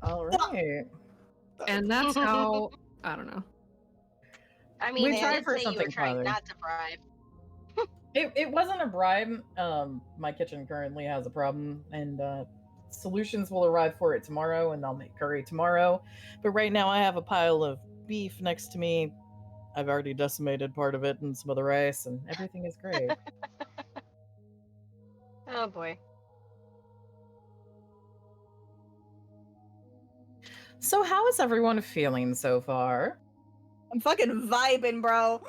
All right. And that's how, I don't know. I mean, We they tried did for say you were something trying clever. not to bribe. It wasn't a bribe. My kitchen currently has a problem, and solutions will arrive for it tomorrow, and I'll make curry tomorrow. But right now, I have a pile of beef next to me. I've already decimated part of it and some of the rice, and everything is great. Oh boy. So, how is everyone feeling so far? I'm fucking vibing, bro.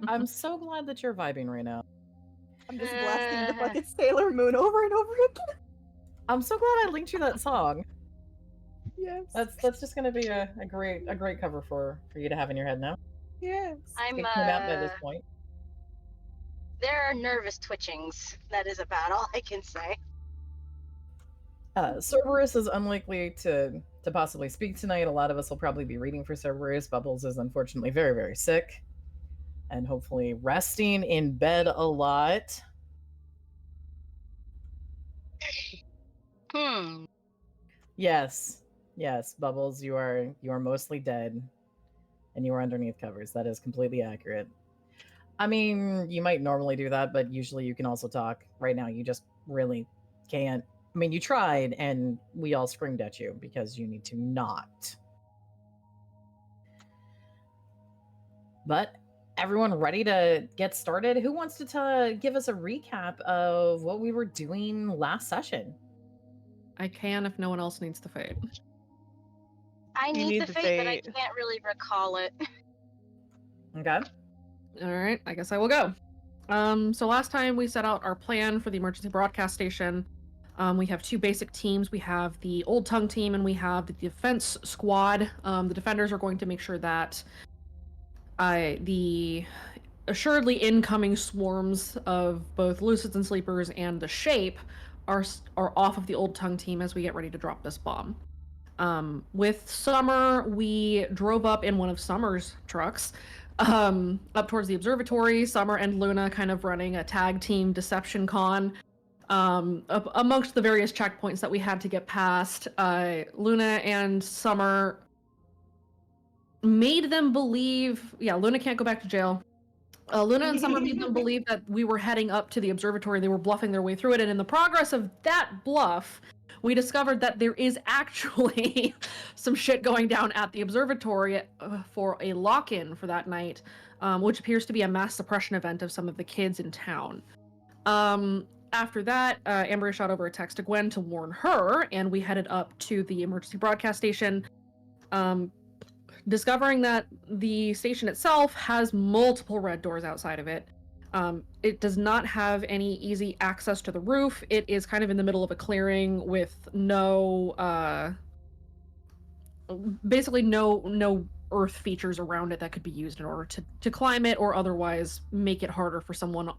I'm so glad that you're vibing right now. I'm just blasting the fucking Sailor Moon over and over again. I'm so glad I linked you that song. Yes. That's just gonna be a great cover for you to have in your head now. Yes. I'm It came out by this point. There are nervous twitchings. That is about all I can say. Cerberus is unlikely to possibly speak tonight. A lot of us will probably be reading for Cerberus. Bubbles is unfortunately very, very sick, and hopefully resting in bed a lot. Yes, Bubbles, you are mostly dead, and you are underneath covers. That is completely accurate. I mean, you might normally do that, but usually you can also talk. Right now, you just really can't. I mean, you tried, and we all screamed at you because you need to not. But everyone ready to get started? Who wants to give us a recap of what we were doing last session? I can if no one else needs the fate. I need the fate, but I can't really recall it. Okay. All right, I guess I will go. So last time we set out our plan for the emergency broadcast station. We have two basic teams. We have the Old Tongue team and we have the defense squad. The defenders are going to make sure that the assuredly incoming swarms of both Lucids and Sleepers and the Shape are off of the Old Tongue team as we get ready to drop this bomb. With Summer, we drove up in one of Summer's trucks up towards the observatory. Summer and Luna kind of running a tag team deception con. Amongst the various checkpoints that we had to get past, Luna and Summer made them believe, Luna can't go back to jail. Luna and Summer made them believe that we were heading up to the observatory. They were bluffing their way through it, and in the progress of that bluff, we discovered that there is actually some shit going down at the observatory for a lock-in for that night, which appears to be a mass suppression event of some of the kids in town. After that, Amber shot over a text to Gwen to warn her, and we headed up to the emergency broadcast station, discovering that the station itself has multiple red doors outside of it. It does not have any easy access to the roof. It is kind of in the middle of a clearing with basically no earth features around it that could be used in order to climb it or otherwise make it harder for someone,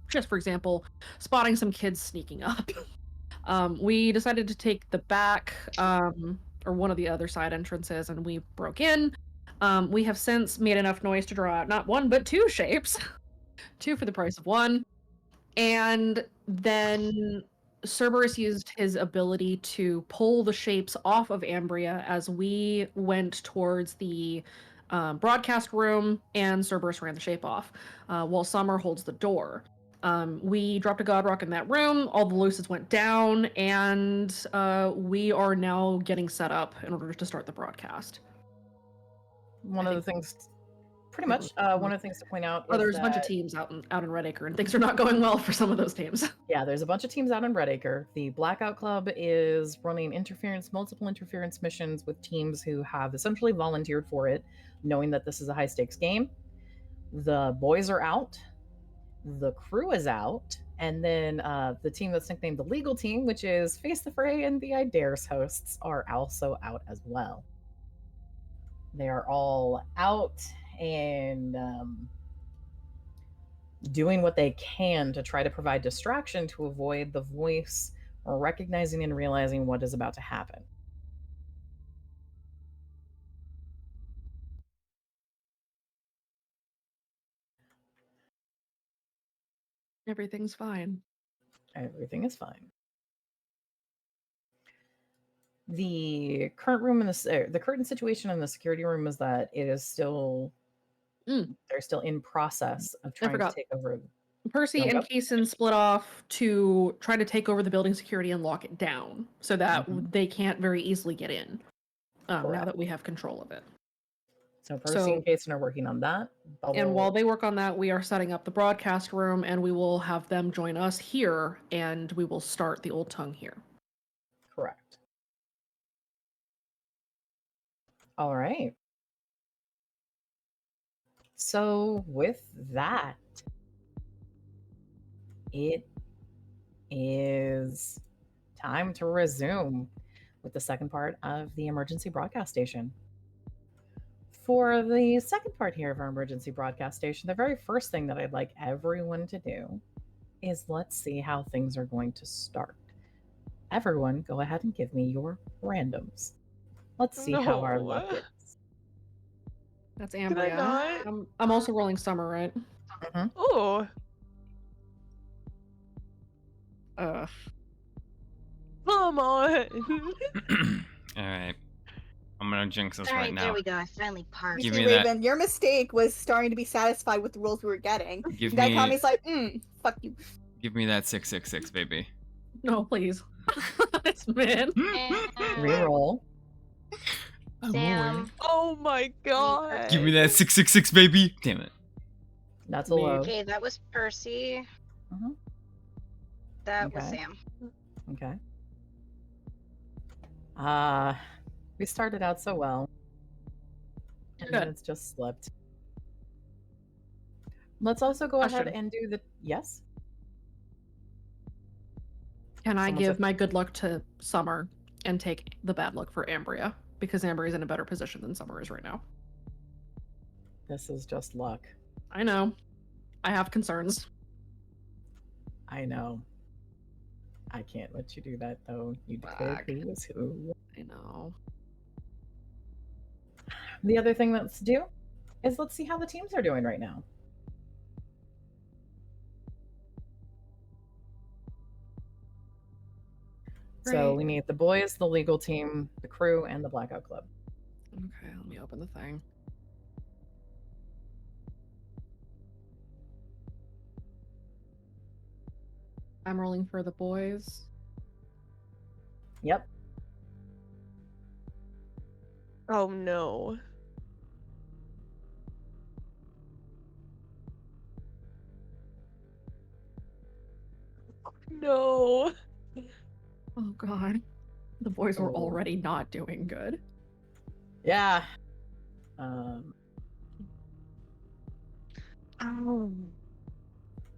just for example, spotting some kids sneaking up. We decided to take the back, or one of the other side entrances, and we broke in. We have since made enough noise to draw out not one, but two shapes. Two for the price of one. And then Cerberus used his ability to pull the shapes off of Ambria as we went towards the broadcast room, and Cerberus ran the shape off, while Summer holds the door. We dropped a God Rock in that room, all the Lucids went down, and we are now getting set up in order to start the broadcast. One of the things to point out is there's a bunch of teams out in Red Acre, and things are not going well for some of those teams. Yeah, there's a bunch of teams out in Red Acre. The Blackout Club is running multiple interference missions with teams who have essentially volunteered for it, knowing that this is a high-stakes game. The boys are out. The crew is out. And then the team that's nicknamed the Legal Team, which is Face the Fray and the I Dares hosts, are also out as well. They are all out and doing what they can to try to provide distraction to avoid the voice recognizing and realizing what is about to happen. Everything's fine. Everything is fine. The current room in the current situation in the security room is that it is still they're still in process of I trying to forgot. take over. Percy You wanna and go? Keeson split off to try to take over the building security and lock it down so that they can't very easily get in. Now Correct. that we have control of it. So Percy and Kason are working on that. And while they work on that, we are setting up the broadcast room, and we will have them join us here, and we will start the Old Tongue here. Correct. All right. So with that, it is time to resume with the second part of the emergency broadcast station. For the second part here of our emergency broadcast station, the very first thing that I'd like everyone to do is let's see how things are going to start. Everyone, go ahead and give me your randoms. Let's see how our luck is. That's Can I Ambria. not? I'm also rolling Summer, right? Oh, come on. All right. I'm gonna jinx us All right right, now. there we go. I finally parsed. Give See, me that. Raven, your mistake was starting to be satisfied with the rules we were getting. Give Guy me. Kami's like, fuck you. Give me that 666, baby. No, please. It's man. And Reroll. Sam. Oh my god. Give me that 666, baby. Damn it. That's a low. Okay, that was Percy. Mhm. That was Okay. Sam. Okay. We started out so well. And then Good. it's just slipped. Let's also go ahead Question. and do the yes. Can I Someone give said- my good luck to Summer and take the bad luck for Ambria? Because Ambria's in a better position than Summer is right now. This is just luck. I know. I have concerns. I know. I can't let you do that though. You declared Fuck. who was who. I know. The other thing let's do is let's see how the teams are doing right now. So we need the boys, the legal team, the crew, and the Blackout Club. Okay, let me open the thing. I'm rolling for the boys. Yep. Oh no. No. Oh god. The boys were Oh. already not doing good. Yeah. Oh.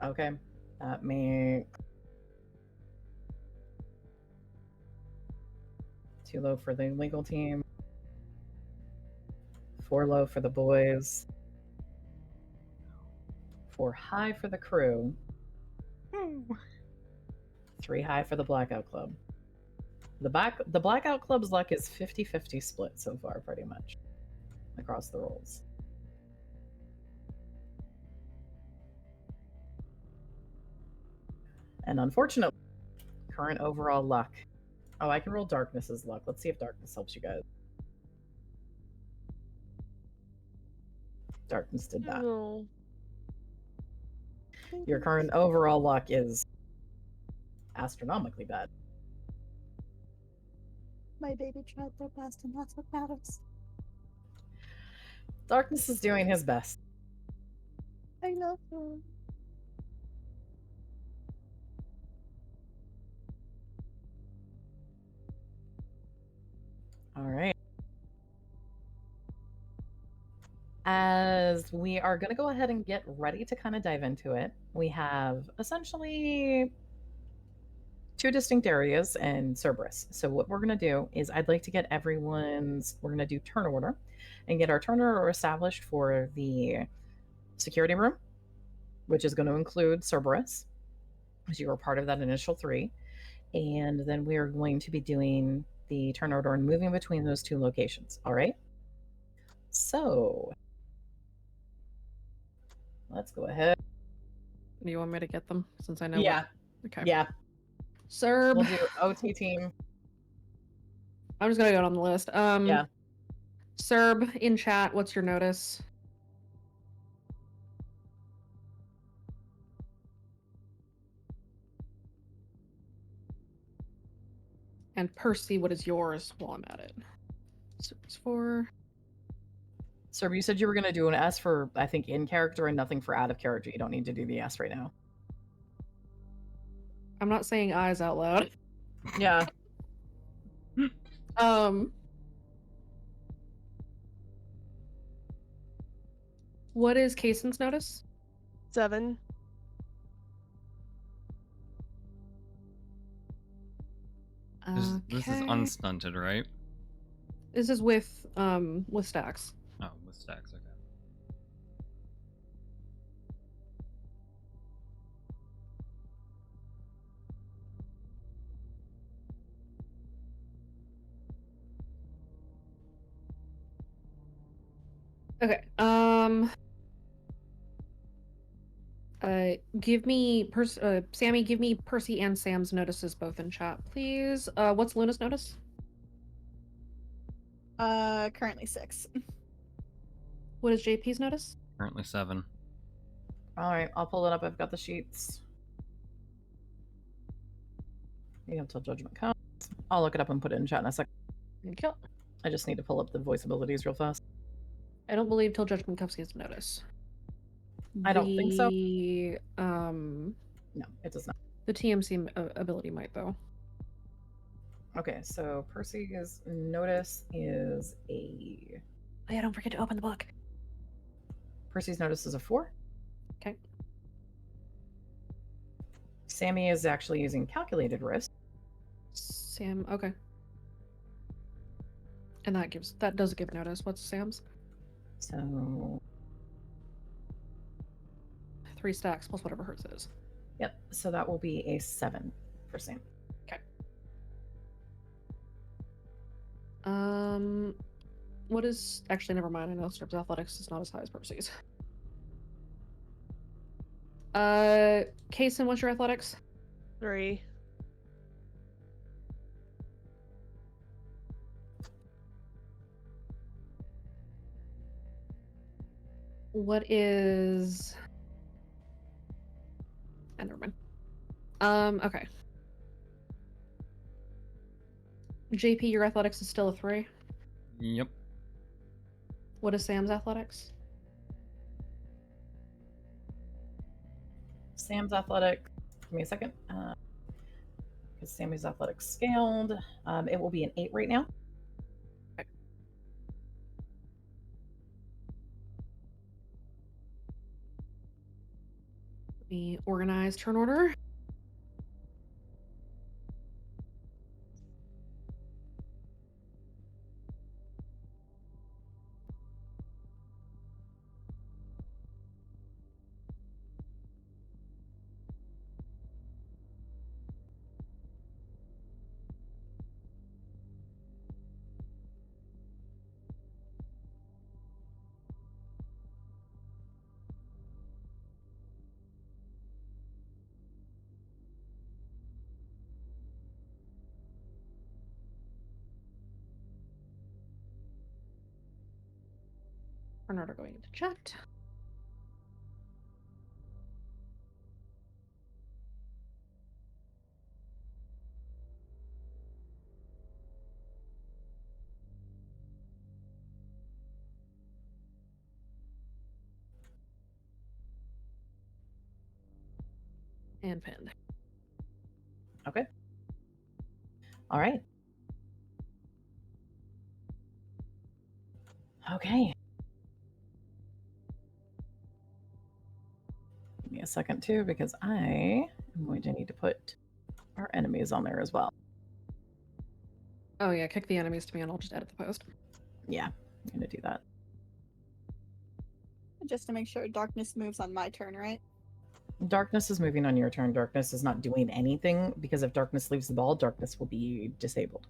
Okay. That makes 2 low for the legal team, 4 low for the boys, 4 high for the crew, 3 high for the Blackout Club. The Blackout Club's luck is 50-50 split so far, pretty much, across the rolls. And unfortunately, current overall luck. Oh, I can roll Darkness's luck. Let's see if Darkness helps you guys. Darkness did that. No. Your current overall luck is astronomically bad. My baby tried their best, and that's what matters. Darkness is doing his best. I love her. All right. As we are going to go ahead and get ready to kind of dive into it, we have essentially 2 distinct areas in Cerberus. So what we're going to do is I'd like to get we're going to do turn order and get our turn order established for the security room, which is going to include Cerberus, as you were part of that initial 3. And then we are going to be doing the turn order and moving between those 2 locations. All right. So let's go ahead. Do you want me to get them since I know? Yeah. Okay. Yeah. Serb. We'll do OT team. I'm just gonna go down the list. Yeah. Serb in chat, what's your notice? And Percy, what is yours while I'm at it? So it's 4. Sir, you said you were going to do an S for, I think, in character and nothing for out of character. You don't need to do the S right now. I'm not saying eyes out loud. Yeah. What is Kaysen's notice? 7. This is Okay. unstunted, right? This is with stacks. Oh, with stacks, okay. Okay. Give me Sammy, give me Percy and Sam's notices both in chat, please. What's Luna's notice? Currently 6. What is JP's notice? Currently 7. All right, I'll pull it up. I've got the sheets. You have till judgment comes. I'll look it up and put it in chat in a second. Okay. I just need to pull up the voice abilities real fast. I don't believe till judgment comes gives notice. I don't think so. No, it does not. The TMC ability might though. Okay, so Percy's notice is a... Oh yeah, don't forget to open the book. Percy's notice is a 4. Okay. Sammy is actually using calculated risk. Sam, okay. And that does give notice. What's Sam's? So 3 stacks plus whatever hers is. yep, so that will be a 7 for Sam. Okay. What is actually never mind. I know Strips Athletics is not as high as Percy's. Kaysen, what's your athletics? 3. What is... never mind. Okay. JP, your athletics is still a 3. Yep. What is Sam's athletics? Sam's athletic, give me a second. Because Sammy's athletics scaled. It will be an 8 right now. Okay. Let me organize turn order. Turn order going into chat. And pinned. Okay. All right. Okay. Give me a second too, because I am going to need to put our enemies on there as well. Oh yeah, kick the enemies to me and I'll just edit the post. Yeah, I'm going to do that. Just to make sure darkness moves on my turn, right? Darkness is moving on your turn. Darkness is not doing anything because if darkness leaves the ball, darkness will be disabled.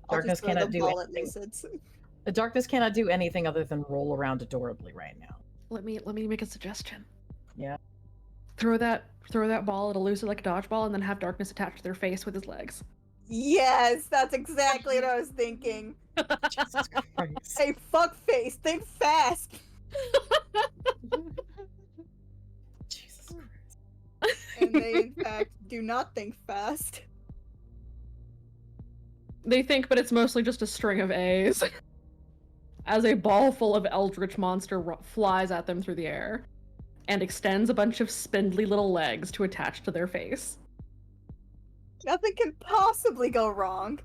Darkness cannot do anything. The darkness cannot do anything other than roll around adorably right now. Let me make a suggestion. Yeah. Throw that ball at elusive like a dodgeball and then have darkness attached to their face with his legs. Yes, that's exactly what I was thinking. Jesus Christ. Hey, fuckface, think fast. Jesus Christ. And they, in fact, do not think fast. They think, but it's mostly just a string of A's. As a ball full of eldritch monster flies at them through the air and extends a bunch of spindly little legs to attach to their face. Nothing can possibly go wrong.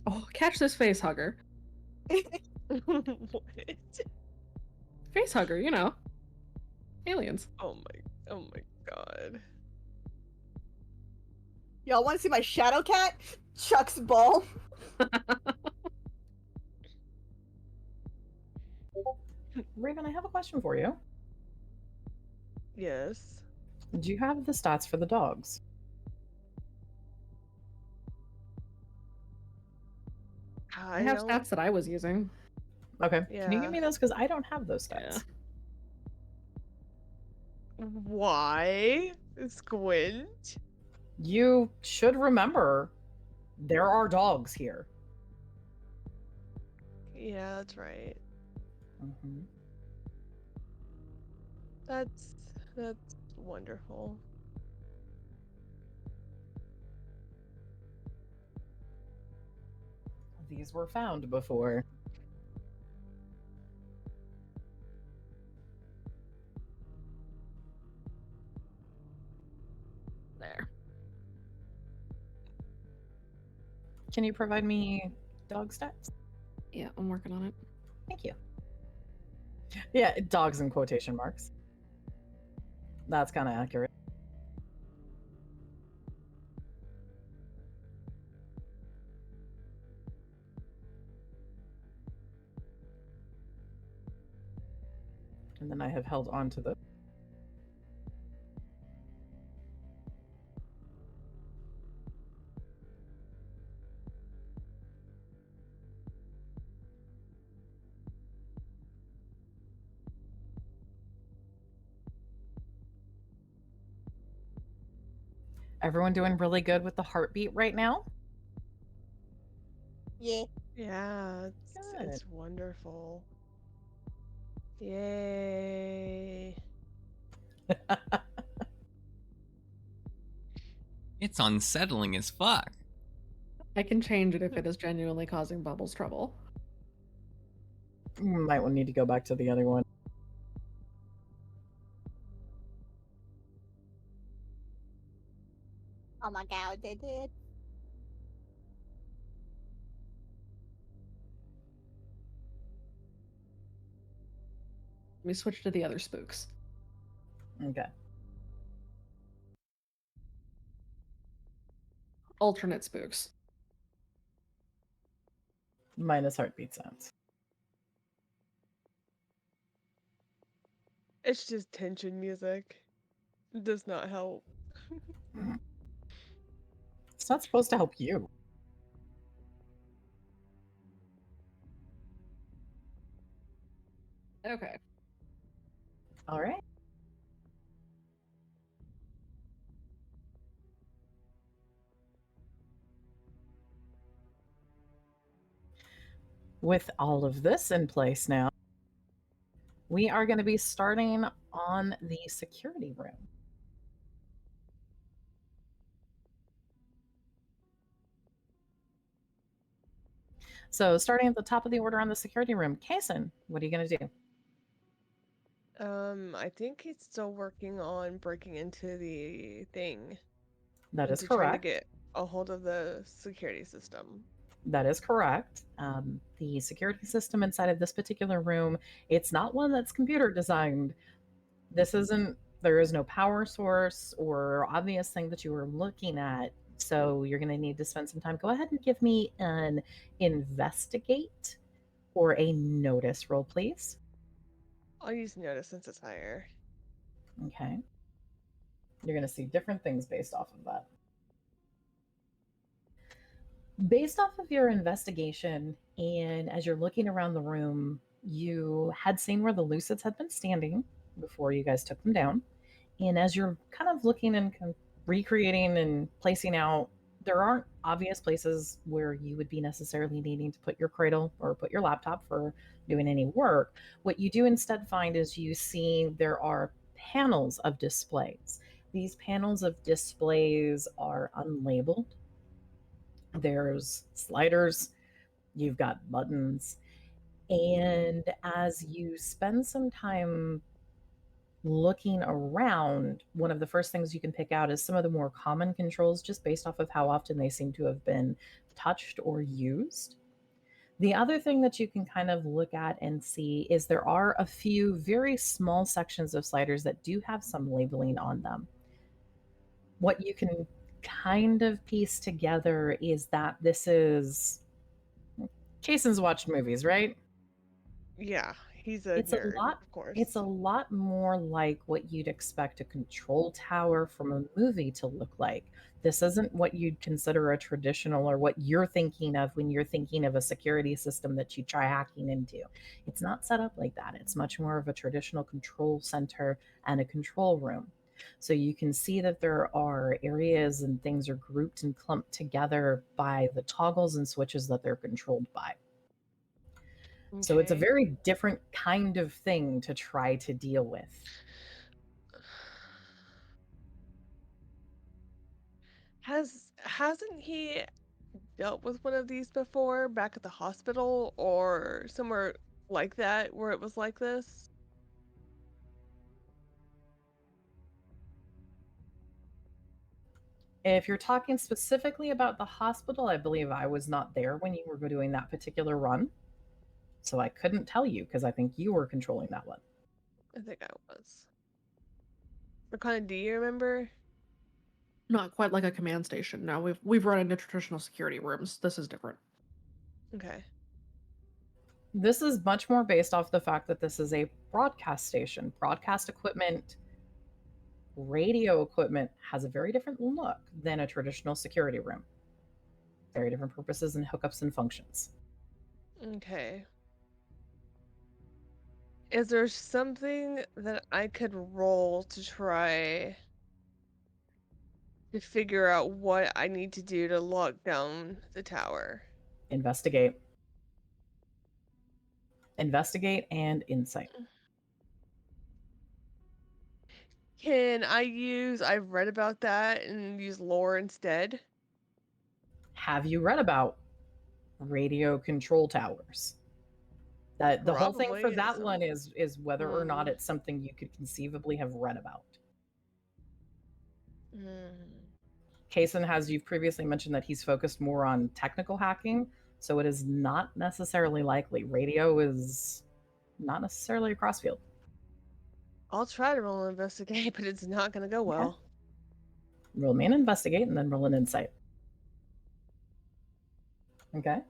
Oh, catch this face hugger. What? Face hugger, you know. Aliens. Oh my god. Y'all want to see my shadow cat? Chuck's ball. Raven, I have a question for you. Yes. Do you have the stats for the dogs? I have don't- stats that I was using. Okay. Can you Yeah. give me those? Because I don't have those stats. Why? Squint? You should remember there are dogs here. Yeah, that's right. Mm-hmm. That's wonderful. These were found before. There. Can you provide me dog stats? Yeah, I'm working on it. Thank you. Yeah, dogs in quotation marks. That's kind of accurate. And then I have held on to the. Everyone doing really good with the heartbeat right now? Yeah. Yeah, it's wonderful. Yay. It's unsettling as fuck. I can change it if it is genuinely causing Bubbles trouble. Might need to go back to the other one. Oh my god, they did. Let me switch to the other spooks. Okay. Alternate spooks. Minus heartbeat sounds. It's just tension music. It does not help. It's not supposed to help you. Okay. All right. With all of this in place now, we are going to be starting on the security room. So, starting at the top of the order on the security room, Kason, what are you going to do? I think he's still working on breaking into the thing. That is into trying to correct. get a hold of the security system. That is correct. The security system inside of this particular room, it's not one that's computer designed. There is no power source or obvious thing that you are looking at. So you're going to need to spend some time. Go ahead and give me an investigate or a notice roll, please. I'll use notice since it's higher. Okay. You're going to see different things based off of that. Based off of your investigation, and as you're looking around the room, you had seen where the Lucids had been standing before you guys took them down. And as you're kind of looking and recreating and placing out, there aren't obvious places where you would be necessarily needing to put your cradle or put your laptop for doing any work. What you do instead find is you see there are panels of displays. These panels of displays are unlabeled. There's sliders, you've got buttons, and as you spend some time looking around, one of the first things you can pick out is some of the more common controls just based off of how often they seem to have been touched or used. The other thing that you can kind of look at and see is there are a few very small sections of sliders that do have some labeling on them. What you can kind of piece together is that this is Jason's watched movies, right? Yeah, he's a It's a nerd, lot of course. it's a lot more like what you'd expect a control tower from a movie to look like. This isn't what you'd consider a traditional or what you're thinking of when you're thinking of a security system that you try hacking into. It's not set up like that. It's much more of a traditional control center and a control room. So you can see that there are areas and things are grouped and clumped together by the toggles and switches that they're controlled by. So it's a Okay. very different kind of thing to try to deal with. Hasn't he dealt with one of these before back at the hospital or somewhere like that where it was like this? If you're talking specifically about the hospital, I believe I was not there when you were doing that particular run. So I couldn't tell you because I think you were controlling that one. I think I was. What kind do you remember? Not quite like a command station. No, we've run into traditional security rooms. This is different. Okay. This is much more based off the fact that this is a broadcast station. Broadcast equipment, radio equipment has a very different look than a traditional security room. Very different purposes and hookups and functions. Okay. Is there something that I could roll to try to figure out what I need to do to lock down the tower? Investigate. Investigate and insight. I've read about that and use lore instead? Have you read about radio control towers? That the whole thing for Probably that some. one is whether or not Hmm. it's something you could conceivably have read about. Kaysen has you've previously mentioned that he's focused more on technical hacking, so it is not necessarily likely. Radio is not necessarily a crossfield. I'll try to roll an investigate, but it's not gonna go well. Roll me an investigate and then roll an insight. Okay.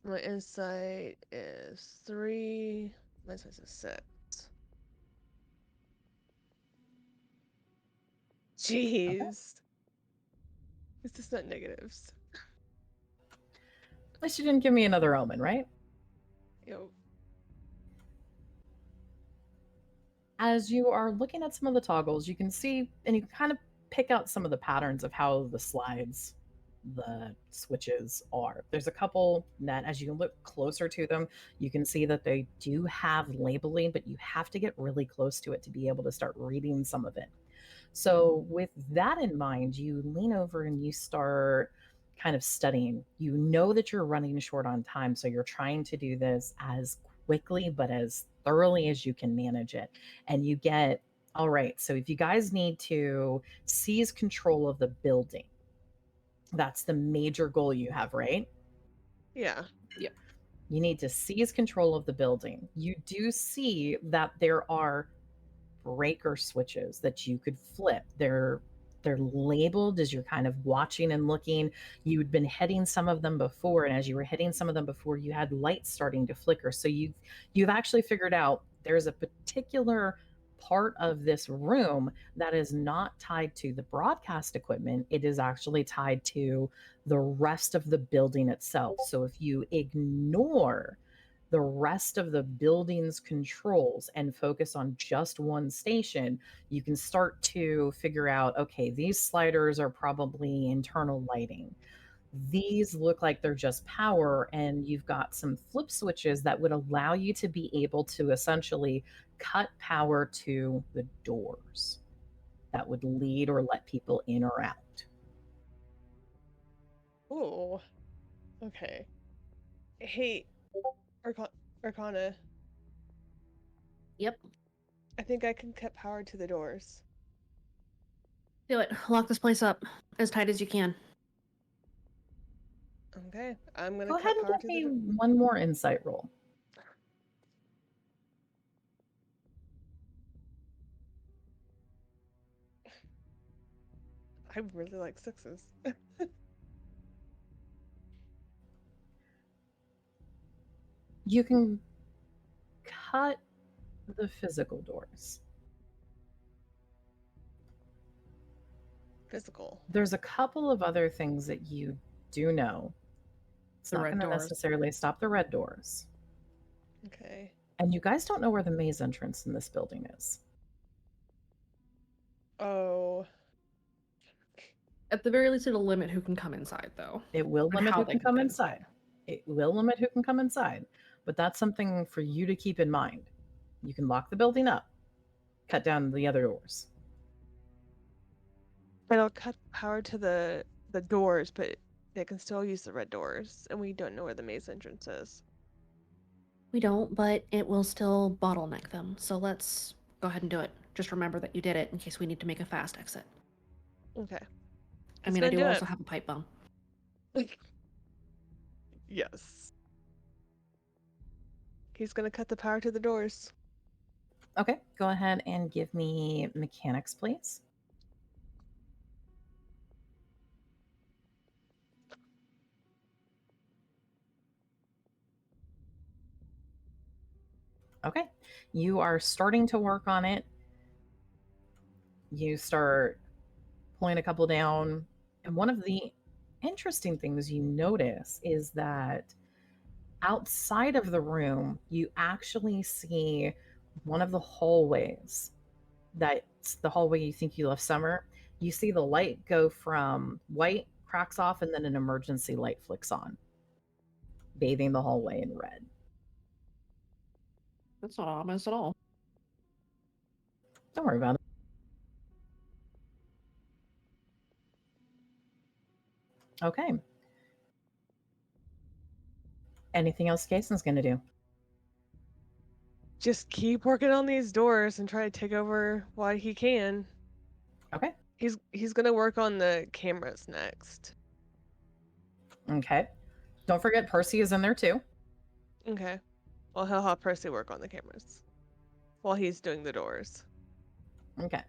My insight is 3. My insight is 6. Jeez. It's just not negatives. At least you didn't give me another omen, right? Yo. As you are looking at some of the toggles, you can see and you can kind of pick out some of the patterns of how the slides, the switches are. There's a couple that, as you look closer to them, you can see that they do have labeling, but you have to get really close to it to be able to start reading some of it. So, with that in mind, you lean over and you start kind of studying. You know that you're running short on time, so you're trying to do this as quickly but as thoroughly as you can manage it. And you get, all right, so if you guys need to seize control of the building, that's the major goal you have, right? Yeah. You need to seize control of the building. You do see that there are breaker switches that you could flip. They're labeled as you're kind of watching and looking. You'd been hitting some of them before, and as you were hitting some of them before, you had lights starting to flicker. So you've actually figured out there's a particular part of this room that is not tied to the broadcast equipment. It is actually tied to the rest of the building itself. So if you ignore the rest of the building's controls and focus on just one station, you can start to figure out, okay, these sliders are probably internal lighting. These look like they're just power, and you've got some flip switches that would allow you to be able to essentially cut power to the doors that would lead or let people in or out. Ooh. Okay. Hey, Arcana, Yep. I think I can cut power to the doors. Do it. Lock this place up as tight as you can. Okay, I'm gonna Go ahead cut and power give to me the door. one more insight roll. I really like sixes. You can cut the physical doors. Physical. There's a couple of other things that you do know. It's The not red going to doors. necessarily stop the red doors. Okay. And you guys don't know where the maze entrance in this building is. Oh. At the very least, it'll limit who can come inside, though. It will And limit how who they can can come get inside. It will limit who can come inside. But that's something for you to keep in mind. You can lock the building up, cut down the other doors. It'll cut power to the doors, but they can still use the red doors, and we don't know where the maze entrance is. We don't, but it will still bottleneck them. So let's go ahead and do it. Just remember that you did it in case we need to make a fast exit. Okay. I He's mean, I gonna do do also it. have a pipe bomb. Yes. He's gonna cut the power to the doors. Okay, go ahead and give me mechanics, please. Okay, you are starting to work on it. You start pulling a couple down. And one of the interesting things you notice is that outside of the room, you actually see one of the hallways. That's the hallway you think you left Summer. You see the light go from white, cracks off, and then an emergency light flicks on, bathing the hallway in red. That's not ominous at all. Don't worry about it. Okay. Anything else Cason's going to do? Just keep working on these doors and try to take over what he can. Okay. He's gonna work on the cameras next. Okay. Don't forget Percy is in there too. Okay. Well, he'll have Percy work on the cameras while he's doing the doors. Okay.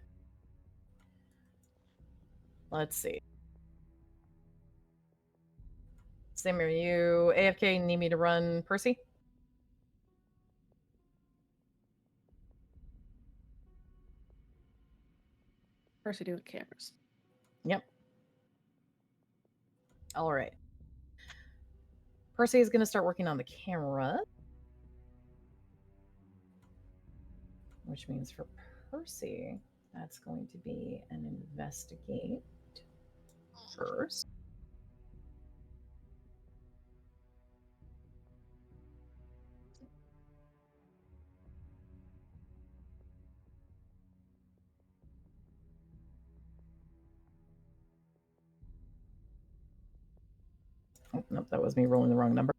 Let's see. Sam, are you AFK and need me to run Percy? Percy doing cameras. Yep. All right. Percy is going to start working on the camera, which means for Percy, that's going to be an investigate first. Oh, nope, that was me rolling the wrong number.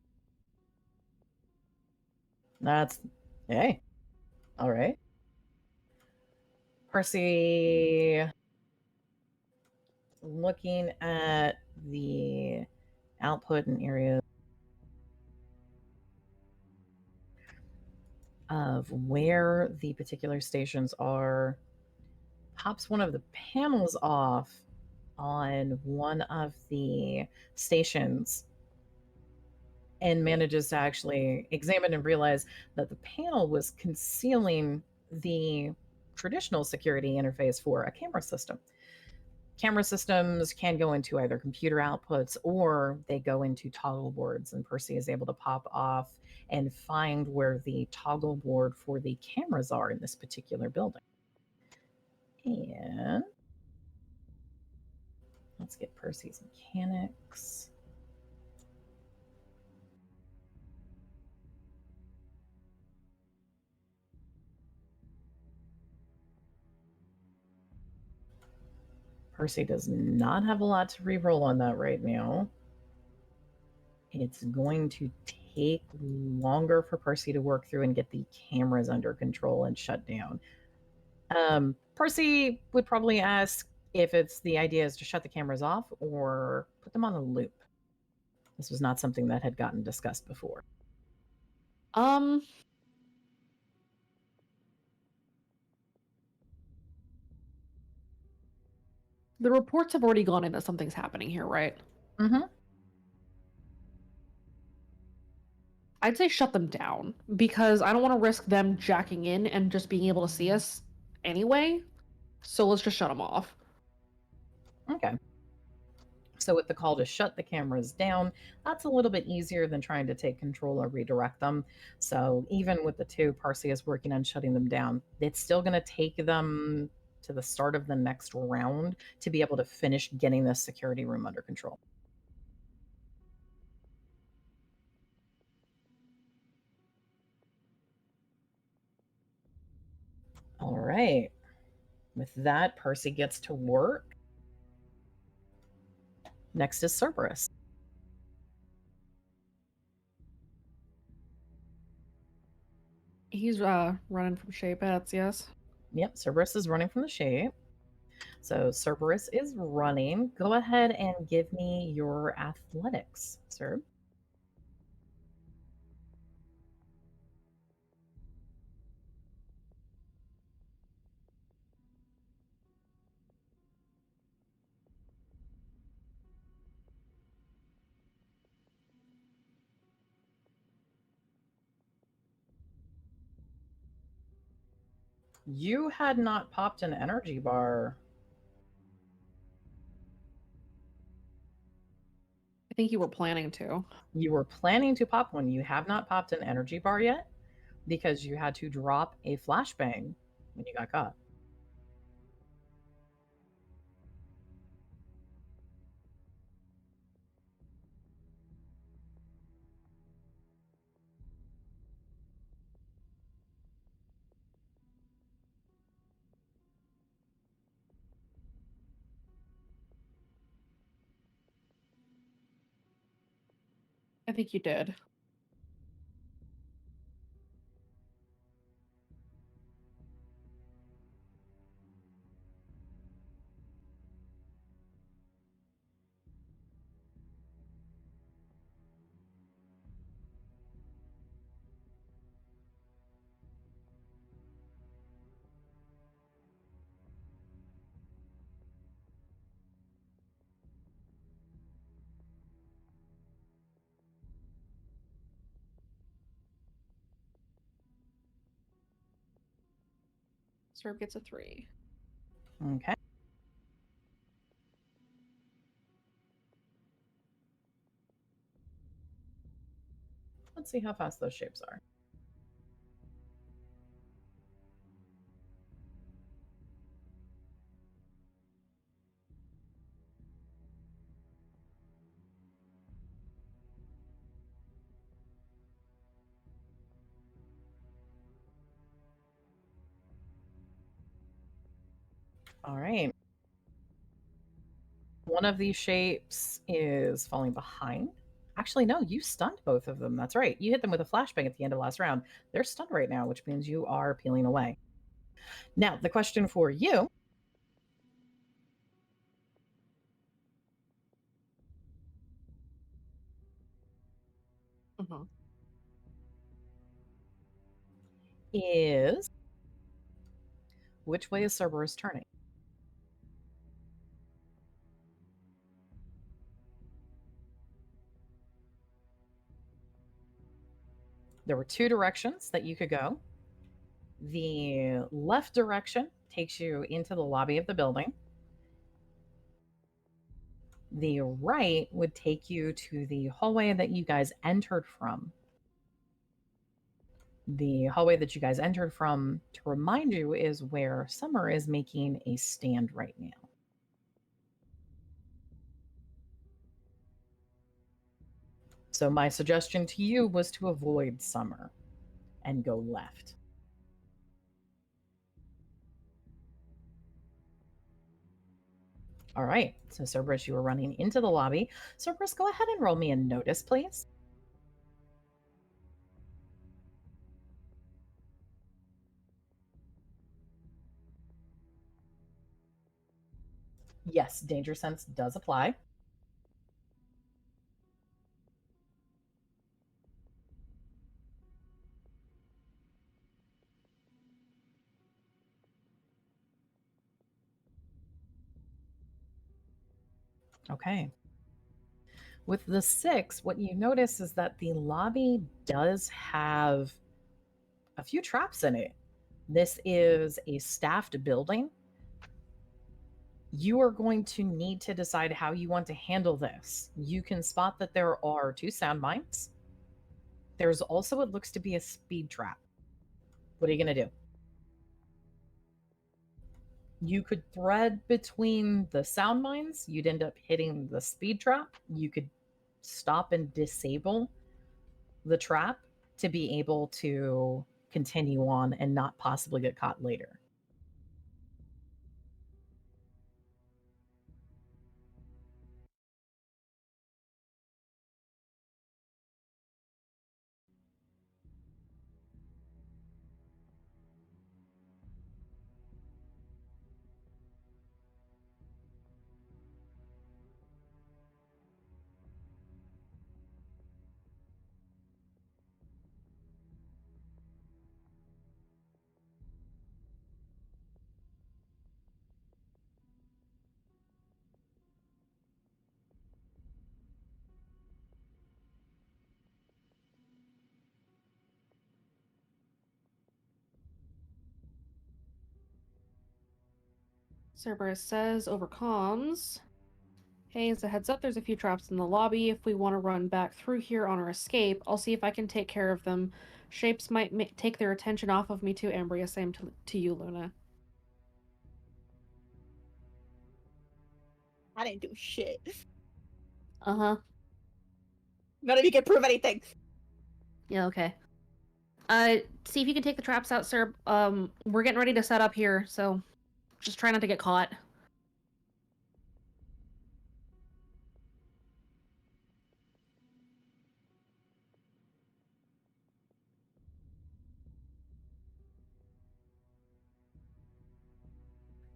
That's, hey, all right. Percy, looking at the output and area of where the particular stations are, pops one of the panels off on one of the stations and manages to actually examine and realize that the panel was concealing the traditional security interface for a camera system. Camera systems can go into either computer outputs or they go into toggle boards, and Percy is able to pop off and find where the toggle board for the cameras are in this particular building. And let's get Percy's mechanics. Percy does not have a lot to re-roll on that right now. It's going to take longer for Percy to work through and get the cameras under control and shut down. Percy would probably ask if it's the idea is to shut the cameras off or put them on a loop. This was not something that had gotten discussed before. The reports have already gone in that something's happening here, right? Mm-hmm. I'd say shut them down because I don't want to risk them jacking in and just being able to see us anyway. So let's just shut them off. Okay. So with the call to shut the cameras down, that's a little bit easier than trying to take control or redirect them. So even with the two, Parsi is working on shutting them down. It's still going to take them to the start of the next round to be able to finish getting this security room under control. All right. With that, Percy gets to work. Next is Cerberus. He's running from shape bets, yes. Yep, Cerberus is running from the shape. So Cerberus is running. Go ahead and give me your athletics, sir. You had not popped an energy bar. I think you were planning to. You were planning to pop one. You have not popped an energy bar yet because you had to drop a flashbang when you got caught. I think you did. Serb gets a 3. Okay. Let's see how fast those shapes are. All right. One of these shapes is falling behind. Actually, no, you stunned both of them. That's right. You hit them with a flashbang at the end of last round. They're stunned right now, which means you are peeling away. Now, the question for you is which way is Cerberus turning? There were two directions that you could go. The left direction takes you into the lobby of the building. The right would take you to the hallway that you guys entered from. The hallway that you guys entered from, to remind you, is where Summer is making a stand right now. So my suggestion to you was to avoid Summer and go left. All right. So Cerberus, you are running into the lobby. Cerberus, go ahead and roll me a notice, please. Yes, danger sense does apply. Okay. With the 6, what you notice is that the lobby does have a few traps in it. This is a staffed building. You are going to need to decide how you want to handle this. You can spot that there are 2 sound mines. There's also what looks to be a speed trap. What are you going to do? You could thread between the sound mines. You'd end up hitting the speed trap. You could stop and disable the trap to be able to continue on and not possibly get caught later. Cerberus says over comms, hey, as a heads up, there's a few traps in the lobby. If we want to run back through here on our escape, I'll see if I can take care of them. Shapes might take their attention off of me too, Ambria. Same to you, Luna. I didn't do shit. Uh-huh. None of you can prove anything. Yeah, okay. See if you can take the traps out, sir. We're getting ready to set up here, so just try not to get caught.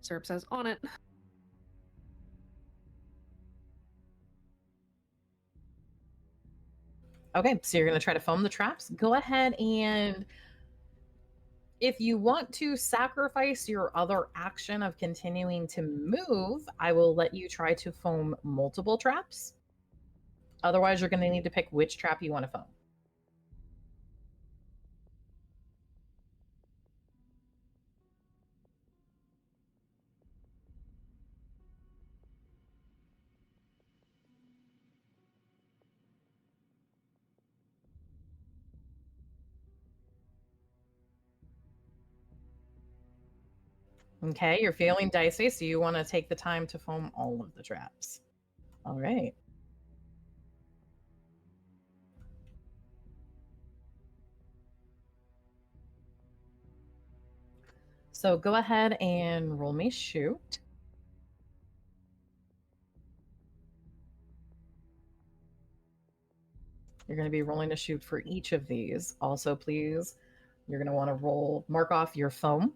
Serb says on it. Okay, so you're going to try to foam the traps. Go ahead and if you want to sacrifice your other action of continuing to move, I will let you try to foam multiple traps. Otherwise, you're going to need to pick which trap you want to foam. Okay, you're feeling dicey, so you want to take the time to foam all of the traps. All right. So go ahead and roll me shoot. You're going to be rolling a shoot for each of these. Also, please, you're going to want to mark off your foam.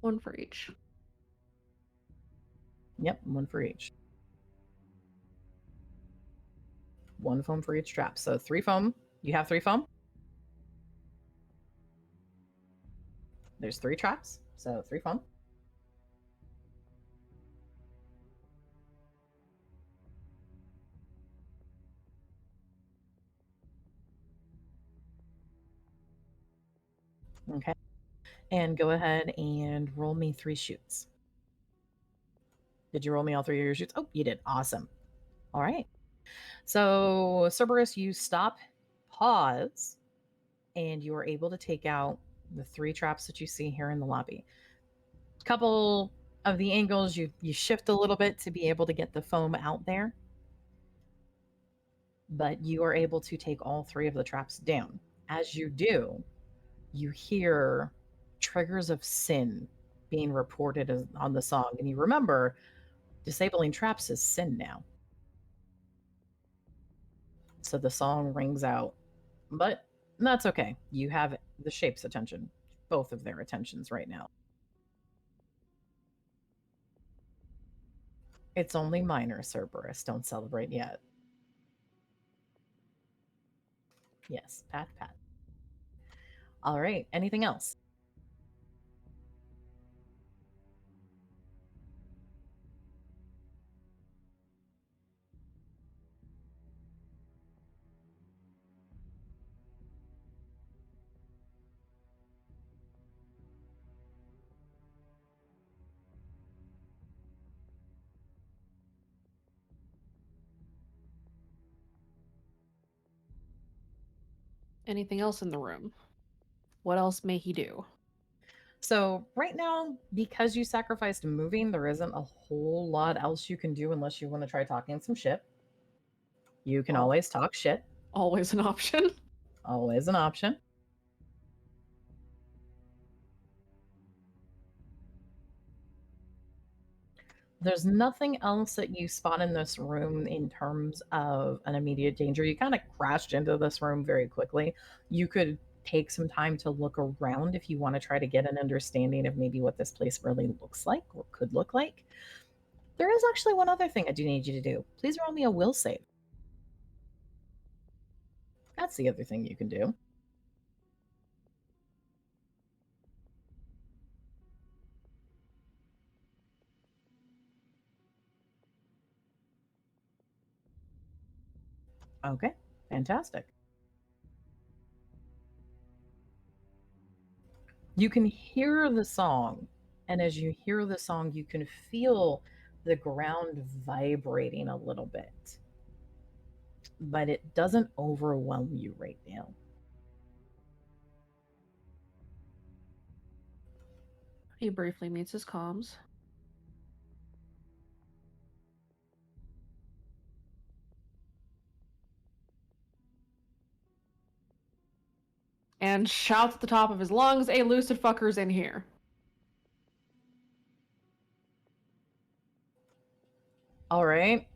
One for each. Yep, one for each. One foam for each trap. So 3 foam. You have 3 foam? There's 3 traps, so 3 foam. Okay. And go ahead and roll me 3 shoots. Did you roll me all 3 of your shoots? Oh, you did. Awesome. All right. So, Cerberus, you stop, pause, and you are able to take out the 3 traps that you see here in the lobby. A couple of the angles, you shift a little bit to be able to get the foam out there. but you are able to take all 3 of the traps down. As you do, you hear triggers of sin being reported on the song, and you remember disabling traps is sin now. So the song rings out, but that's okay. You have the shape's attention, both of their attentions right now. It's only minor, Cerberus. Don't celebrate yet. Yes, pat, pat. All right, anything else? Anything else in the room? What else may he do? So right now, because you sacrificed moving, there isn't a whole lot else you can do unless you want to try talking some shit. You can Oh. always talk shit. Always an option. Always an option. There's nothing else that you spot in this room in terms of an immediate danger. You kind of crashed into this room very quickly. You could take some time to look around if you want to try to get an understanding of maybe what this place really looks like or could look like. There is actually one other thing I do need you to do. Please roll me a will save. That's the other thing you can do. Okay, fantastic. You can hear the song, and as you hear the song, you can feel the ground vibrating a little bit, but it doesn't overwhelm you right now. He briefly meets his comms. And shouts at the top of his lungs, "Hey, lucid fuckers in here." All right.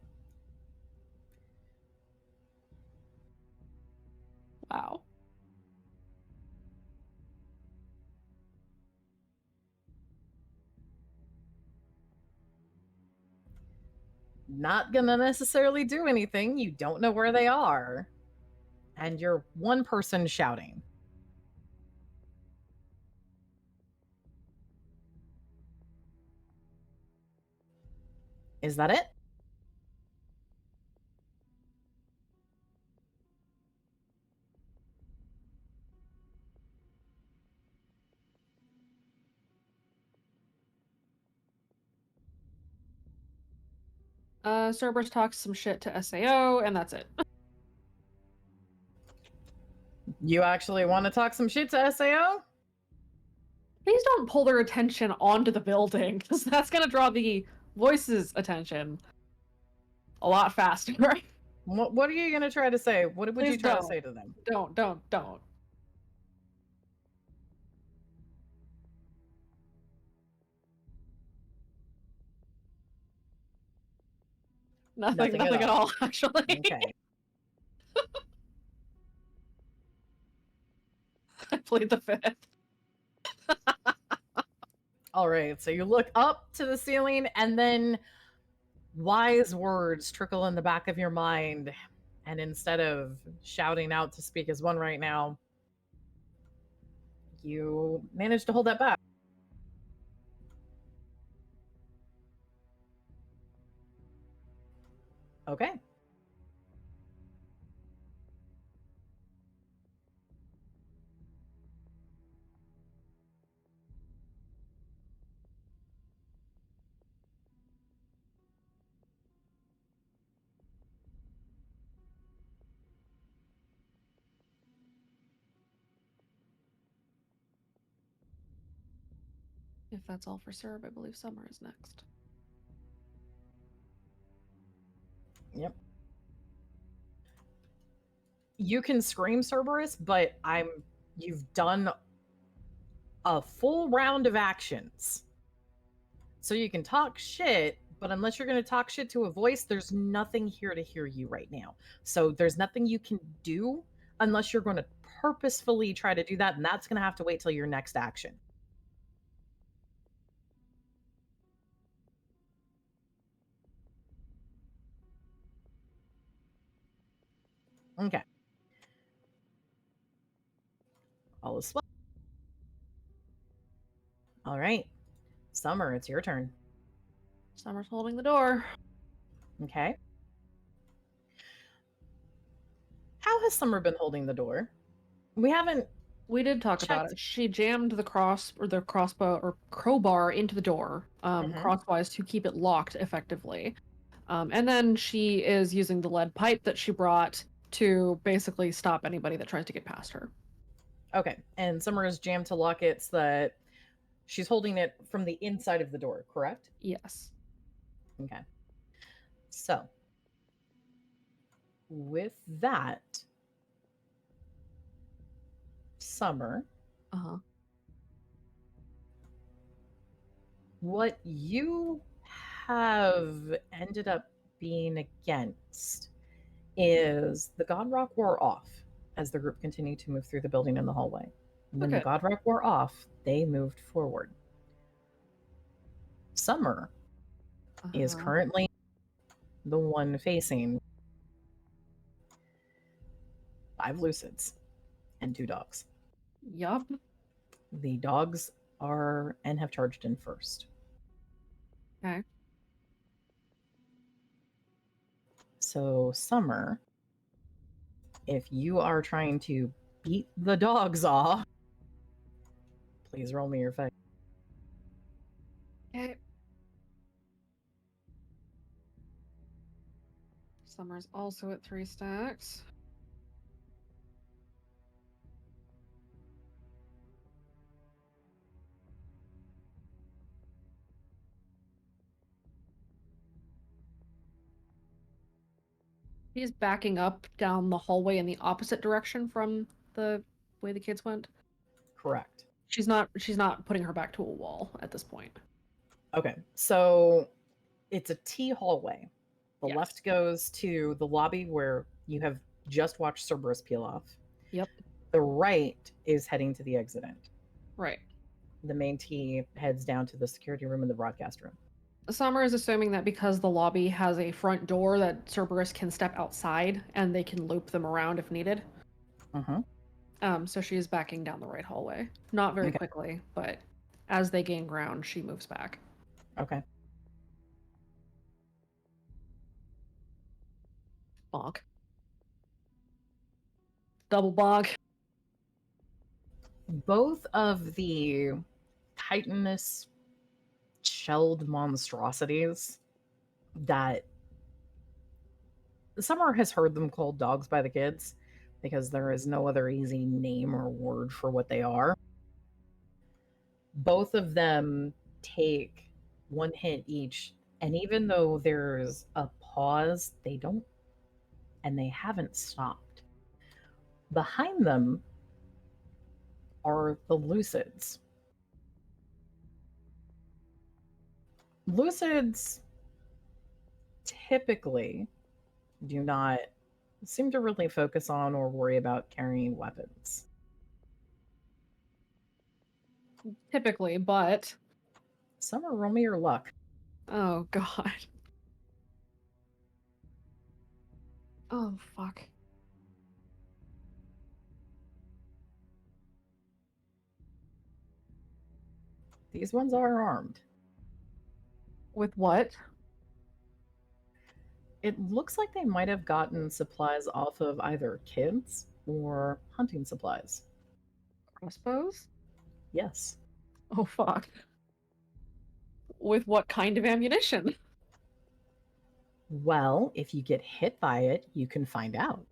Wow. Not gonna necessarily do anything. You don't know where they are. And you're one person shouting. Is that it? Cerberus talks some shit to SAO, and that's it. You actually want to talk some shit to SAO? Please don't pull their attention onto the building, because that's gonna draw the voices' attention a lot faster. What are you going to try to say? What would you Please try to don't. say to them? Don't. Nothing at all, actually. Okay. I plead the fifth. All right. So you look up to the ceiling, and then wise words trickle in the back of your mind. And instead of shouting out to speak as one right now, you manage to hold that back. Okay. If that's all for Serb, I believe Summer is next. Yep. You can scream Cerberus, but you've done a full round of actions. So you can talk shit, but unless you're going to talk shit to a voice, there's nothing here to hear you right now. So there's nothing you can do unless you're going to purposefully try to do that, and that's going to have to wait till your next action. Okay. All is well. All right. Summer, it's your turn. Summer's holding the door. Okay. How has Summer been holding the door? We haven't. We did talk about Checked. it. She jammed the crossbow or crowbar into the door, Mhm. crosswise to keep it locked effectively. And then she is using the lead pipe that she brought to basically stop anybody that tries to get past her. Okay. And Summer is jammed to lock it so that she's holding it from the inside of the door, correct? Yes. Okay. So, with that, Summer, Uh-huh. what you have ended up being against is the God Rock wore off as the group continued to move through the building and the hallway. When the Okay. God Rock wore off, they moved forward. Summer is Uh-huh. currently the one facing 5 lucids and 2 dogs. Yup. The dogs are and have charged in first. Okay. So, Summer, if you are trying to beat the dogs off, please roll me your fight. Okay. Summer's also at 3 stacks. He's backing up down the hallway in the opposite direction from the way the kids went. Correct. She's not putting her back to a wall at this point. Okay, so it's a T hallway. The Yes. left goes to the lobby where you have just watched Cerberus peel off. Yep. The right is heading to the exit end. Right. The main T heads down to the security room and the broadcast room. Summer is assuming that because the lobby has a front door that Cerberus can step outside and they can loop them around if needed. So she is backing down the right hallway. Not very Okay. quickly, but as they gain ground, she moves back. Okay. Bonk. Double bonk. Both of the chitinous shelled monstrosities that Summer has heard them called dogs by the kids because there is no other easy name or word for what they are. Both of them take 1 hit each, and even though there's a pause, they don't, and they haven't stopped. Behind them are the lucids. Lucids typically do not seem to really focus on or worry about carrying weapons. Typically, but Summer, roll me your luck. oh god. Oh fuck. These ones are armed. With what? It looks like they might have gotten supplies off of either kids or hunting supplies. Crossbows? Yes. Oh fuck. With what kind of ammunition? Well, if you get hit by it, you can find out.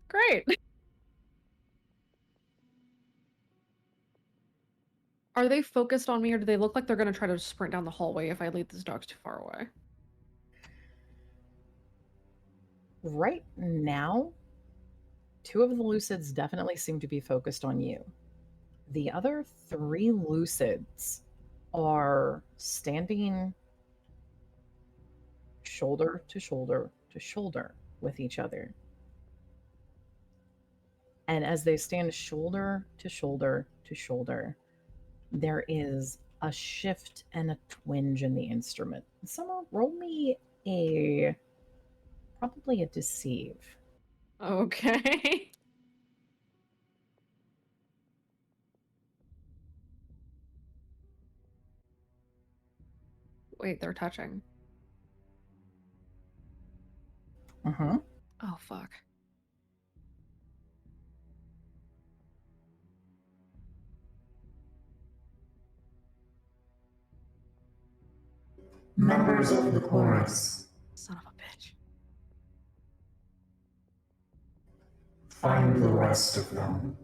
Great. Are they focused on me or do they look like they're gonna try to sprint down the hallway if I lead these dogs too far away? Right now, 2 of the lucids definitely seem to be focused on you. The other 3 lucids are standing shoulder to shoulder to shoulder with each other. And as they stand shoulder to shoulder to shoulder, there is a shift and a twinge in the instrument. Someone roll me probably a deceive. Okay. Wait, they're touching. Uh-huh. Oh, fuck. Members of the chorus, Son of a bitch. find the rest of them.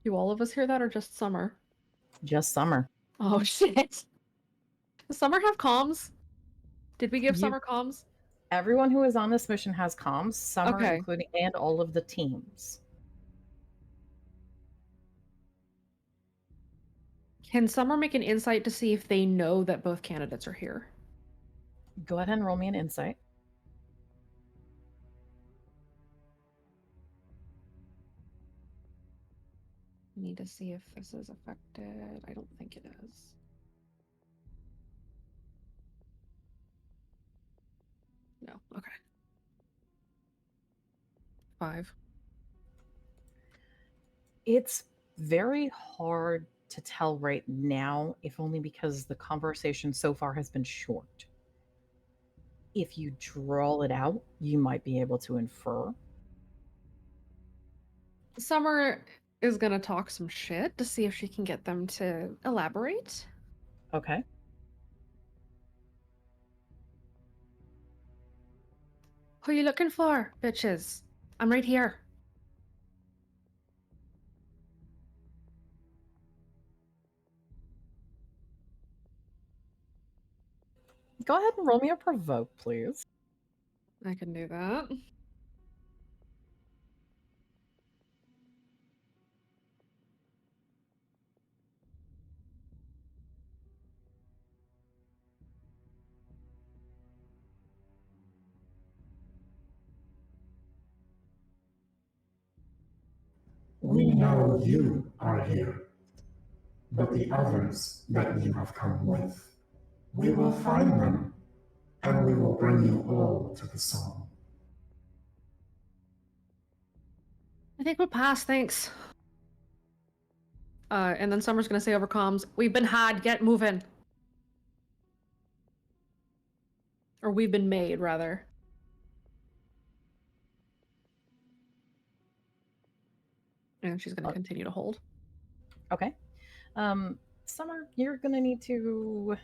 Do all of us hear that or just Summer? Just Summer. Oh, shit. Does Summer have comms? Did we give You- Summer comms? Everyone who is on this mission has comms, Summer Okay. including, and all of the teams. Can Summer make an insight to see if they know that both candidates are here? Go ahead and roll me an insight. Need to see if this is affected. I don't think it is. No, okay. 5. It's very hard to tell right now, if only because the conversation so far has been short. If you draw it out, you might be able to infer. Summer is gonna talk some shit to see if she can get them to elaborate. Okay. Who you looking for, bitches? I'm right here. Go ahead and roll me a provoke, please. I can do that. We know you are here, but the others that you have come with, we will find them, and we will bring you all to the song. I think we'll pass, thanks. And then Summer's gonna say over comms, we've been had, get moving. Or we've been made, rather. And she's gonna continue to hold. Okay. Summer, you're gonna need to,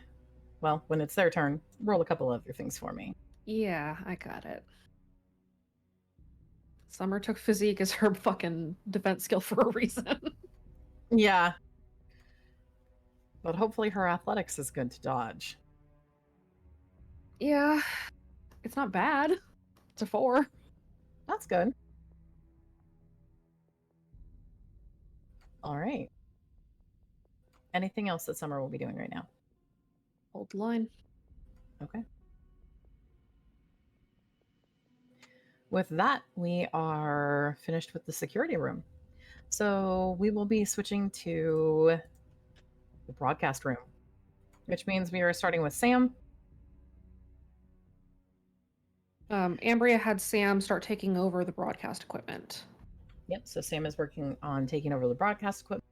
well, when it's their turn, roll a couple other things for me. Yeah, I got it. Summer took physique as her fucking defense skill for a reason. Yeah. But hopefully her athletics is good to dodge. Yeah, it's not bad. It's a 4. That's good. All right. Anything else that Summer will be doing right now? Hold the line. Okay. With that, we are finished with the security room. So we will be switching to the broadcast room, which means we are starting with Sam. Ambria had Sam start taking over the broadcast equipment. Yep, so Sam is working on taking over the broadcast equipment.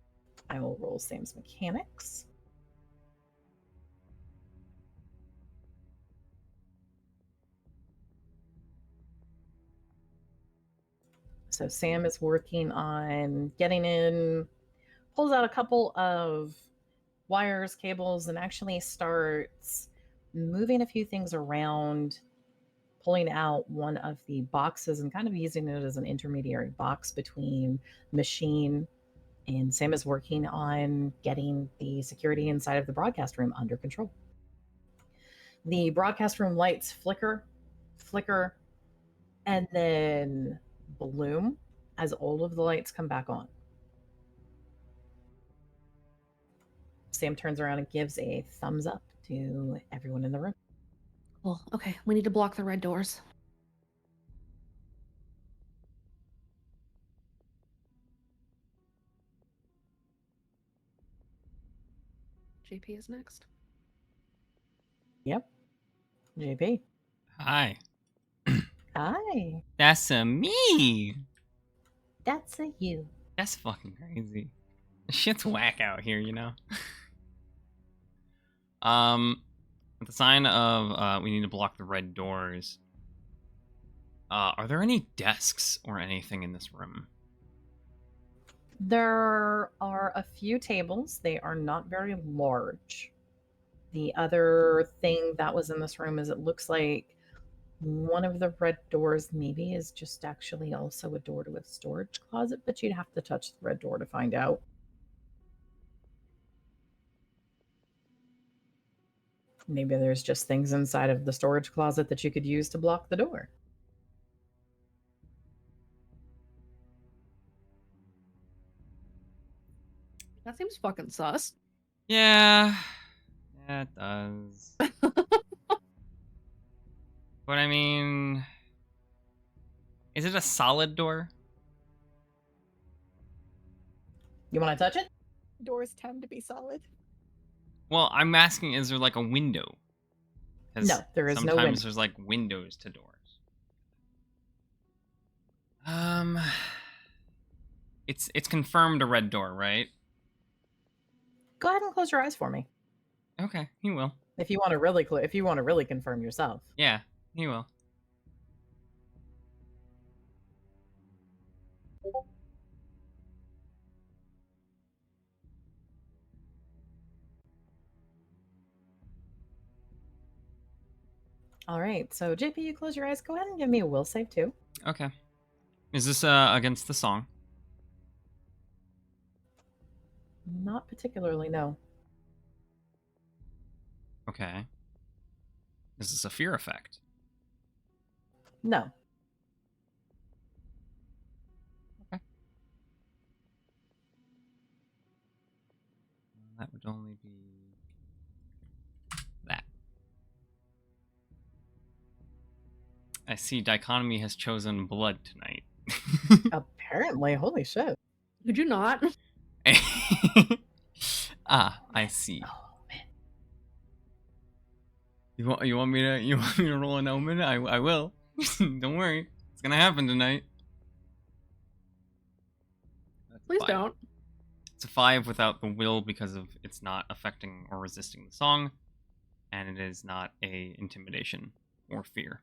I will roll Sam's mechanics. So Sam is working on getting in, pulls out a couple of wires, cables, and actually starts moving a few things around, pulling out one of the boxes and kind of using it as an intermediary box between machine And Sam is working on getting the security inside of the broadcast room under control. The broadcast room lights flicker, and then bloom as all of the lights come back on. Sam turns around and gives a thumbs up to everyone in the room. Cool. Okay, we need to block the red doors. JP is next. Yep. JP. Hi. Hi. That's a me. That's a you. That's fucking crazy. Shit's whack out here, you know? With the sign of we need to block the red doors. Are there any desks or anything in this room? There are a few tables. They are not very large. The other thing that was in this room is it looks like one of the red doors maybe is just actually also a door to a storage closet, but you'd have to touch the red door to find out. Maybe there's just things inside of the storage closet that you could use to block the door. That seems fucking sus. Yeah. Yeah, it does. But I mean, is it a solid door? You want to touch it? Doors tend to be solid. Well, I'm asking, is there like a window? 'Cause No, there is no sometimes window. there's like windows to doors. It's confirmed a red door, right? Go ahead and close your eyes for me. Okay, he will. If you want to really confirm yourself. Yeah, he will. All right. So JP, you close your eyes. Go ahead and give me a will save too. Okay. Is this against the song? Not particularly, no. Okay. Is this a fear effect? No. That would only be that. I see Dichotomy has chosen blood tonight. Apparently, holy shit. Could you not? I see. Oh man. You want me to roll an omen? I will. Don't worry. It's gonna happen tonight. That's a Please 5. don't. It's a 5 without the will because of it's not affecting or resisting the song, and it is not a intimidation or fear.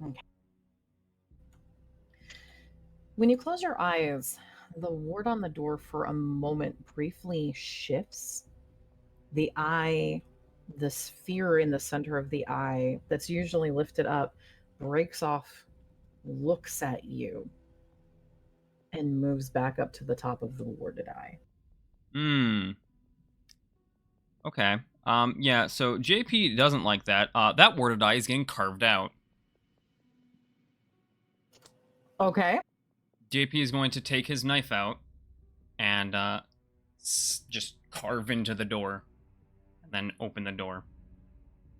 Okay. When you close your eyes, the ward on the door for a moment briefly shifts. The eye, the sphere in the center of the eye that's usually lifted up, breaks off, looks at you, and moves back up to the top of the warded eye. Okay. Yeah, so JP doesn't like that. That warded eye is getting carved out. Okay. JP is going to take his knife out and just carve into the door and then open the door.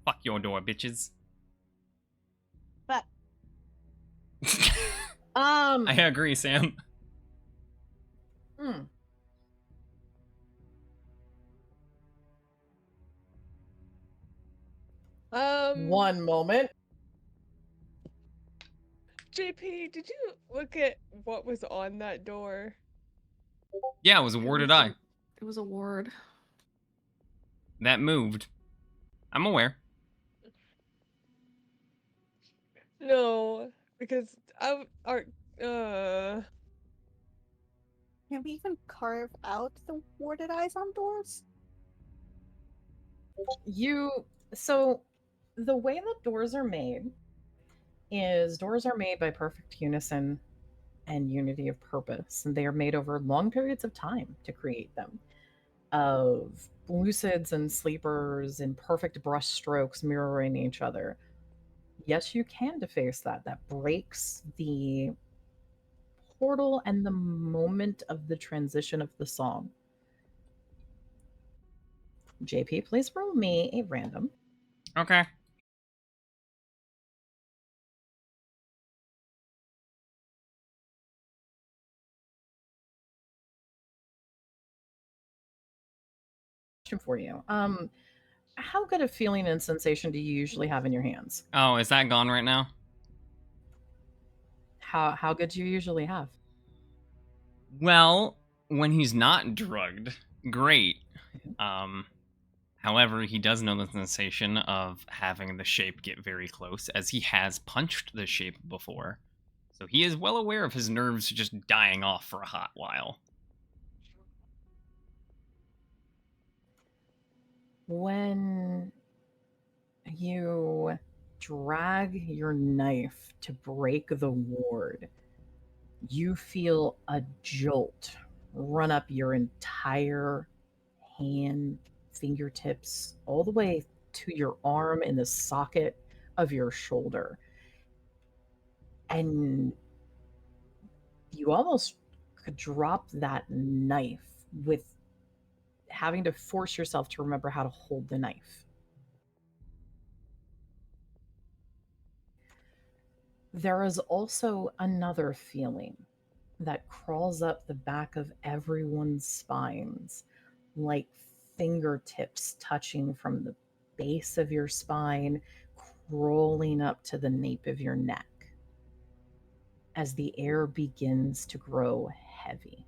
Fuck your door, bitches. But I agree, Sam. Hmm. One moment. JP, did you look at what was on that door? Yeah, it was a warded eye. It was a ward. That moved. I'm aware. No, because Can we even carve out the warded eyes on doors? So the way that doors are made is doors are made by perfect unison and unity of purpose, and they are made over long periods of time to create them, of lucids and sleepers and perfect brush strokes mirroring each other. Yes, you can deface that. That breaks the portal and the moment of the transition of the song. JP, please roll me a random. Okay. Question for you. How good a feeling and sensation do you usually have in your hands? Oh, is that gone right now? How good do you usually have? Well, when he's not drugged, great. However, he does know the sensation of having the shape get very close, as he has punched the shape before. So he is well aware of his nerves just dying off for a hot while. When you drag your knife to break the ward, you feel a jolt run up your entire hand, fingertips, all the way to your arm in the socket of your shoulder. And you almost could drop that knife with having to force yourself to remember how to hold the knife. There is also another feeling that crawls up the back of everyone's spines, like fingertips touching from the base of your spine, crawling up to the nape of your neck as the air begins to grow heavy.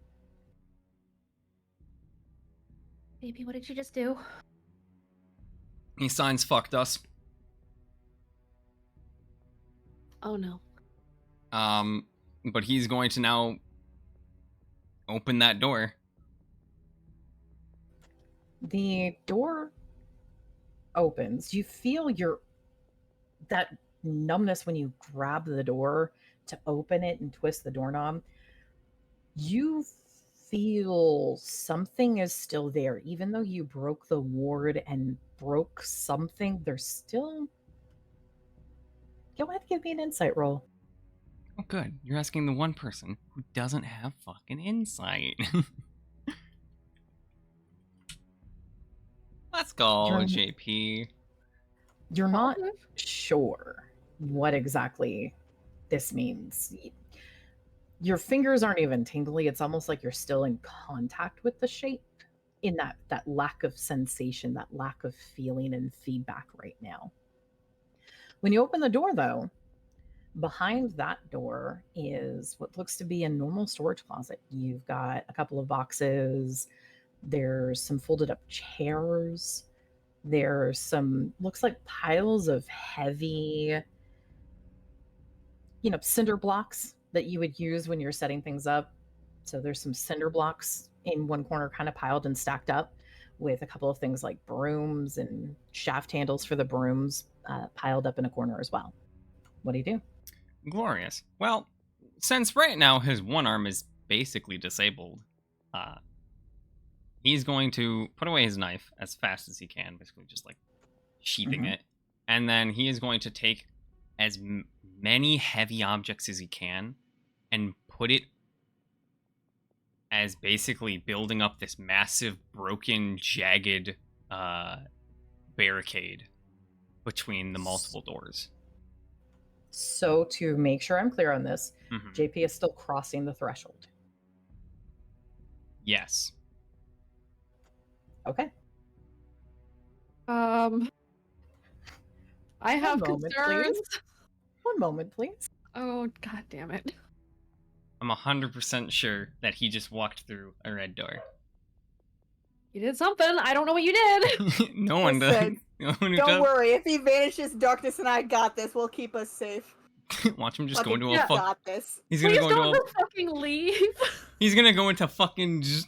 Baby, what did you just do? He signs fucked us. Oh no. But he's going to now open that door. The door opens. You feel that numbness when you grab the door to open it and twist the doorknob. You feel something is still there. Even though you broke the ward and broke something, there's still. Go ahead and give me an insight roll. Oh, good. You're asking the one person who doesn't have fucking insight. Let's go, JP. You're not sure what exactly this means. Your fingers aren't even tingly. It's almost like you're still in contact with the shape in that lack of sensation, that lack of feeling and feedback right now. When you open the door, though, behind that door is what looks to be a normal storage closet. You've got a couple of boxes. There's some folded up chairs. There's some, looks like piles of heavy, cinder blocks that you would use when you're setting things up. So there's some cinder blocks in one corner kind of piled and stacked up with a couple of things like brooms and shaft handles for the brooms piled up in a corner as well. What do you do? Glorious. Well, since right now his one arm is basically disabled, he's going to put away his knife as fast as he can, basically just like sheathing it. And then he is going to take as many heavy objects as he can and put it as basically building up this massive, broken, jagged barricade between the multiple doors. So to make sure I'm clear on this, JP is still crossing the threshold. Yes. Okay. I have moment, concerns. please. One moment, please. Oh, god damn it. I'm 100% sure that he just walked through a red door. You did something. I don't know what you did. No one does. Listen, No one who Don't does. worry, if he vanishes, darkness and I got this. We'll keep us safe. Watch him just go Fucking into a yeah. fuck. got this. He's gonna Please go into don't a. go fucking leave. He's gonna go into fucking just.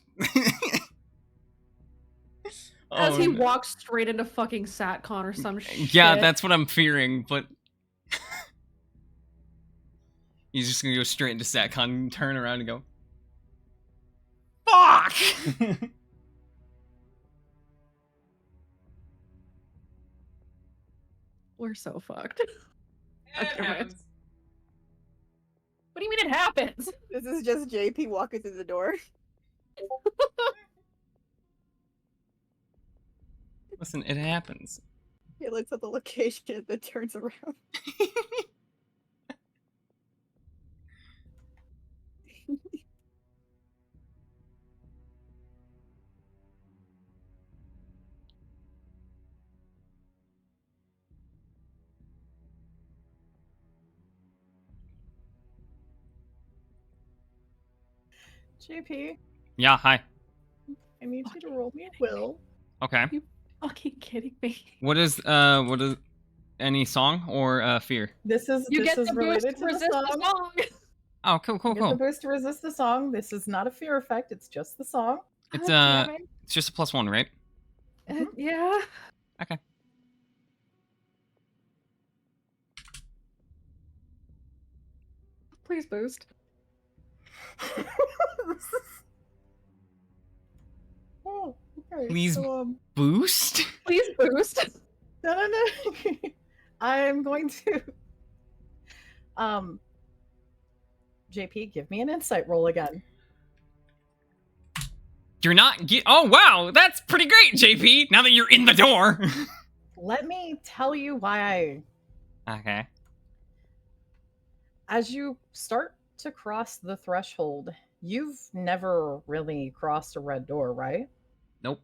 As Oh, he no. walks straight into fucking SatCon or some shit. Yeah, that's what I'm fearing, but. He's just gonna go straight into SatCon and turn around and go. Fuck! We're so fucked. Okay, right. What do you mean it happens? This is just JP walking through the door. Listen, it happens. He looks at the location, then turns around. JP, Yeah, hi. I need you to roll me a will. Okay. Fucking kidding me. What is any song or fear? This is You get is the boost related to to resist the the song. song. Oh, cool, cool, You get the cool. boost to resist the song. This is not a fear effect. It's just the song. It's God damn it's just a +1, right? it. Yeah. Okay. Please boost. Oh, okay. Please So, boost? Please boost. no. I'm going to. JP, give me an insight roll again. You're not oh wow, that's pretty great, JP. Now that you're in the door. Let me tell you why Okay. as you start to cross the threshold, you've never really crossed a red door, right? Nope.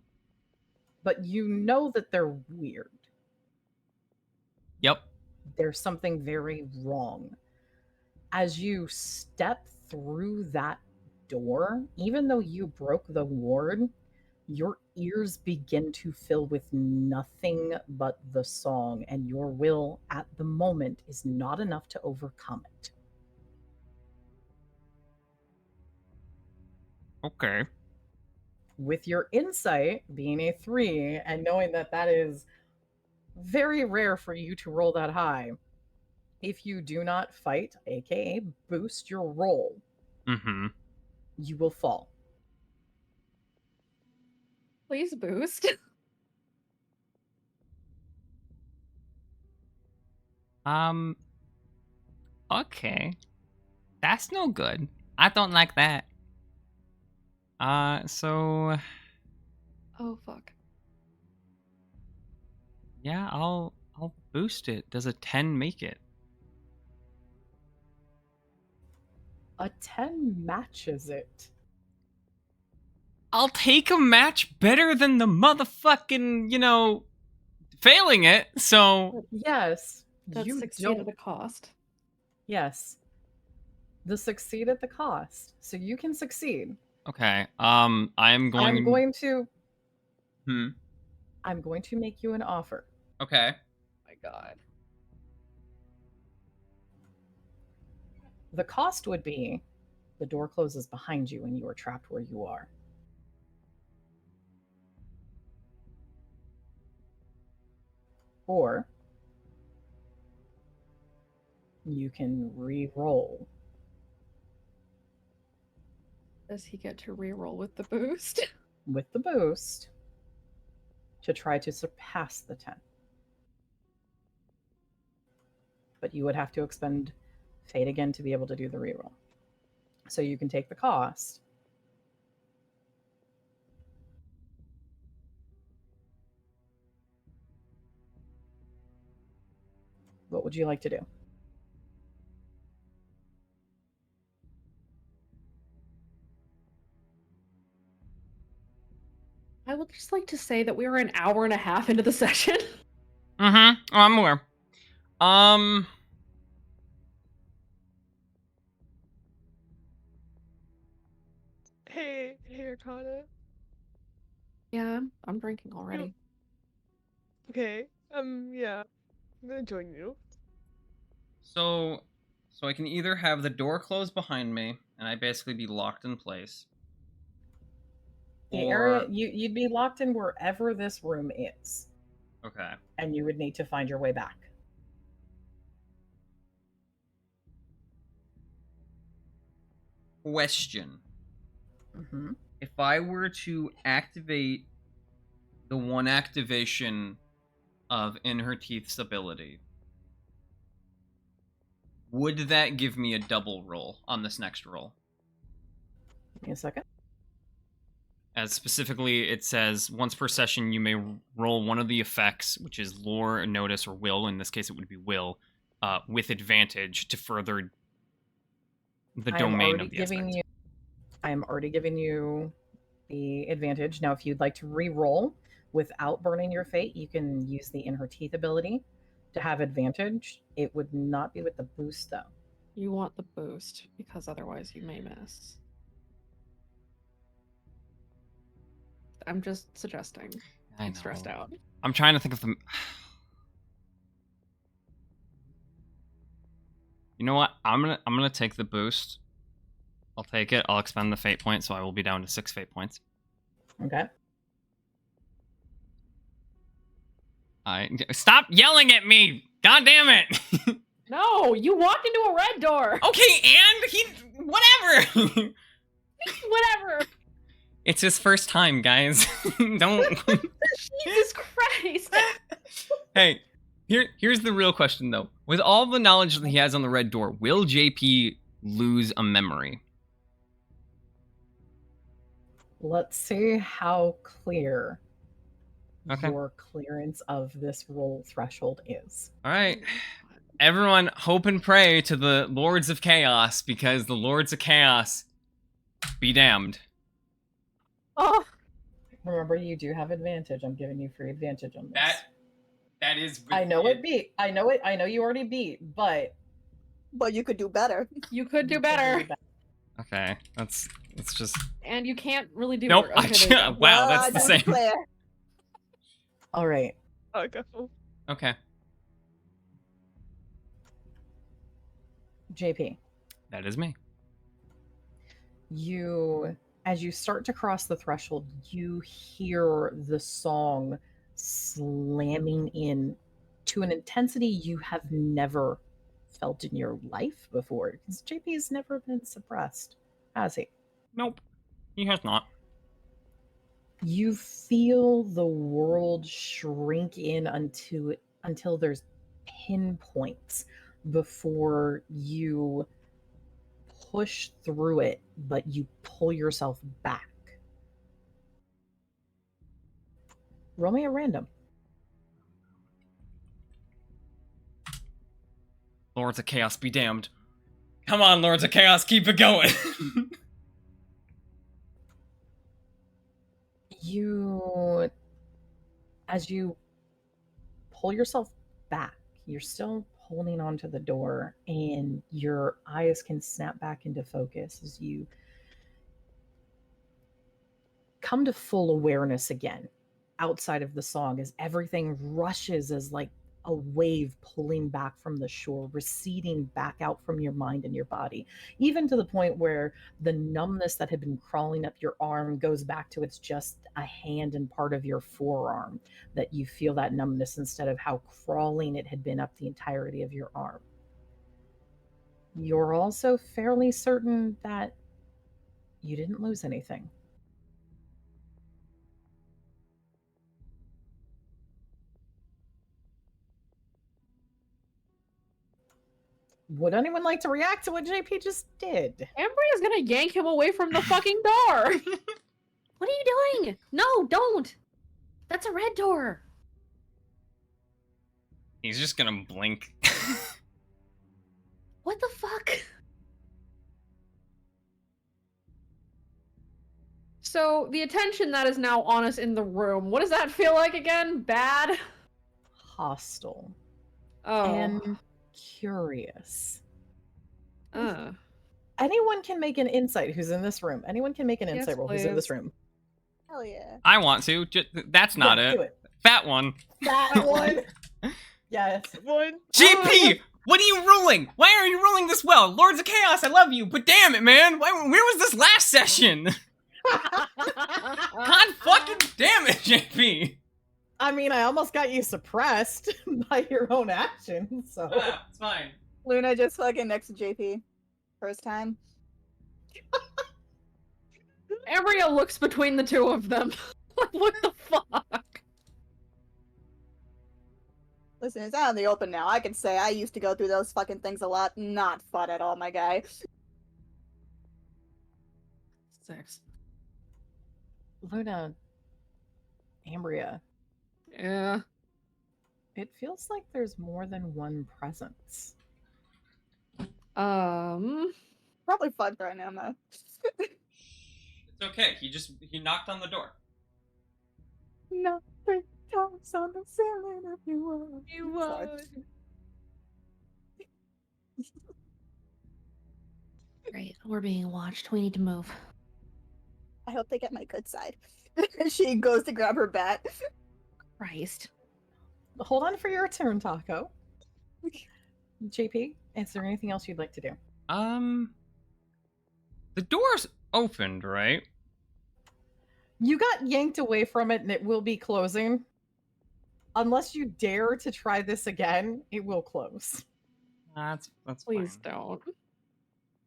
But you know that they're weird. Yep. There's something very wrong. As you step through that door, even though you broke the ward, your ears begin to fill with nothing but the song, and your will at the moment is not enough to overcome it. Okay. With your insight being a 3 and knowing that that is very rare for you to roll that high, if you do not fight, aka boost your roll, Mm-hmm. you will fall. Please boost. Okay. That's no good. I don't like that. So Oh fuck. yeah, I'll boost it. Does a 10 make it? A 10 matches it. I'll take a match better than the motherfucking, failing it. So Yes. That's you 16 don't. at a cost. Yes. The succeed at the cost. So you can succeed. okay. I'm I'm going to Hmm. I'm going to make you an offer. Okay. My god. The cost would be the door closes behind you and you are trapped where you are. Or you can re-roll. Does he get to reroll with the boost? With the boost to try to surpass the 10. But you would have to expend fate again to be able to do the reroll. So you can take the cost. What would you like to do? I would just like to say that we are an hour and a half into the session. Mm-hmm. Oh, I'm aware. Hey, Arcana. Yeah, I'm drinking already. Okay. Yeah. I'm gonna join you. So So I can either have the door closed behind me, and I basically be locked in place. The area you'd be locked in wherever this room is. Okay. And you would need to find your way back. Question. Mm-hmm. If I were to activate the one activation of In Her Teeth's ability, would that give me a double roll on this next roll? Give me a second. As specifically, it says, once per session, you may roll one of the effects, which is lore, notice, or will. In this case, it would be will, with advantage to further the domain of the aspect. I am already giving you the advantage. Now, if you'd like to re-roll without burning your fate, you can use the In Her Teeth ability to have advantage. It would not be with the boost, though. You want the boost, because otherwise you may miss. I'm just suggesting. I'm stressed out. I'm trying to think of the... You know what? I'm gonna take the boost. I'll take it. I'll expend the fate point, so I will be down to 6 fate points. Okay. Stop yelling at me! God damn it! No, you walked into a red door. Okay, and whatever. Whatever. It's his first time, guys. Don't. Jesus Christ. Hey, here's the real question though. With all the knowledge that he has on the red door, will JP lose a memory? Let's see how clear Okay. your clearance of this roll threshold is. All right. Everyone, hope and pray to the Lords of Chaos, because the Lords of Chaos be damned. Oh. Remember, you do have advantage. I'm giving you free advantage on this. That is. I know it beat. I know it. I know you already beat, but you could do better. You could do better. Okay, let's just. And you can't really do. Nope. Okay, Wow, that's the same. All right. I'll go. Okay. JP. That is me. As you start to cross the threshold, you hear the song slamming in to an intensity you have never felt in your life before. Because JP has never been suppressed, has he? Nope. He has not. You feel the world shrink in until there's pinpoints before you push through it, but you pull yourself back. Roll me a random. Lords of Chaos be damned. Come on, Lords of Chaos, keep it going. As you pull yourself back, you're still holding onto the door, and your eyes can snap back into focus as you come to full awareness again outside of the song, as everything rushes as like a wave pulling back from the shore, receding back out from your mind and your body, even to the point where the numbness that had been crawling up your arm goes back to it's just a hand and part of your forearm, that you feel that numbness instead of how crawling it had been up the entirety of your arm. You're also fairly certain that you didn't lose anything. Would anyone like to react to what JP just did? Embry is gonna yank him away from the fucking door. What are you doing? No, don't. That's a red door. He's just gonna blink. What the fuck? So, the attention that is now on us in the room, what does that feel like again? Bad? Hostile. Oh. And curious. Anyone can make an insight who's in this room. Anyone can make an insight roll who's in this please. room. Hell yeah. I want to. That's not Yeah, it. do it. Fat one. That one. Yes. One. JP! What are you ruling? Why are you ruling this well? Lords of Chaos, I love you, but damn it, man. Where was this last session? God fucking damn it, JP. I mean, I almost got you suppressed by your own actions, so. It's fine. Luna just fucking next to JP. First time. Ambria looks between the two of them. What the fuck? Listen, it's out in the open now. I can say I used to go through those fucking things a lot. Not fun at all, my guy. 6. Luna, Ambria, Yeah. it feels like there's more than one presence. Probably fucked right now, though. It's okay. He knocked on the door. No, three times on the ceiling if you want. You Sorry. would. Great, we're being watched. We need to move. I hope they get my good side. She goes to grab her bat. Christ. Hold on for your turn, Taco. JP, is there anything else you'd like to do? The door's opened, right? You got yanked away from it and it will be closing. Unless you dare to try this again, it will close. That's Please fine. don't.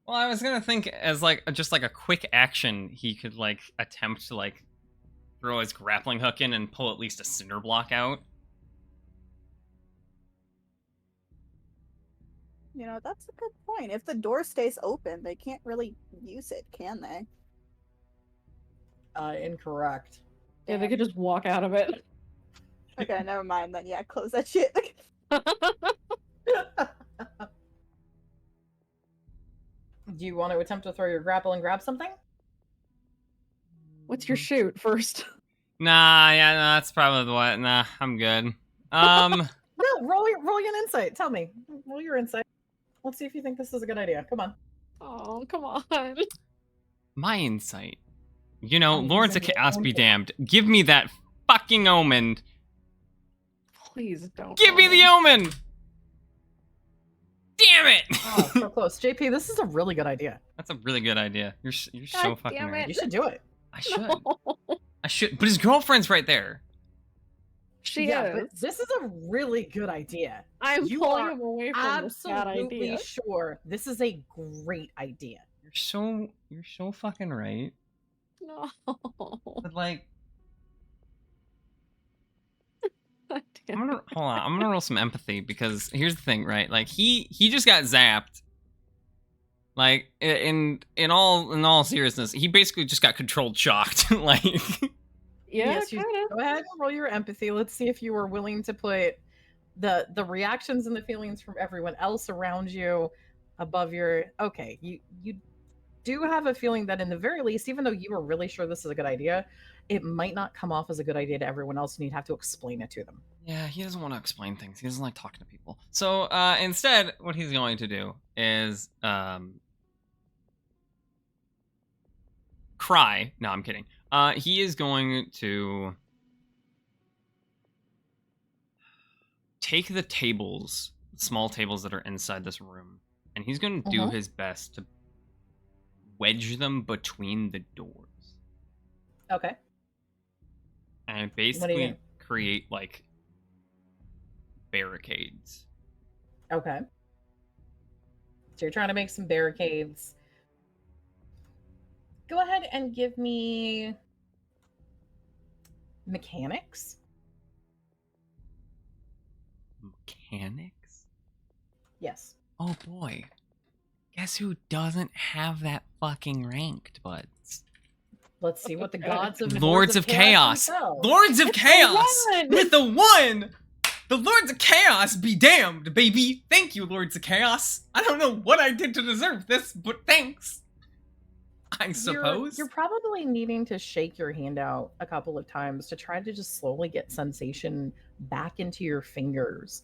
Well, I was gonna think as like just like a quick action, he could like attempt to like throw his grappling hook in and pull at least a cinder block out. You know, that's a good point. If the door stays open, they can't really use it, can they? Incorrect. Yeah, they could just walk out of it. Okay, never mind then. Yeah, close that shit. Do you want to attempt to throw your grapple and grab something? What's your shoot first? Nah, yeah, no, that's probably the one. Nah, I'm good. No, roll your insight. Tell me. Roll your insight. Let's see if you think this is a good idea. Come on. Oh, come on. My insight. You know, I'm Lords of using your Chaos own be thing. damned. Give me that fucking omen. Please don't. Give me the omen. Damn it! Oh, so close. JP, this is a really good idea. That's a really good idea. You're so God fucking damn right. You should do it. I should. No. I should. But his girlfriend's right there. She yeah, is. but this is a really good idea. I'm you pulling are him away from this bad Absolutely idea. sure this is a great idea. You're so fucking right. No. But like, God damn I'm gonna roll some empathy because here's the thing, right? Like he just got zapped. Like in all seriousness, he basically just got controlled shocked. Like Yeah, Yes, you kind go ahead and roll your empathy. Let's see if you were willing to put the reactions and the feelings from everyone else around you above your. Okay, you do have a feeling that in the very least, even though you were really sure this is a good idea, it might not come off as a good idea to everyone else, and you'd have to explain it to them. yeah, he doesn't want to explain things. He doesn't like talking to people. So instead, what he's going to do is cry. No, I'm kidding. He is going to take the tables, small tables that are inside this room, and he's going to do his best to wedge them between the doors Okay. and What do you basically do? create like barricades. Okay. So you're trying to make some barricades. Go ahead and give me mechanics. Mechanics? Yes. Oh boy. Guess who doesn't have that fucking ranked buds? Let's see what the gods of Lords of Chaos. themselves. Lords of It's the Chaos! one! With the one! The Lords of Chaos be damned, baby! Thank you, Lords of Chaos! I don't know what I did to deserve this, but thanks! I suppose. You're probably needing to shake your hand out a couple of times to try to just slowly get sensation back into your fingers.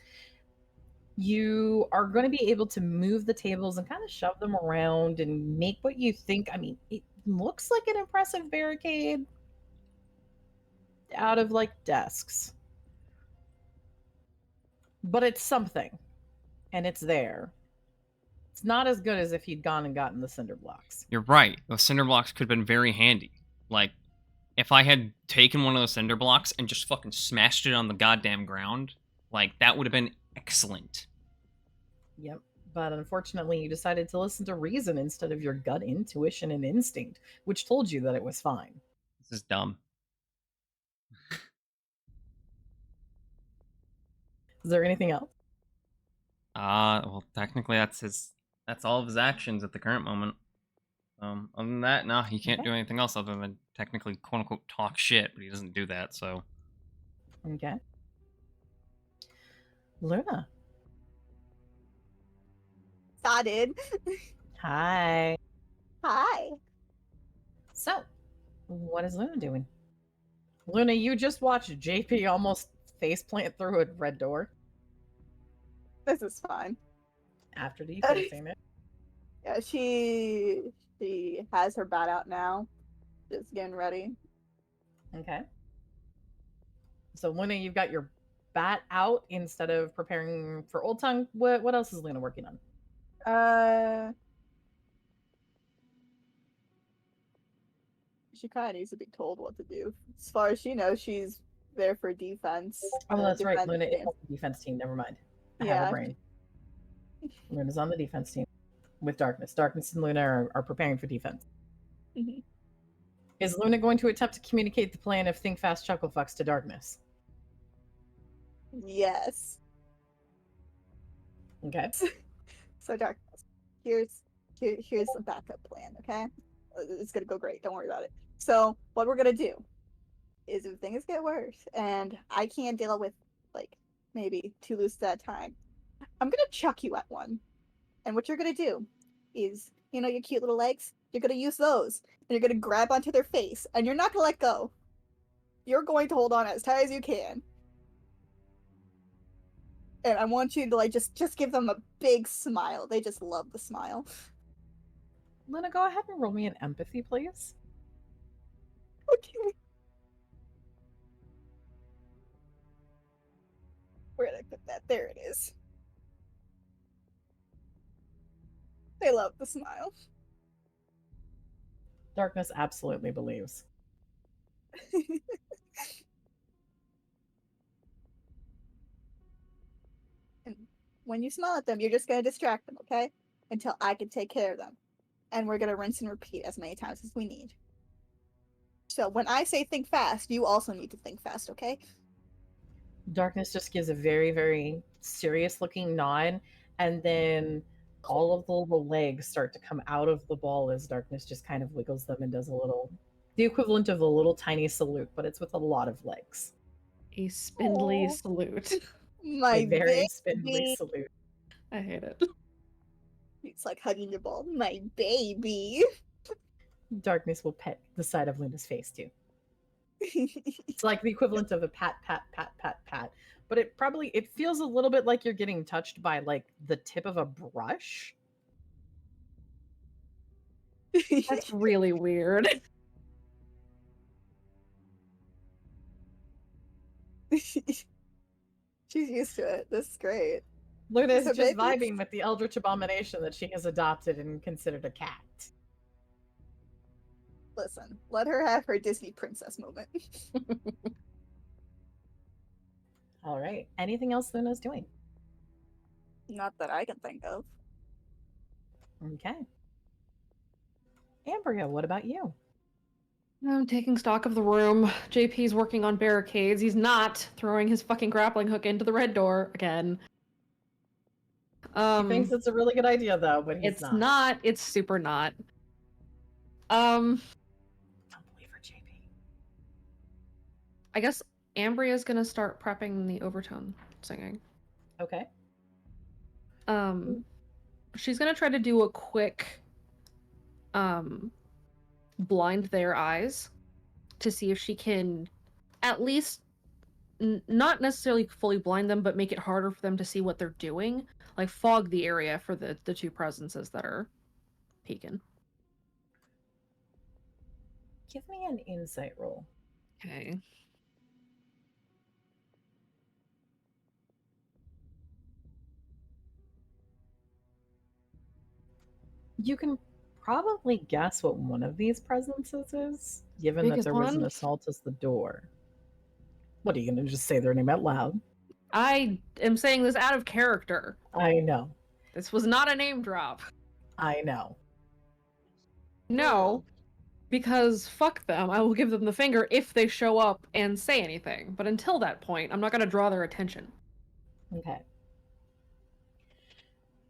You are going to be able to move the tables and kind of shove them around and make what you think. I mean, it looks like an impressive barricade out of like desks, but it's something. and it's there. It's not as good as if he'd gone and gotten the cinder blocks. You're right. Those cinder blocks could have been very handy. Like, if I had taken one of those cinder blocks and just fucking smashed it on the goddamn ground, like, that would have been excellent. Yep. But unfortunately, you decided to listen to reason instead of your gut intuition and instinct, which told you that it was fine. This is dumb. Is there anything else? Well, technically that's all of his actions at the current moment. Other than that, no, he can't Okay. do anything else other than technically quote unquote talk shit, but he doesn't do that, so. Okay. Luna. Started. Hi. Hi. So, what is Luna doing? Luna, you just watched JP almost faceplant through a red door This is fine. after defacing it. Yeah, she has her bat out now. Just getting ready. Okay. So, Luna, you've got your bat out instead of preparing for Old Tongue. What else is Luna working on? She kind of needs to be told what to do. As far as she knows, she's there for defense. Oh, that's right. defense Luna is team. on the defense team. Never mind. I have Yeah. a brain. Luna's on the defense team with Darkness. Darkness and Luna are preparing for defense. Mhm. Is Luna going to attempt to communicate the plan of Think Fast Chuckle Fucks to Darkness? Yes. Okay. So Darkness, here's a backup plan. Okay, it's gonna go great. Don't worry about it. So what we're gonna do is, if things get worse and I can't deal with like maybe 2 loose at a time, I'm gonna chuck you at one. And what you're gonna do is, you know, your cute little legs, you're gonna use those and you're gonna grab onto their face and you're not gonna let go. You're going to hold on as tight as you can. And I want you to like just give them a big smile. They just love the smile. Luna, go ahead and roll me an empathy, please. Okay. Where did I put that? There it is. They love the smile. Darkness absolutely believes. And when you smile at them, you're just gonna distract them, okay? Until I can take care of them. And we're gonna rinse and repeat as many times as we need. So when I say think fast, you also need to think fast, okay? Darkness just gives a very, very serious looking nod, and then all of the little legs start to come out of the ball as Darkness just kind of wiggles them and does the equivalent of a little tiny salute, but it's with a lot of legs. A spindly Aw. salute. My A very baby. spindly salute. I hate it. It's like hugging your ball. My baby. Darkness will pet the side of Luna's face too. It's like the equivalent of a pat, pat, pat, pat, pat. But it feels a little bit like you're getting touched by like the tip of a brush. That's really weird. She's used to it. This is great. Luna is So just maybe- vibing with the eldritch abomination that she has adopted and considered a cat. Listen, let her have her Disney princess moment. All right. Anything else Luna's doing? Not that I can think of. Okay. Ambria, what about you? I'm taking stock of the room. JP's working on barricades. He's not throwing his fucking grappling hook into the red door again. He thinks it's a really good idea though, but he's It's not. It's super not. Don't believe her, JP. I guess Ambria's gonna start prepping the overtone singing. Okay. She's gonna try to do a quick blind their eyes to see if she can at least not necessarily fully blind them, but make it harder for them to see what they're doing, like fog the area for the two presences that are peeking. Give me an insight roll. Okay. You can probably guess what one of these presences is, given that Biggest there was an one? assault as the door. What are you going to just say their name out loud? I am saying this out of character. I know. This was not a name drop. I know. No, because fuck them. I will give them the finger if they show up and say anything. But until that point, I'm not going to draw their attention. Okay.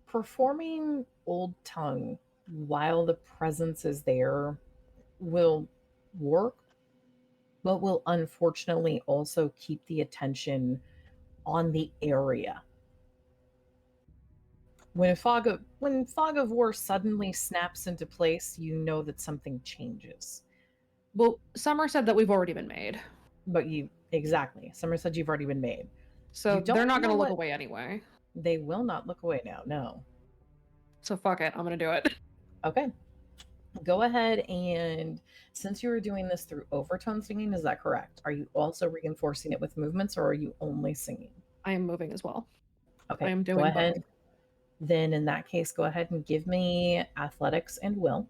Performing Old Tongue while the presence is there will work, but will unfortunately also keep the attention on the area. When fog of war suddenly snaps into place, you know that something changes. Well, Summer said that we've already been made. But exactly. Summer said you've already been made. So You don't they're not going know to look what- away anyway. They will not look away now, no. So fuck it. I'm going to do it. Okay. Go ahead, and since you were doing this through overtone singing, is that correct? Are you also reinforcing it with movements, or are you only singing? I am moving as well. Okay, I am doing go ahead. both. Then in that case, go ahead and give me athletics and will.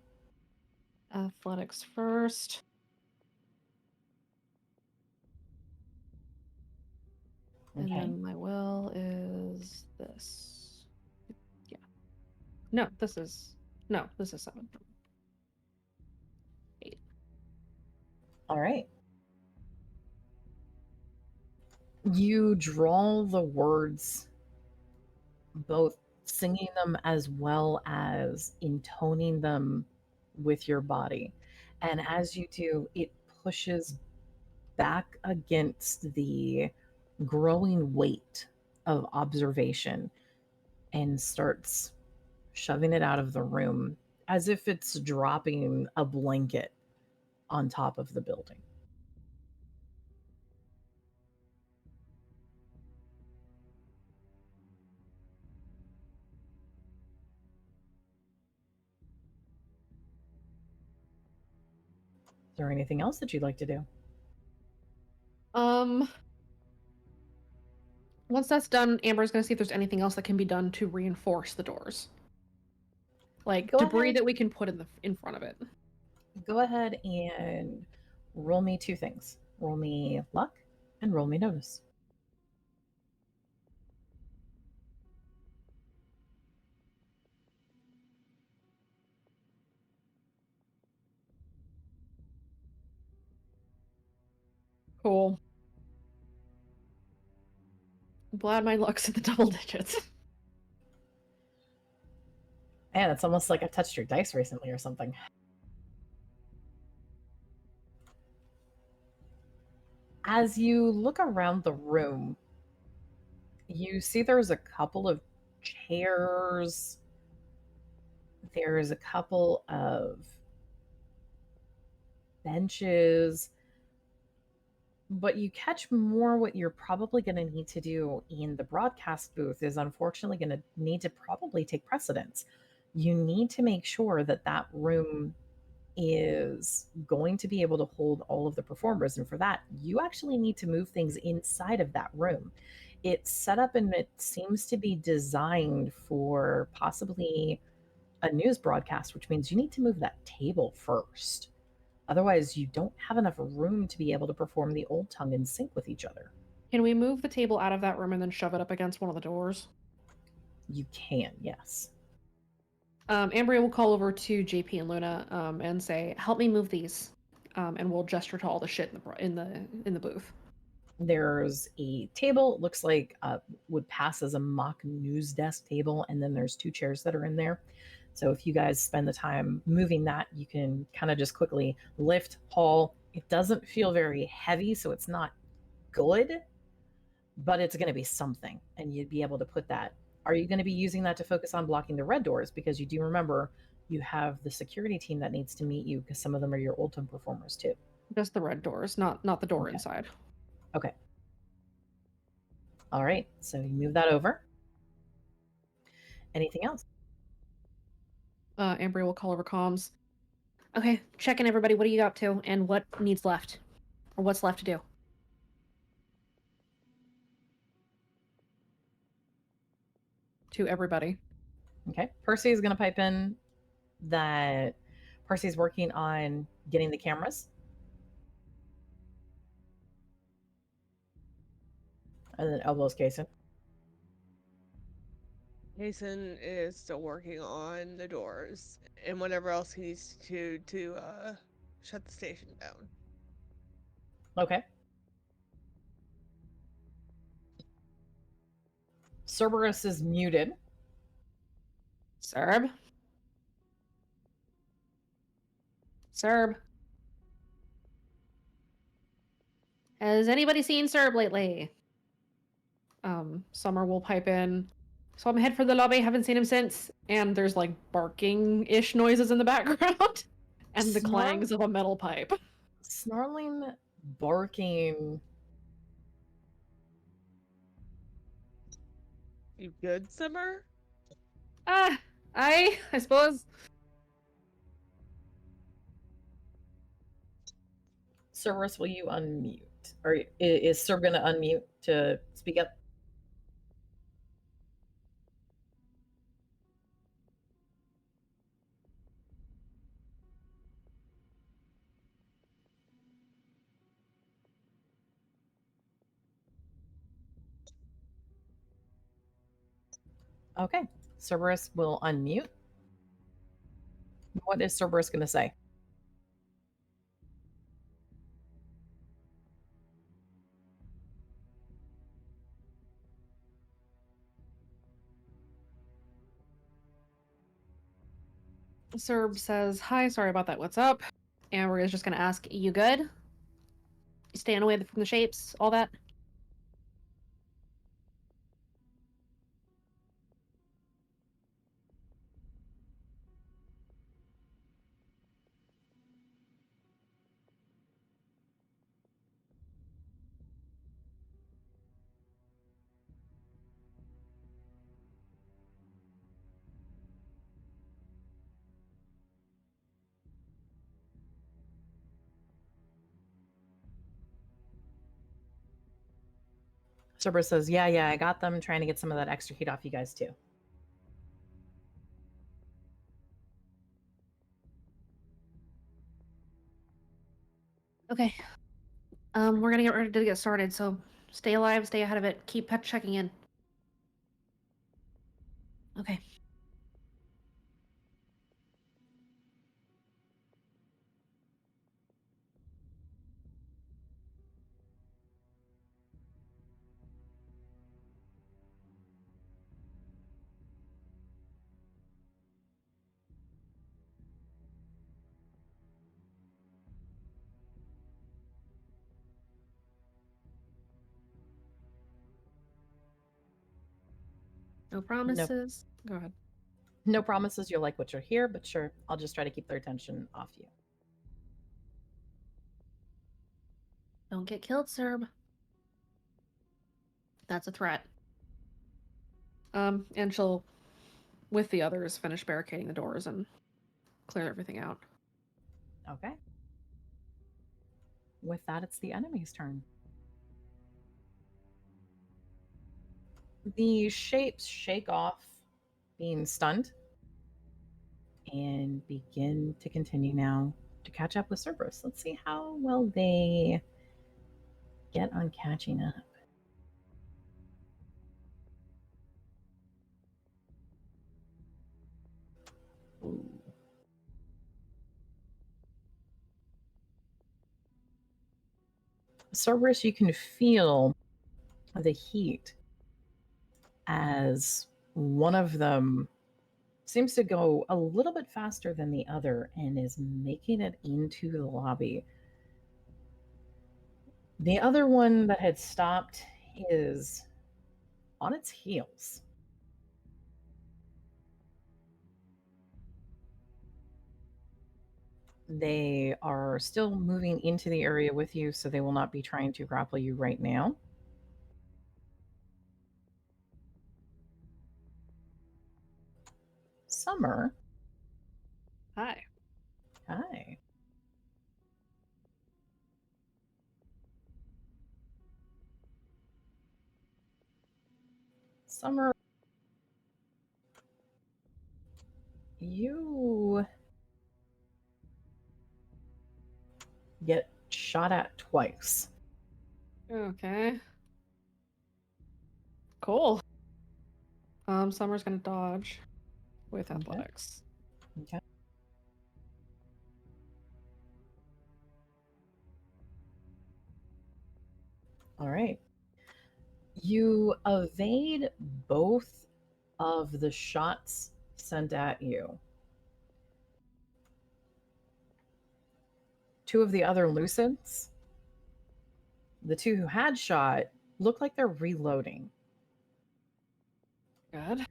Athletics first. And Okay. then my will is this. Yeah. No, this is 7. 8. All right. You draw the words, both singing them as well as intoning them with your body. And as you do, it pushes back against the growing weight of observation and starts shoving it out of the room as if it's dropping a blanket on top of the building. Is there anything else that you'd like to do? Once that's done, Amber's gonna see if there's anything else that can be done to reinforce the doors. Like Go debris ahead. that we can put in front of it. Go ahead and roll me 2 things. Roll me luck and roll me notice. Cool. I'm glad my luck's in the double digits. Man, it's almost like I've touched your dice recently or something. As you look around the room, you see there's a couple of chairs. There's a couple of benches. But you catch more what you're probably going to need to do in the broadcast booth is unfortunately going to need to probably take precedence. You need to make sure that that room is going to be able to hold all of the performers. And for that, you actually need to move things inside of that room. It's set up and it seems to be designed for possibly a news broadcast, which means you need to move that table first. Otherwise, you don't have enough room to be able to perform the Old Tongue in sync with each other. Can we move the table out of that room and then shove it up against one of the doors? You can, yes. Ambria will call over to JP and Luna and say, "Help me move these," and we'll gesture to all the shit in the booth. There's a table, it looks like would pass as a mock news desk table, and then there's 2 chairs that are in there. So if you guys spend the time moving that, you can kind of just quickly lift, haul. It doesn't feel very heavy, so it's not good, but it's going to be something, and you'd be able to put that. Are you going to be using that to focus on blocking the red doors? Because you do remember you have the security team that needs to meet you, because some of them are your Old Tongue performers too. Just the red doors, not the door Okay. inside. Okay. All right, so you move that over. Anything else? Ambria will call over comms. Okay, check in everybody. What are you up to, and what needs left, or what's left to do? To everybody. Okay. Percy is going to pipe in. that Percy's working on getting the cameras. And then elbows Kason. Jason is still working on the doors and whatever else he needs to shut the station down. Okay. Cerberus is muted. Serb? Serb? Has anybody seen Serb lately? Summer will pipe in. So I'm head for the lobby, haven't seen him since. And there's like barking-ish noises in the background. And the clangs of a metal pipe. Snarling, barking. You good, Summer? I suppose. Cerberus, will you unmute? Or is Serb going to unmute to speak up? Okay. Cerberus will unmute. What is Cerberus going to say? Serb says, hi, sorry about that, what's up? And we're just gonna ask, you good? You staying away from the shapes, all that? Cerberus says, yeah, I got them. Trying to get some of that extra heat off you guys too. Okay. We're gonna get ready to get started, so stay alive, stay ahead of it, keep checking in. Okay. No promises. Go ahead. No promises you'll like what you're here, but sure, I'll just try to keep their attention off you. Don't get killed, Serb. That's a threat. And she'll, with the others, finish barricading the doors and clear everything out. Okay. With that, it's the enemy's turn. The shapes shake off being stunned and begin to continue now to catch up with Cerberus. Let's see how well they get on catching up. Ooh. Cerberus, you can feel the heat as one of them seems to go a little bit faster than the other and is making it into the lobby. The other one that had stopped is on its heels. They are still moving into the area with you, so they will not be trying to grapple you right now. Summer. Hi. Hi. Summer, You get shot at twice. Okay. Cool. Summer's gonna dodge with Okay. athletics. Okay. All right. You evade both of the shots sent at you. Two of the other Lucids, the two who had shot, look like they're reloading. Good.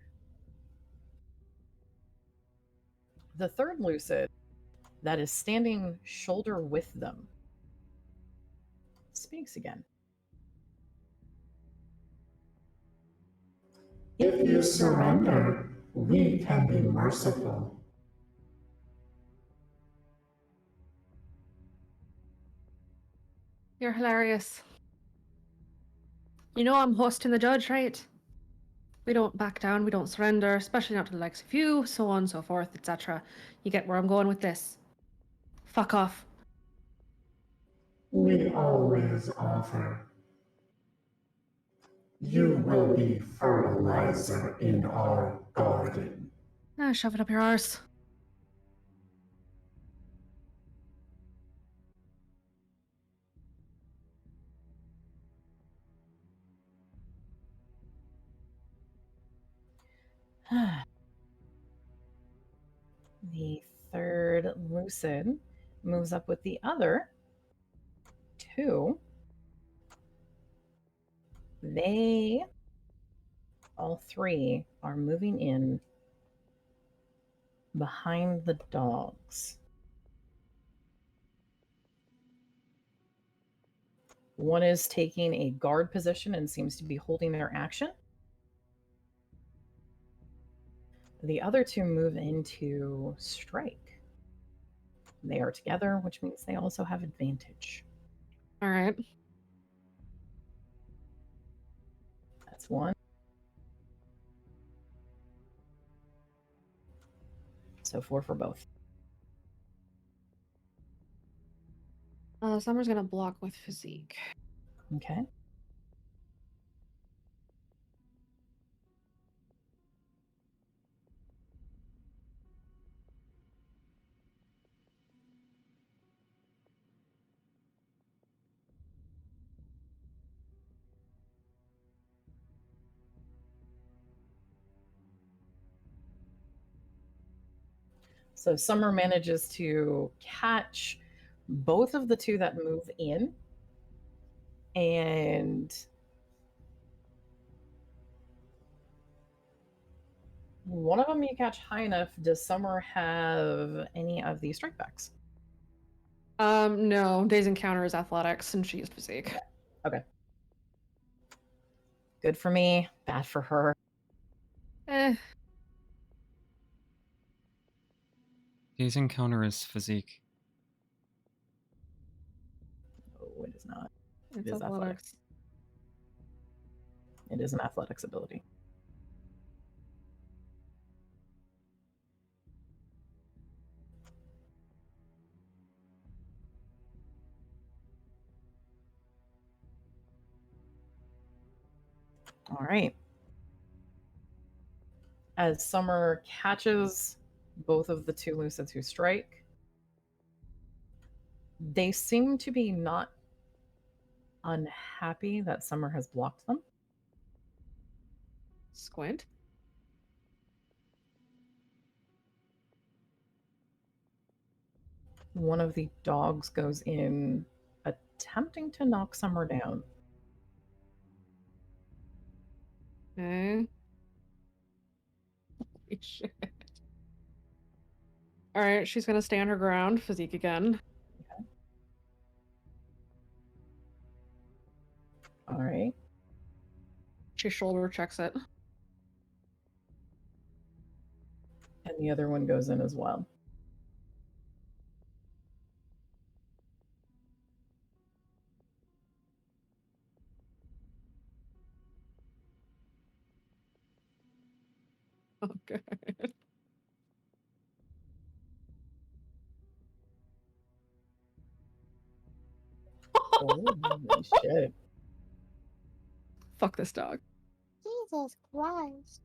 The third Lucid that is standing shoulder with them speaks again. If you surrender, we can be merciful. You're hilarious. You know I'm hosting the judge, right? We don't back down, we don't surrender, especially not to the likes of you, so on and so forth, etc. You get where I'm going with this. Fuck off. We always offer. You will be fertilizer in our garden. Ah, shove it up your arse. The third Lucid moves up with the other two. They, all three, are moving in behind the dogs. One is taking a guard position and seems to be holding their action. The other two move into strike. They are together, which means they also have advantage. All right. That's one. So 4 for both. Summer's gonna block with physique. Okay. So Summer manages to catch both of the two that move in, and one of them you catch high enough. Does Summer have any of the strikebacks? No. Day's encounter is athletics, and she used physique. Okay. Good for me, bad for her. Eh. His encounter is physique. Oh, it is not. It's is athletics. athletics. It is an athletics ability. All right. As Summer catches both of the two Lucids who strike, they seem to be not unhappy that Summer has blocked them. Squint. One of the dogs goes in, attempting to knock Summer down. Okay. Holy shit. All right, she's gonna stand her ground, physique again. All right. She shoulder checks it. And the other one goes in as well. Oh, good. shit. Fuck this dog. Jesus Christ.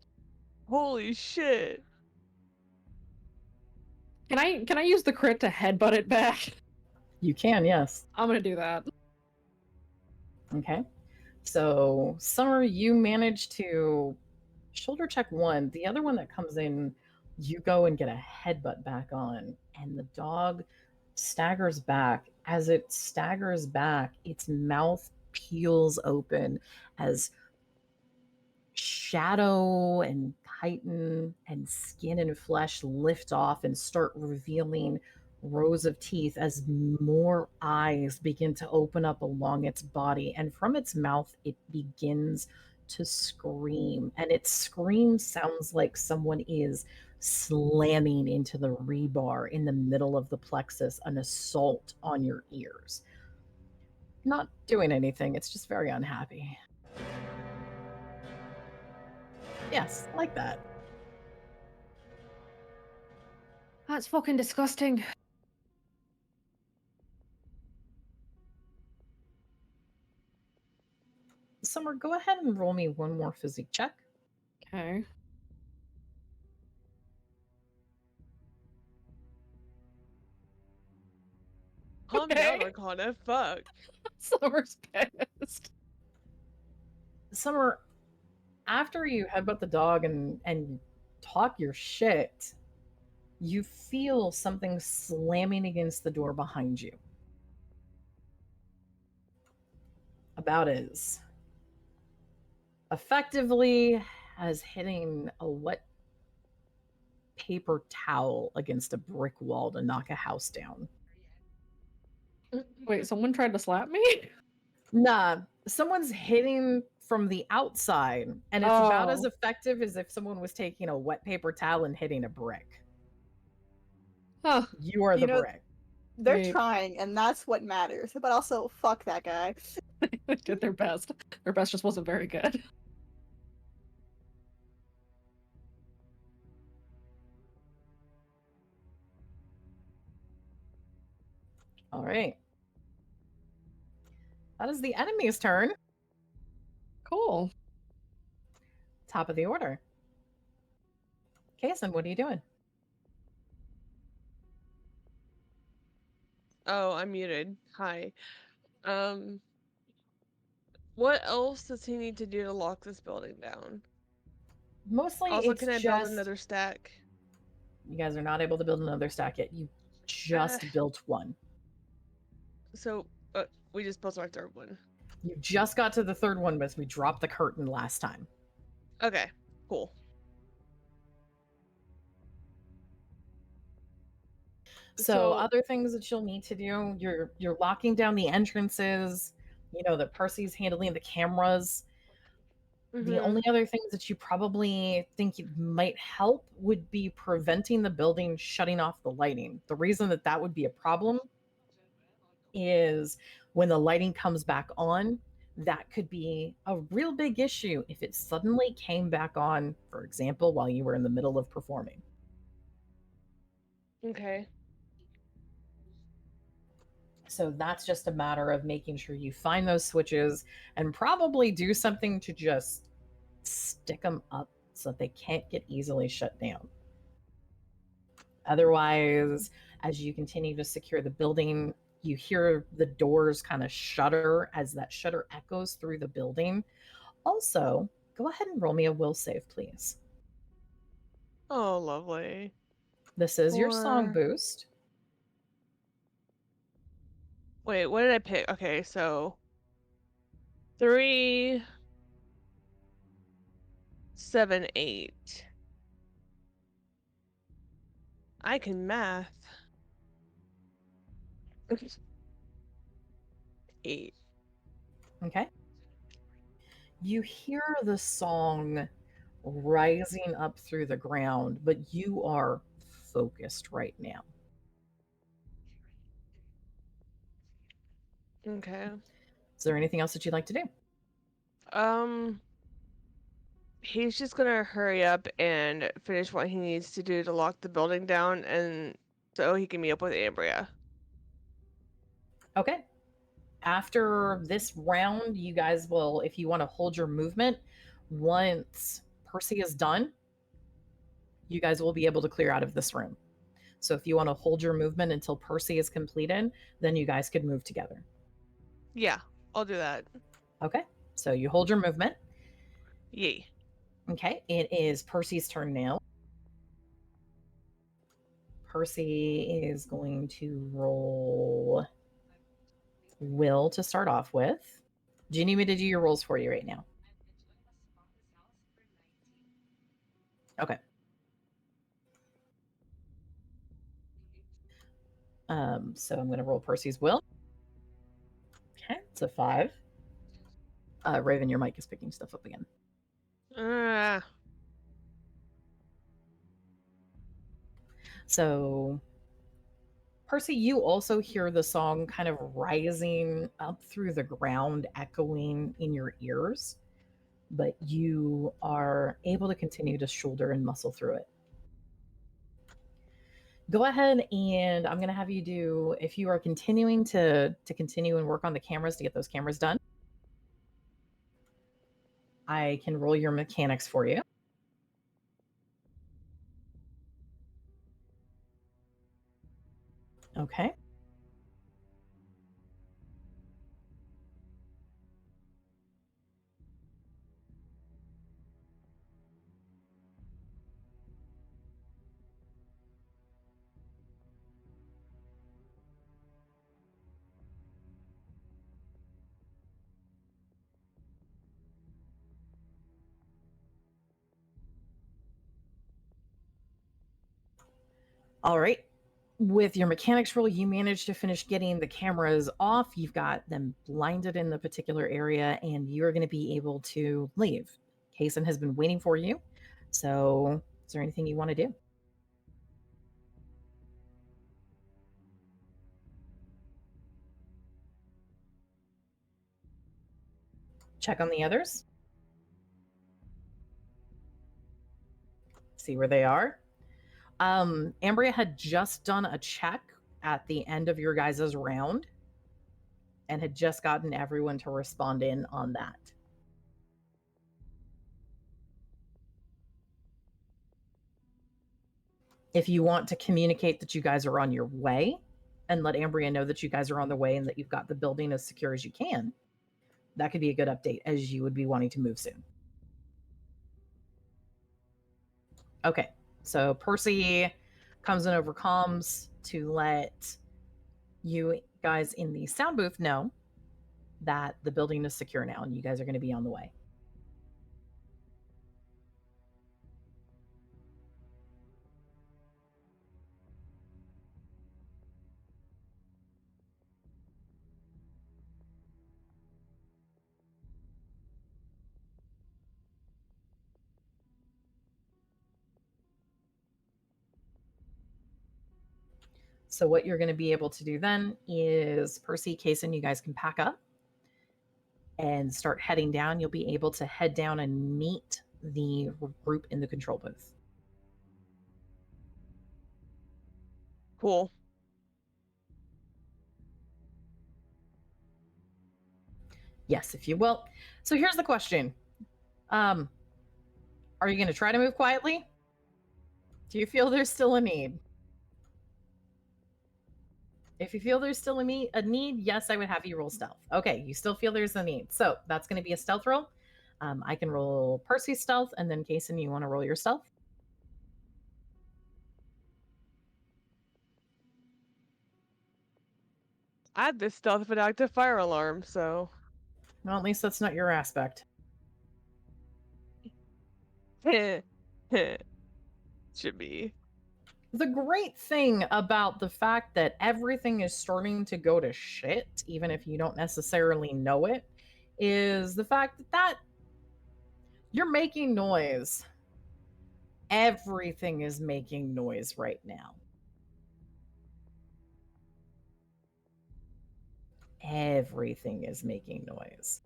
Holy shit. Can I use the crit to headbutt it back? You can, yes. I'm gonna do that. Okay. So, Summer, you manage to shoulder check one. The other one that comes in, you go and get a headbutt back on, and the dog staggers back. As it staggers back, its mouth peels open as shadow and chitin and skin and flesh lift off and start revealing rows of teeth as more eyes begin to open up along its body. And from its mouth, it begins to scream. And its scream sounds like someone is slamming into the rebar in the middle of the plexus, an assault on your ears. Not doing anything, it's just very unhappy. Yes, like that. That's fucking disgusting. Summer, go ahead and roll me one more physique check. Okay. Calm down, Arcana. Fuck. Summer's pissed. Summer, after you headbutt the dog and talk your shit, you feel something slamming against the door behind you. About as effectively as hitting a wet paper towel against a brick wall to knock a house down. Wait, someone tried to slap me? Nah, someone's hitting from the outside, and it's about as Oh. effective as if someone was taking a wet paper towel and hitting a brick. Huh. You are the You know- brick. They're Wait. trying, and that's what matters. But also, fuck that guy. They did their best. Their best just wasn't very good. All right. That is the enemy's turn. Cool. Top of the order. Kason, what are you doing? Oh, I'm muted. Hi. What else does he need to do to lock this building down? Mostly Also, it's can I just build another stack? you guys are not able to build another stack yet. You just built one. So, we just built our third one. You just got to the third one because we dropped the curtain last time. Okay, cool. So other things that you'll need to do, you're locking down the entrances, you know, that Percy's handling the cameras. The Mhm. only other things that you probably think might help would be preventing the building shutting off the lighting. The reason that that would be a problem is when the lighting comes back on, that could be a real big issue if it suddenly came back on, for example, while you were in the middle of performing. Okay. So that's just a matter of making sure you find those switches and probably do something to just stick them up so that they can't get easily shut down. Otherwise, as you continue to secure the building, you hear the doors kind of shudder as that shudder echoes through the building. Also, go ahead and roll me a will save, please. Oh, lovely. This is your song 4. boost. Wait, what did I pick? Okay, so 3, 7, 8. I can math. 8. Okay. You hear the song rising up through the ground, but you are focused right now. Okay. Is there anything else that you'd like to do? He's just gonna hurry up and finish what he needs to do to lock the building down, and so he can meet up with Ambria. Okay. After this round, you guys will, if you want to hold your movement, once Percy is done, you guys will be able to clear out of this room. So if you want to hold your movement until Percy is completed, then you guys could move together. Yeah, I'll do that. Okay, so you hold your movement. Yay. Okay, it is Percy's turn now. Percy is going to roll will to start off with. Do you need me to do your rolls for you right now? Okay. So I'm going to roll Percy's will. Okay, it's a 5. Raven, your mic is picking stuff up again. So, Percy, you also hear the song kind of rising up through the ground, echoing in your ears, but you are able to continue to shoulder and muscle through it. Go ahead and I'm going to have you do, if you are continuing to continue and work on the cameras to get those cameras done, I can roll your mechanics for you. Okay. All right. With your mechanics roll, you managed to finish getting the cameras off. You've got them blinded in the particular area, and you're going to be able to leave. Kaysen has been waiting for you. So, is there anything you want to do? Check on the others. See where they are. Ambria had just done a check at the end of your guys' round and had just gotten everyone to respond in on that. If you want to communicate that you guys are on your way and let Ambria know that you guys are on the way and that you've got the building as secure as you can, that could be a good update as you would be wanting to move soon. Okay, so Percy comes in over comms to let you guys in the sound booth know that the building is secure now and you guys are going to be on the way. So what you're going to be able to do then is Percy, Kaysen, you guys can pack up and start heading down. You'll be able to head down and meet the group in the control booth. Cool. Yes, if you will. So here's the question. Are you going to try to move quietly? Do you feel there's still a need? If you feel there's still a need, yes, I would have you roll stealth. Okay, you still feel there's a need. So that's going to be a stealth roll. I can roll Percy's stealth, and then Kaysen, you want to roll your stealth? I had this stealth with active fire alarm, so. Well, at least that's not your aspect. Should be. The great thing about the fact that everything is starting to go to shit, even if you don't necessarily know it, is the fact that you're making noise. Everything is making noise right now. Everything is making noise.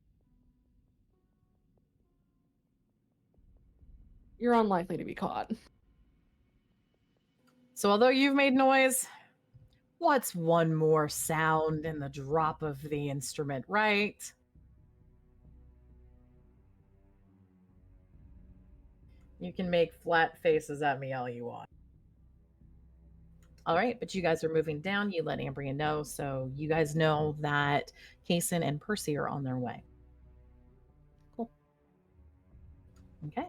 You're unlikely to be caught. So although you've made noise, What's one more sound in the drop of the instrument, right? You can make flat faces at me all you want. All right, but you guys are moving down. You let Ambria know, so you guys know that Kason and Percy are on their way. Cool. Okay.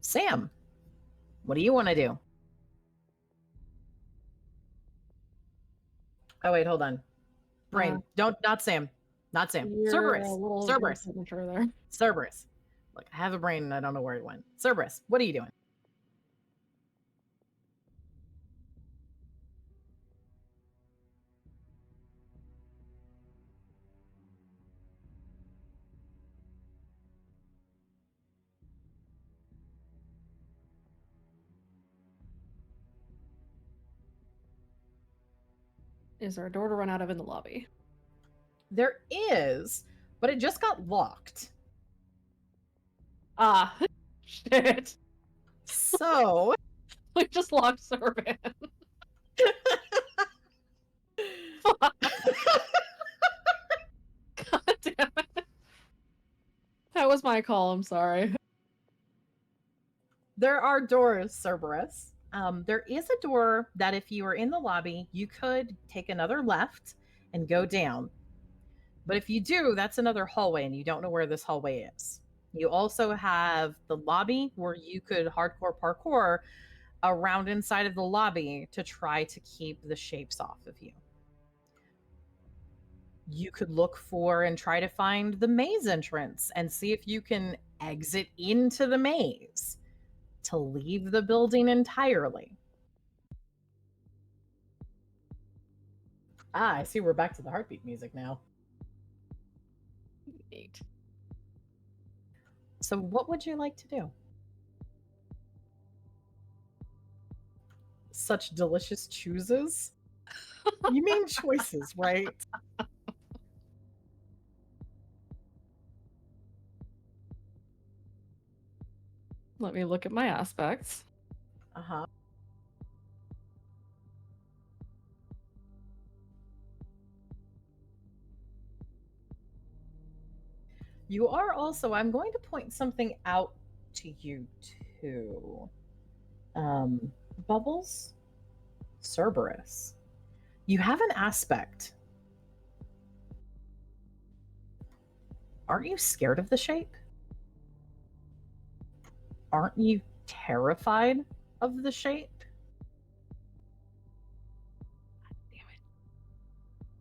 Sam, what do you want to do? Oh, wait, hold on. Brain, not Sam. Not Sam. Cerberus. Cerberus. Signature there. Cerberus. Look, I have a brain and I don't know where it went. Cerberus, what are you doing? Is there a door to run out of in the lobby? There is, but it just got locked. Ah, shit. So We just locked Serban. Fuck. God damn it. That was my call, I'm sorry. there are doors, Cerberus. There is a door that if you are in the lobby, you could take another left and go down. But if you do, that's another hallway and you don't know where this hallway is. You also have the lobby where you could hardcore parkour around inside of the lobby to try to keep the shapes off of you. You could look for and try to find the maze entrance and see if you can exit into the maze to leave the building entirely. Ah, I see we're back to the heartbeat music now. Neat. So what would you like to do? Such delicious chooses? You mean choices, right? Let me look at my aspects. Uh-huh. You are also, I'm going to point something out to you too. Bubbles? Cerberus. You have an aspect. Aren't you scared of the shape? Aren't you terrified of the shape? Damn it.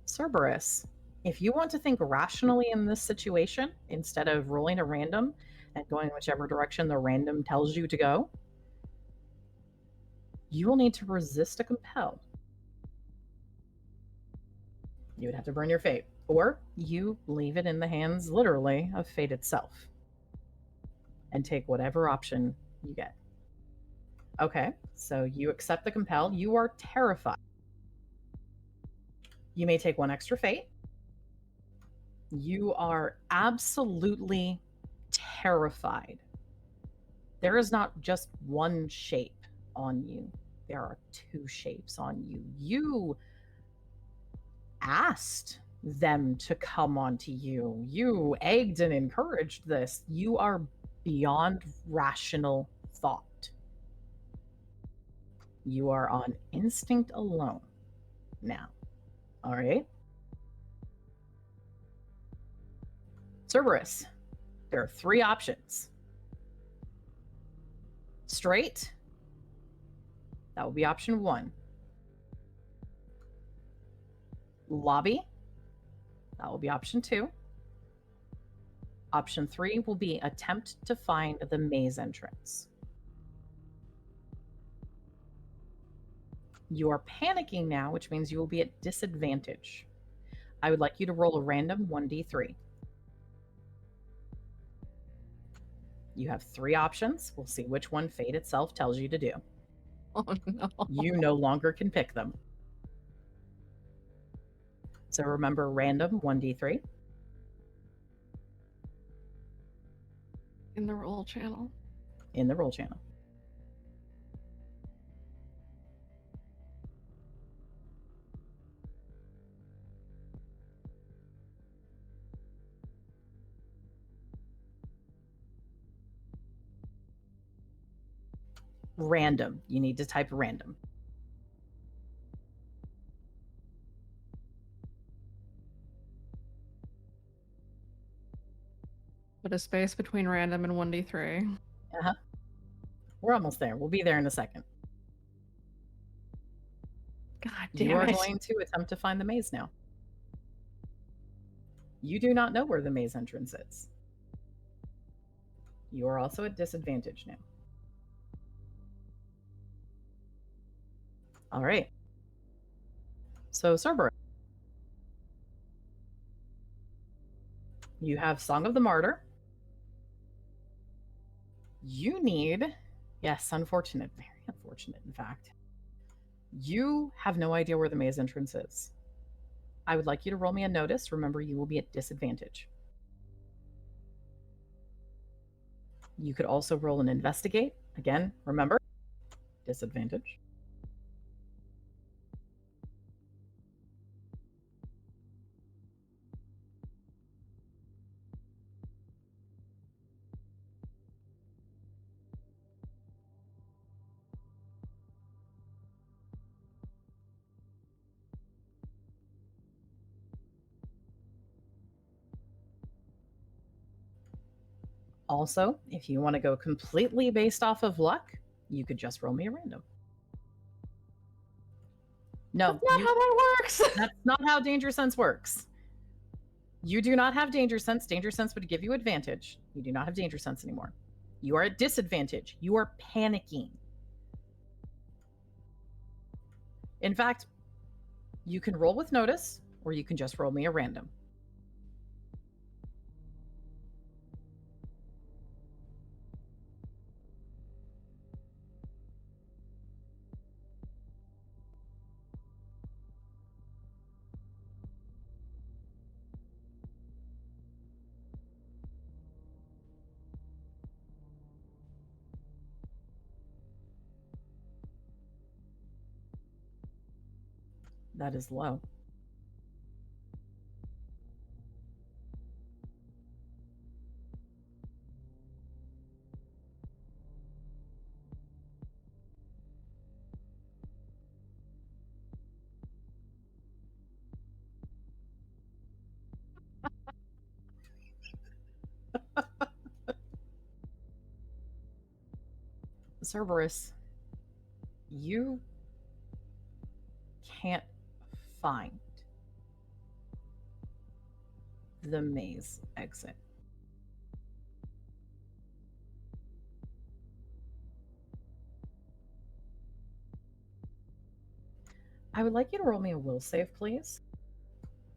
Cerberus, if you want to think rationally in this situation, instead of rolling a random and going whichever direction the random tells you to go, you will need to resist a compel. You would have to burn your fate, or you leave it in the hands, literally, of fate itself and take whatever option you get. Okay, so you accept the compel. You are terrified. You may take one extra fate. You are absolutely terrified. There is not just one shape on you, there are two shapes on you. You asked them to come onto you. You egged and encouraged this. You are beyond rational thought. You are on instinct alone now. All right? Cerberus, there are three options. Straight, that will be option one. Lobby, that will be option two. Option three will be attempt to find the maze entrance. You are panicking now, which means you will be at disadvantage. I would like you to roll a random 1d3. You have three options. We'll see which one fate itself tells you to do. Oh no. You no longer can pick them. So remember, random 1d3. In the roll channel. In the roll channel. Random. You need to type random. Put a space between random and 1d3. Uh-huh. We're almost there. We'll be there in a second. God You damn are it. going to attempt to find the maze now. You do not know where the maze entrance is. You are also at disadvantage now. All right. So, Cerberus, you have Song of the Martyr. You need, yes, unfortunate, very unfortunate, in fact. You have no idea where the maze entrance is. I would like you to roll me a notice. Remember, you will be at disadvantage. You could also roll an investigate. Again, remember, disadvantage. Also, if you want to go completely based off of luck, you could just roll me a random. No, That's not how that works. that's not how Danger Sense works. You do not have Danger Sense. Danger Sense would give you advantage. You do not have Danger Sense anymore. You are at disadvantage. You are panicking. In fact, you can roll with notice, or you can just roll me a random. That is low. Cerberus, you can't find the maze exit. I would like you to roll me a will save, please.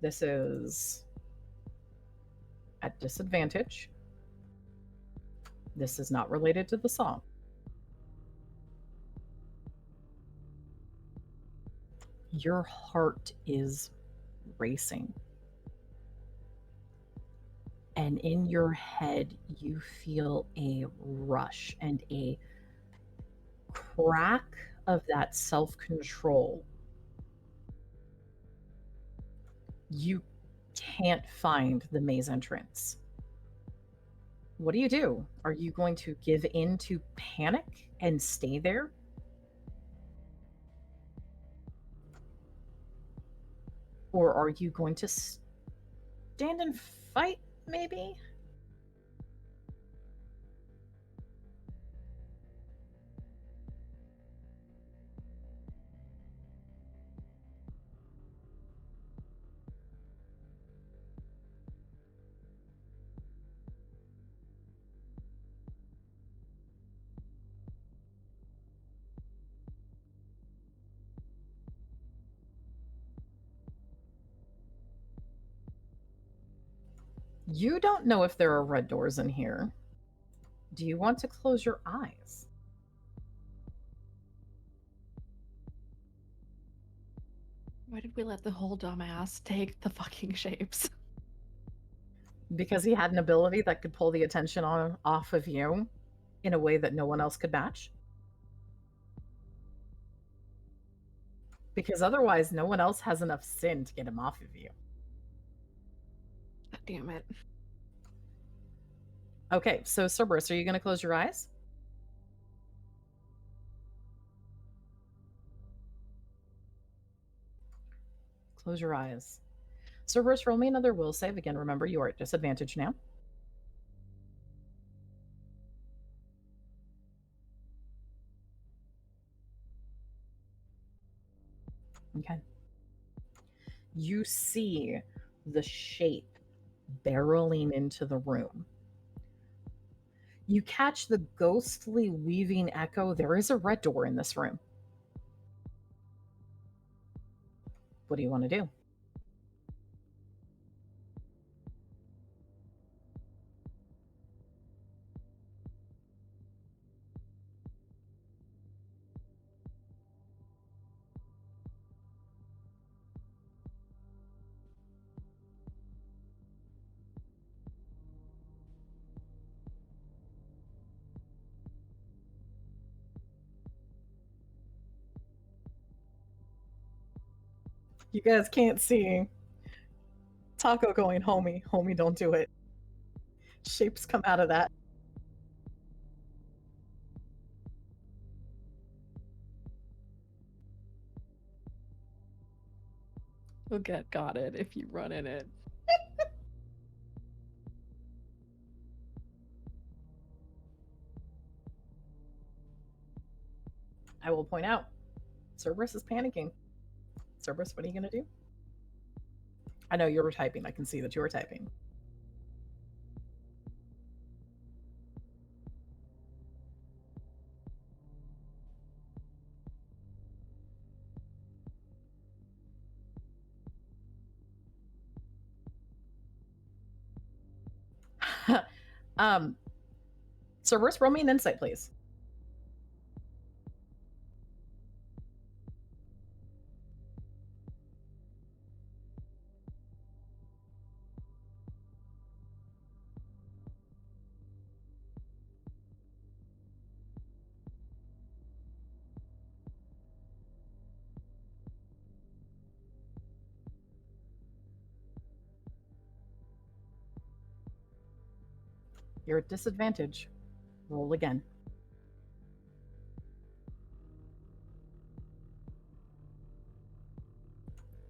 This is at disadvantage. This is not related to the song. Your heart is racing. And in your head, you feel a rush and a crack of that self control. You can't find the maze entrance. What do? Are you going to give in to panic and stay there? Or are you going to stand and fight, maybe? You don't know if there are red doors in here. Do you want to close your eyes? Why did we let the whole dumbass take the fucking shapes? Because he had an ability that could pull the attention off of you in a way that no one else could match? Because otherwise, no one else has enough sin to get him off of you. God damn it. Okay, so Cerberus, are you going to close your eyes? Close your eyes. Cerberus, roll me another will save. Again, remember you are at disadvantage now. Okay. You see the shape barreling into the room. You catch the ghostly weaving echo. There is a red door in this room. What do you want to do? You guys can't see Taco going, homie, homie, don't do it. Shapes come out of that. You'll get got it if you run in it. I will point out, Cerberus is panicking. Cerberus, what are you going to do? I know you were typing. I can see that you were typing. Cerberus, roll me an insight, please. You're at disadvantage. Roll again.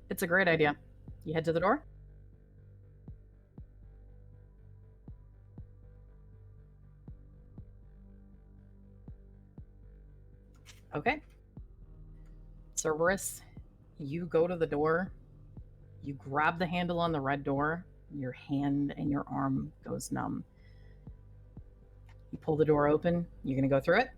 It's a great idea. You head to the door? Okay. Cerberus, you go to the door. You grab the handle on the red door. Your hand and your arm goes numb. You pull the door open. You're going to go through it?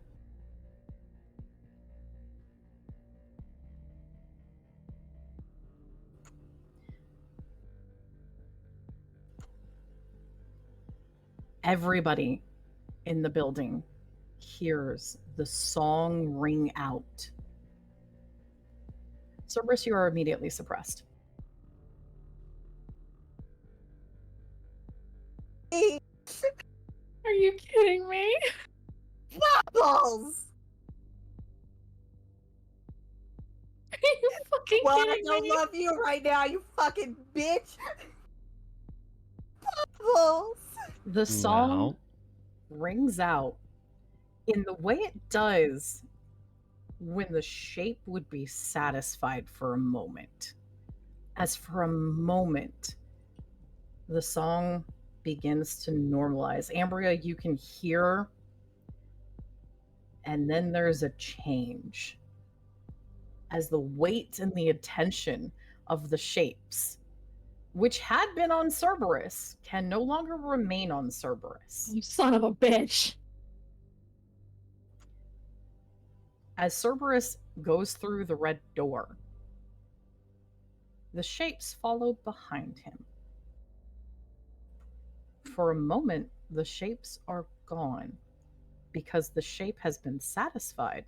Everybody in the building hears the song ring out. Cerberus, you are immediately suppressed. Are you kidding me? Balls! Are you fucking Well, I kidding don't me? love you right now, you fucking bitch! Balls! The song Well, rings out in the way it does when the shape would be satisfied for a moment. As for a moment, the song begins to normalize. Ambria, you can hear, and then there's a change. As the weight and the attention of the shapes, which had been on Cerberus, can no longer remain on Cerberus. You son of a bitch. As Cerberus goes through the red door, the shapes follow behind him. For a moment, the shapes are gone because the shape has been satisfied.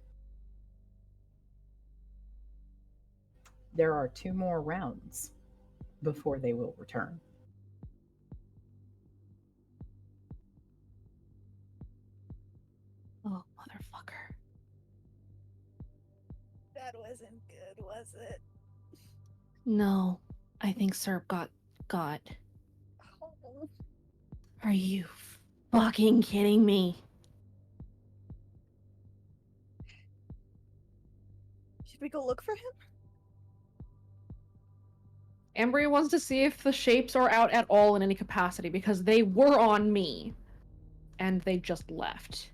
There are 2 more rounds before they will return. Oh, motherfucker. That wasn't good, was it? No, I think Serp got. Oh. Are you fucking kidding me? Should we go look for him? Ambria wants to see if the shapes are out at all in any capacity, because they were on me. And they just left.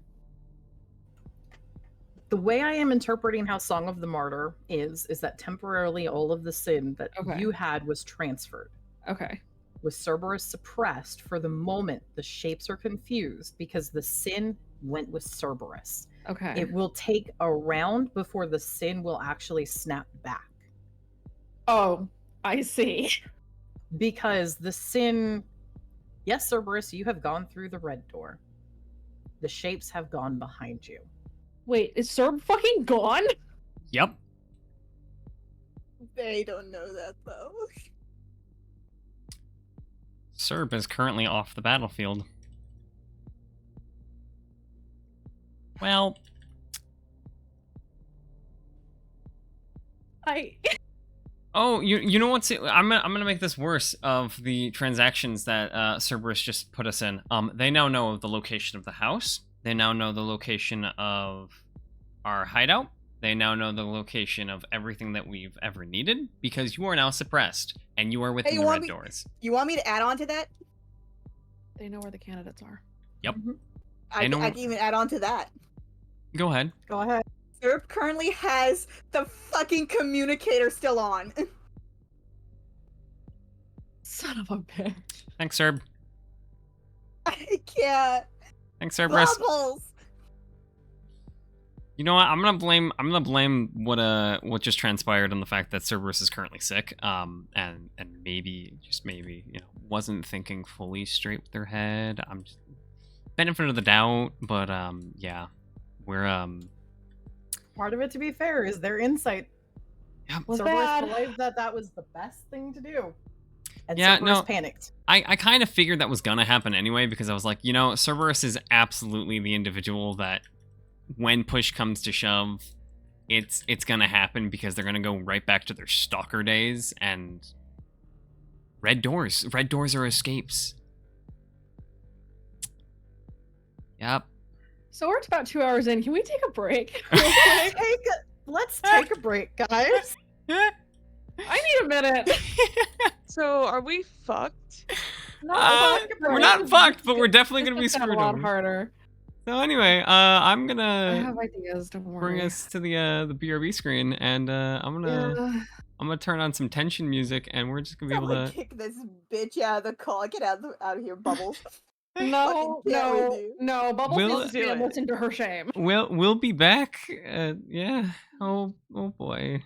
The way I am interpreting how Song of the Martyr is that temporarily all of the sin that Okay. you had was transferred. Okay. With Cerberus suppressed, for the moment, the shapes are confused because the sin went with Cerberus. Okay. It will take a round before the sin will actually snap back. Oh, I see. Because the sin, yes, Cerberus, you have gone through the red door. The shapes have gone behind you. Wait, is Serb fucking gone? Yep. They don't know that though. Serb is currently off the battlefield. Well, oh, you know what's? I'm gonna make this worse. Of the transactions that Cerberus just put us in, they now know the location of the house. They now know the location of our hideout. They now know the location of everything that we've ever needed, because you are now suppressed and you are within the red doors. You want me to add on to that? They know where the candidates are. Yep. I can even add on to that. Go ahead. Go ahead. Serb currently has the fucking communicator still on. Son of a bitch. Thanks, Serb. I can't. Thanks, Cerberus. Bubbles. You know what? I'm gonna blame what just transpired on the fact that Cerberus is currently sick. And maybe, just maybe, wasn't thinking fully straight with their head. I'm just benefit of the doubt, but yeah, we're Part of it, to be fair, is their insight. Yep. Was Cerberus bad. believed that was the best thing to do. And Yeah, Cerberus no. panicked. I kind of figured that was gonna happen anyway, because I was like, Cerberus is absolutely the individual that, when push comes to shove, it's gonna happen, because they're gonna go right back to their stalker days, and red doors are escapes. Yep. So we're about 2 hours in. Can we take a break? Let's take a break, guys. I need a minute. So are we fucked? We're not fucked, but we're definitely gonna be It's screwed a lot over. harder. So anyway, I'm I gonna have ideas. Don't worry. bring us to the BRB screen, and I'm gonna turn on some tension music, and we're just gonna be able Someone to. kick this bitch out of the call. Get out of here, Bubbles. No, Fucking can't with no, you. no. Bubbles We'll- needs to be listen to her shame. We'll be back. Yeah. Oh boy.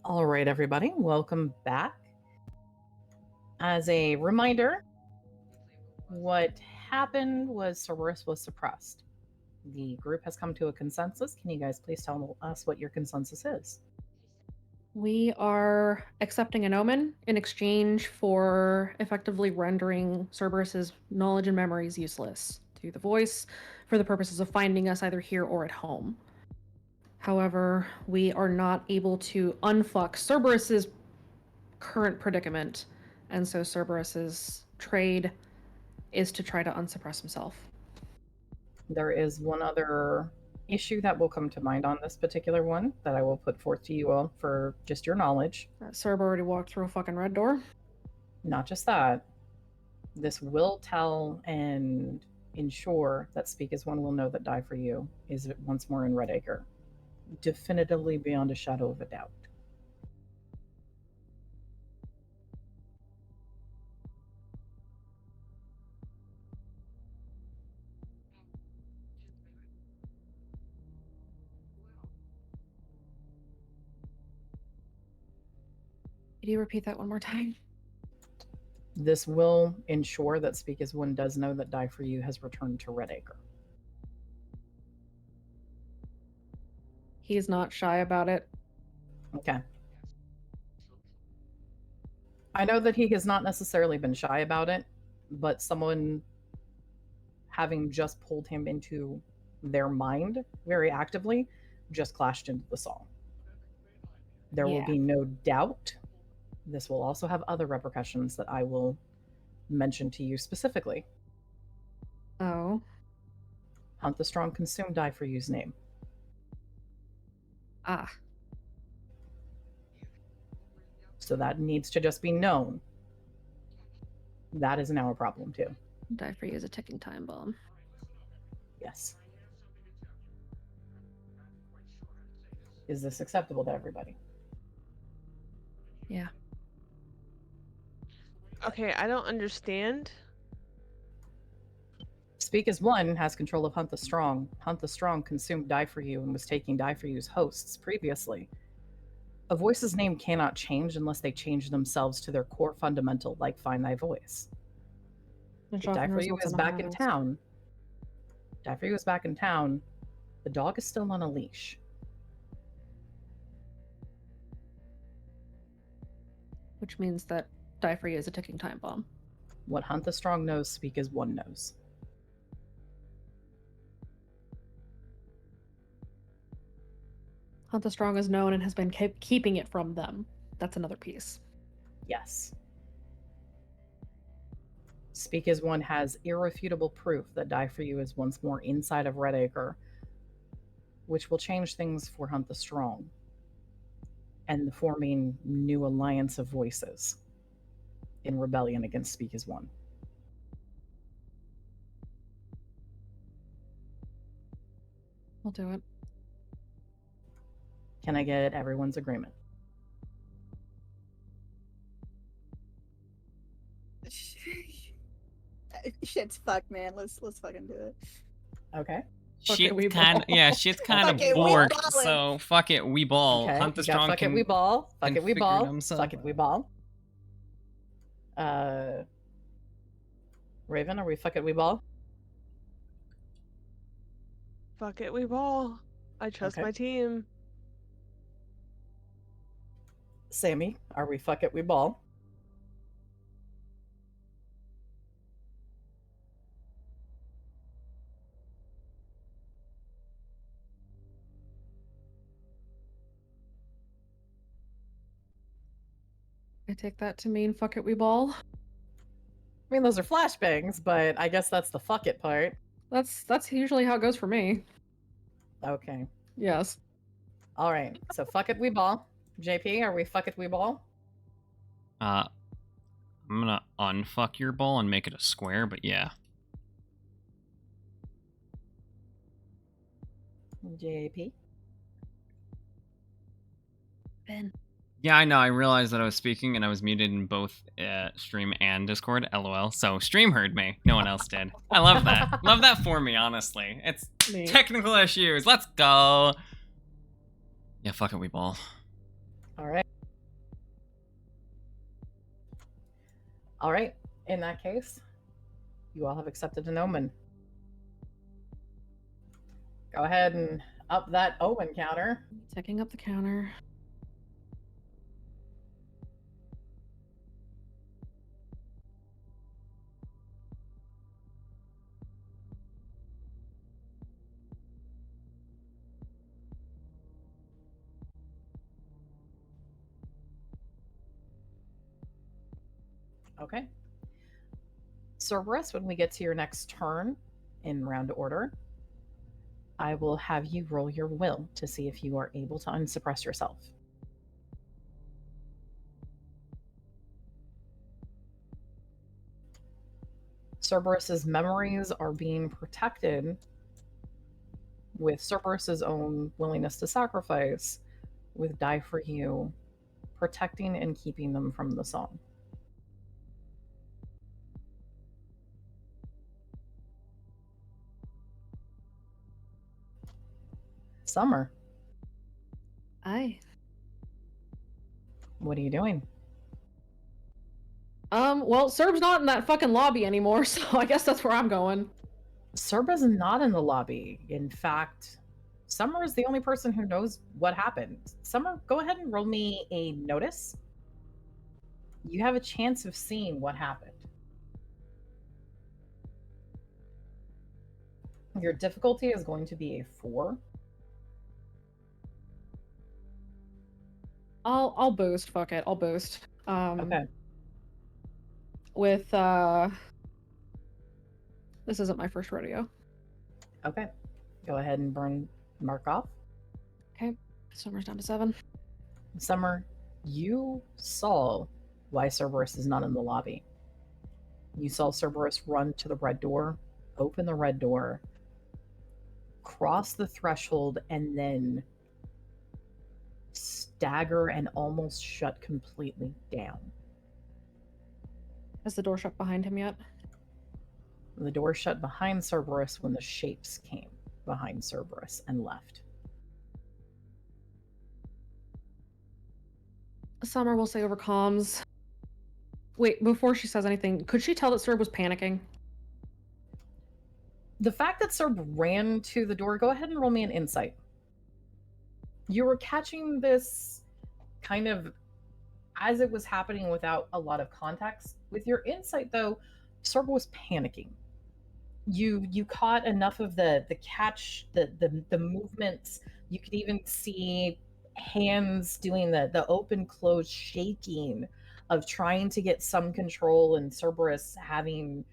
All right, everybody, welcome back. As a reminder, what happened was Cerberus was suppressed. The group has come to a consensus. Can you guys please tell us what your consensus is? We are accepting an omen in exchange for effectively rendering Cerberus's knowledge and memories useless through the voice for the purposes of finding us either here or at home. However, we are not able to unfuck Cerberus's current predicament, and so Cerberus's trade is to try to unsuppress himself. There is one other issue that will come to mind on this particular one that I will put forth to you all for just your knowledge. Cerber already walked through a fucking red door. Not just that, this will tell and ensure that Speak as One will know that Die for You is once more in Redacre. Definitively beyond a shadow of a doubt. Could you repeat that one more time? This will ensure that Speak as One does know that Die for You has returned to Redacre. He's not shy about it. Okay. I know that he has not necessarily been shy about it, but someone having just pulled him into their mind very actively just clashed into the Saul. There will be no doubt. This will also have other repercussions that I will mention to you specifically. Oh. Hunt the Strong, consume Die for You's name. Ah. So that needs to just be known. That is now a problem too. Die for You is a ticking time bomb. Yes. Is this acceptable to everybody? Yeah. Okay, I don't understand. Speak as One has control of Hunt the Strong. Hunt the Strong consumed Die for You and was taking Die for You's hosts previously. A voice's name cannot change unless they change themselves to their core fundamental, like Find Thy Voice. If Die for You is back in town, Die for You is back in town, the dog is still on a leash. Which means that Die for You is a ticking time bomb. What Hunt the Strong knows, Speak as One knows. Hunt the Strong is known and has been keeping it from them. That's another piece. Yes. Speak as One has irrefutable proof that Die for You is once more inside of Redacre, which will change things for Hunt the Strong and the forming new alliance of voices in rebellion against Speak as One. I'll do it. Can I get everyone's agreement? Shit's fucked, man. Let's fucking do it. Okay. Shit's kind of borked, so fuck it, we ball. Okay. Hunt the Strong fuck it, we ball. Fuck it, we ball. himself. Fuck it, we ball. Raven, are we fuck it, we ball? Fuck it, we ball. I trust Okay. my team. Sammy, are we fuck it, we ball? I take that to mean fuck it, we ball. I mean, those are flashbangs, but I guess that's the fuck it part. That's usually how it goes for me. Okay. Yes. All right. So fuck it, we ball. JP, are we fuck it, we ball? I'm gonna unfuck your ball and make it a square, but yeah. JP? Ben. Yeah, I know. I realized that I was speaking and I was muted in both stream and Discord. LOL. So stream heard me. No one else did. I love that. Love that for me, honestly. It's Neat. technical issues. Let's go. Yeah, fuck it, we ball. All right. All right. In that case, you all have accepted an omen. Go ahead and up that omen counter. Ticking up the counter. Okay. Cerberus, when we get to your next turn in round order, I will have you roll your will to see if you are able to unsuppress yourself. Cerberus's memories are being protected with Cerberus's own willingness to sacrifice, with Die for You protecting and keeping them from the song. Summer, Aye. what are you doing? Well, Serb's not in that fucking lobby anymore, so I guess that's where I'm going. Serb is not in the lobby. In fact, Summer is the only person who knows what happened. Summer, go ahead and roll me a notice. You have a chance of seeing what happened. Your difficulty is going to be a 4. I'll boost. Fuck it. I'll boost. Okay. With this isn't my first rodeo. Okay. Go ahead and mark off. Okay. Summer's down to 7. Summer, you saw why Cerberus is not in the lobby. You saw Cerberus run to the red door, open the red door, cross the threshold, and then stagger and almost shut completely down. Has the door shut behind him yet? The door shut behind Cerberus when the shapes came behind Cerberus and left. Summer will say over comms. Wait, before she says anything, could she tell that Serb was panicking? The fact that Serb ran to the door, go ahead and roll me an insight. You were catching this kind of as it was happening without a lot of context. With your insight, though, Serb was panicking. You caught enough of the catch, the movements. You could even see hands doing the open close shaking of trying to get some control, and Cerberus having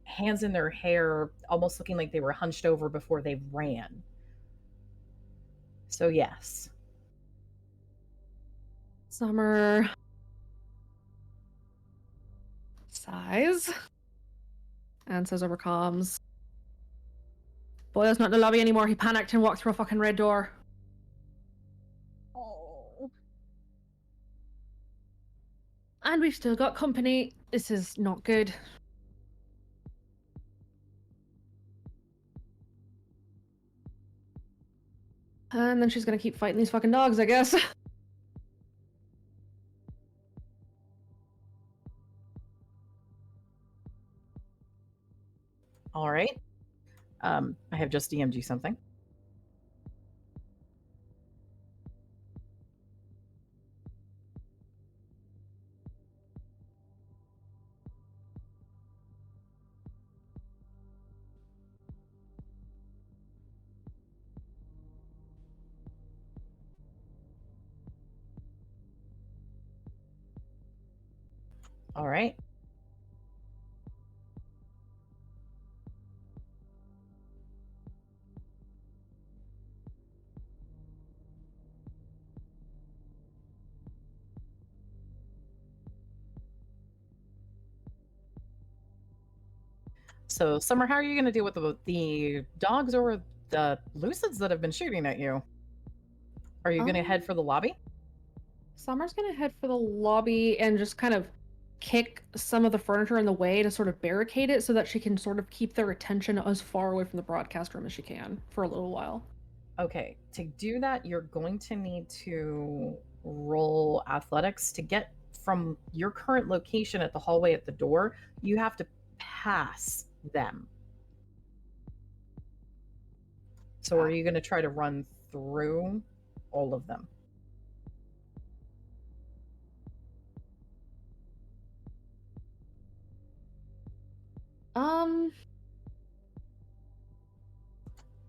hands in their hair, almost looking like they were hunched over before they ran. So yes. Summer sighs and says over comms, Boyle's not in the lobby anymore. He panicked and walked through a fucking red door. Oh. And we've still got company. This is not good. And then she's gonna keep fighting these fucking dogs, I guess. All right. I have just DM'd you something. All right. So, Summer, how are you going to deal with the dogs or the lucids that have been shooting at you? Are you going to head for the lobby? Summer's gonna head for the lobby and just kind of kick some of the furniture in the way to sort of barricade it so that she can sort of keep their attention as far away from the broadcast room as she can for a little while. Okay, to do that, you're going to need to roll athletics to get from your current location at the hallway at the door, you have to pass them. So are you going to try to run through all of them?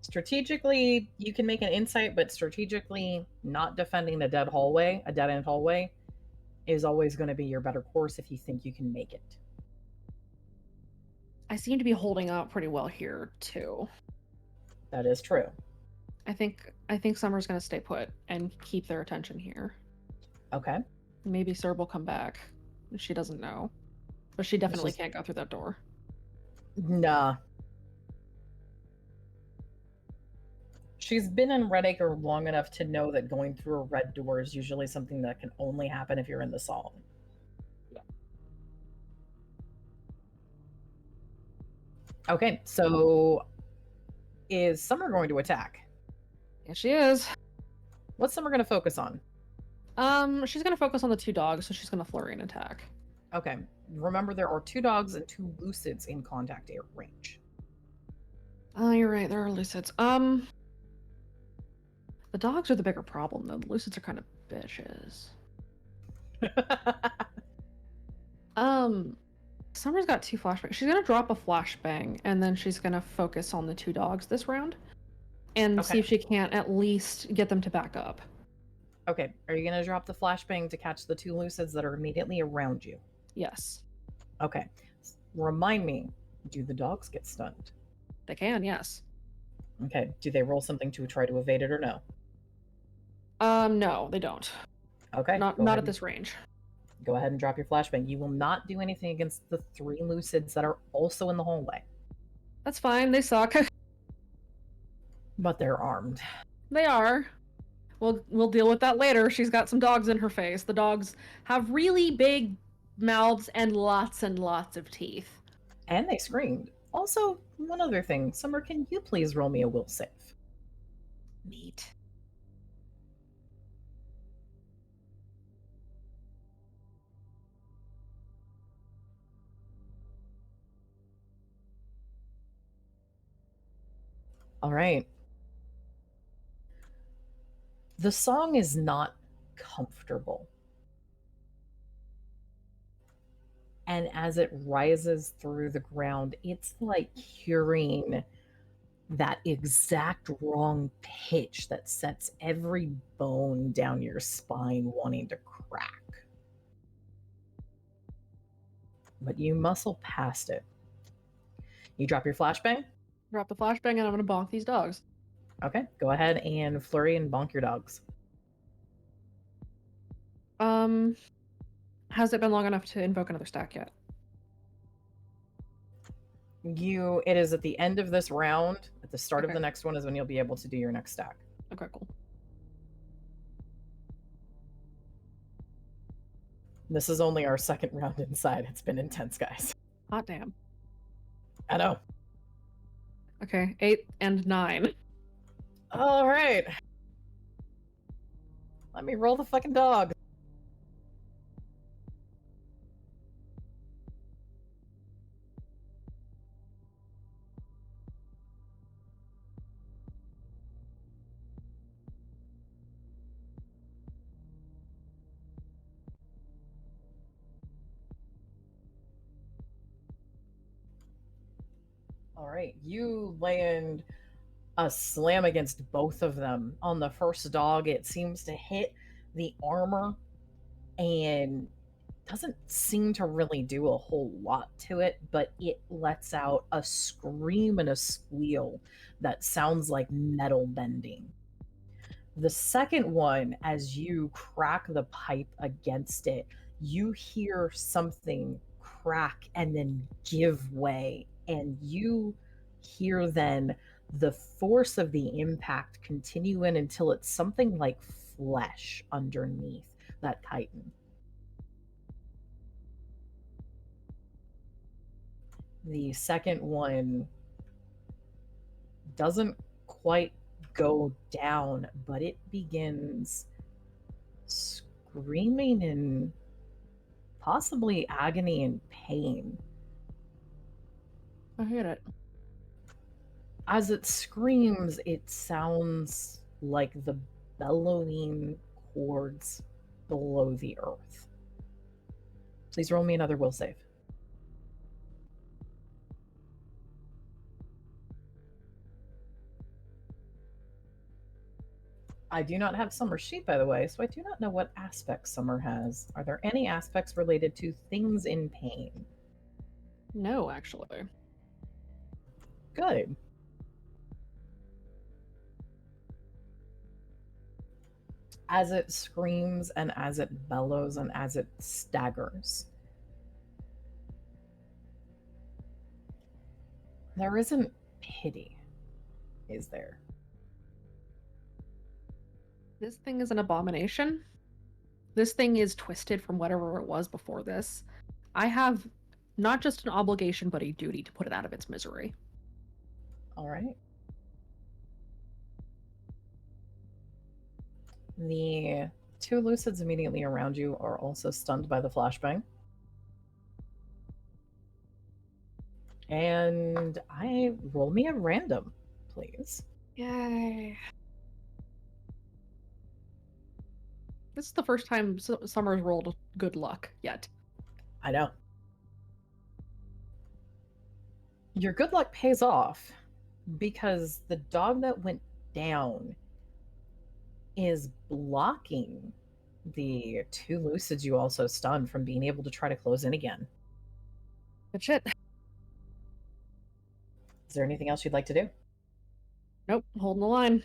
Strategically, you can make an insight, but strategically, not defending a dead end hallway, is always going to be your better course if you think you can make it. I seem to be holding up pretty well here too. That is true. I think Summer's gonna stay put and keep their attention here. Okay. Maybe Serb will come back. She doesn't know, but she definitely can't go through that door. Nah. She's been in Redacre long enough to know that going through a red door is usually something that can only happen if you're in the song. Okay, so is Summer going to attack? Yeah, she is. What's Summer going to focus on? She's gonna focus on the 2 dogs, so she's gonna flurry and attack. Okay. Remember, there are 2 dogs and 2 lucids in contact range. Oh, you're right. There are lucids. The dogs are the bigger problem, though. The lucids are kind of bitches. Summer's got 2 flashbangs. She's gonna drop a flashbang, and then she's gonna focus on the 2 dogs this round, and see if she can't at least get them to back up. Okay. Are you going to drop the flashbang to catch the 2 lucids that are immediately around you? Yes. Okay. Remind me, do the dogs get stunned? They can, yes. Okay. Do they roll something to try to evade it or no? No, they don't. Okay. Not at this range. Go ahead and drop your flashbang. You will not do anything against the 3 lucids that are also in the hallway. That's fine. They suck. But they're armed. They are. We'll deal with that later. She's got some dogs in her face. The dogs have really big mouths and lots of teeth. And they screamed. Also, one other thing. Summer, can you please roll me a will save? Neat. All right. The song is not comfortable. And as it rises through the ground, it's like hearing that exact wrong pitch that sets every bone down your spine wanting to crack. But you muscle past it. You drop your flashbang? Drop the flashbang and I'm gonna bonk these dogs. Okay, go ahead and flurry and bonk your dogs. Has it been long enough to invoke another stack yet? It is at the end of this round. At the start of Okay. the next one is when you'll be able to do your next stack. Okay, cool. This is only our second round inside. It's been intense, guys. Hot damn. I know. Okay, 8 and 9. All right. Let me roll the fucking dog. All right, you land a slam against both of them. On the first dog, it seems to hit the armor and doesn't seem to really do a whole lot to it, but it lets out a scream and a squeal that sounds like metal bending. The second one, as you crack the pipe against it, you hear something crack and then give way, and you hear then the force of the impact continue in until it's something like flesh underneath that chitin. The second one doesn't quite go down, but it begins screaming in possibly agony and pain. I hate it. As it screams, it sounds like the bellowing chords below the earth. Please roll me another will save. I do not have Summer's sheet, by the way, so I do not know what aspects Summer has. Are there any aspects related to things in pain? No, actually. Good. As it screams and as it bellows and as it staggers, there isn't pity, is there? This thing is an abomination. This thing is twisted from whatever it was before this. I have not just an obligation, but a duty to put it out of its misery. All right. The two lucids immediately around you are also stunned by the flashbang. And roll me a random, please. Yay. This is the first time Summer's rolled good luck yet. I know. Your good luck pays off because the dog that went down is blocking the two lucids you also stunned from being able to try to close in again. But shit. Is there anything else you'd like to do? Nope, holding the line.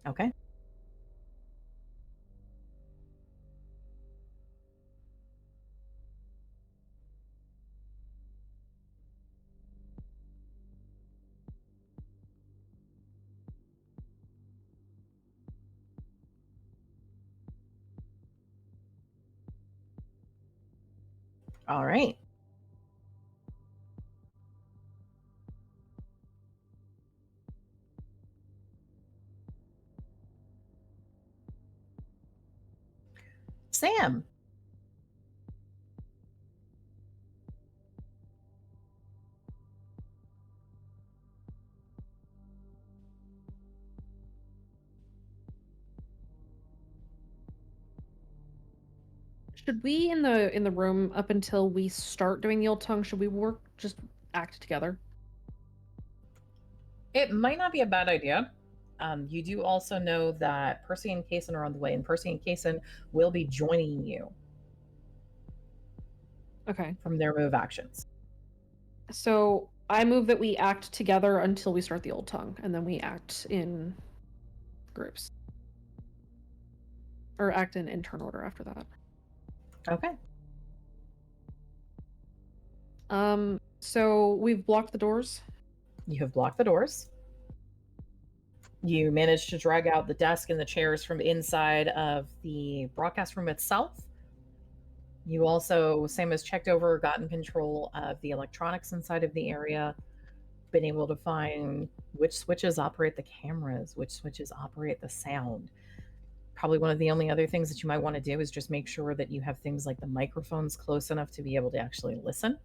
Okay. All right. Sam. Should we in the room up until we start doing the old tongue, should we just act together? It might not be a bad idea. You do also know that Percy and Kaysen are on the way, and Percy and Kaysen will be joining you Okay. from their move actions. So I move that we act together until we start the old tongue, and then we act in groups. Or act in turn order after that. Okay. So we've blocked the doors. You have blocked the doors. You managed to drag out the desk and the chairs from inside of the broadcast room itself. You also, same as checked over, gotten control of the electronics inside of the area, been able to find which switches operate the cameras, which switches operate the sound. Probably one of the only other things that you might want to do is just make sure that you have things like the microphones close enough to be able to actually listen.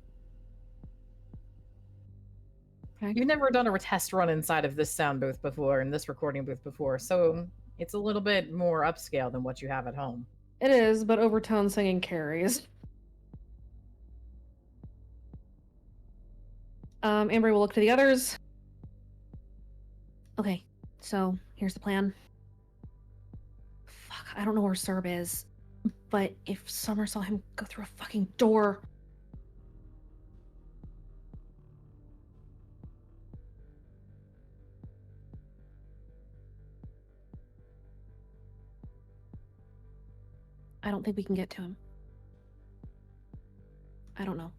Okay. You've never done a test run inside of this sound booth before and this recording booth before, so it's a little bit more upscale than what you have at home. It is, but overtone singing carries. Ambry will look to the others. Okay, so here's the plan. Fuck, I don't know where Serb is, but if Summer saw him go through a fucking door... I don't think we can get to him. I don't know.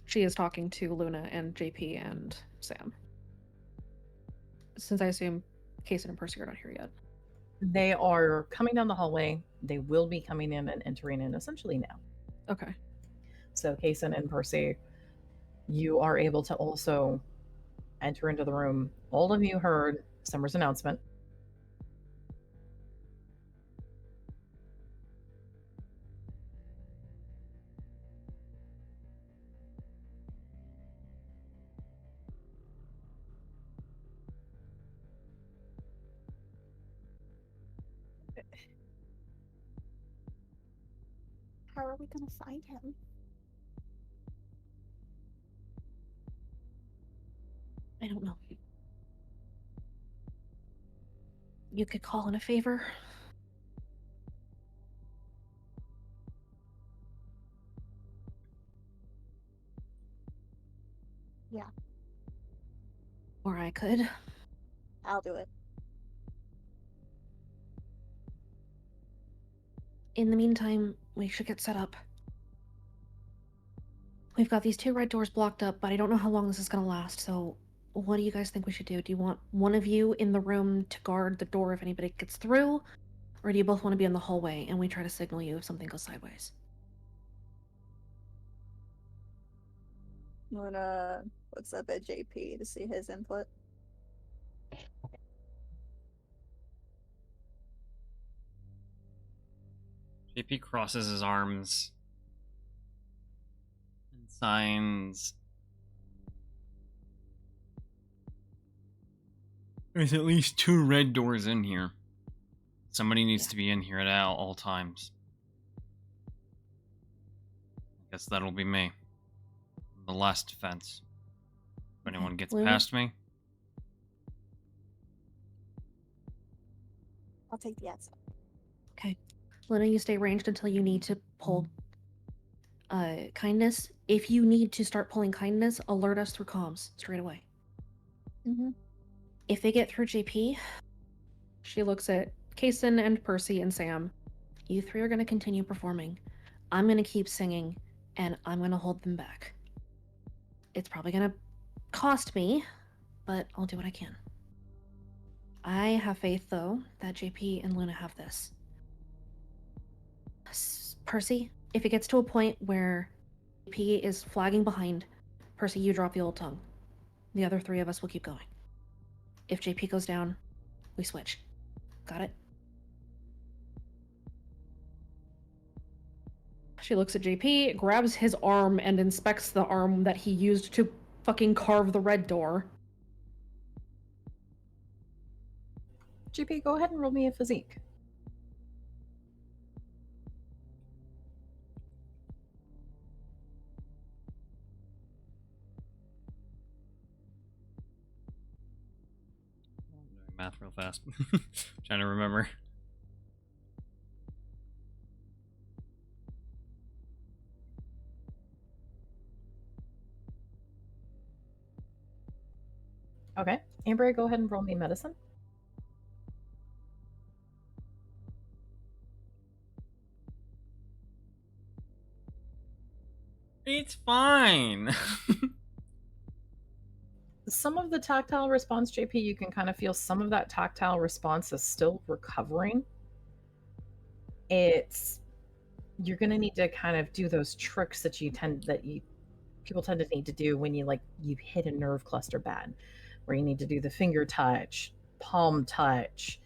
She is talking to Luna and JP and Sam. Since I assume Kaysen and Percy are not here yet. They are coming down the hallway. They will be coming in and entering in essentially now. Okay. So Kaysen and Percy, you are able to also enter into the room. All of you heard Summer's announcement. how are we gonna find him? I don't know. You could call in a favor. Yeah. Or I could. I'll do it. In the meantime, we should get set up. We've got these 2 red doors blocked up, but I don't know how long this is gonna last, so what do you guys think we should do? Do you want one of you in the room to guard the door if anybody gets through? Or do you both want to be in the hallway and we try to signal you if something goes sideways? I'm gonna what's up at JP to see his input. JP crosses his arms and signs. There's at least 2 red doors in here. Somebody needs to be in here at all times. I guess that'll be me. The last defense. If anyone gets Luna? past me, I'll take the outside. Okay. Luna, you stay ranged until you need to pull kindness. If you need to start pulling kindness, alert us through comms straight away. Mm-hmm. If they get through JP, she looks at Kason and Percy and Sam. You 3 are going to continue performing. I'm going to keep singing, and I'm going to hold them back. It's probably going to cost me, but I'll do what I can. I have faith, though, that JP and Luna have this. Percy, if it gets to a point where JP is flagging behind, Percy, you drop the old tongue. The other 3 of us will keep going. If JP goes down, we switch. Got it? She looks at JP, grabs his arm, and inspects the arm that he used to fucking carve the red door. JP, go ahead and roll me a physique. doing math real fast. Trying to remember. Okay. Amber, go ahead and roll me medicine. It's fine. Some of the tactile response, JP, you can kind of feel some of that tactile response is still recovering. You're gonna need to kind of do those tricks that people tend to need to do when you hit a nerve cluster bad, where you need to do the finger touch, palm touch,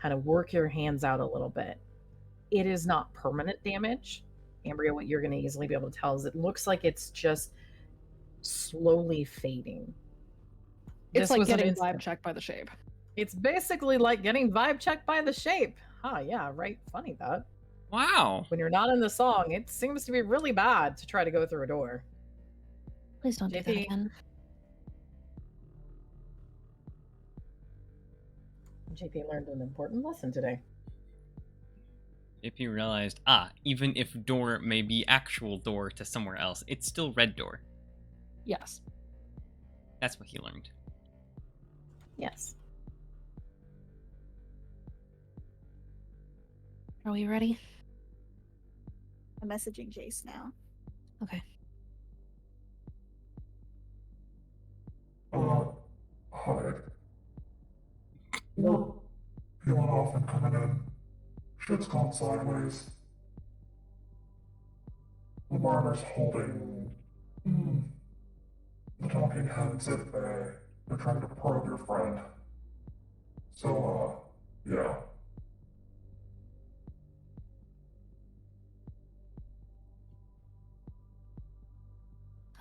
kind of work your hands out a little bit. It is not permanent damage. Ambria, what you're going to easily be able to tell is it looks like it's just slowly fading. It's like getting vibe checked by the shape. It's basically like getting vibe checked by the shape. Yeah, right. Funny that. Wow. When you're not in the song, it seems to be really bad to try to go through a door. Please don't do that again. JP learned an important lesson today. JP realized, even if door may be actual door to somewhere else, it's still red door. Yes. That's what he learned. Yes. Are we ready? I'm messaging Jace now. Okay. Hi. We're peeling off and coming in. Shit's gone sideways. The monitor's holding the talking heads at bay. They're trying to probe your friend. So, yeah.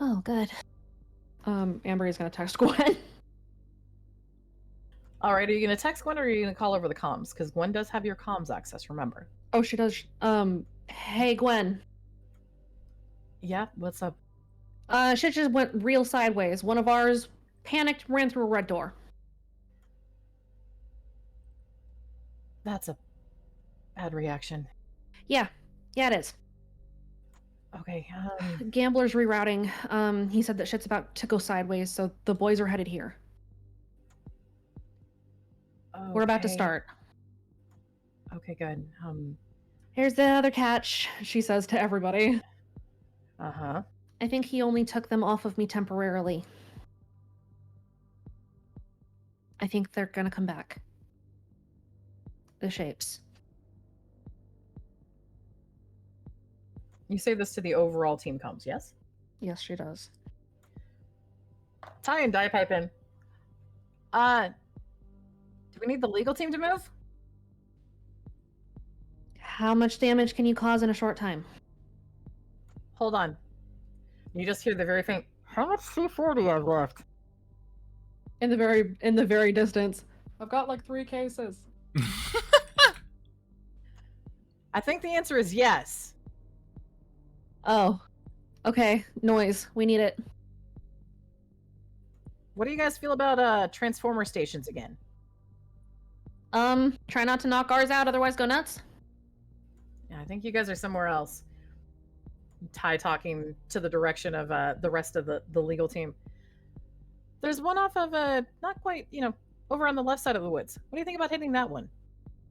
Oh, good. Amber is gonna text Gwen. All right, are you going to text Gwen or are you going to call over the comms? Because Gwen does have your comms access, remember. Oh, she does. Hey, Gwen. Yeah, what's up? Shit just went real sideways. One of ours panicked, ran through a red door. That's a bad reaction. Yeah, it is. Okay, Gambler's rerouting. He said that shit's about to go sideways, so the boys are headed here. We're about to okay. start. Okay, good. Here's the other catch, she says to everybody. Uh-huh. I think he only took them off of me temporarily. I think they're gonna come back. The shapes. You say this to the overall team comms, yes? Yes, she does. Ty and die pipe in. Do we need the legal team to move? How much damage can you cause in a short time? Hold on. You just hear the very faint, how much C40 I've left? In the very distance. I've got like 3 cases. I think the answer is yes. Oh. Okay, noise. We need it. What do you guys feel about transformer stations again? Try not to knock ours out, otherwise go nuts. Yeah, I think you guys are somewhere else. Ty talking to the direction of the rest of the legal team. There's one off of not quite, over on the left side of the woods. What do you think about hitting that one?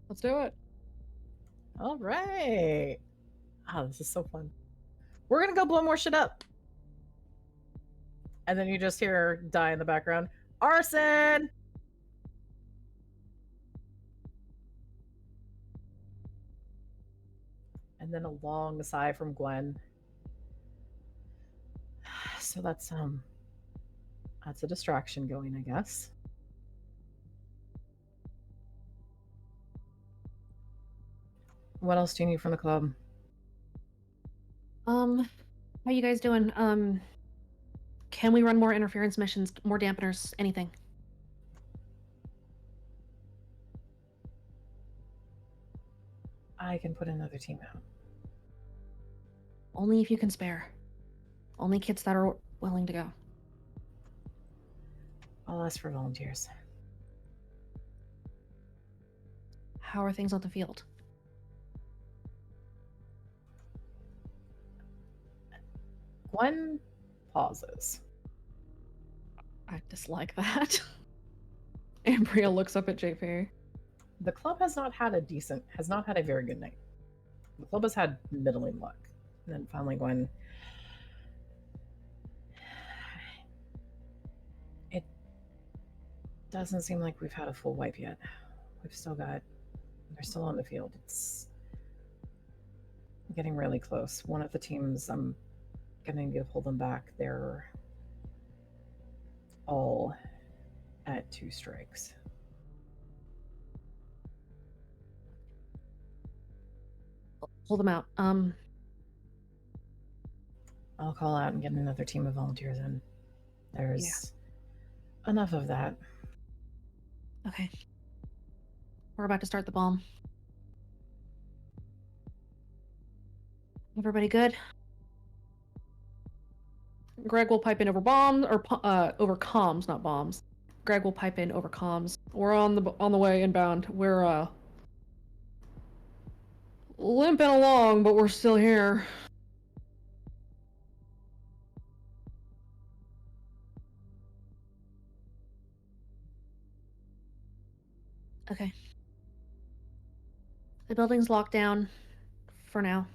Let's do it. All right. Oh, this is so fun. We're gonna go blow more shit up. And then you just hear die in the background. Arson! And then a long sigh from Gwen. So that's a distraction going, I guess. What else do you need from the club? How you guys doing? Can we run more interference missions, more dampeners, anything? I can put another team out. Only if you can spare. Only kids that are willing to go. I'll ask for volunteers. How are things on the field? Gwen pauses. I dislike that. Ambria looks up at JP. The club has not had a very good night. The club has had middling luck. And then finally Gwen, it doesn't seem like we've had a full wipe yet. They're still on the field. It's getting really close. One of the teams, I'm gonna need to pull them back. They're all at 2 strikes. Pull them out. I'll call out and get another team of volunteers in. There's enough of that. Okay. We're about to start the bomb. Everybody good? Greg will pipe in over bombs, or over comms, not bombs. Greg will pipe in over comms. We're on the way inbound. We're limping along, but we're still here. Okay. The building's locked down for now.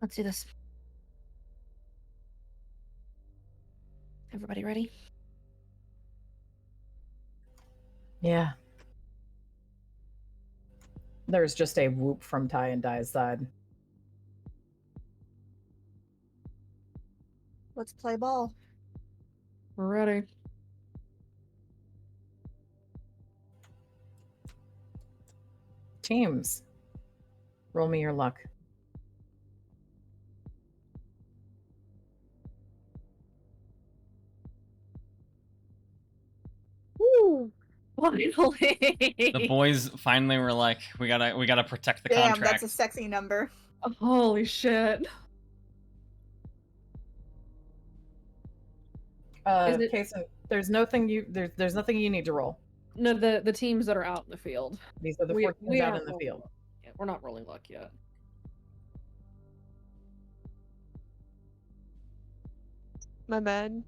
Let's do this. Everybody ready? Yeah. There's just a whoop from Ty and Dai's side. Let's play ball. We're ready. Teams, roll me your luck. Finally. The boys finally were like, we gotta protect the Damn, contract. that's a sexy number. Holy shit. Is it- Kason, there's nothing there's nothing you need to roll. No, the teams that are out in the field. These are the We- 4 we teams out aren't in the rolling field. luck yet. We're not rolling luck yet. My bad.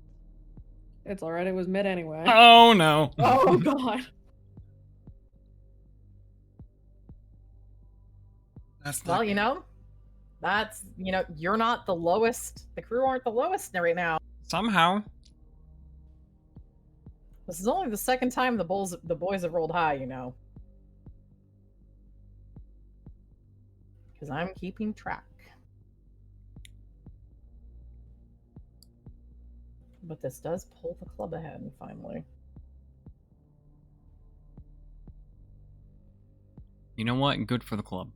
It's alright, it was mid anyway. Oh no. Oh god. That's Well, you know, that's, you know, you're not the lowest. The crew aren't the lowest right now. Somehow. This is only the second time the boys have rolled high, you know. Because I'm keeping track. But this does pull the club ahead, finally. You know what? Good for the club.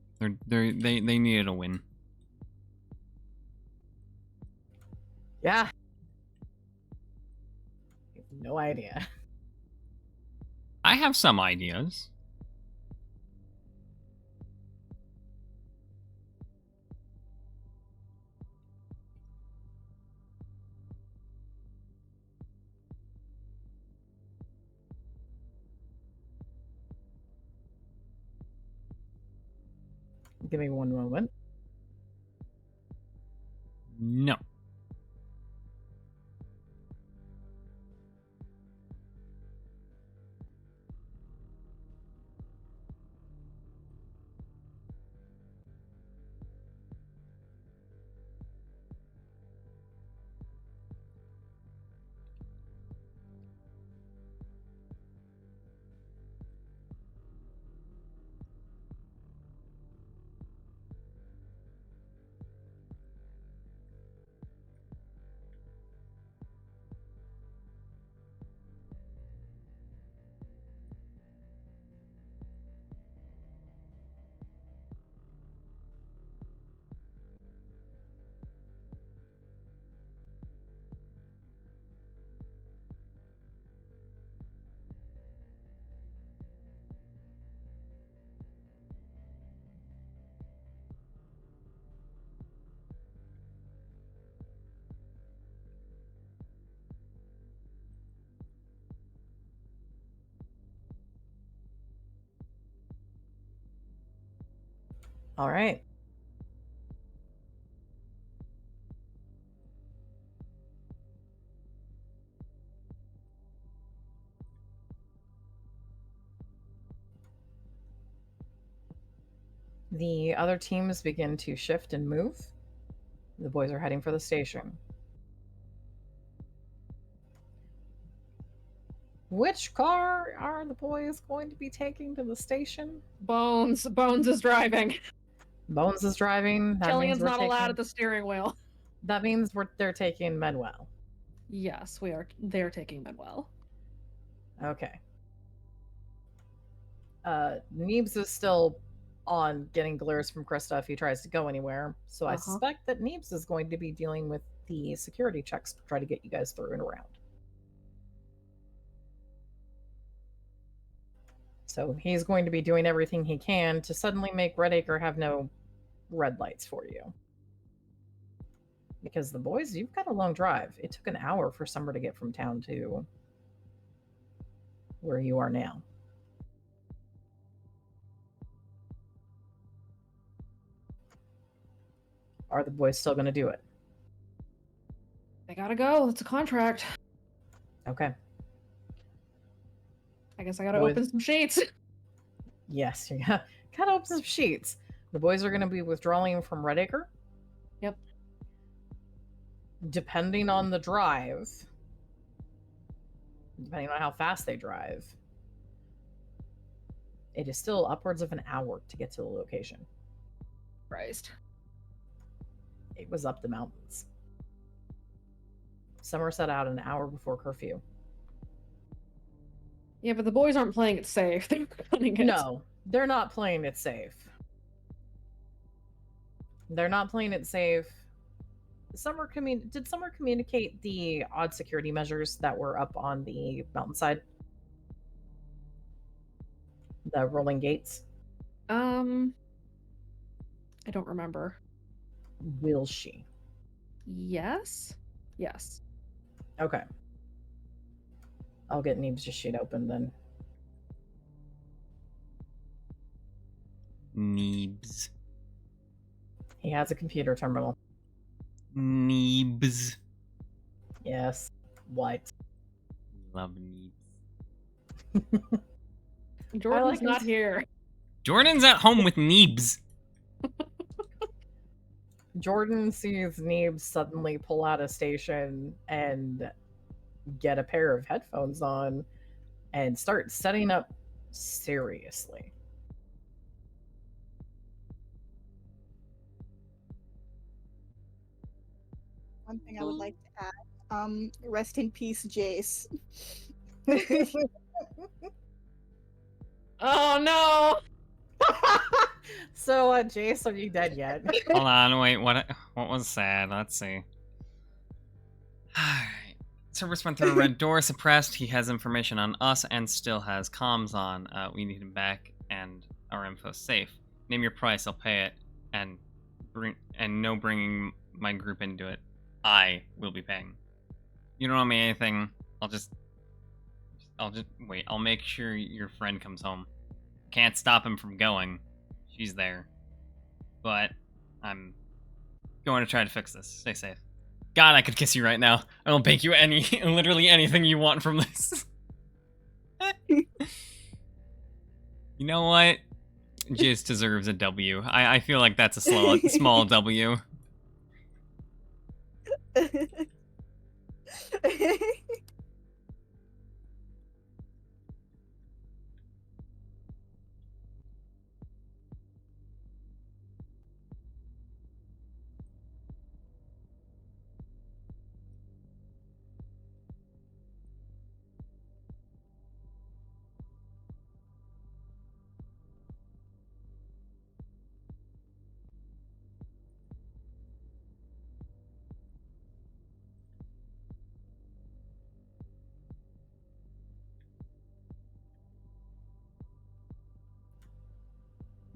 They needed a win. Yeah. I have no idea. I have some ideas. Give me one moment. No. All right. The other teams begin to shift and move. The boys are heading for the station. Which car are the boys going to be taking to the station? Bones is driving. Bones is driving. That means Killian's we're not allowed taking- at the steering wheel. That means they're taking Manuel. Yes, we are. They're taking Manuel. Okay. Neebs is still on getting glares from Krista if he tries to go anywhere. So I suspect that Neebs is going to be dealing with the security checks to try to get you guys through and around. So he's going to be doing everything he can to suddenly make Redacre have no red lights for you. Because the boys, you've got a long drive. It took an hour for Summer to get from town to where you are now. Are the boys still going to do it? They gotta go. It's a contract. Okay. I guess I gotta Boys- open some sheets. Yes, you gotta open some sheets. The boys are going to be withdrawing from Redacre. Yep. Depending on the drive, depending on how fast they drive, it is still upwards of an hour to get to the location. Christ. It was up the mountains. Summer set out an hour before curfew. Yeah, but the boys aren't playing it safe. They're running it. No, they're not playing it safe. They're not playing it safe. Did Summer communicate the odd security measures that were up on the mountainside? The rolling gates. I don't remember. Will she? Yes? Yes. Okay. I'll get Neebs' sheet open then. Neebs. He has a computer terminal. Neebs. Yes. What? Love Neebs. Jordan's like not his- here. Jordan's at home with Neebs. Jordan sees Neebs suddenly pull out a station and get a pair of headphones on and start setting up seriously. One thing I would like to add. Rest in peace, Jace. Oh no! So, Jace, are you dead yet? Hold on, wait, what was sad? Let's see. Alright. Cerberus went through a red door, suppressed. He has information on us and still has comms on. We need him back and our info safe. Name your price, I'll pay it. And no bringing my group into it. I will be paying. You don't owe me anything. I'll just wait. I'll make sure your friend comes home. Can't stop him from going. She's there. But I'm going to try to fix this. Stay safe. God, I could kiss you right now. I will bake you literally anything you want from this. You know what? Jizz deserves a W. I feel like that's a small W.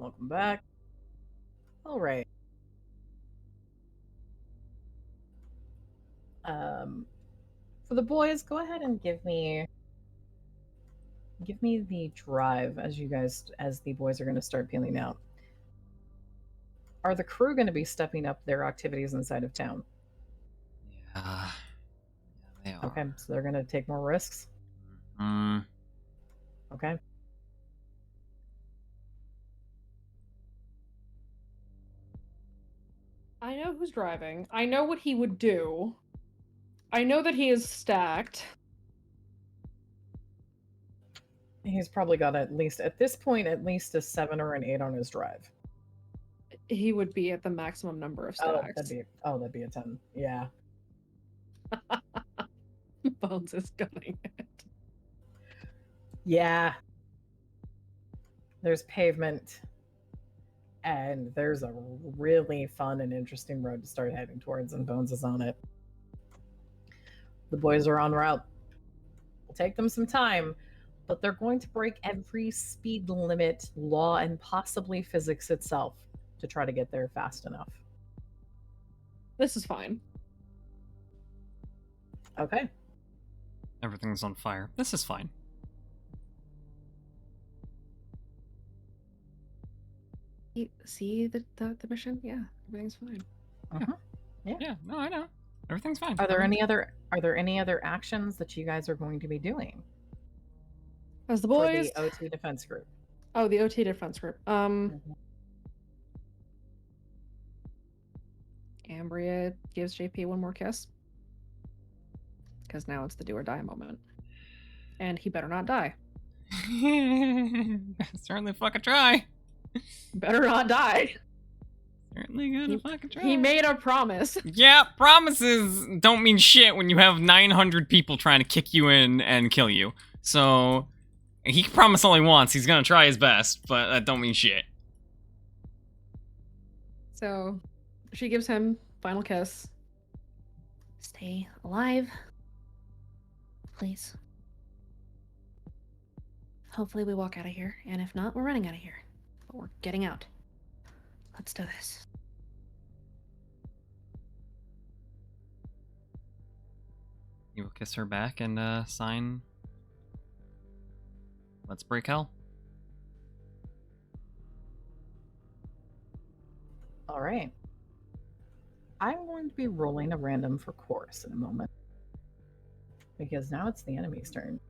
Welcome back. All right. For the boys, go ahead and give me the drive as the boys are going to start peeling out. Are the crew going to be stepping up their activities inside of town? Yeah, they are. Okay, so they're going to take more risks. Okay. I know who's driving. I know what he would do. I know that he is stacked. He's probably got at least, at this point, at least a 7 or an 8 on his drive. He would be at the maximum number of stacks. That'd be a 10. Yeah. Bones is gunning it. Yeah. There's pavement. And there's a really fun and interesting road to start heading towards, and Bones is on it. The boys are en route. It'll take them some time, but they're going to break every speed limit, law, and possibly physics itself to try to get there fast enough. This is fine. Okay. Everything's on fire. This is fine. See the mission? Yeah, everything's fine. Uh-huh. Yeah, no, I know. Everything's fine. Are there any other actions that you guys are going to be doing As the for boys. the OT defense group? Oh, the OT defense group. Ambria gives JP one more kiss. Because now it's the do or die moment. And he better not die. Certainly fucking try. Better not die. Certainly gonna fucking try. He made a promise. Yeah, promises don't mean shit when you have 900 people trying to kick you in and kill you. So, he can promise all he wants. He's gonna try his best, but that don't mean shit. So, she gives him final kiss. Stay alive. Please. Hopefully we walk out of here, and if not, we're running out of here. But we're getting out. Let's do this. You will kiss her back and sign. Let's break hell. All right. I'm going to be rolling a random for chorus in a moment. Because now it's the enemy's turn.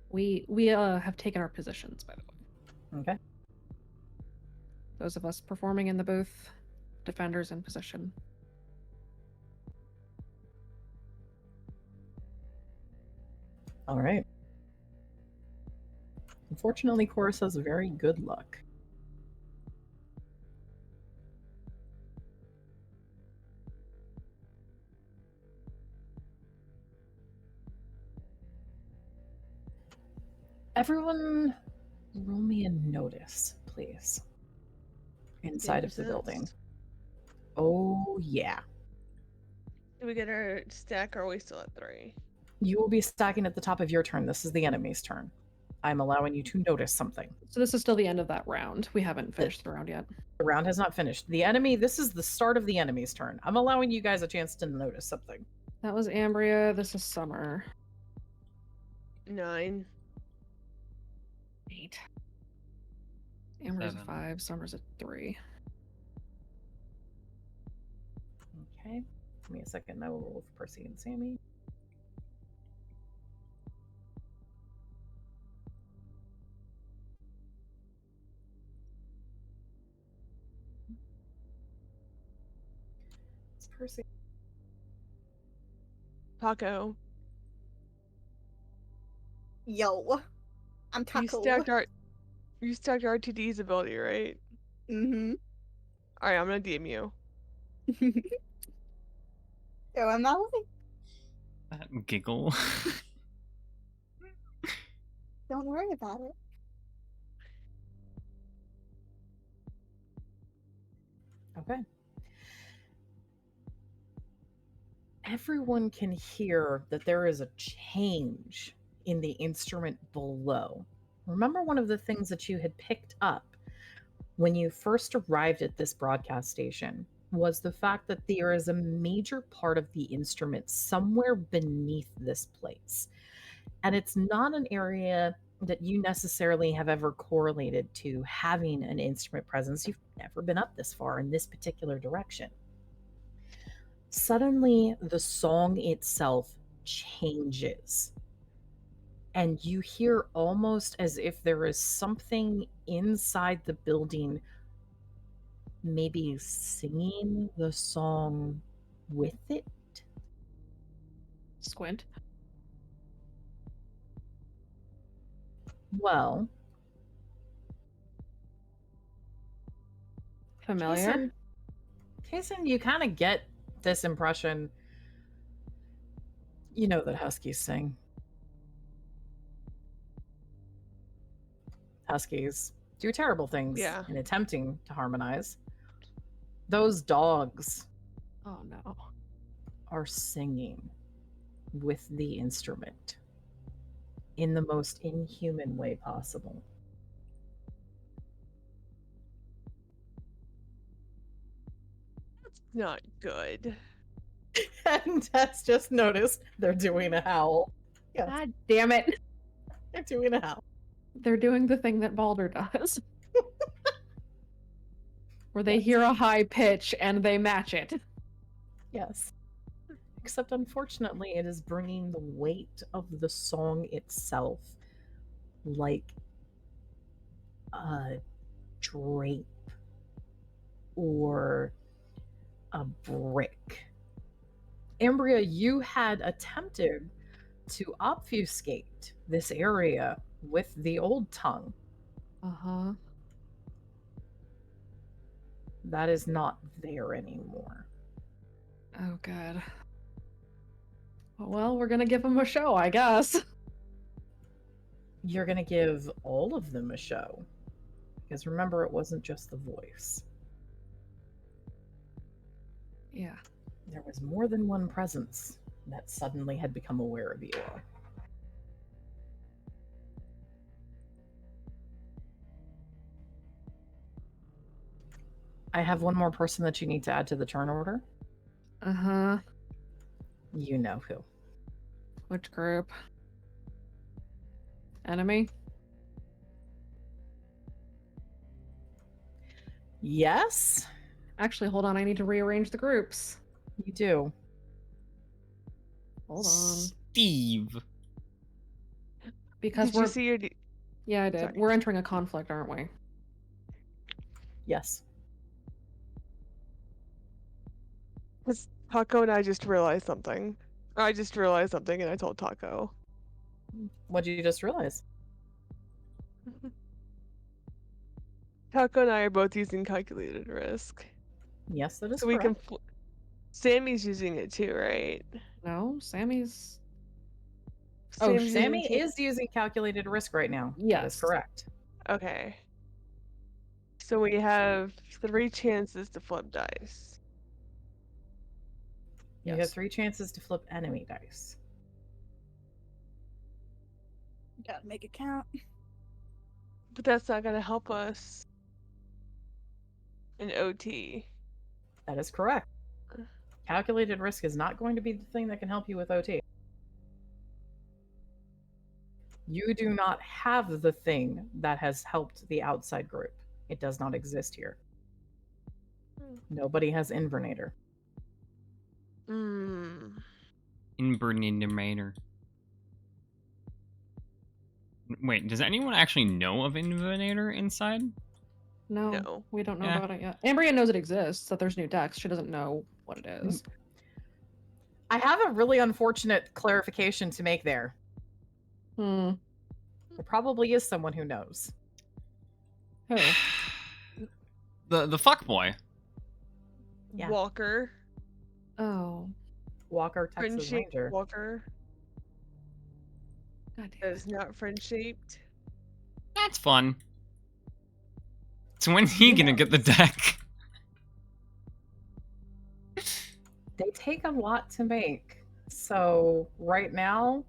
We have taken our positions, by the way. Okay. Those of us performing in the booth, defenders in position. All right. Unfortunately, chorus has very good luck. Everyone, roll me a notice, please. Inside of the building. Oh, yeah. Do we get our stack, or are we still at 3? You will be stacking at the top of your turn. This is the enemy's turn. I'm allowing you to notice something. So this is still the end of that round. We haven't finished the round yet. The round has not finished. The enemy, this is the start of the enemy's turn. I'm allowing you guys a chance to notice something. That was Ambria. This is Summer. 9. 8. Amber's 7. 5. Summer's at 3. Okay. Give me a second. I will roll for Percy and Sammy. It's Percy. Taco. Yo, I'm You Taco. stacked RTD's ability, right? Mm-hmm. Alright, I'm gonna DM you. Yo, I'm not like, That giggle. don't worry about it. Okay. Everyone can hear that there is a change in the instrument below. Remember, one of the things that you had picked up when you first arrived at this broadcast station was the fact that there is a major part of the instrument somewhere beneath this place. And it's not an area that you necessarily have ever correlated to having an instrument presence. You've never been up this far in this particular direction. Suddenly, the song itself changes. And you hear almost as if there is something inside the building, maybe singing the song with it. Squint. Well, Familiar. Kaysen, you kind of get this impression. You know that huskies sing. Huskies do terrible things Yeah. in attempting to harmonize. Those dogs Oh no. are singing with the instrument in the most inhuman way possible. That's not good. And Tess just noticed they're doing a howl. Yes, God damn it. they're doing a howl. They're doing the thing that Balder does. Where they Yes. hear a high pitch and they match it. Yes. Except unfortunately, it is bringing the weight of the song itself like a drape or a brick. Ambria, you had attempted to obfuscate this area with the old tongue. Uh-huh. That is not there anymore. Oh god. Well, we're gonna give them a show, I guess. You're going to give all of them a show. Because remember, it wasn't just the voice. Yeah. There was more than one presence that suddenly had become aware of you all. I have one more person that you need to add to the turn order. Uh-huh. You know who. Which group? Enemy? Yes, Actually, hold on. I need to rearrange the groups. you do. Hold on. Steve. Because Did you see your? Yeah, I did. Sorry. We're entering a conflict, aren't we? Yes. Because Taco and I just realized something. I just realized something, and I told Taco. What did you just realize? Taco and I are both using calculated risk, Yes, that is so we can. correct. Sammy's using it too, right? No, Sammy's. Oh, Sam's Sammy using is using calculated risk right now. That is Yes. correct. Okay. So we have 3 chances to flip dice. You have Yes. 3 chances to flip enemy dice. Gotta make it count. But that's not gonna help us in OT. That is correct. Calculated risk is not going to be the thing that can help you with OT. You do not have the thing that has helped the outside group. It does not exist here. Nobody has Invernator. Invernator. Wait, does anyone actually know of Invernator inside? No, No. we don't know Yeah. about it yet. Ambria knows it exists, that there's new decks. She doesn't know what it is. I have a really unfortunate clarification to make there. Hmm. There probably is someone who knows. Who? The fuckboy. Yeah. Walker. Oh. Walker, Texas Friend-shaped Ranger. Walker. God That damn is it. not friend-shaped. That's fun. So when's he gonna get the deck? They take a lot to make. So right now,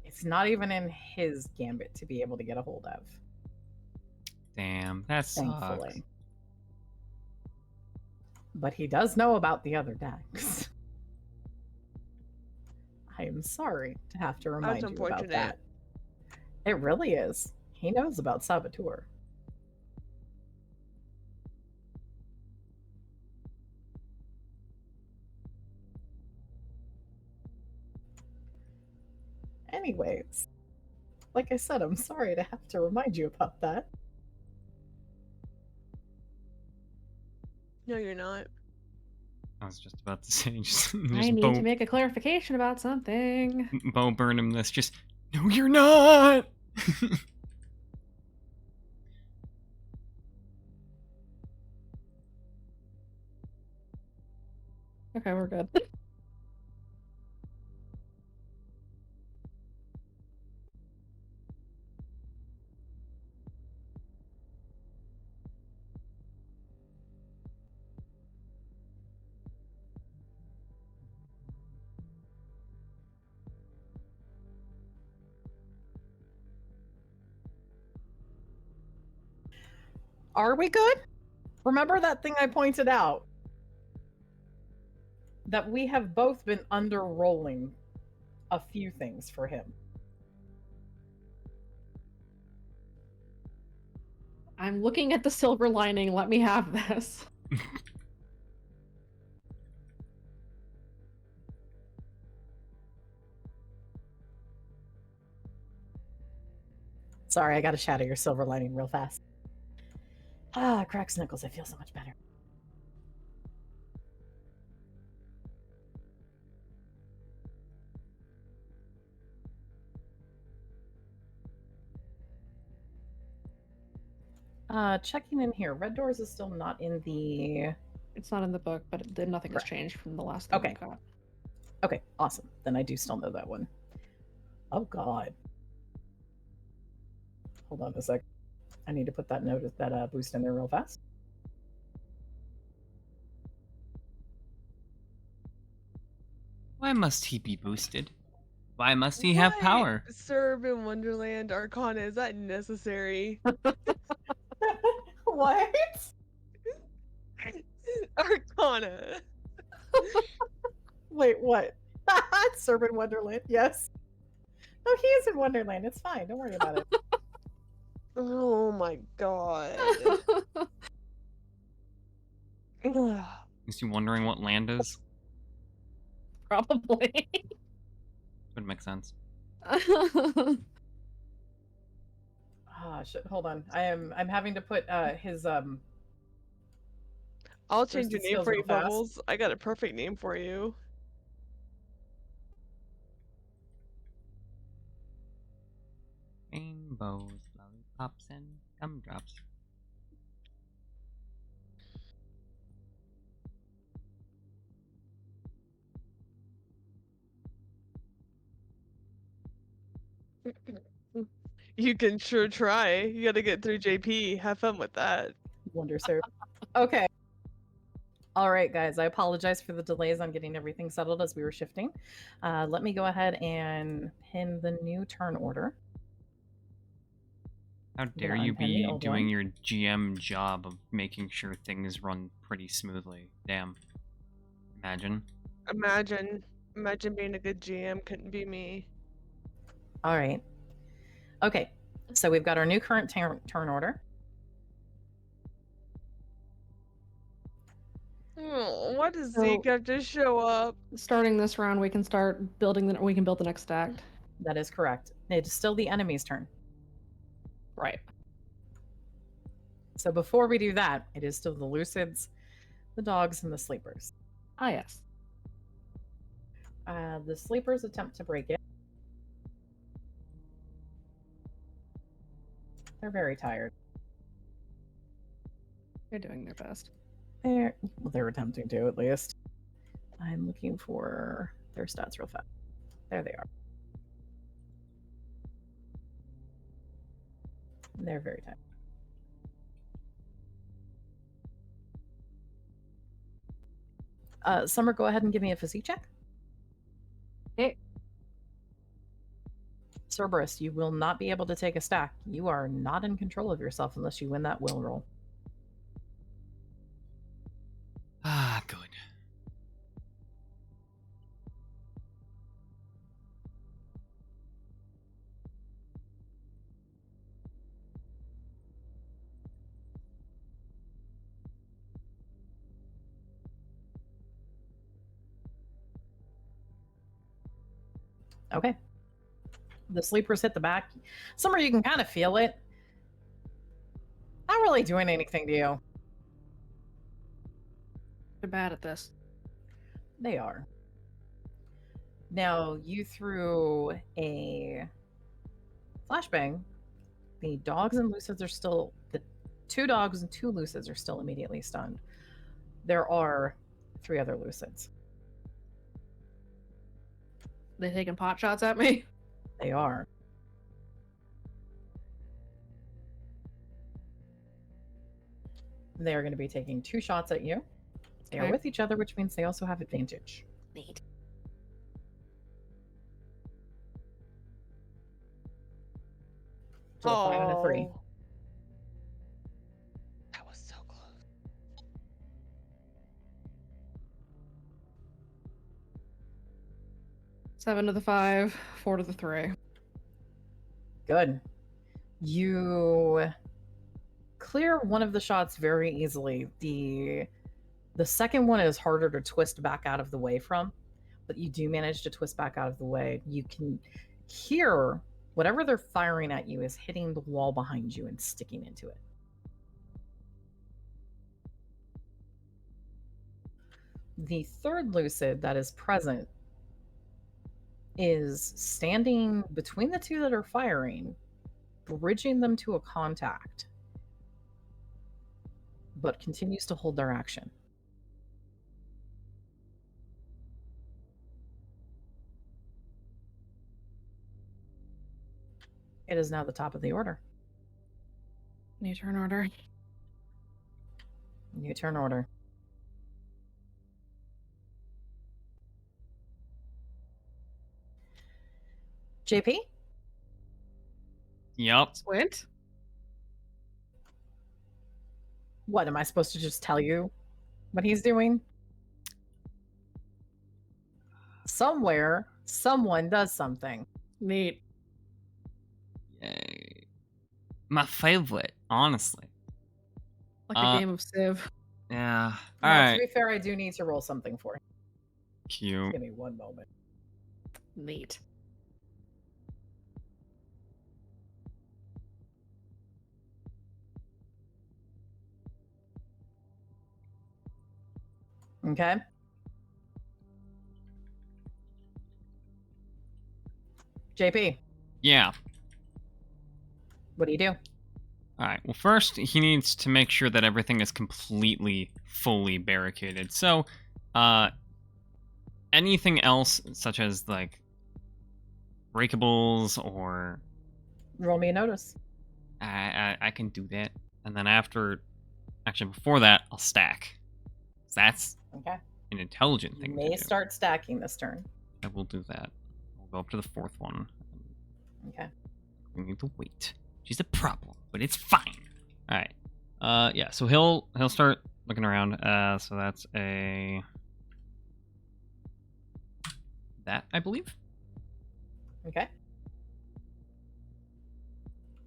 it's not even in his gambit to be able to get a hold of. Damn, that sucks. Thankfully. But he does know about the other decks. I am sorry to have to remind you about unfortunate. that. It really is. He knows about Saboteur. Anyways, like I said, I'm sorry to have to remind you about that. No, you're not. I was just about to say, just I need to make a clarification about something. Bo Burnham this. Just no, you're not. Okay, we're good. Are we good? Remember that thing I pointed out? That we have both been under-rolling a few things for him. I'm looking at the silver lining. Let me have this. Sorry, I gotta shadow your silver lining real fast. Ah, cracks knuckles, I feel so much better. Checking in here. Red Doors is still not in the... It's not in the book, but nothing has Right. changed from the last thing Okay. we got. Okay, awesome. Then I do still know that one. Oh god. Hold on a sec. I need to put that note, that boost in there real fast. Why must he be boosted? Why must he have power? Serb in Wonderland Arcana, is that necessary? What? Arcana. Wait, what? Serpent Wonderland, yes. Oh, he is in Wonderland. It's fine. Don't worry about it. Oh my god. Is he wondering what land is? Probably. Would make sense. Ah, shit. Hold on. I'm having to put his I'll First change your it name skills for real you, fast. Bubbles. I got a perfect name for you. Rainbows, lollipops, and gumdrops. You can sure try. You gotta get through JP. Have fun with that. Wonder Syrup. Okay. All right, guys. I apologize for the delays on getting everything settled as we were shifting. Let me go ahead and pin the new turn order. How dare gonna you unpin the be old doing one. your GM job of making sure things run pretty smoothly? Damn. Imagine. Imagine being a good GM. Couldn't be me. All right. Okay. So we've got our new current turn order. Oh, why does So- Zeke have to show up? Starting this round, we can start building we can build the next act. That is correct. It is still the enemy's turn. Right. So before we do that, it is still the Lucids, the dogs, and the sleepers. Ah, yes. The sleepers attempt to break it. They're very tired. They're doing their best. They're attempting to, at least. I'm looking for their stats real fast. There they are. They're very tired. Summer, go ahead and give me a physique check. Okay. Cerberus, you will not be able to take a stack. You are not in control of yourself unless you win that will roll. Ah, good. Okay. The sleepers hit the back. Summer, you can kind of feel it. Not really doing anything to you. They're bad at this. They are. Now, you threw a flashbang. The dogs and lucids are still, the 2 dogs and 2 lucids are still immediately stunned. There are 3 other lucids. They taking pot shots at me? They are. They are going to be taking 2 shots at you. They are Okay. with each other, which means they also have advantage. Neat. So a 5 and a 3. Oh. That was so close. Seven to the 5, 4 to the 3. Good. You clear one of the shots very easily. The second one is harder to twist back out of the way from, but you do manage to twist back out of the way. You can hear whatever they're firing at you is hitting the wall behind you and sticking into it. The third lucid that is present is standing between the 2 that are firing, bridging them to a contact, but continues to hold their action. It is now the top of the order. New turn order. New turn order. JP? Yep. Squint? What, am I supposed to just tell you what he's doing? Somewhere, someone does something. Neat. Yay. My favorite, honestly. Like a game of Civ. Yeah. Now, Alright. to be fair, I do need to roll something for him. Cute. Give me one moment. Neat. Okay. JP, Yeah. what do you do? Alright, well, first, he needs to make sure that everything is completely, fully barricaded. So, anything else, such as, like, breakables or... Roll me a notice. I can do that. And then after... Actually, before that, I'll stack. That's Okay. an intelligent You thing may to do. start stacking this turn. I will do that. We'll go up to the fourth one. Okay. We need to wait. She's a problem, but it's fine. All right. Yeah. So he'll start looking around. So that's a that I believe. Okay.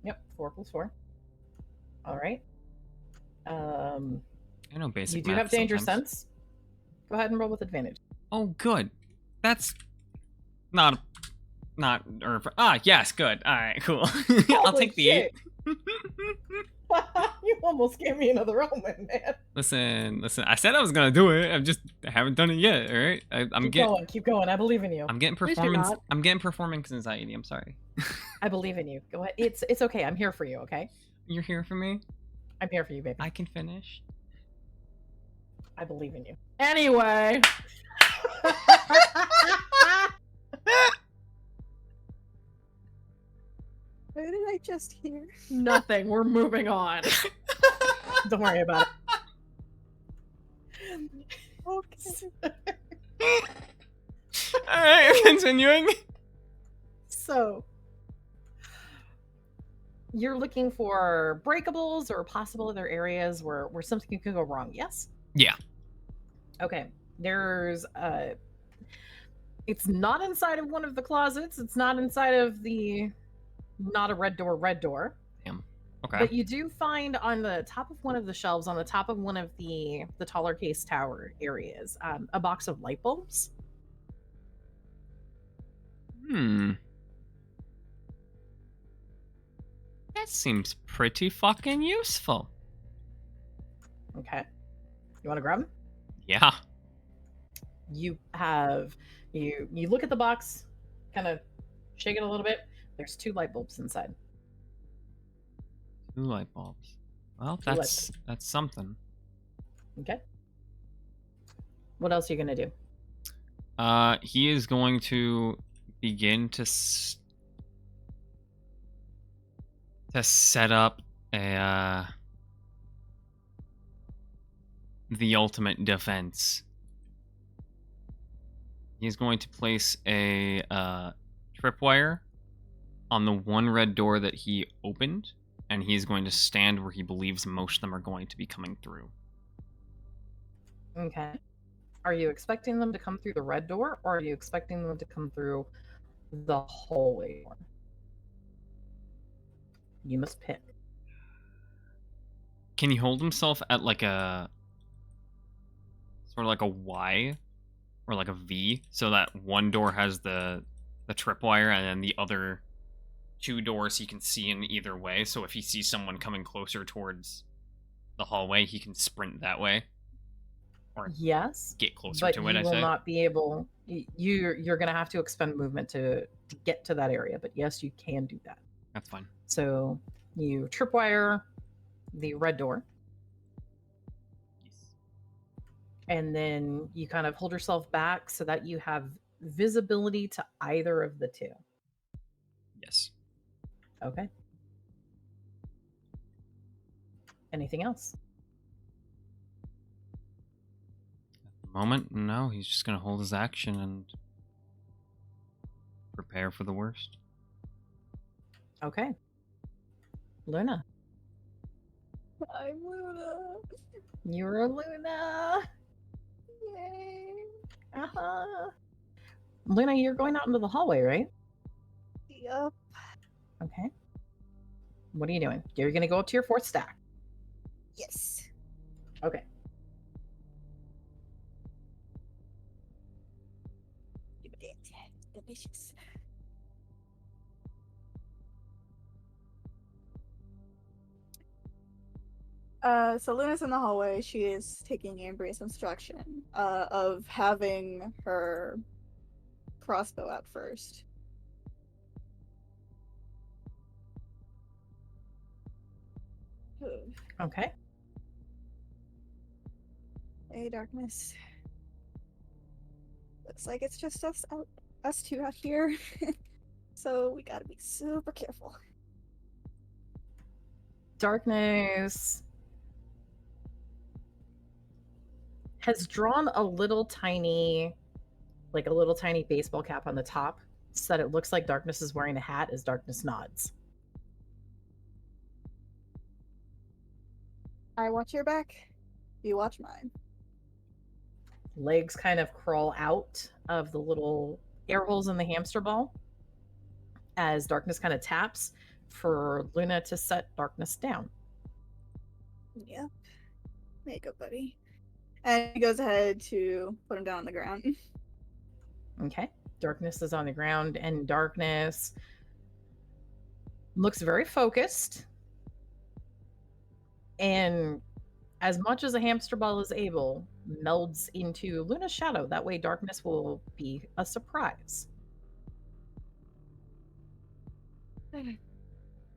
Yep. 4 + 4. All right. I know basic. You do math have danger sometimes. sense. Go ahead and roll with advantage. Oh, good. That's not or yes, good. All right, cool. I'll Holy take the 8. shit. You almost gave me another omen, man. Listen. I said I was gonna do it. I haven't done it yet. All right. Keep going. I believe in you. I'm getting Please do performance. not. I'm getting performance anxiety. I'm sorry. I believe in you. Go ahead. It's okay. I'm here for you. Okay. You're here for me. I'm here for you, baby. I can finish. I believe in you. Anyway. What did I just hear? Nothing. We're moving on. Don't worry about Okay. it. All right, continuing. So, you're looking for breakables or possible other areas where something could go wrong. Yes. Yeah. Okay. There's it's not inside of one of the closets. It's not inside of the not a red door. Damn. Okay. But you do find on the top of one of the shelves, on the top of one of the taller case tower areas, a box of light bulbs. That seems pretty fucking useful. Okay. You want to grab them? Yeah. You have you look at the box, kind of shake it a little bit. There's 2 light bulbs inside. 2 light bulbs. Well, 2 light that's something. Okay. What else are you gonna do? He is going to begin to set up the ultimate defense. He's going to place a tripwire on the one red door that he opened, and he's going to stand where he believes most of them are going to be coming through. Okay. Are you expecting them to come through the red door, or are you expecting them to come through the hallway door? You must pick. Can he hold himself at like a sort of like a Y or like a V, so that one door has the tripwire and then the other 2 doors he can see in either way, so if he sees someone coming closer towards the hallway, he can sprint that way? Or Yes, get closer but to it, you I will say? not be able. You're going to have to expend movement to get to that area. But yes, you can do that. That's fine. So you tripwire the red door, Yes. and then you kind of hold yourself back so that you have visibility to either of the 2. Yes. Okay. Anything else? At the moment, no, he's just gonna hold his action and prepare for the worst. Okay. Luna. I'm Luna. You're a Luna. Yay. Uh-huh. Luna, you're going out into the hallway, right? Yup. Okay. What are you doing? You're going to go up to your fourth stack. Yes. Okay. Delicious. So Luna's in the hallway. She is taking Ambria's instruction of having her crossbow out first. Okay. Hey, Darkness. Looks like it's just us two out here. So we gotta be super careful. Darkness has drawn a little tiny baseball cap on the top so that it looks like Darkness is wearing a hat as Darkness nods. I watch your back. You watch mine. Legs kind of crawl out of the little air holes in the hamster ball as Darkness kind of taps for Luna to set Darkness down. Yep. There you go, buddy. And he goes ahead to put him down on the ground. Okay. Darkness is on the ground, and Darkness looks very focused. And as much as a hamster ball is able, melds into Luna's shadow. That way, Darkness will be a surprise.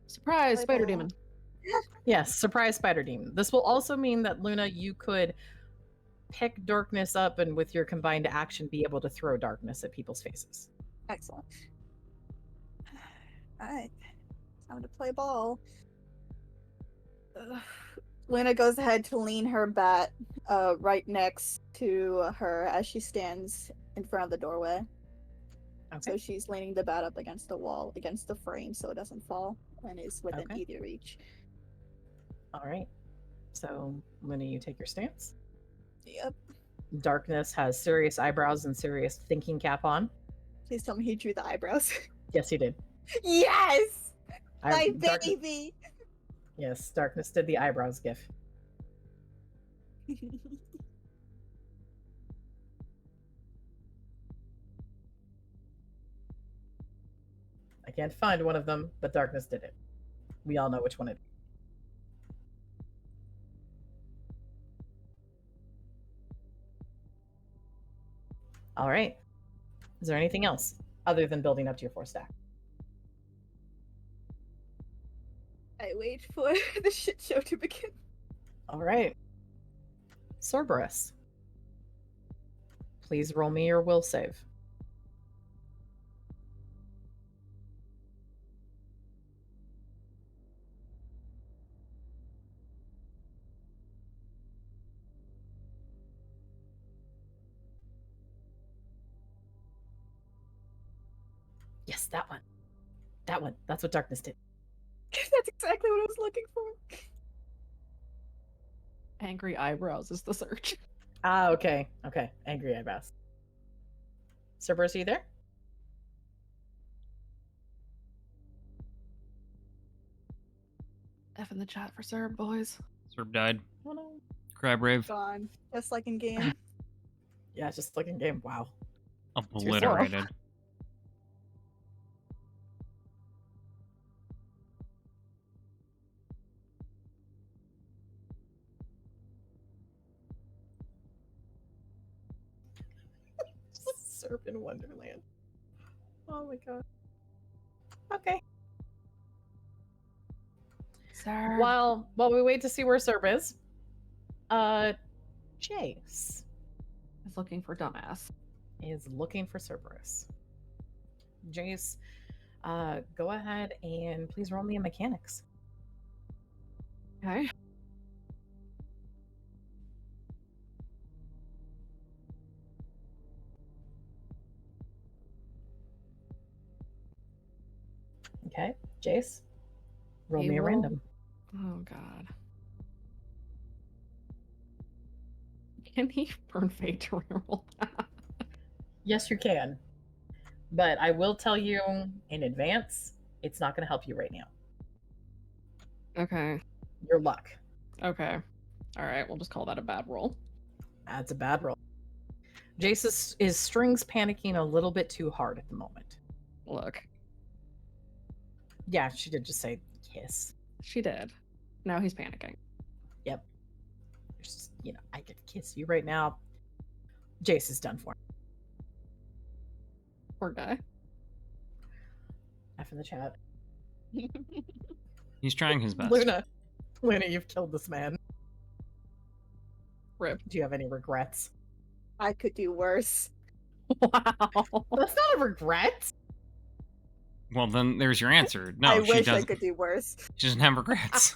Surprise, Play spider ball. demon. Yes, surprise spider demon. This will also mean that Luna, you could pick Darkness up and with your combined action be able to throw Darkness at people's faces. Excellent. Alright. Time to play ball. Luna goes ahead to lean her bat right next to her as she stands in front of the doorway. Okay. So she's leaning the bat up against the wall, against the frame, so it doesn't fall, and is within Okay. easy reach. All right. So, Luna, you take your stance. Yep. Darkness has serious eyebrows and serious thinking cap on. Please tell me he drew the eyebrows. Yes, he did. Yes! My Darkness, baby! yes, Darkness did the eyebrows gif. I can't find one of them, but Darkness did it. We all know which one it is. All right. Is there anything else other than building up to your 4 stack? I wait for the shit show to begin. All right. Cerberus. Please roll me your will save. Yes, that one. That one. That's what Darkness did. That's exactly what I was looking for. Angry eyebrows is the search. Ah, okay. Okay. Angry eyebrows. Cerberus, are you there? F in the chat for Serb, boys. Serb died. Oh no. Crab rave. Gone. Just like in game. Yeah, just like in game. Wow. Obliterated. Surf in Wonderland. Oh my god. Okay. Serb. While we wait to see where Serb is, Jace Is looking for dumbass. is looking for Cerberus. Jace, go ahead and please roll me a mechanics. Okay. Okay. Jace, roll He me a will- random. Oh god. Can he burn fate to reroll that? Yes, you can. But I will tell you in advance, it's not going to help you right now. Okay. Your luck. Okay. All right. We'll just call that a bad roll. That's a bad roll. Jace is strings panicking a little bit too hard at the moment. Look, Yeah, she did just say kiss. she did. Now he's panicking. Yep. Just, I could kiss you right now. Jace is done for. Poor guy. F in the chat. He's trying his best. Luna, you've killed this man. Rip. Do you have any regrets? I could do worse. Wow. That's not a regret. Well, then there's your answer. No, I she wish I doesn't. could do worse. She doesn't have regrets.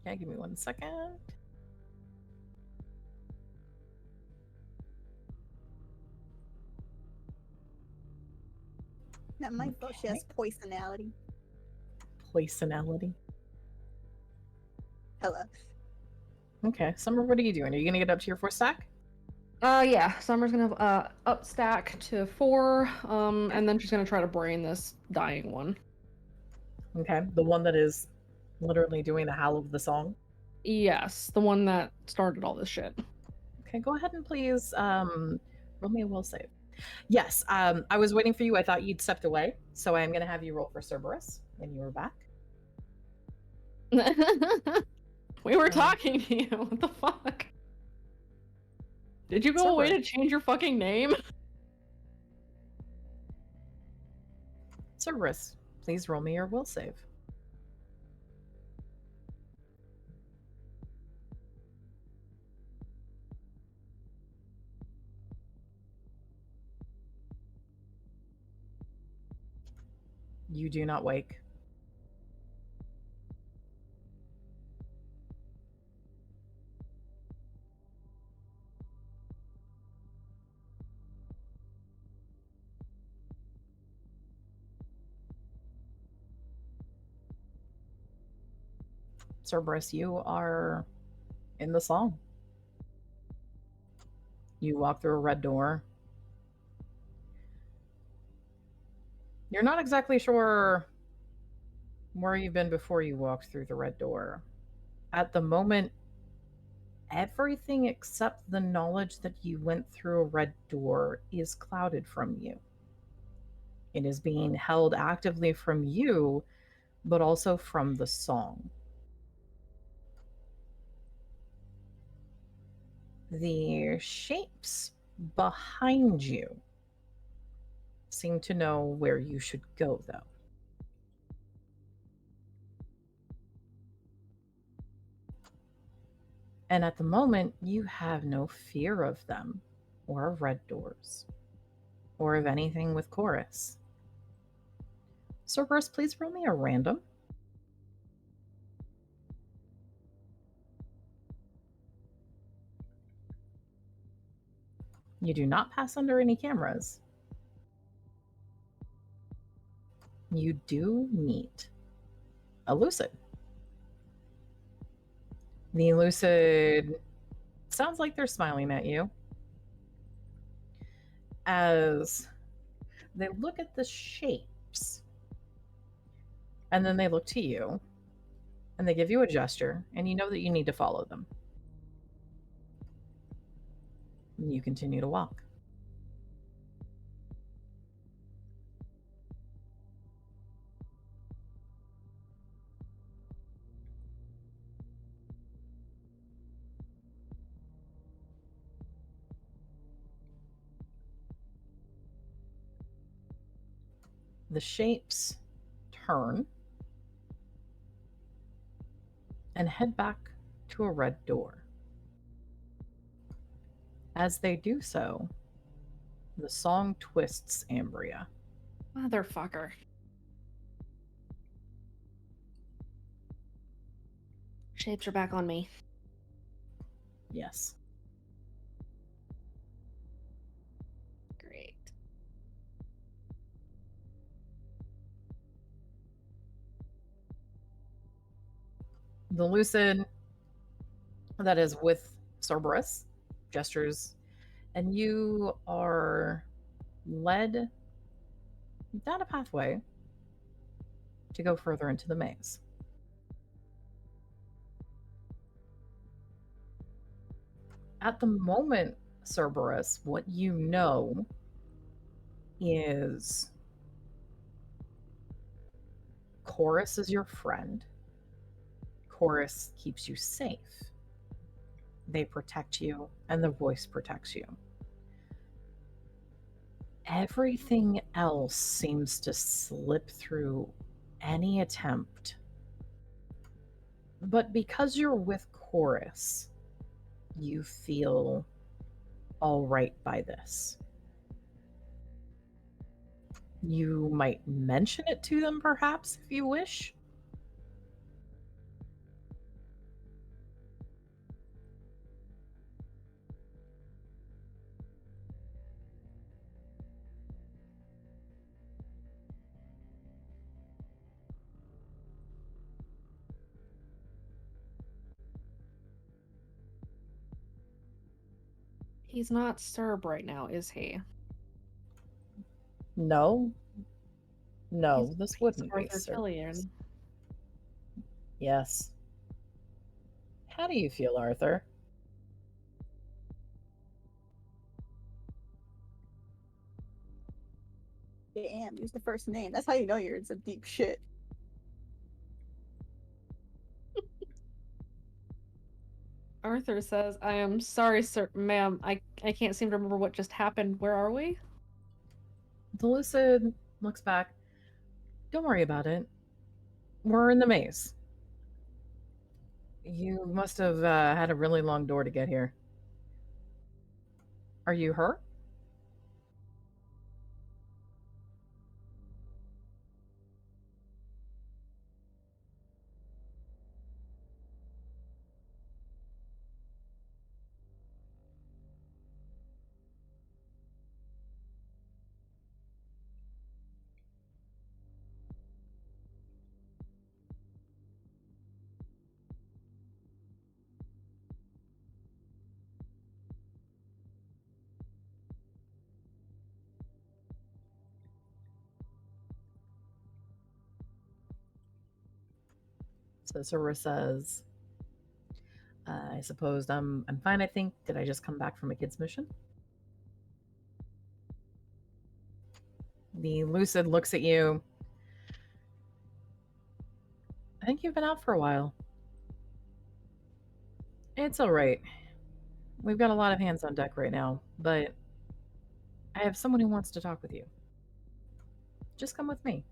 Yeah, give me 1 second. Not my fault. She has poisonality. Poisonality. Hello. Okay, Summer, what are you doing? Are you gonna get up to your 4 stack? Yeah. Summer's gonna up stack to 4. And then she's gonna try to brain this dying one. Okay, the one that is literally doing the howl of the song. Yes, the one that started all this shit. Okay, go ahead and please roll me a will save. Yes, I was waiting for you. I thought you'd stepped away, so I'm gonna have you roll for Cerberus when you were back. We were talking to you. What the fuck? Did you go away to change your fucking name? Cerberus, please roll me your will save. You do not wake. Cerberus, you are in the song. You walk through a red door. You're not exactly sure where you've been before you walked through the red door. At the moment, everything except the knowledge that you went through a red door is clouded from you. It is being held actively from you, but also from the song. The shapes behind you seem to know where you should go, though. And at the moment, you have no fear of them, or of red doors, or of anything with chorus. Cerberus, please roll me a random. You do not pass under any cameras. You do meet a lucid. The lucid sounds like they're smiling at you as they look at the shapes, and then they look to you and they give you a gesture, and you know that you need to follow them. And you continue to walk. The shapes turn and head back to a red door. As they do so, the song twists Ambria. Motherfucker. Shapes are back on me. Yes. Great. The Lucid that is with Cerberus gestures, and you are led down a pathway to go further into the maze. At the moment, Cerberus, what you know is Chorus is your friend. Chorus keeps you safe. They protect you, and the voice protects you. Everything else seems to slip through any attempt. But because you're with Chorus, you feel all right by this. You might mention it to them, perhaps, if you wish. He's not Serb right now, is he? No. No, this He's wouldn't be, Arthur sir. Killian. Yes. How do you feel, Arthur? Damn, use the first name. That's how you know you're in some deep shit. Arthur says, I am sorry, sir, ma'am. I can't seem to remember what just happened. Where are we? The Lucid looks back. Don't worry about it. We're in the maze. You must have had a really long door to get here. Are you hurt? So Sora says, I suppose I'm fine, I think. Did I just come back from a kid's mission? The Lucid looks at you. I think you've been out for a while. It's all right. We've got a lot of hands on deck right now, but I have someone who wants to talk with you. Just come with me.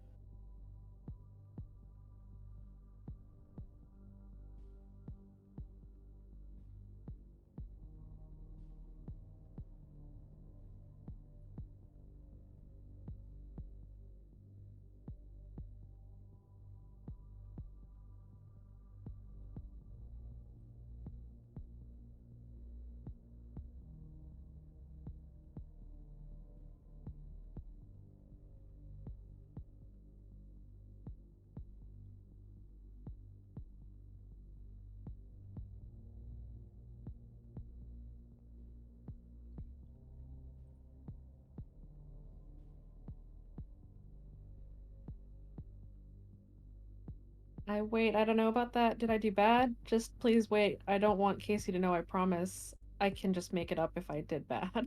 Wait, I don't know about that. Did I do bad? Just please wait. I don't want Casey to know, I promise. I can just make it up if I did bad.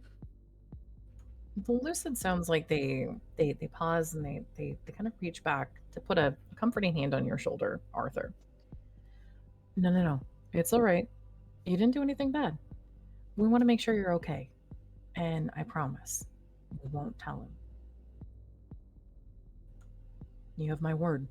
The Lucid sounds like they pause and they kind of reach back to put a comforting hand on your shoulder, Arthur. No. It's all right. You didn't do anything bad. We want to make sure you're okay. And I promise, we won't tell him. You have my word.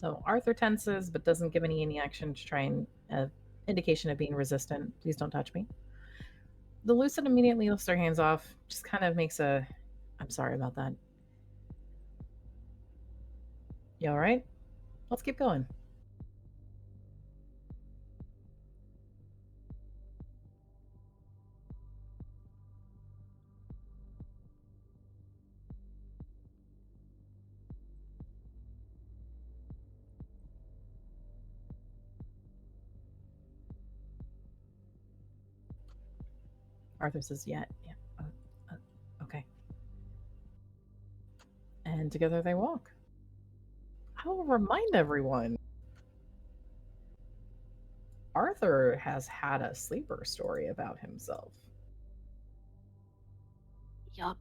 So Arthur tenses, but doesn't give any action to try and indication of being resistant. Please don't touch me. The Lucid immediately lifts their hands off, just kind of makes a, I'm sorry about that. You all right? Let's keep going. Arthur says, yeah. Okay. And together they walk. I will remind everyone, Arthur has had a sleeper story about himself. Yup.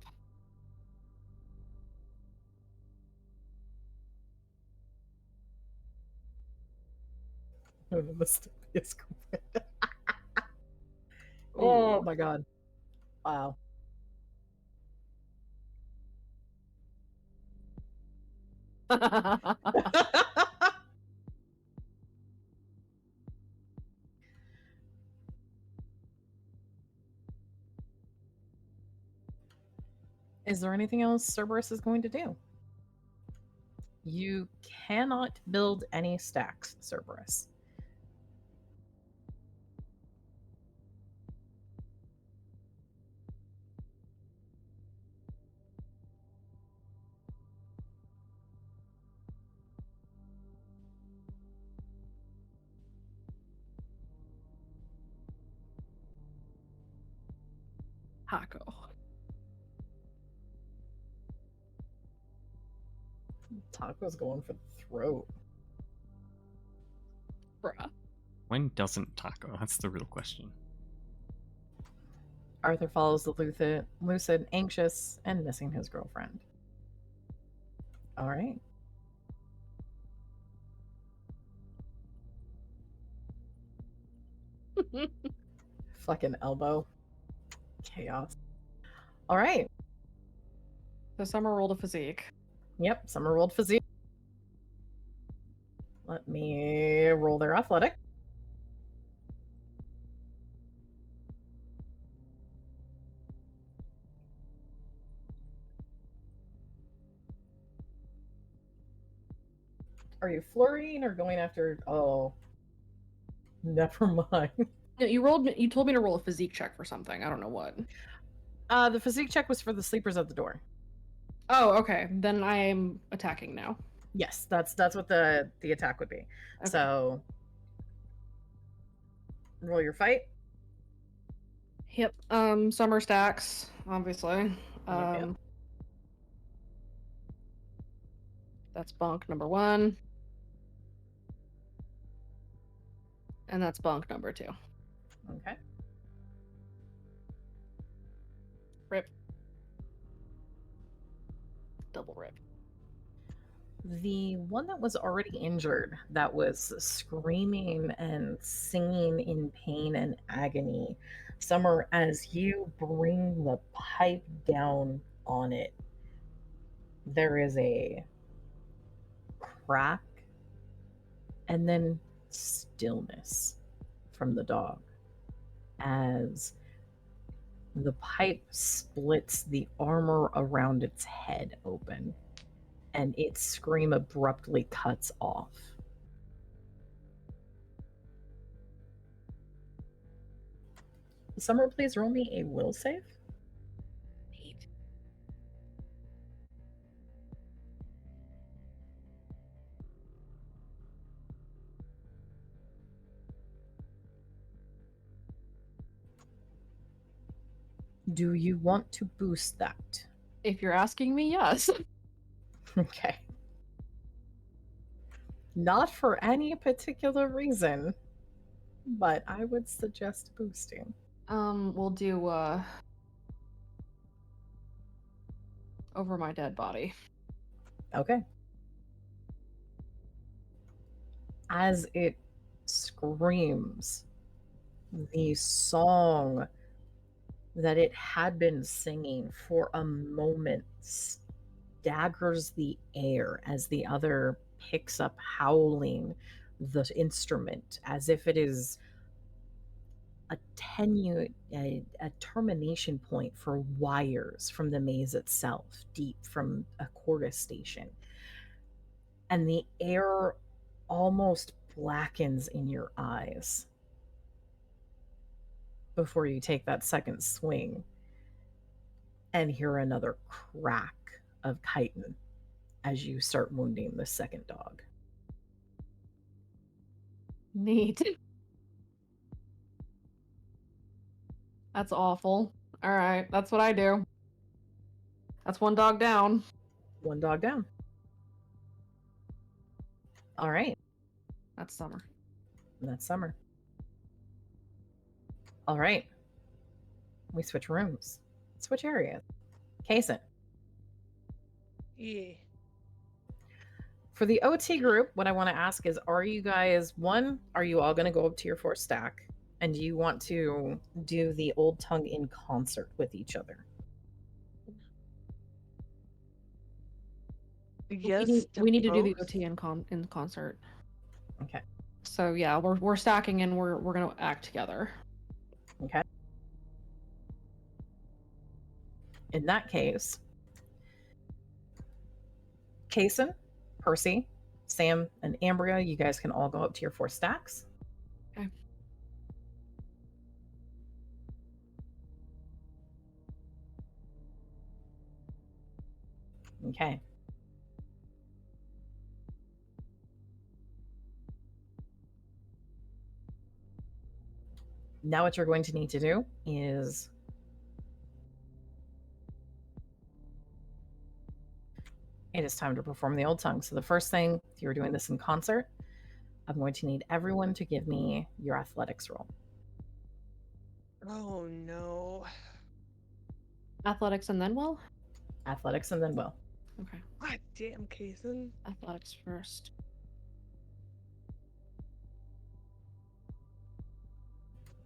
Oh my god. Wow. Is there anything else Cerberus is going to do? You cannot build any stacks, Cerberus. Hako. Taco's going for the throat. Bruh. When doesn't Taco? That's the real question. Arthur follows the lucid, anxious, and missing his girlfriend. All right. Fucking elbow. Chaos. All right. So Summer rolled a physique. Yep, Summer rolled physique. Let me roll their athletic. Are you flurrying or going after? Oh, never mind. No, you told me to roll a physique check for something. I don't know what. The physique check was for the sleepers at the door. Oh, okay. Then I am attacking now. Yes, that's what the attack would be. Okay. So roll your fight. Yep. Summer stacks, obviously. Yep. That's bunk number 1. And that's bunk number 2. Okay. Rip. Double rip. The one that was already injured, that was screaming and singing in pain and agony. Summer, as you bring the pipe down on it, there is a crack and then stillness from the dog as the pipe splits the armor around its head open and its scream abruptly cuts off. Summer, please roll me a will save. 8. Do you want to boost that? If you're asking me, yes. Okay. Not for any particular reason, but I would suggest boosting. We'll do over my dead body. Okay. As it screams, the song that it had been singing for a moment staggers the air as the other picks up howling the instrument as if it is a a termination point for wires from the maze itself, deep from a Cordis station. And the air almost blackens in your eyes before you take that second swing and hear another crack of chitin as you start wounding the second dog. Neat. That's awful. All right, that's what I do. That's one dog down. One dog down. All right. That's Summer. That's Summer. All right. We switch rooms. Switch areas. Kason. Yeah. For the OT group, what I want to ask is, are you guys, are you all going to go up to your 4 stack? And do you want to do the old tongue in concert with each other? Yes. We need to do the both. OT in concert. Okay. So yeah, we're stacking and we're gonna act together. Okay. In that case, Kason, Percy, Sam, and Ambria, you guys can all go up to your 4 stacks. Okay. Okay. Now what you're going to need to do is it is time to perform the old tongue. So the first thing, if you're doing this in concert, I'm going to need everyone to give me your athletics roll. Oh no. Athletics and then will? Athletics and then will. Okay. God damn, Kason. Athletics first.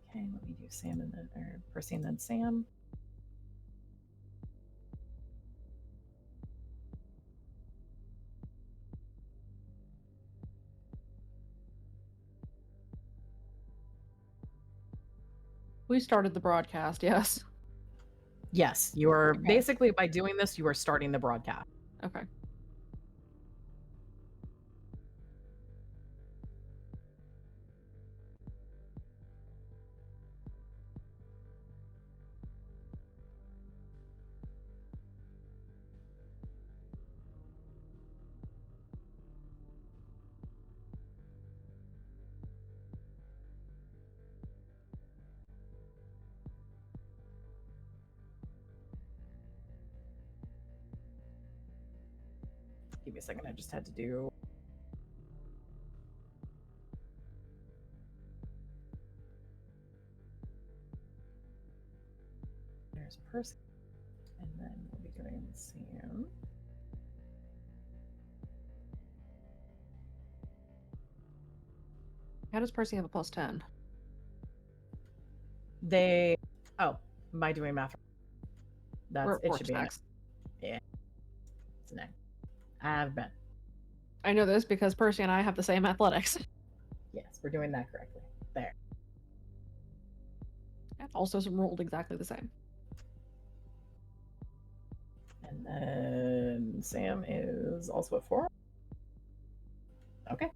Okay, let me do Sam and then, or Percy and then Sam. We started the broadcast, yes. Yes, you are Okay. basically, by doing this, you are starting the broadcast. Okay. Give me a second, I just had to do. There's Percy. And then we'll be doing Sam. How does Percy have a +10? Oh, am I doing math? It should be an stacks. Yeah. It's an A. I've been. I know this because Percy and I have the same athletics. Yes, we're doing that correctly. There. And also rolled exactly the same. And then Sam is also a 4. Okay.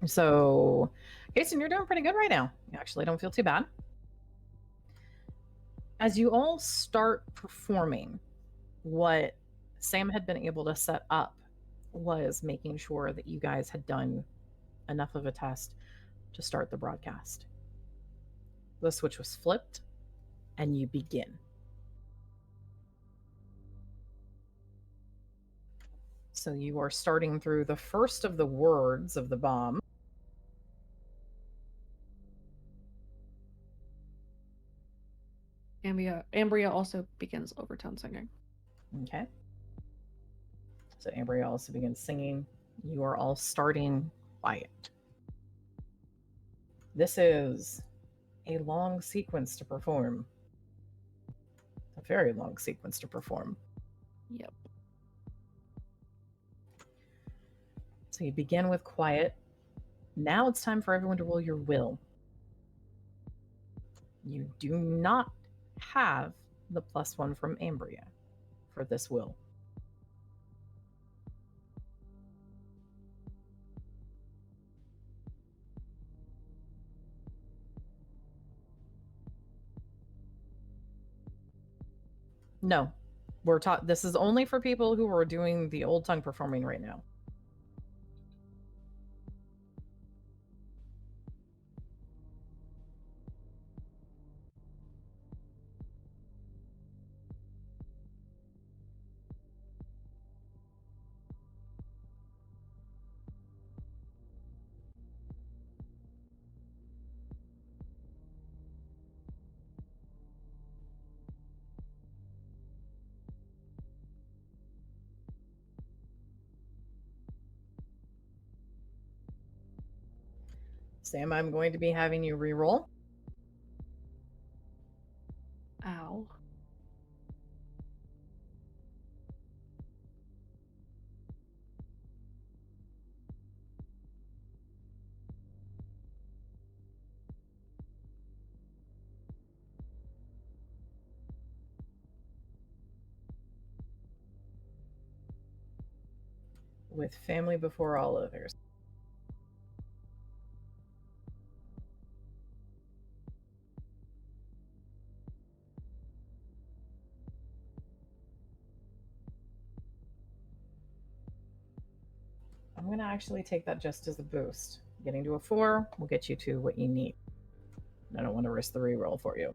So, Jason, you're doing pretty good right now. You actually don't feel too bad. As you all start performing, what Sam had been able to set up was making sure that you guys had done enough of a test to start the broadcast. The switch was flipped, and you begin. So you are starting through the first of the words of the bomb. Ambria also begins overtone singing. Okay. So Ambria also begins singing. You are all starting quiet. This is a long sequence to perform. A very long sequence to perform. Yep. So you begin with quiet. Now it's time for everyone to roll your will. You do not have the +1 from Ambria for this will. No. We're taught this is only for people who are doing the old tongue performing right now. Sam, I'm going to be having you re-roll. Ow. With family before all others. I'm going to actually take that just as a boost. Getting to a 4 will get you to what you need. I don't want to risk the reroll for you.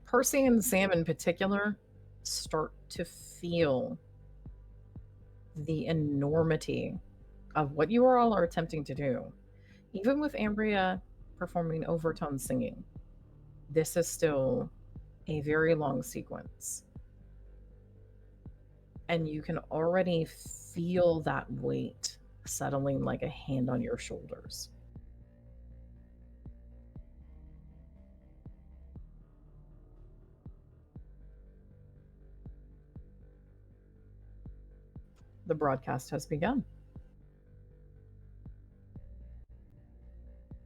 Percy and Sam in particular start to feel the enormity of what you all are attempting to do. Even with Ambria performing overtone singing, this is still a very long sequence. And you can already feel that weight settling like a hand on your shoulders. The broadcast has begun.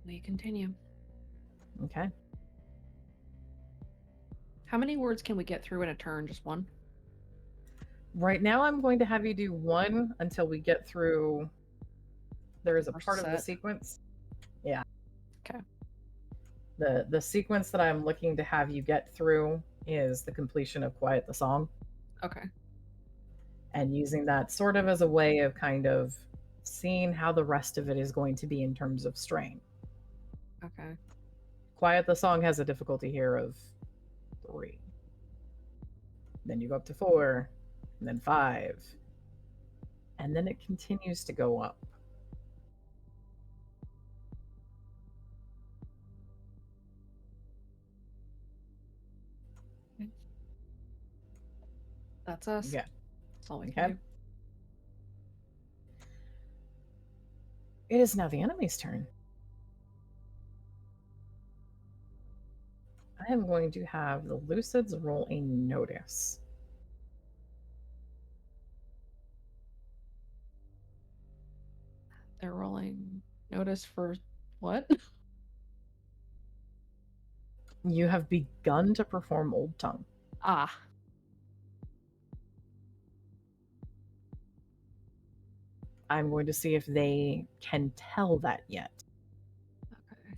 We continue. Okay. How many words can we get through in a turn? Just one? Right now, I'm going to have you do 1 until we get through. There is a First part of the set. sequence. Yeah. Okay. The sequence that I'm looking to have you get through is the completion of Quiet the Song. Okay. And using that sort of as a way of kind of seeing how the rest of it is going to be in terms of strain. Okay. Quiet the Song has a difficulty here of 3. Then you go up to 4, and then 5. And then it continues to go up. That's us. Yeah. That's all we Okay. can do. It is now the enemy's turn. I am going to have the Lucids roll a notice. They're rolling notice for what? You have begun to perform Old Tongue. Ah. I'm going to see if they can tell that yet. Okay.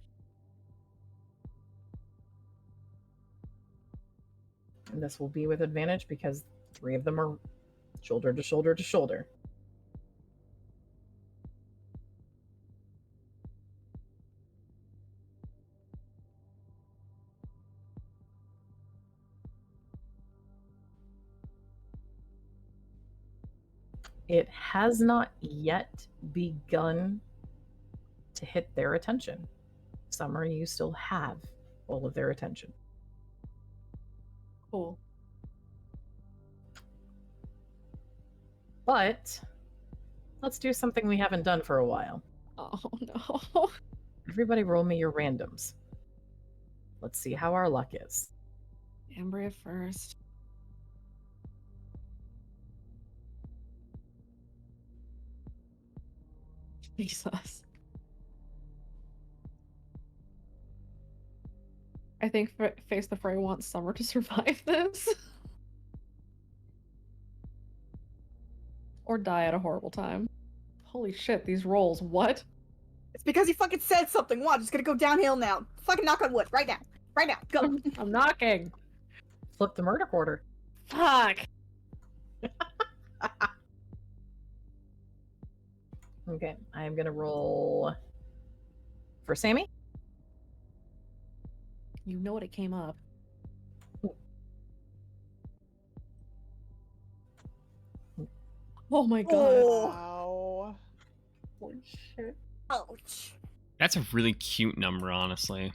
And this will be with advantage because 3 of them are shoulder to shoulder to shoulder. It has not yet begun to hit their attention. Summer, you still have all of their attention. Cool. But let's do something we haven't done for a while. Oh no. Everybody roll me your randoms. Let's see how our luck is. Ambria first. Jesus. I think Face the Fray wants Summer to survive this. Or die at a horrible time. Holy shit, these rolls. What? It's because you fucking said something. Watch, it's gonna go downhill now. Fucking knock on wood right now. Right now. Go. I'm knocking. Flip the murder quarter. Fuck. Okay, I'm gonna roll for Sammy. You know what it came up. Oh my god. Oh. Wow. Holy shit. Ouch. That's a really cute number, honestly.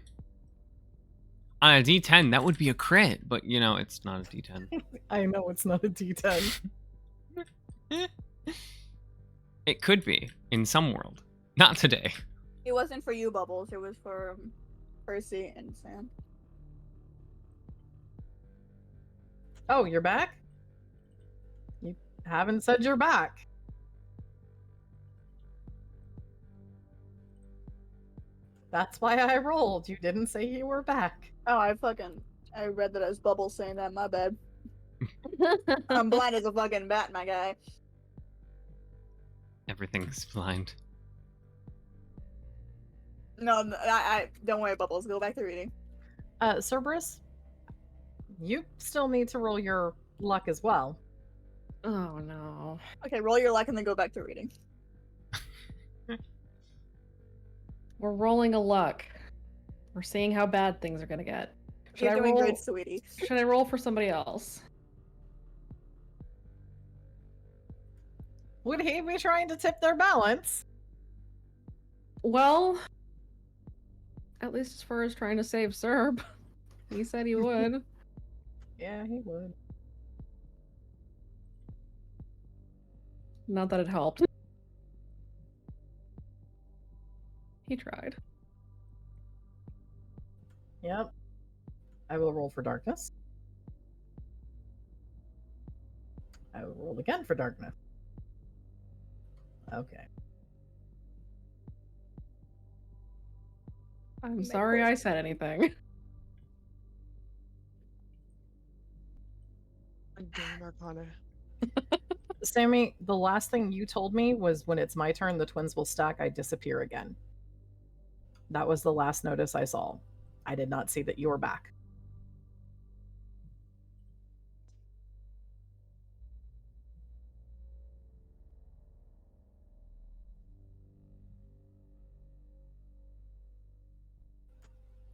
On a D10, that would be a crit, but you know, it's not a D10. I know it's not a D10. It could be in some world. Not today. It wasn't for you, Bubbles. It was for Percy and Sam. Oh, you're back? You haven't said you're back. That's why I rolled. You didn't say you were back. Oh, I read that as Bubbles saying that. My bad. I'm blind as a fucking bat, my guy. Everything's blind. No, I don't worry, Bubbles. Go back to reading. Cerberus, you still need to roll your luck as well. Oh no. Okay, roll your luck and then go back to reading. We're rolling a luck. We're seeing how bad things are gonna get. Should You're I doing roll? great, sweetie. Should I roll for somebody else? Would he be trying to tip their balance? Well, at least as far as trying to save Serb. He said he would. Yeah, he would. Not that it helped. He tried. Yep. I will roll for darkness. I will roll again for darkness. Okay. I'm sorry I said anything. Damn Arcana. Sammy, the last thing you told me was when it's my turn, the twins will stack, I disappear again. That was the last notice I saw. I did not see that you were back.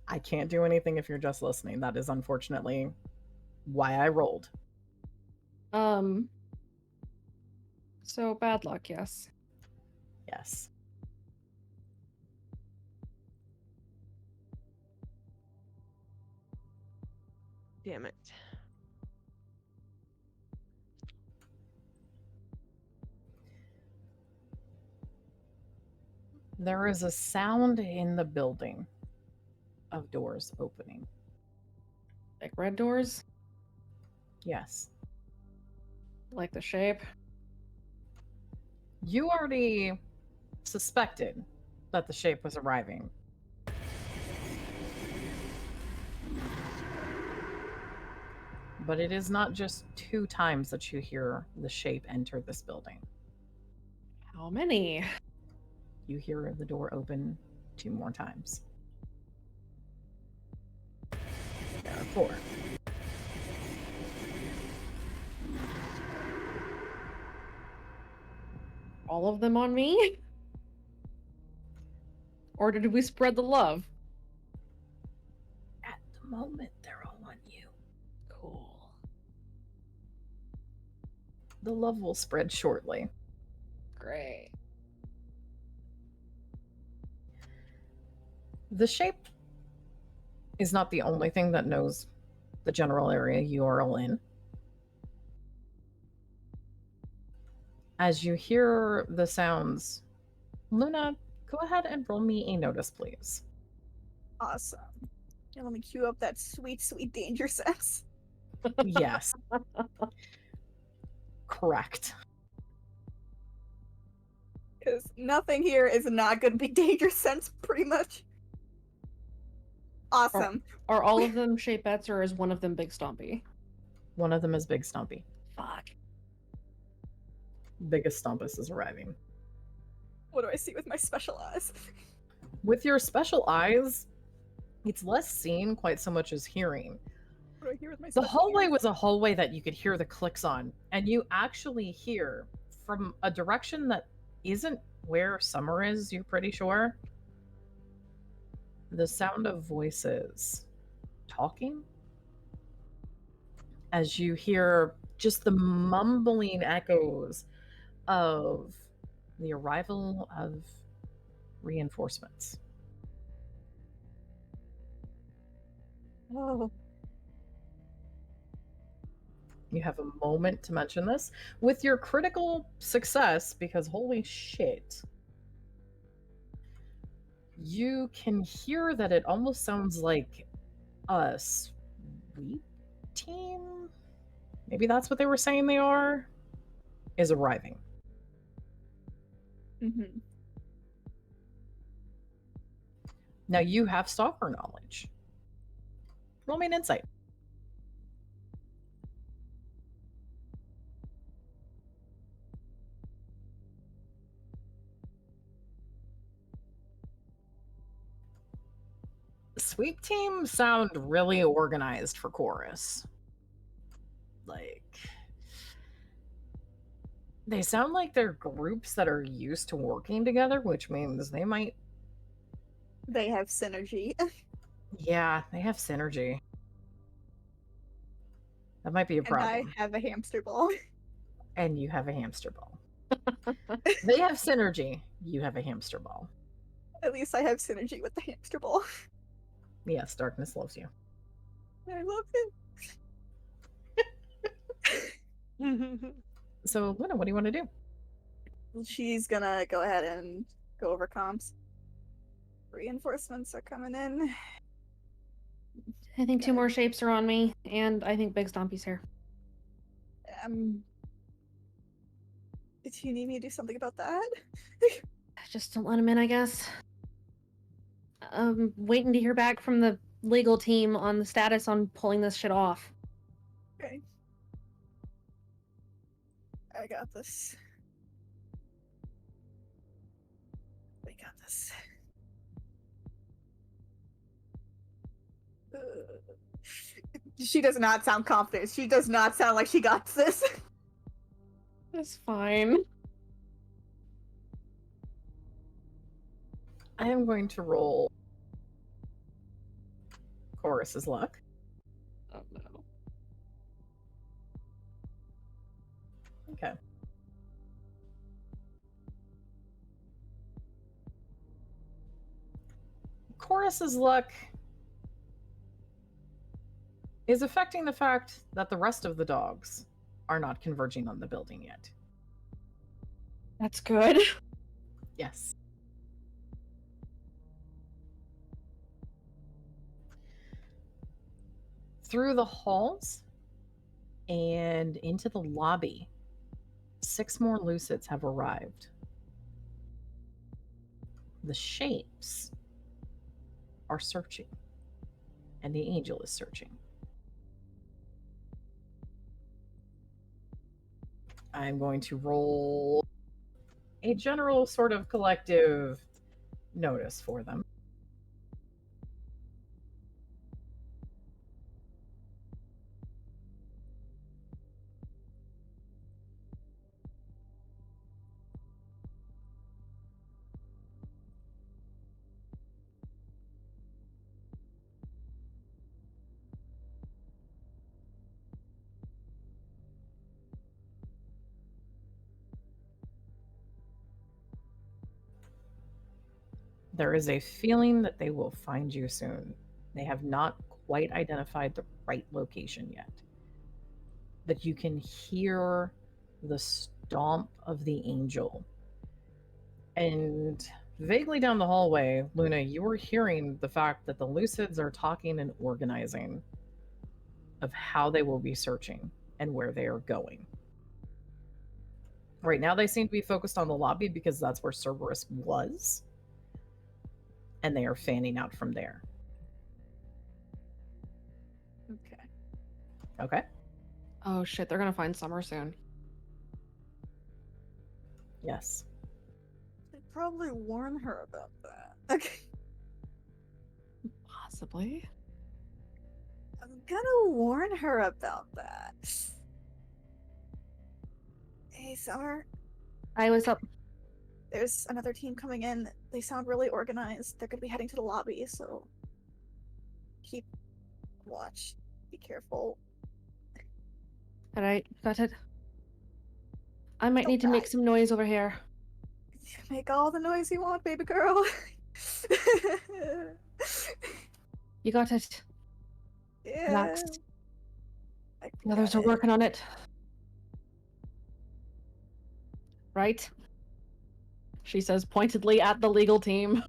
I can't do anything if you're just listening. That is unfortunately why I rolled. So bad luck, yes. Yes. Damn it. There is a sound in the building of doors opening. Like red doors? Yes. Like the shape? You already suspected that the shape was arriving. But it is not just 2 times that you hear the shape enter this building. How many? You hear the door open 2 more times. There are 4. All of them on me? Or did we spread the love? At the moment, they're all on you. Cool. The love will spread shortly. Great. The shape is not the only thing that knows the general area you are all in. As you hear the sounds, Luna, go ahead and roll me a notice, please. Awesome. Yeah, let me cue up that sweet, sweet danger sense. Yes. Correct. Because nothing here is not going to be danger sense, pretty much. Awesome. Are all of them Shapettes, or is one of them Big Stompy? One of them is Big Stumpy. Fuck. Biggest Stumpus is arriving. What do I see with my special eyes? With your special eyes, it's less seeing quite so much as hearing. What do I hear with my The special hallway ears? was a hallway that you could hear the clicks on, and you actually hear from a direction that isn't where Summer is, you're pretty sure, the sound of voices talking. As you hear just the mumbling echoes of the arrival of reinforcements. Oh, You have a moment to mention this. With your critical success, because holy shit, you can hear that it almost sounds like a sweep team, maybe that's what they were saying they are, is arriving. mm-hmm. Now you have stalker knowledge. Roll me an insight. Sweep teams sound really organized for chorus. Like, they sound like they're groups that are used to working together, which means they might. They have synergy. Yeah, they have synergy. That might be a And I problem. have a hamster ball. And you have a hamster ball. They have synergy. You have a hamster ball. At least I have synergy with the hamster ball. Yes, darkness loves you. I love it. So, Luna, what do you want to do? She's gonna go ahead and go over comms. Reinforcements are coming in. I think 2 more shapes are on me, and I think Big Stompy's here. Did you need me to do something about that? Just don't let him in, I guess. Waiting to hear back from the legal team on the status on pulling this shit off. Okay. I got this. We got this. She does not sound confident. She does not sound like she got this. It's fine. I am going to roll Chorus's luck. Oh no. Okay. Chorus's luck is affecting the fact that the rest of the dogs are not converging on the building yet. That's good. Yes. Through the halls and into the lobby, 6 more Lucids have arrived. The shapes are searching, and the angel is searching. I'm going to roll a general sort of collective notice for them. There is a feeling that they will find you soon. They have not quite identified the right location yet. But you can hear the stomp of the angel. And Vaguely down the hallway, Luna, you were hearing the fact that the Lucids are talking and organizing of how they will be searching and where they are going. Right now, they seem to be focused on the lobby because that's where Cerberus was, and they are fanning out from there. Okay. Okay. Oh shit, they're gonna find Summer soon. Yes. I'd probably warn her about that. Okay. Possibly. I'm gonna warn her about that. Hey, Summer. Hey, what's up? There's another team coming in. They sound really organized. They're gonna be heading to the lobby, so keep watch. Be careful. Alright, got it. I might Don't need to make die. some noise over here. Make all the noise you want, baby girl. You got it. Yeah. Relax. I The others got are it. working on it. Right? She says pointedly at the legal team.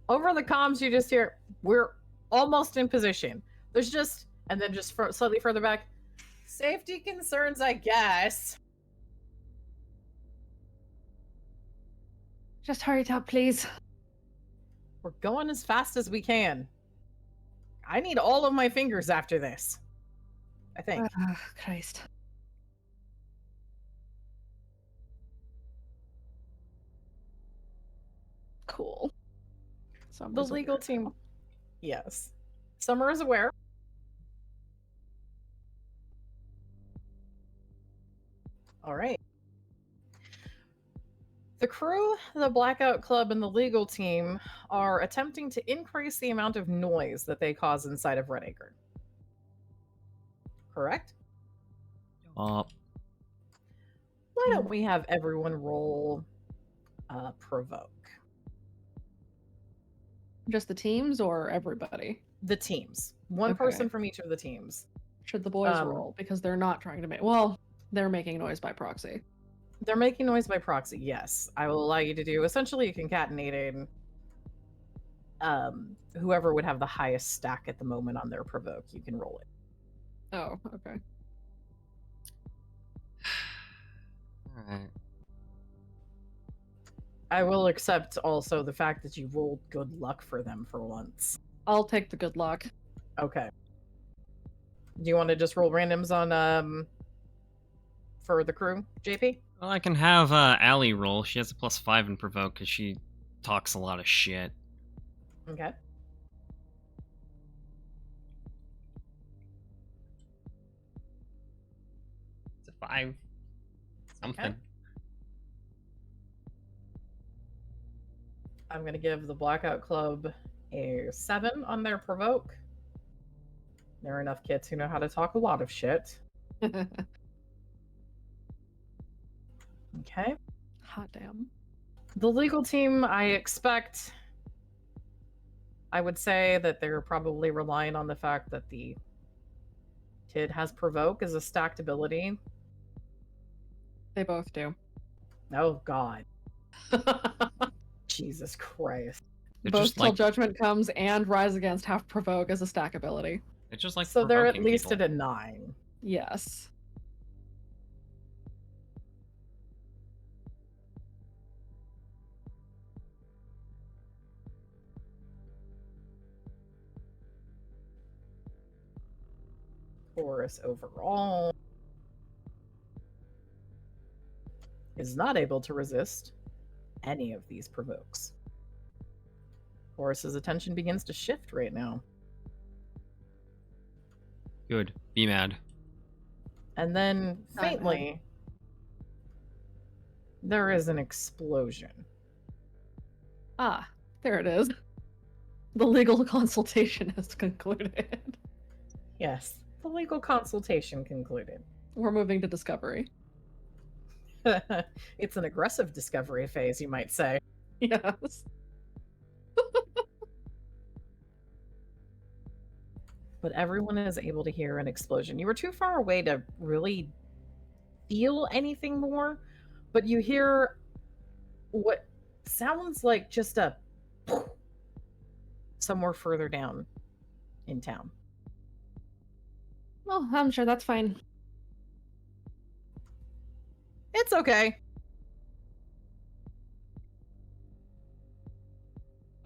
Over the comms, you just hear, we're almost in position. There's just, and then just slightly further back, safety concerns, I guess. Just hurry it up, please. We're going as fast as we can. I need all of my fingers after this. I think. Oh, Christ. Cool. The legal team. Yes. Summer is aware. All right. The crew, the Blackout Club, and the legal team are attempting to increase the amount of noise that they cause inside of Redacre. Correct? Uh, Why don't we have everyone roll provoke? Just the teams or everybody? The teams. One Okay. person from each of the teams. Should the boys roll? Because they're not trying to make... Well, they're making noise by proxy. They're making noise by proxy, yes. I will allow you to do essentially a concatenating whoever would have the highest stack at the moment on their provoke, you can roll it. Oh, okay. Alright. I will accept also the fact that you rolled good luck for them for once. I'll take the good luck. Okay. Do you want to just roll randoms on for the crew, JP? Well, I can have Allie roll. She has a +5 in provoke because she talks a lot of shit. Okay. It's a 5. Something. Okay. I'm going to give the Blackout Club a 7 on their provoke. There are enough kids who know how to talk a lot of shit. Okay. Hot damn. The legal team, I expect, I would say that they're probably relying on the fact that the kid has provoke as a stacked ability. They both do. Oh, God. Jesus Christ. They're Both just Till like Judgment Comes and Rise Against have provoke as a stack ability. they're just like So they're at provoking least people. at a 9. Yes. Horus overall is not able to resist any of these provokes. Horus's attention begins to shift right now. Good. Be mad. And then, Not bad. faintly, there is an explosion. Ah, there it is. The legal consultation has concluded. Yes, the legal consultation concluded. We're moving to discovery. It's an aggressive discovery phase, you might say. Yes. But everyone is able to hear an explosion. You were too far away to really feel anything more, but you hear what sounds like just a somewhere further down in town. Well, I'm sure that's fine. It's okay.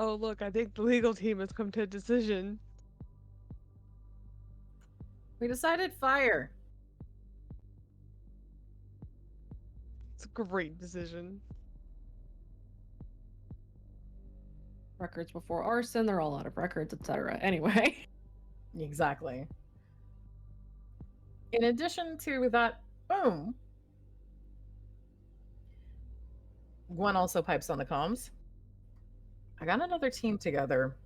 Oh, look, I think the legal team has come to a decision. We decided fire. It's a great decision. Records before arson, they're all out of records, etc. Anyway. Exactly. In addition to that, boom. Gwen also pipes on the comms. I got another team together.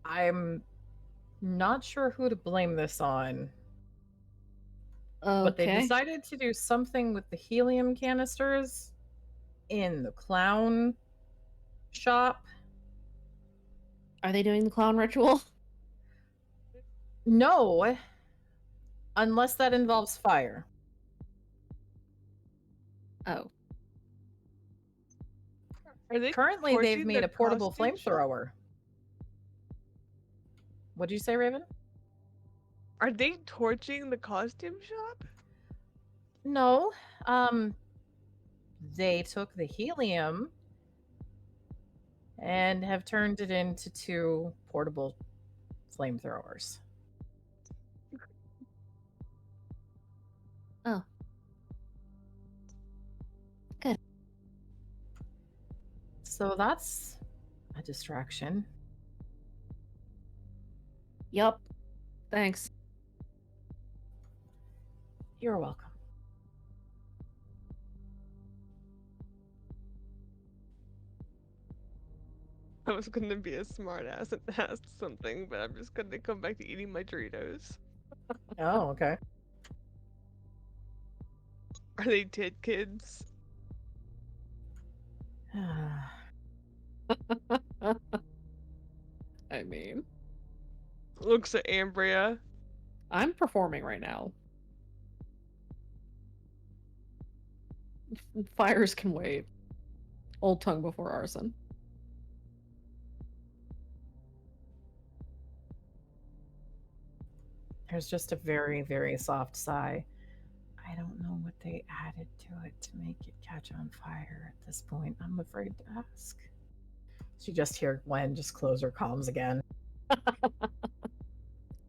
I'm not sure who to blame this on. But they Okay. decided to do something with the helium canisters in the clown shop. Are they doing the clown ritual? No, unless that involves fire. Oh. Are they Currently, they've torching made the a portable costume shop? flamethrower. What'd you say, Raven? Are they torching the costume shop? No. They took the helium and have turned it into 2 portable flamethrowers. Oh. Good. So that's a distraction. Yup. Thanks. You're welcome. I was gonna be a smartass and ask something, but I'm just gonna come back to eating my Doritos. Oh, okay. Are they tit kids? I mean, Looks at Ambria. I'm performing right now. Fires can wait. Old tongue before arson. There's just a very, very soft sigh. I don't know what they added to it to make it catch on fire at this point. I'm afraid to ask. So you just hear Gwen just close her comms again.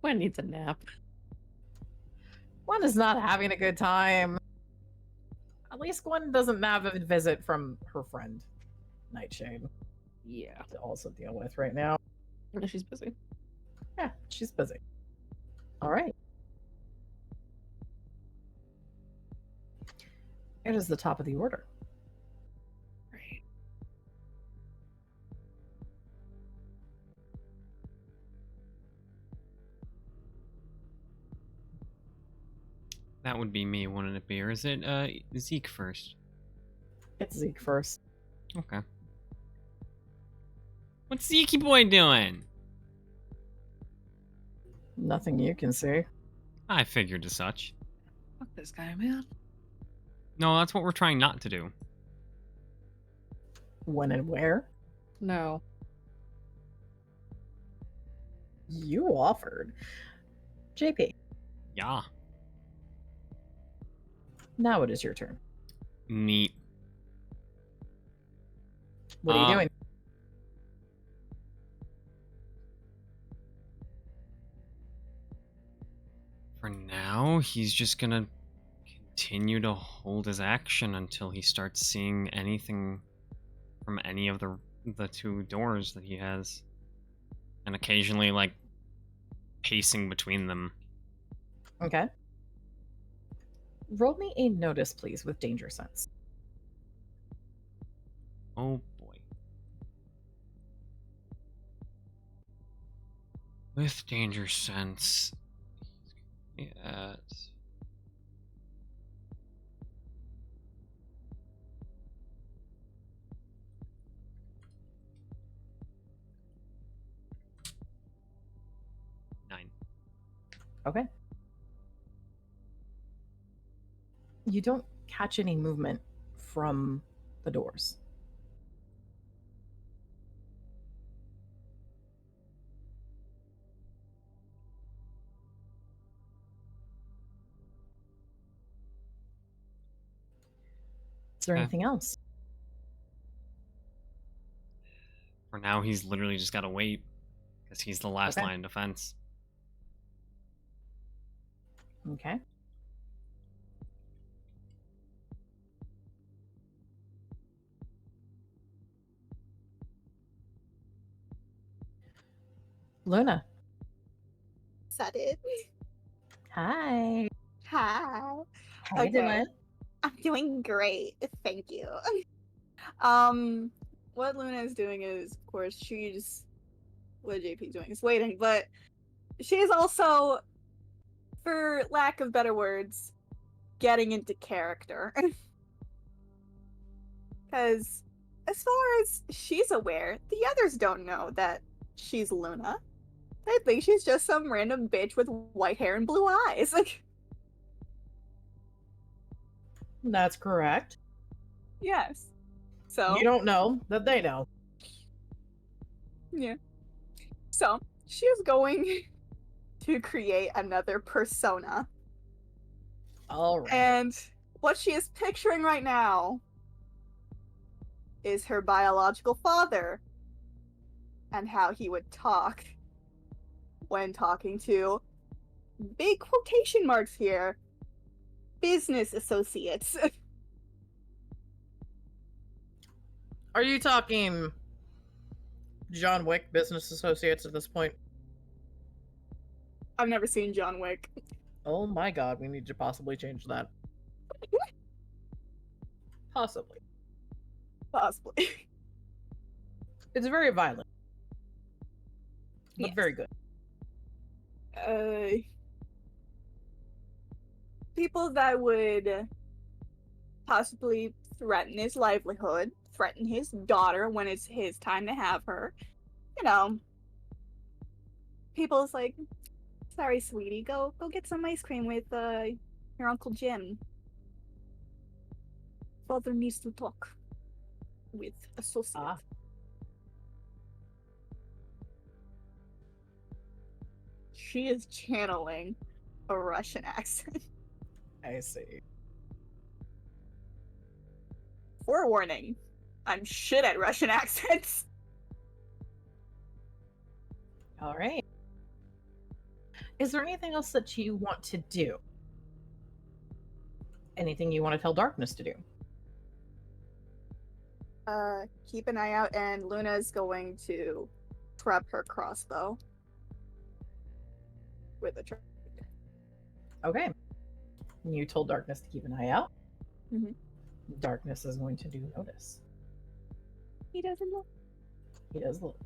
Gwen needs a nap. Gwen is not having a good time. At least Gwen doesn't have a visit from her friend, Nightshade, Yeah. to also deal with right now. She's busy. Yeah, she's busy. All right. It is the top of the order. Right. That would be me, wouldn't it be? Or is it Zeke first? It's Zeke first. Okay. What's Zeke boy doing? Nothing you can see. I figured as such. Fuck this guy, man. No, that's what we're trying not to do. When and where? No. You offered. JP, Yeah. now it is your turn. Neat. What are you doing? For now, he's just gonna continue to hold his action until he starts seeing anything from any of the 2 doors that he has. And occasionally, like, pacing between them. Okay. Roll me a notice, please, with danger sense. Oh boy. With danger sense. Yeah. Okay. You don't catch any movement from the doors. Is there Okay. anything else? For now, he's literally just got to wait because he's the last Okay. line of defense. Okay. Luna. Is that it? Hi. Hi. How you Okay. doing? I'm doing great. Thank you. What Luna is doing is, of course, she's what JP's doing is waiting, but she's also, for lack of better words, getting into character. Because as far as she's aware, the others don't know that she's Luna. They think she's just some random bitch with white hair and blue eyes. That's correct. Yes. So You don't know that they know. yeah. So she's going to create another persona. All right. And what she is picturing right now is her biological father and how he would talk when talking to, big quotation marks here, business associates. Are you talking John Wick business associates at this point? I've never seen John Wick. Oh my god, we need to possibly change that. Possibly. Possibly. It's very violent. But Yes. very good. People that would possibly threaten his livelihood, threaten his daughter when it's his time to have her. You know, people's like, sorry, sweetie, go get some ice cream with your Uncle Jim. Father needs to talk with associate. Ah. She is channeling a Russian accent. I see. Forewarning, I'm shit at Russian accents. All right. Is there anything else that you want to do? Anything you want to tell Darkness to do? Keep an eye out, and Luna's going to prep her crossbow with a trap. Okay. You told Darkness to keep an eye out. Mhm. Darkness is going to do notice. He doesn't look. He does look.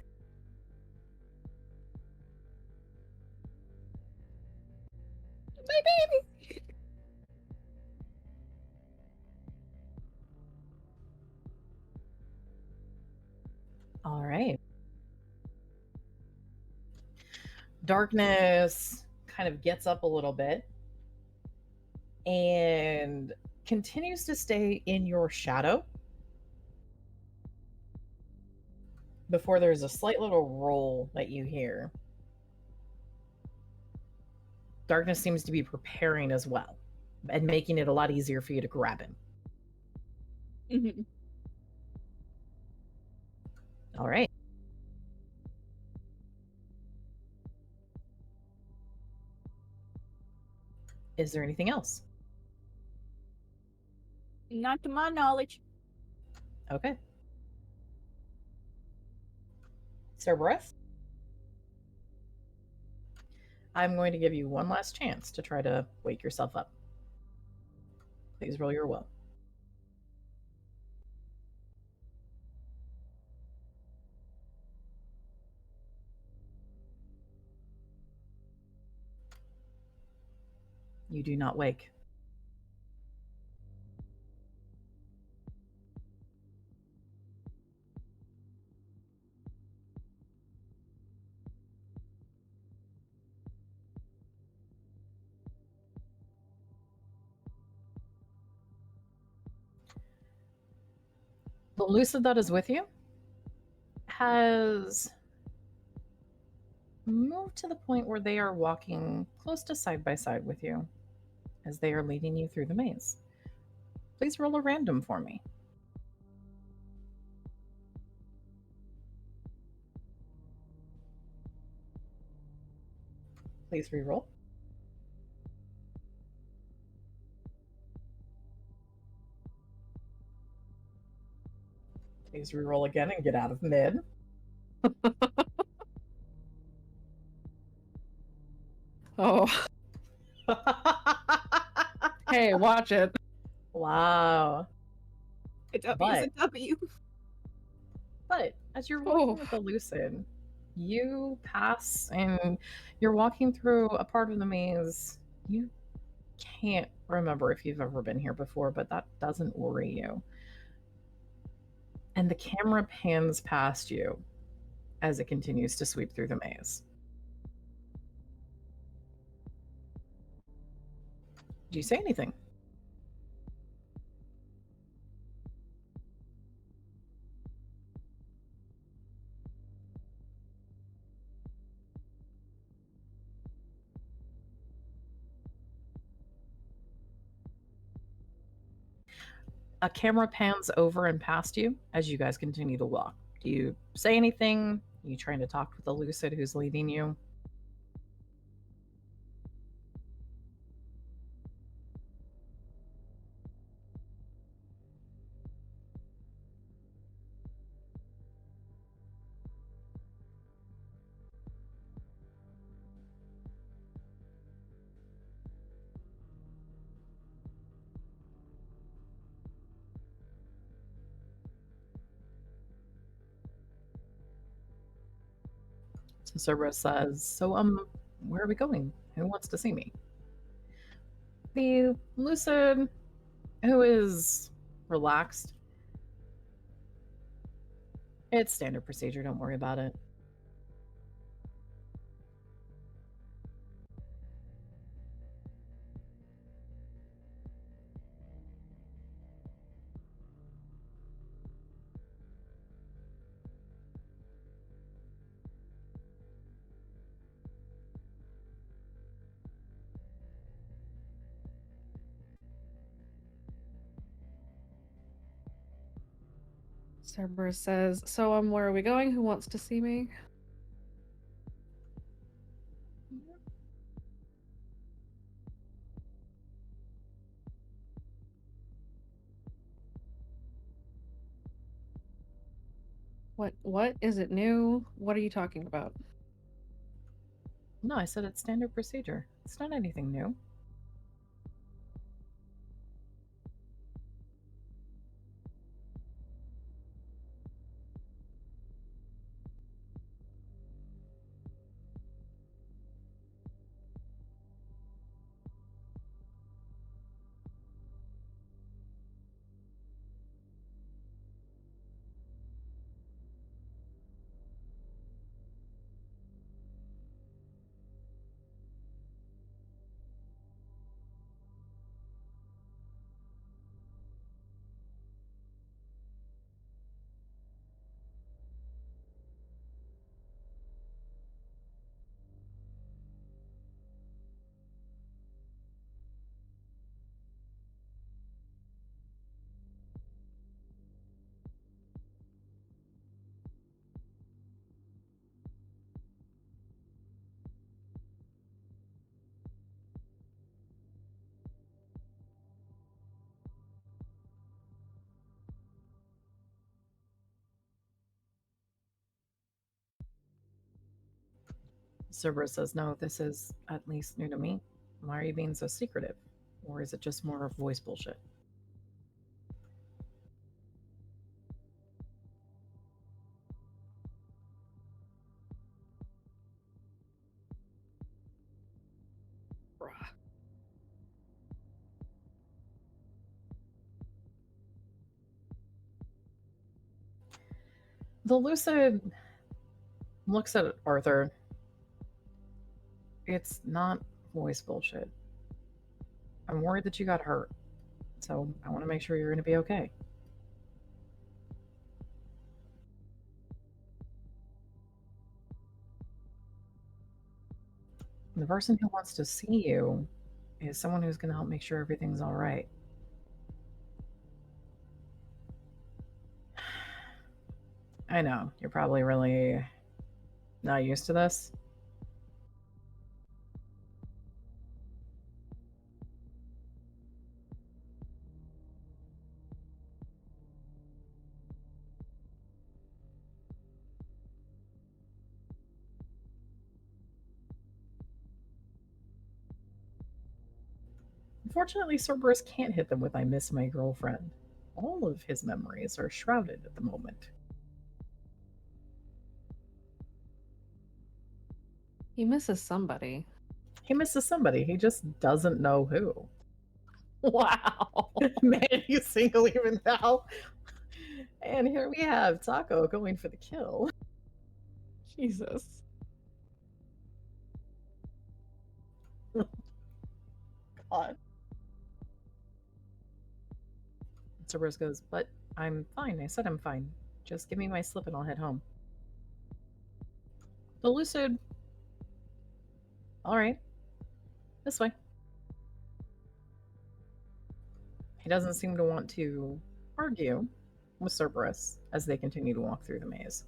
My baby! All right. Darkness kind of gets up a little bit and continues to stay in your shadow before there's a slight little roll that you hear. Darkness seems to be preparing as well and making it a lot easier for you to grab him. Mhm. All right. Is there anything else? Not to my knowledge. Okay. Cerberus, I'm going to give you one last chance to try to wake yourself up. Please roll your will. You do not wake. The lucid that is with you has moved to the point where they are walking close to side by side with you as they are leading you through the maze. Please roll a random for me. Please re-roll. Please re-roll again and get out of mid. Oh, hey, watch it. Wow. A W But- is a W. But as you're walking Oh. with the lucid, you pass and you're walking through a part of the maze. You can't remember if you've ever been here before, but that doesn't worry you. And the camera pans past you as it continues to sweep through the maze. Do you say anything? A camera pans over and past you as you guys continue to walk. Do you say anything? Are you trying to talk with the lucid who's leading you? So Cerberus says, so where are we going? Who wants to see me? The lucid, who is relaxed, it's standard procedure, don't worry about it. Cerberus says, so where are we going? Who wants to see me? What? Is it new? What are you talking about? No, I said it's standard procedure. It's not anything new. Cerberus says, no, this is at least new to me. Why are you being so secretive? Or is it just more voice bullshit? Bruh. The lucid looks at Arthur. It's not voice bullshit. I'm worried that you got hurt. So I want to make sure you're going to be okay. The person who wants to see you is someone who's going to help make sure everything's all right. I know, you're probably really not used to this. Unfortunately, Cerberus can't hit them with I miss my girlfriend. All of his memories are shrouded at the moment. He misses somebody. He misses somebody, he just doesn't know who. Wow. Man, you single even now. And here we have Taco going for the kill. Jesus. God. Cerberus goes, but I'm fine. I said I'm fine. Just give me my slip and I'll head home. The Lucid. Alright. This way. He doesn't seem to want to argue with Cerberus as they continue to walk through the maze.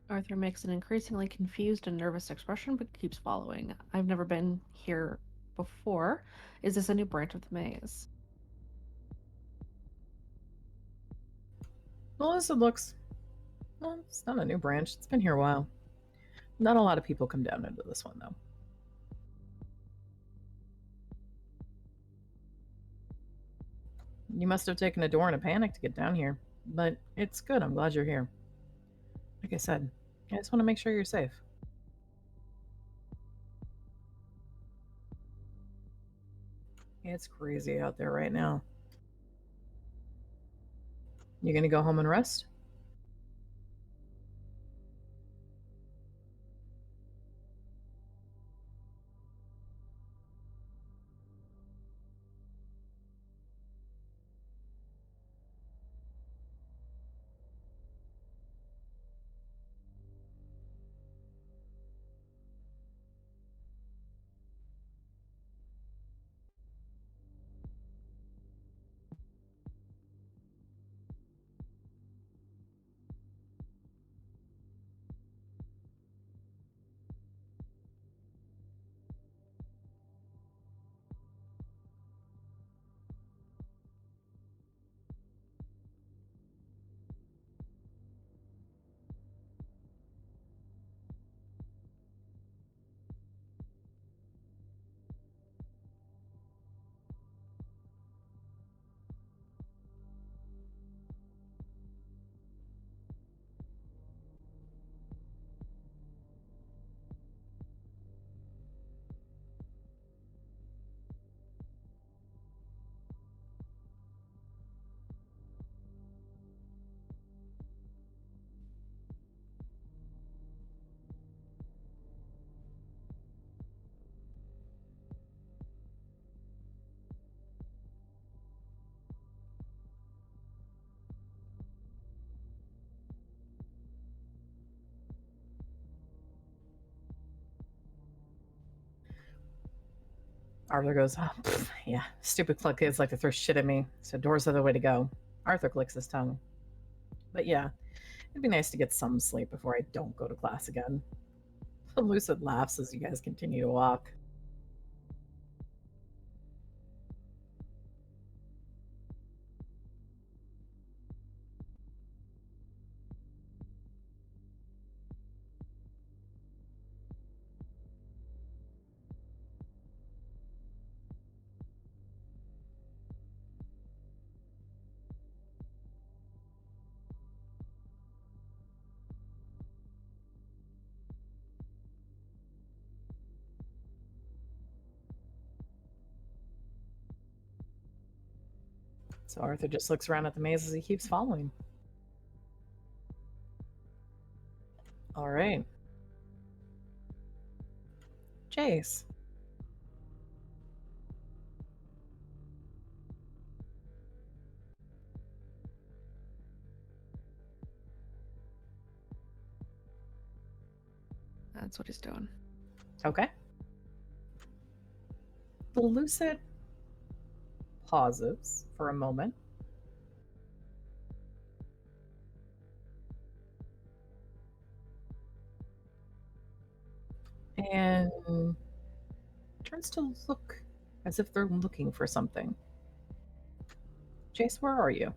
Arthur makes an increasingly confused and nervous expression but keeps following. I've never been here before. Is this a new branch of the maze? Melissa looks. Well, it's not a new branch. It's been here a while. Not a lot of people come down into this one, though. You must have taken a door in a panic to get down here. But it's good. I'm glad you're here. Like I said, I just want to make sure you're safe. It's crazy out there right now. You gonna go home and rest? Arthur goes, oh, pff, yeah, stupid kids like to throw shit at me, so doors are the way to go. Arthur clicks his tongue. But yeah, it'd be nice to get some sleep before I don't go to class again. Lucid laughs as you guys continue to walk. So Arthur just looks around at the maze as he keeps following. All right. Jace. That's what he's doing. Okay. The lucid pauses for a moment. And turns to look as if they're looking for something. Jace, where are you?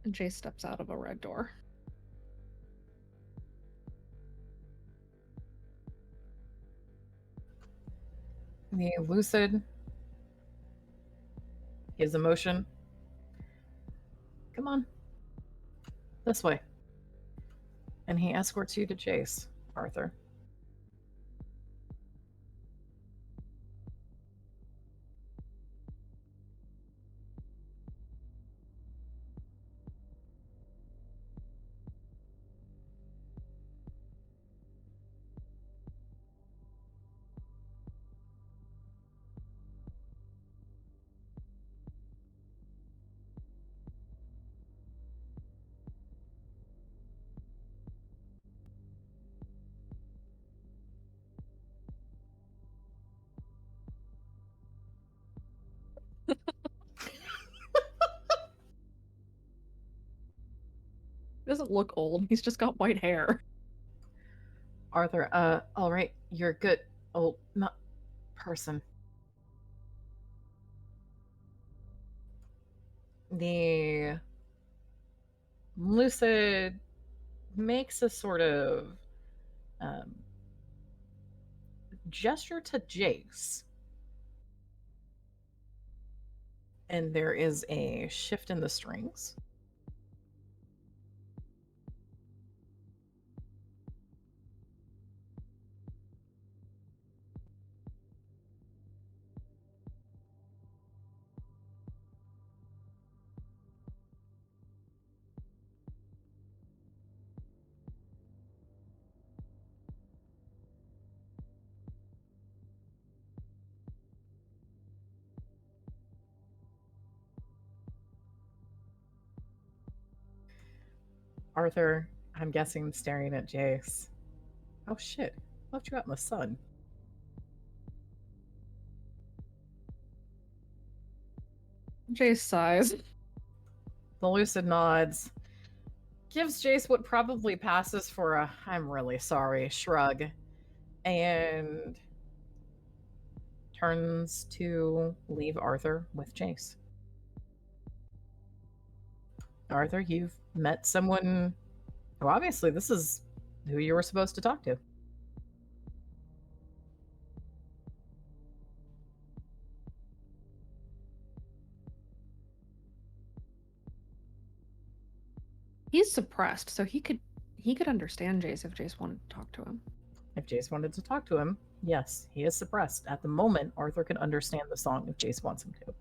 And Jace steps out of a red door. The lucid gives a motion. Come on. This way. And he escorts you to Jace, Arthur. He doesn't look old. He's just got white hair. Arthur, all right, you're good. Old person. The lucid makes a sort of gesture to Jace. And there is a shift in the strings. Arthur, I'm guessing, staring at Jace. Oh shit, left you out in the sun. Jace sighs. The lucid nods, gives Jace what probably passes for a "I'm really sorry" shrug, and turns to leave Arthur with Jace. Arthur, you've met someone who obviously this is who you were supposed to talk to. He's suppressed, so he could understand Jace if Jace wanted to talk to him. If Jace wanted to talk to him, yes, he is suppressed. At the moment, Arthur can understand the song if Jace wants him to.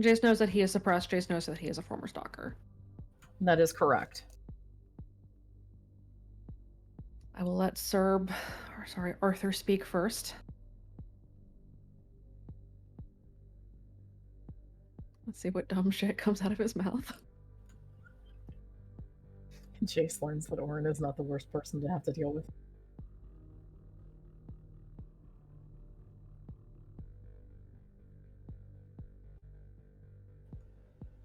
Jace knows that he is suppressed. Jace knows that he is a former stalker. That is correct. I will let Arthur speak first. Let's see what dumb shit comes out of his mouth. Jace learns that Orin is not the worst person to have to deal with.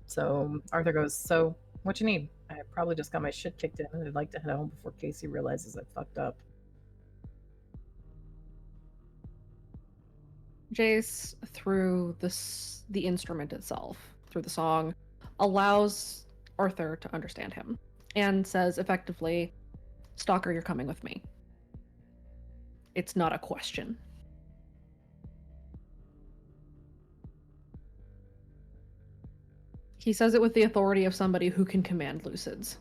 So Arthur goes, "So, what you need? I probably just got my shit kicked in and I'd like to head home before Casey realizes I fucked up." Jace, through the instrument itself, through the song, allows Arthur to understand him and says effectively, "Stalker, you're coming with me. It's not a question." He says it with the authority of somebody who can command lucids.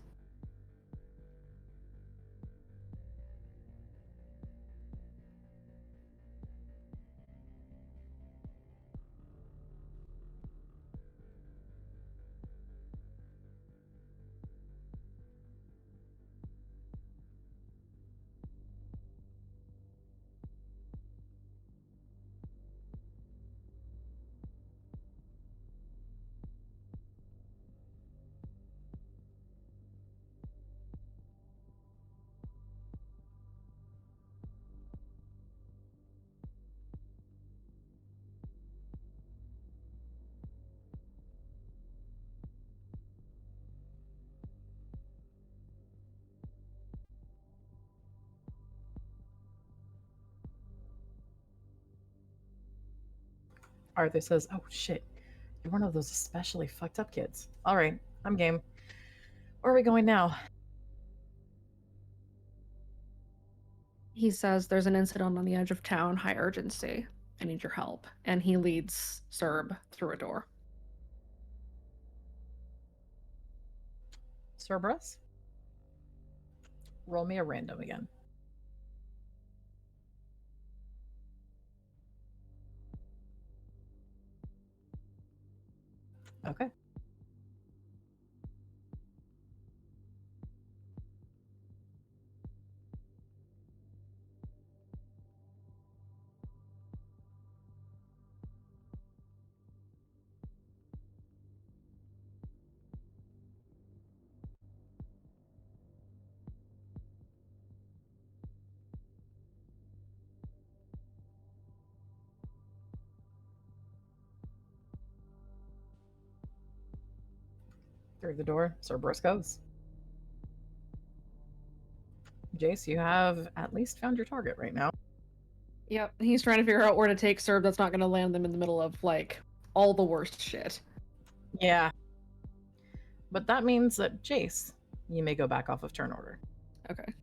Arthur says, "Oh shit, you're one of those especially fucked up kids. All right, I'm game. Where are we going now?" He says there's an incident on the edge of town, high urgency. I need your help. And he leads Serb through a door. Cerberus? Roll me a random again. Okay. Through the door, Cerberus goes. Jace, you have at least found your target right now. Yep, he's trying to figure out where to take Serb that's not going to land them in the middle of, like, all the worst shit. Yeah. But that means that Jace, you may go back off of turn order. Okay.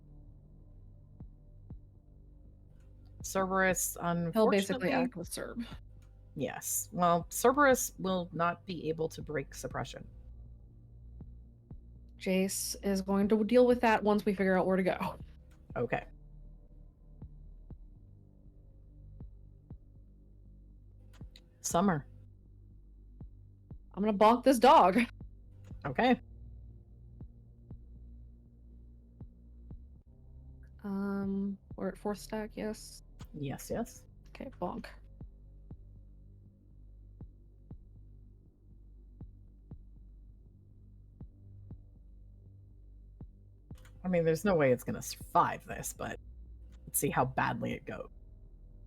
Cerberus, He'll unfortunately... basically act with Serb. Yes. Well, Cerberus will not be able to break suppression. Jace is going to deal with that once we figure out where to go. Okay. Summer. I'm gonna bonk this dog. Okay. We're at 4th stack, yes? Yes, yes. Okay, bonk. I mean, there's no way it's going to survive this, but let's see how badly it goes.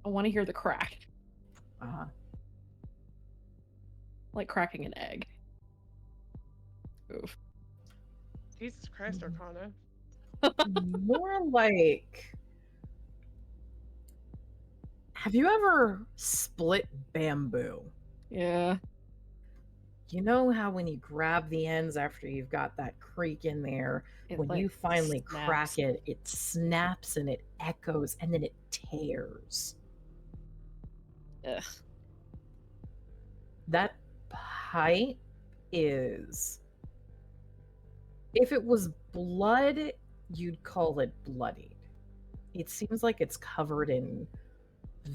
I want to hear the crack. Uh-huh. Like cracking an egg. Oof. Jesus Christ, Arcana. More like... Have you ever split bamboo? Yeah. You know how when you grab the ends after you've got that creak in there, It, when like, you finally snaps. crack it, it snaps and it echoes and then it tears. Ugh. That pipe is... If it was blood, you'd call it bloodied. It seems like it's covered in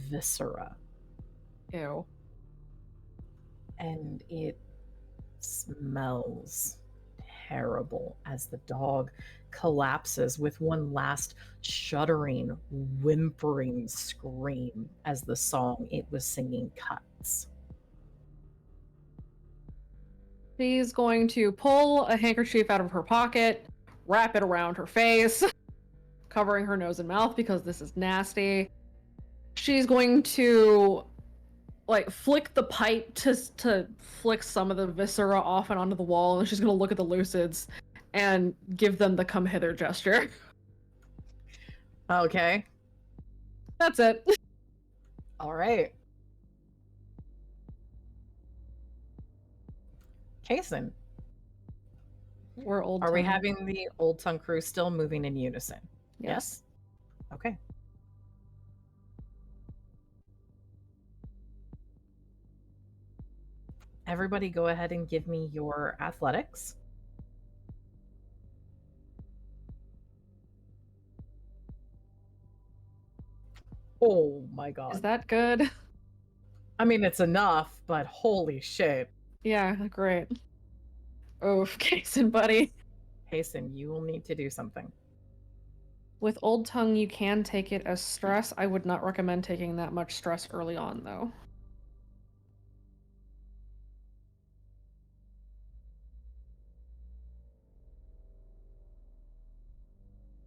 viscera. Ew. And it smells terrible as the dog collapses with one last shuddering, whimpering scream as the song it was singing cuts. She's going to pull a handkerchief out of her pocket, wrap it around her face, covering her nose and mouth because this is nasty. She's going to like flick the pipe to flick some of the viscera off and onto the wall, and she's gonna look at the lucids and give them the come hither gesture. Okay. That's it. All right. Kason, We're old. are we tongue. having the Old Tongue crew still moving in unison? Yes? Okay. Everybody go ahead and give me your athletics. Oh my god. Is that good? I mean, it's enough, but holy shit. Yeah, great. Oof, Kason, buddy. Hasten, you will need to do something. With Old Tongue, you can take it as stress. I would not recommend taking that much stress early on, though.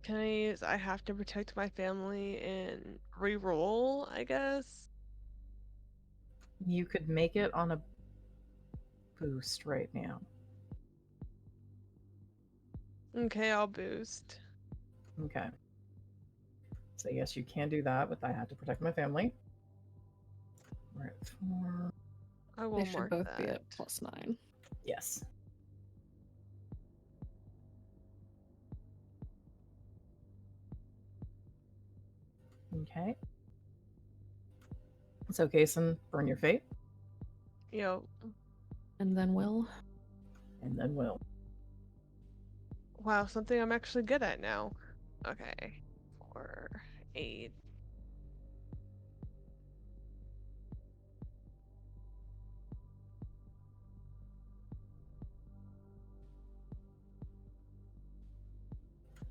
Can I use I have to protect my family and re-roll, I guess? You could make it on a boost right now. Okay, I'll boost. Okay. So yes, you can do that with I have to protect my family. We're at 4. I will They should mark both that. be at +9. Yes. Okay. So Kason, burn your fate, Yo, And then Will. and then we'll. wow, something I'm actually good at now. Okay, 4, 8.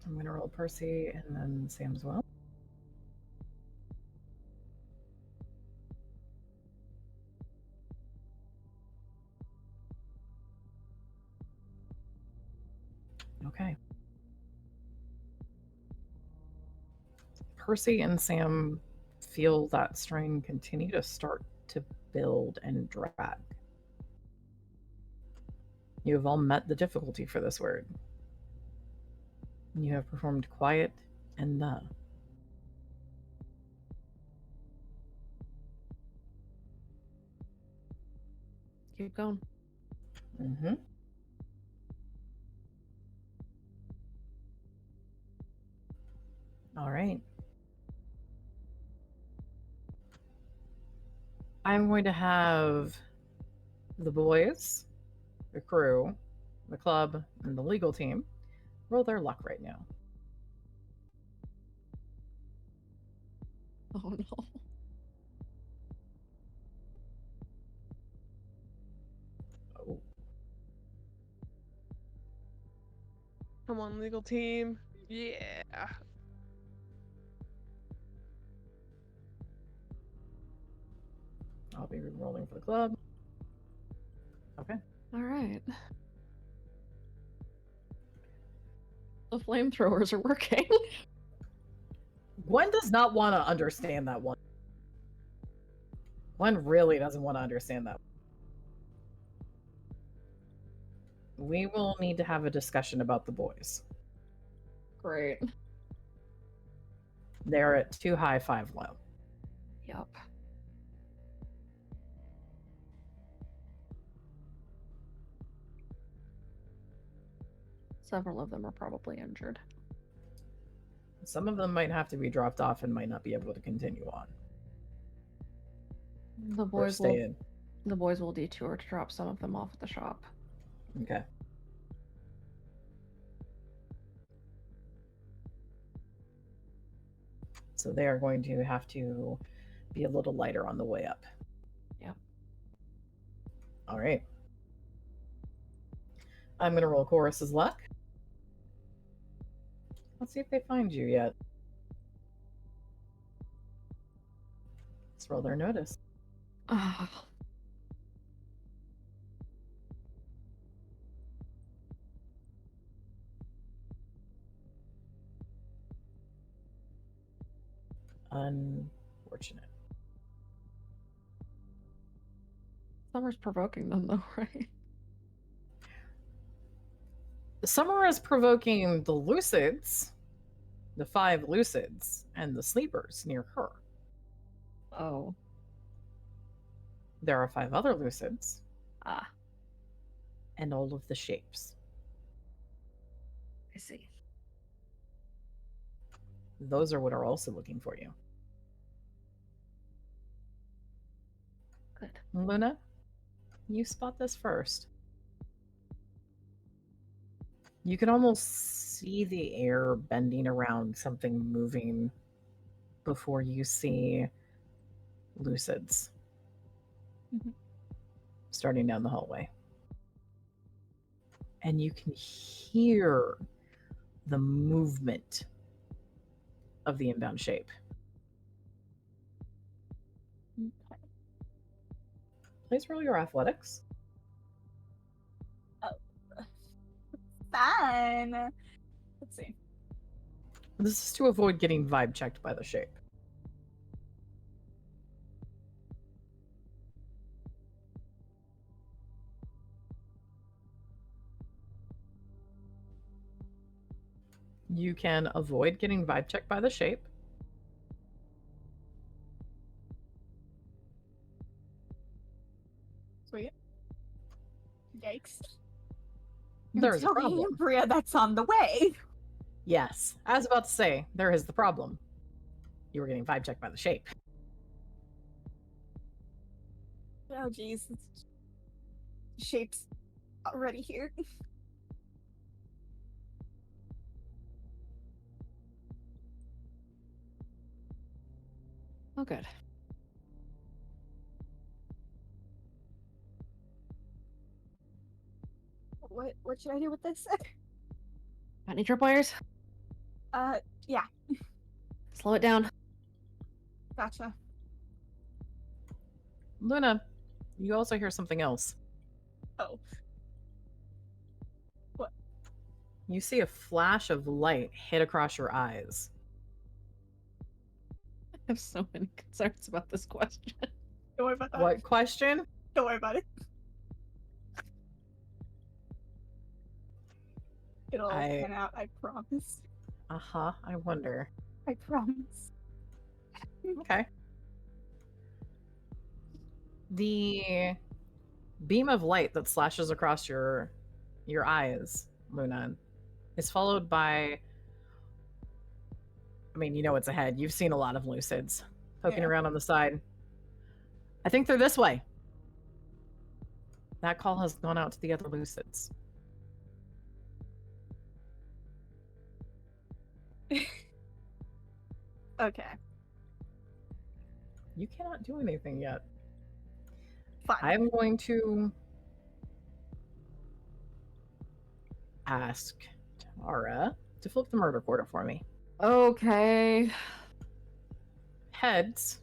I'm gonna roll Percy and then Sam as well. Okay. Percy and Sam feel that strain continue to start to build and drag. You have all met the difficulty for this word. You have performed quiet and the. Keep going. Mm-hmm. All right. I'm going to have the boys, the crew, the club, and the legal team roll their luck right now. Oh no. Oh, Come on, legal team. Yeah. I'll be rolling for the club. Okay. All right. The flamethrowers are working. Gwen does not want to understand that one. Gwen really doesn't want to understand that. We will need to have a discussion about the boys. Great. They're at 2 high, 5 low. Yep. Several of them are probably injured. Some of them might have to be dropped off and might not be able to continue on. The Or boys stay will in. the boys will detour to drop some of them off at the shop. Okay. So they are going to have to be a little lighter on the way up. Yep. All right. I'm going to roll Chorus's luck. Let's see if they find you yet. Let's roll their notice. Ah. Unfortunate. Summer's provoking them though, right? Summer is provoking the Lucids, the 5 Lucids, and the Sleepers near her. Oh. There are 5 other Lucids, Ah, and all of the shapes. I see. Those are what are also looking for you. Good. Luna, You spot this first. You can almost see the air bending around something moving before you see Lucids starting down the hallway. And you can hear the movement of the inbound shape. Okay. Please roll your athletics. Fine. Let's see. This is to avoid getting vibe checked by the shape. You can avoid getting vibe checked by the shape. Sweet. Yikes. There's a Tell the problem. Ambria that's on the way. Yes, I was about to say, there is the problem. You were getting vibe checked by the shape. Oh, jeez. Shape's already here. Oh, good. What should I do with this? Got any tripwires? Yeah, Slow it down. gotcha. Luna, you also hear something else. Oh. What? You see a flash of light hit across your eyes. I have so many concerns about this question. Don't worry about that. What question? Don't worry about it. It'll all pan out, I promise. Uh-huh, I wonder. I promise. Okay. The beam of light that slashes across your eyes, Luna, is followed by, I mean, you know it's ahead. You've seen a lot of Lucids poking Yeah. around on the side. I think they're this way. That call has gone out to the other Lucids. Okay, You cannot do anything yet. fine. I'm going to ask Tara to flip the murder quarter for me. Okay. Heads,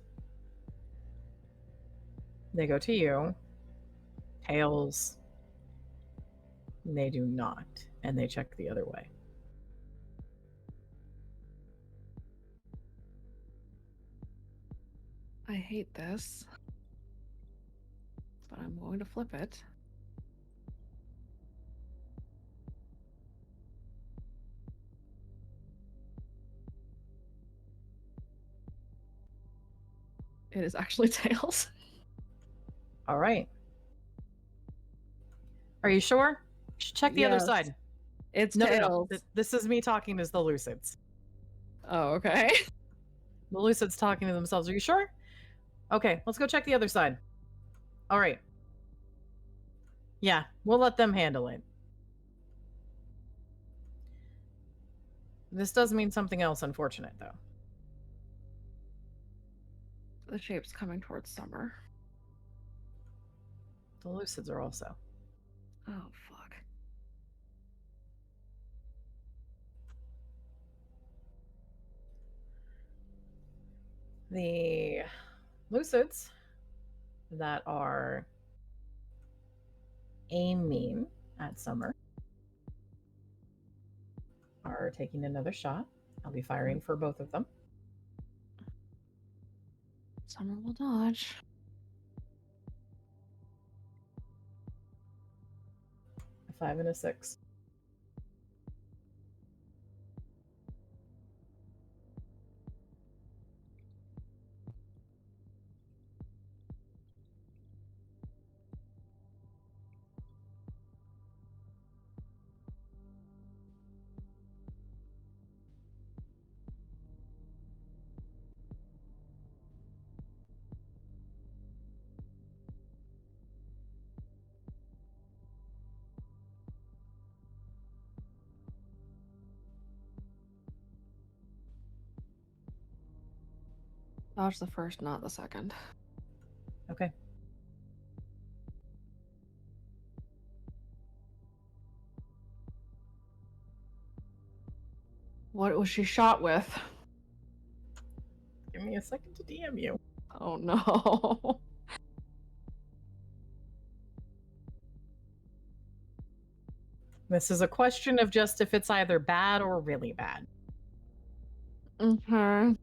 they go to you. Tails, they do not. And they check the other way. I hate this. But I'm going to flip it. It is actually tails. All right. Are you sure? You should check the other Yes. side. It's No, tails. This is me talking as the Lucids. Oh, okay. The Lucids talking to themselves. Are you sure? Okay, let's go check the other side. All right. Yeah, we'll let them handle it. This does mean something else unfortunate, though. The shape's coming towards Summer. The Lucids are also. Oh, fuck. The Lucids that are aiming at Summer are taking another shot. I'll be firing for both of them. Summer will dodge. A 5 and a 6. Dodge the first, not the second. Okay. What was she shot with? Give me a second to DM you. Oh no. This is a question of just if it's either bad or really bad. Okay.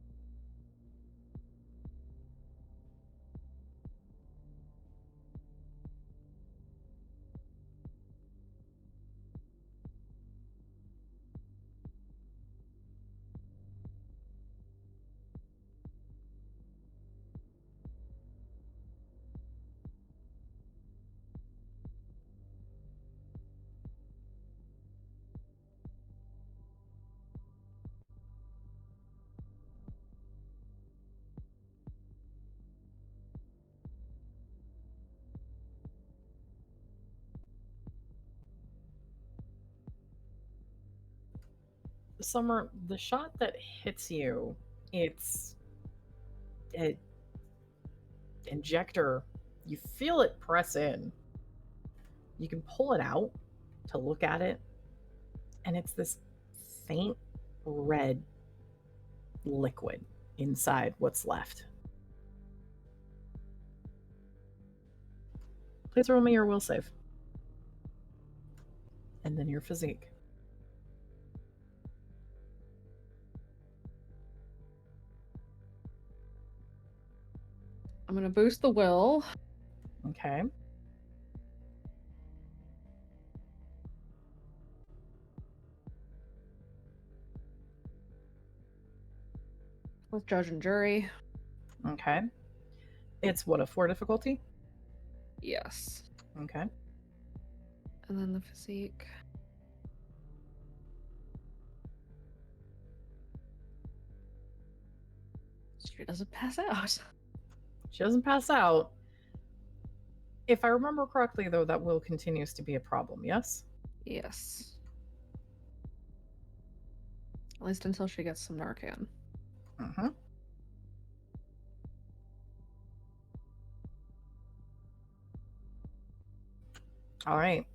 Summer, the shot that hits you, it's an injector. You feel it press in. You can pull it out to look at it, and it's this faint red liquid inside what's left. Please roll me your will save. And then your physique. I'm gonna boost the will. Okay. With judge and jury. Okay. It's what, a 4 difficulty? Yes. Okay. And then the physique. She doesn't pass out. She doesn't pass out. If I remember correctly, though, that will continues to be a problem, yes? Yes. At least until she gets some Narcan. Mm-hmm. All right.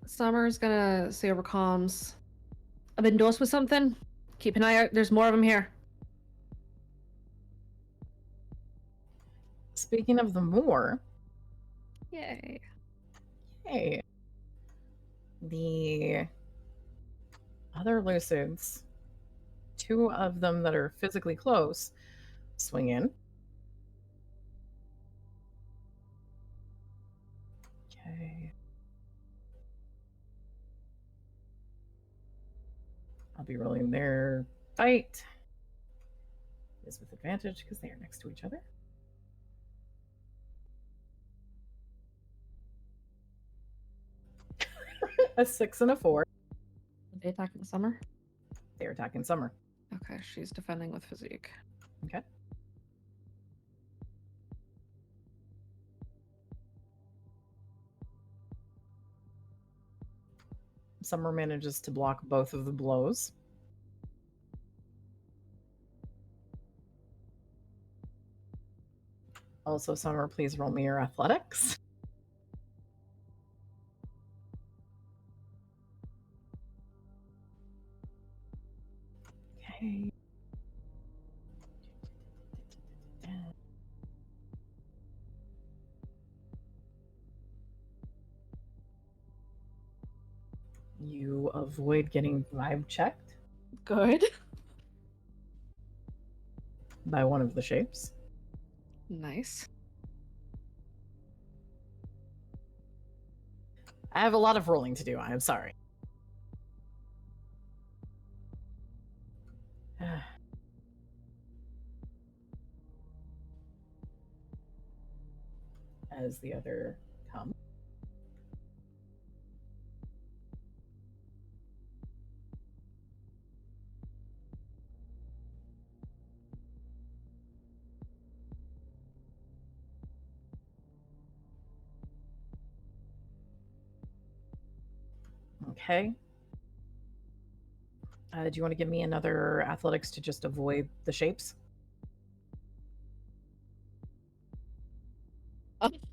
Summer's gonna say over comms, I've been dosed with something. Keep an eye out. There's more of them here. Speaking of the more, Yay. hey, the other lucids, 2 of them that are physically close, swing in. Okay. I'll be rolling their fight. Is with advantage because they are next to each other. A 6 and a 4. Are they attacking Summer? They're attacking Summer. Okay, she's defending with physique. Okay. Summer manages to block both of the blows. Also, Summer, please roll me your athletics. Okay. You avoid getting vibe checked Good. by one of the shapes. Nice. I have a lot of rolling to do. I am sorry. As the other come. Okay. Do you want to give me another athletics to just avoid the shapes?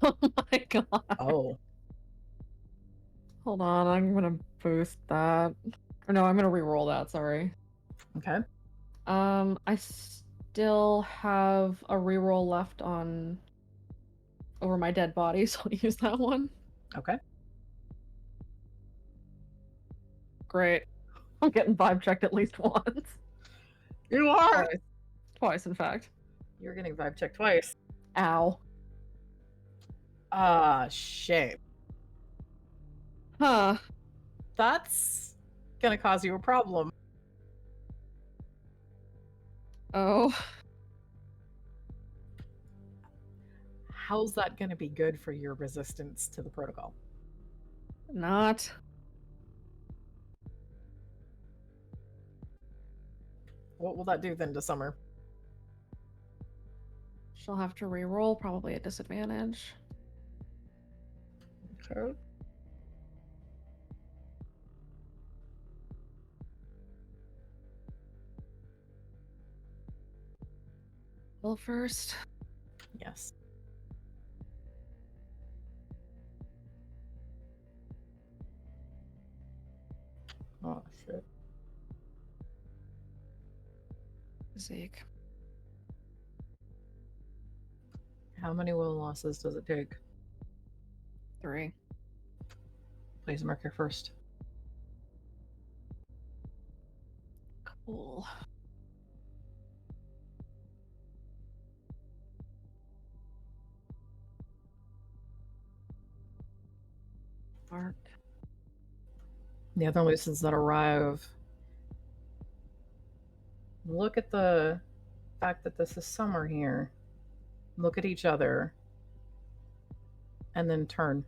Oh my god. Oh, Hold on, I'm gonna boost that. Or no, I'm gonna re-roll that, sorry. okay. I still have a reroll left on over my dead body, so I'll use that one. Okay. Great. I'm getting vibe checked at least once. You are. Twice. Twice, in fact. You're getting vibe checked twice. Ow. Ah, shame. Huh. That's gonna cause you a problem. Oh. How's that gonna be good for your resistance to the protocol? Not. What will that do then to Summer? She'll have to re-roll, probably at disadvantage. Okay. Well, first. Yes. Oh, shit. Zeke. How many will losses does it take? 3. Please mark your first. Cool. Bark. The other looses that arrive. Look at the fact that this is Summer here. Look at each other. And then turn.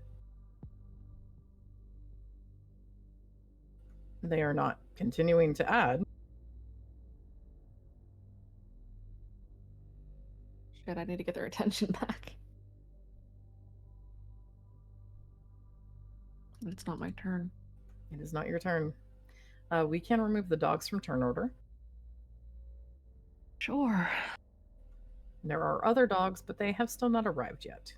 They are not continuing to add. Shit, I need to get their attention back. It's not my turn. It is not your turn. We can remove the dogs from turn order. Sure. There are other dogs, but they have still not arrived yet.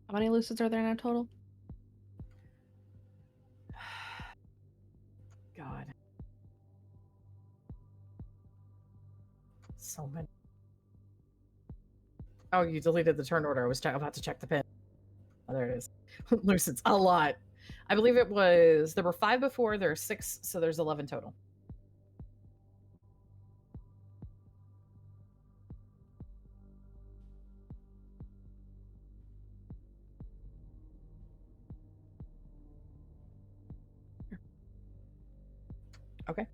How many lucids are there now total? God. So many. Oh, you deleted the turn order. I was about to check the pin. Oh, there it is. Lucids, a lot. I believe it was, there were 5 before, there are 6, so there's 11 total. Okay.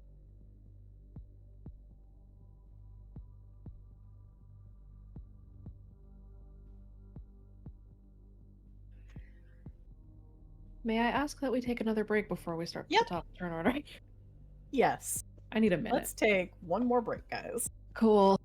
May I ask that we take another break before we start Yep. the top turn order? Yes. I need a minute. Let's take one more break, guys. Cool.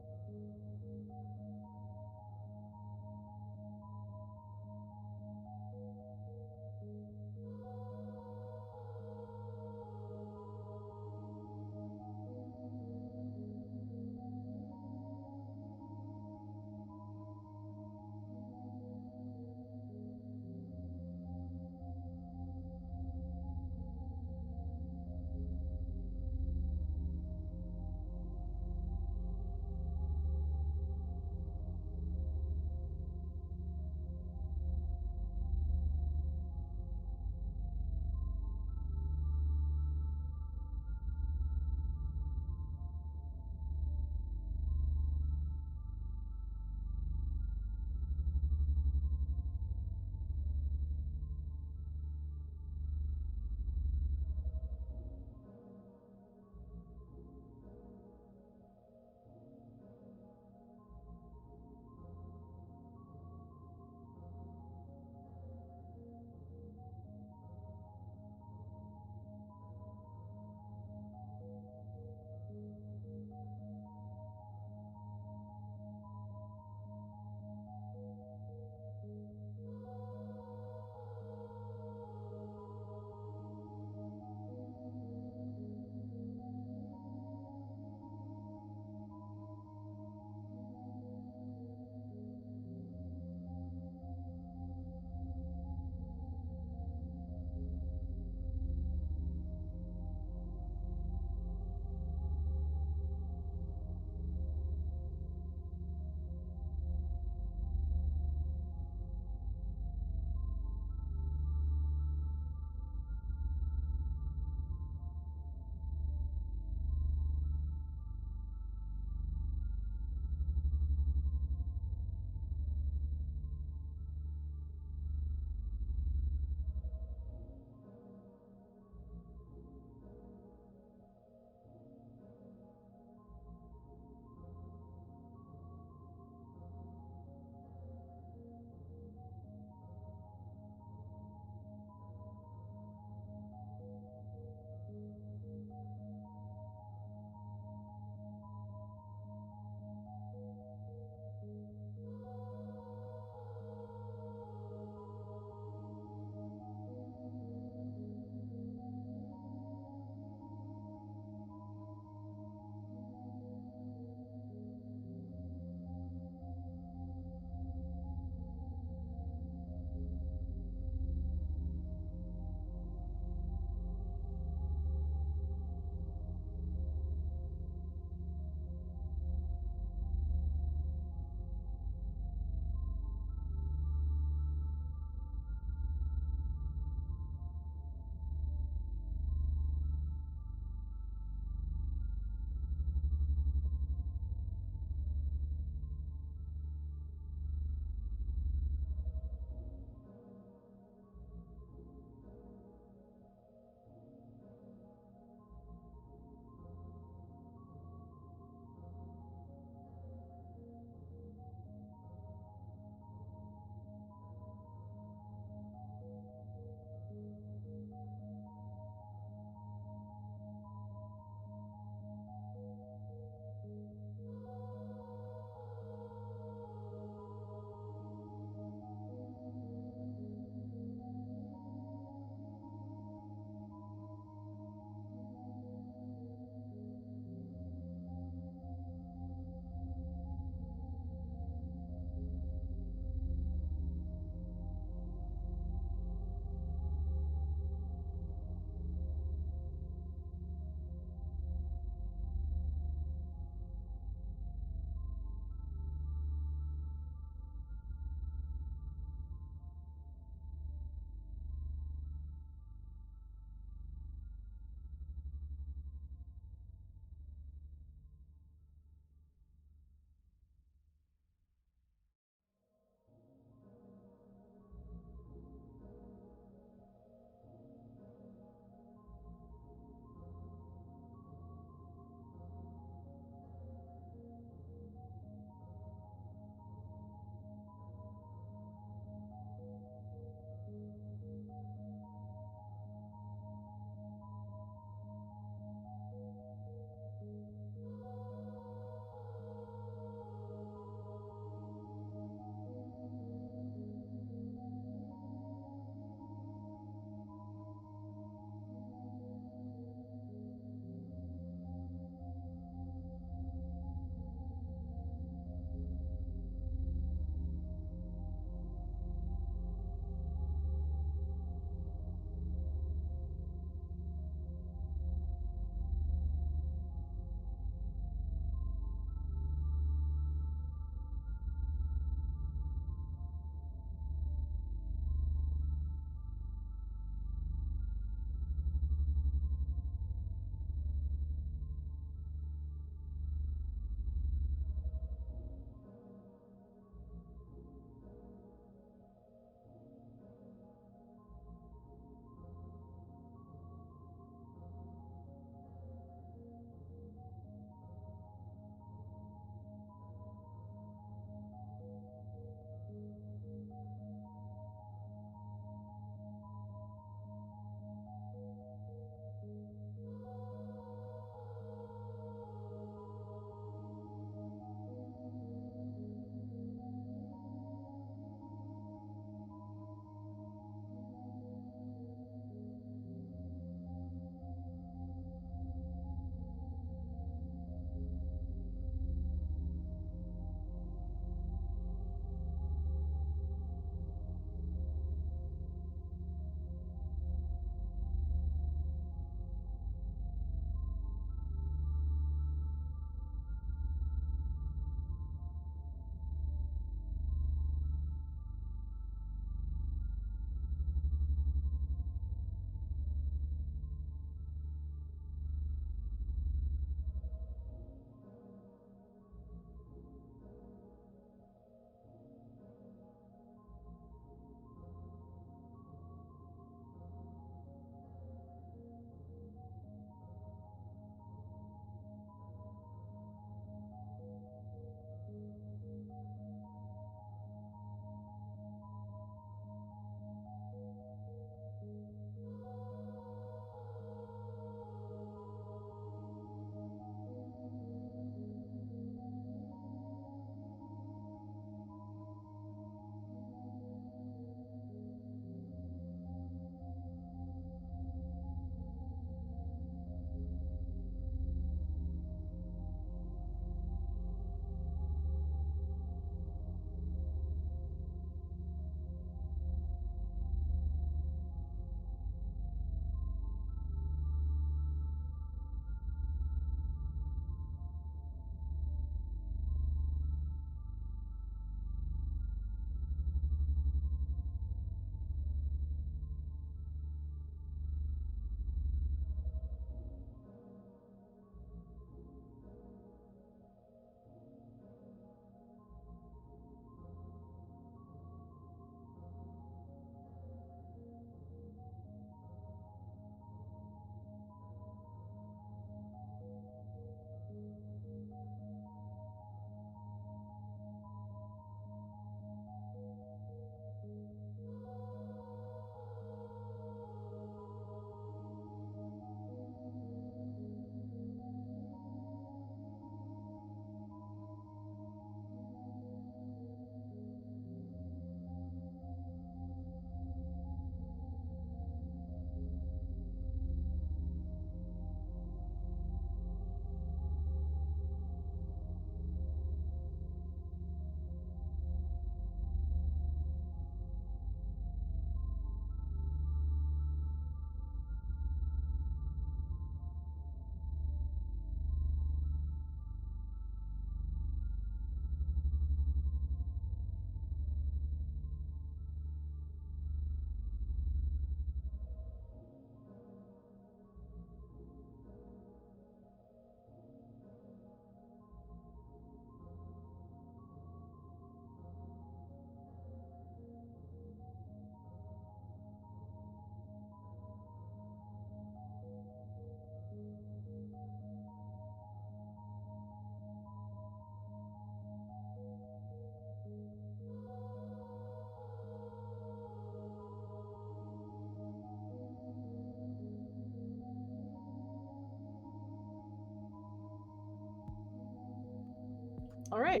All right.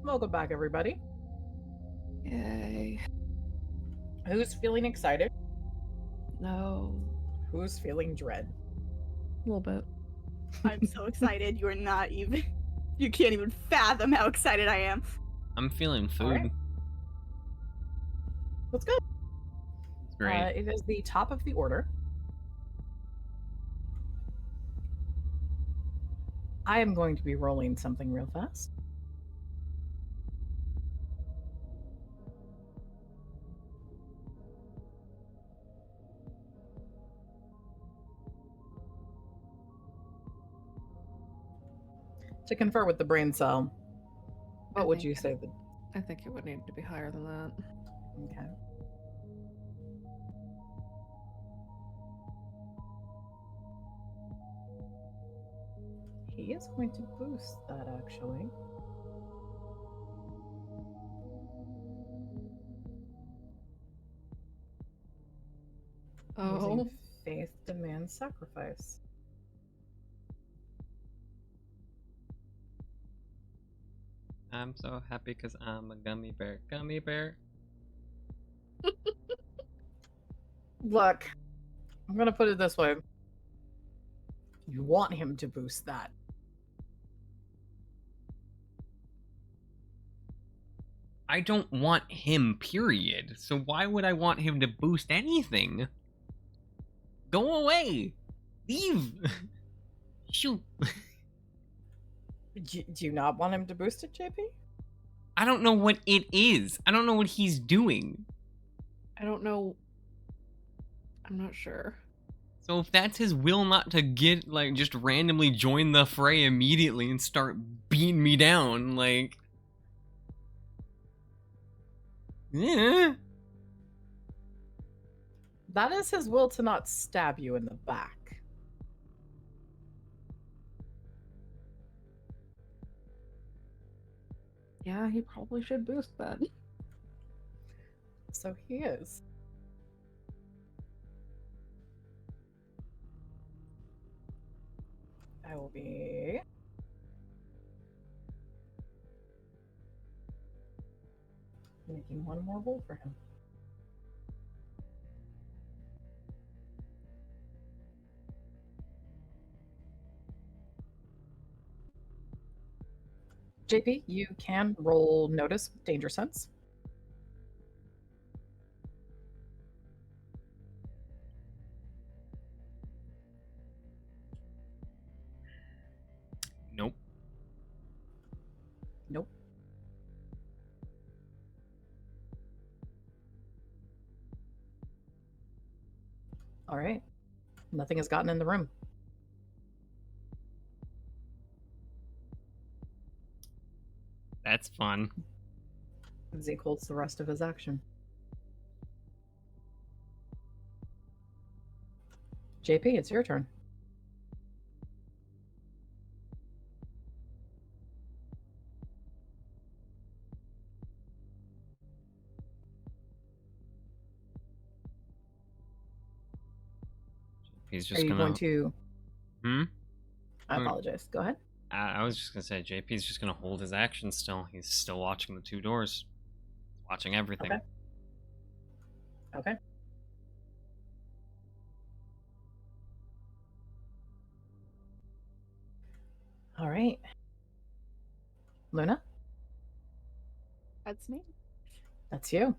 Welcome back, everybody. Yay. Who's feeling excited? No. Who's feeling dread? A little bit. I'm so excited. You are not even. You can't even fathom how excited I am. I'm feeling food. All right. Let's go. It's great. It is the top of the order. I am going to be rolling something real fast. To confer with the brain cell, what would you say? I think it would need to be higher than that. Okay. He is going to boost that, actually. Oh. Using faith demands sacrifice. I'm so happy because I'm a gummy bear. Gummy bear. Look, I'm gonna put it this way. You want him to boost that. I don't want him, period. So why would I want him to boost anything? Go away! Leave! Shoot. Do you not want him to boost it, JP? I don't know what it is. I don't know what he's doing. I don't know. I'm not sure. So if that's his will not to get, like, just randomly join the fray immediately and start beating me down, like... Yeah. That is his will to not stab you in the back. Yeah, he probably should boost that. So he is. I will be making one more roll for him. JP, you can roll notice with danger sense. Nope. Nope. All right. Nothing has gotten in the room. That's fun. Zeke holds the rest of his action. JP, it's your turn. He's Are just you gonna... going to... Hmm? I apologize. Go ahead. I was just gonna say, JP's just gonna hold his action still. He's still watching the two doors. Watching everything. Okay. Okay. All right. Luna, That's me. that's you.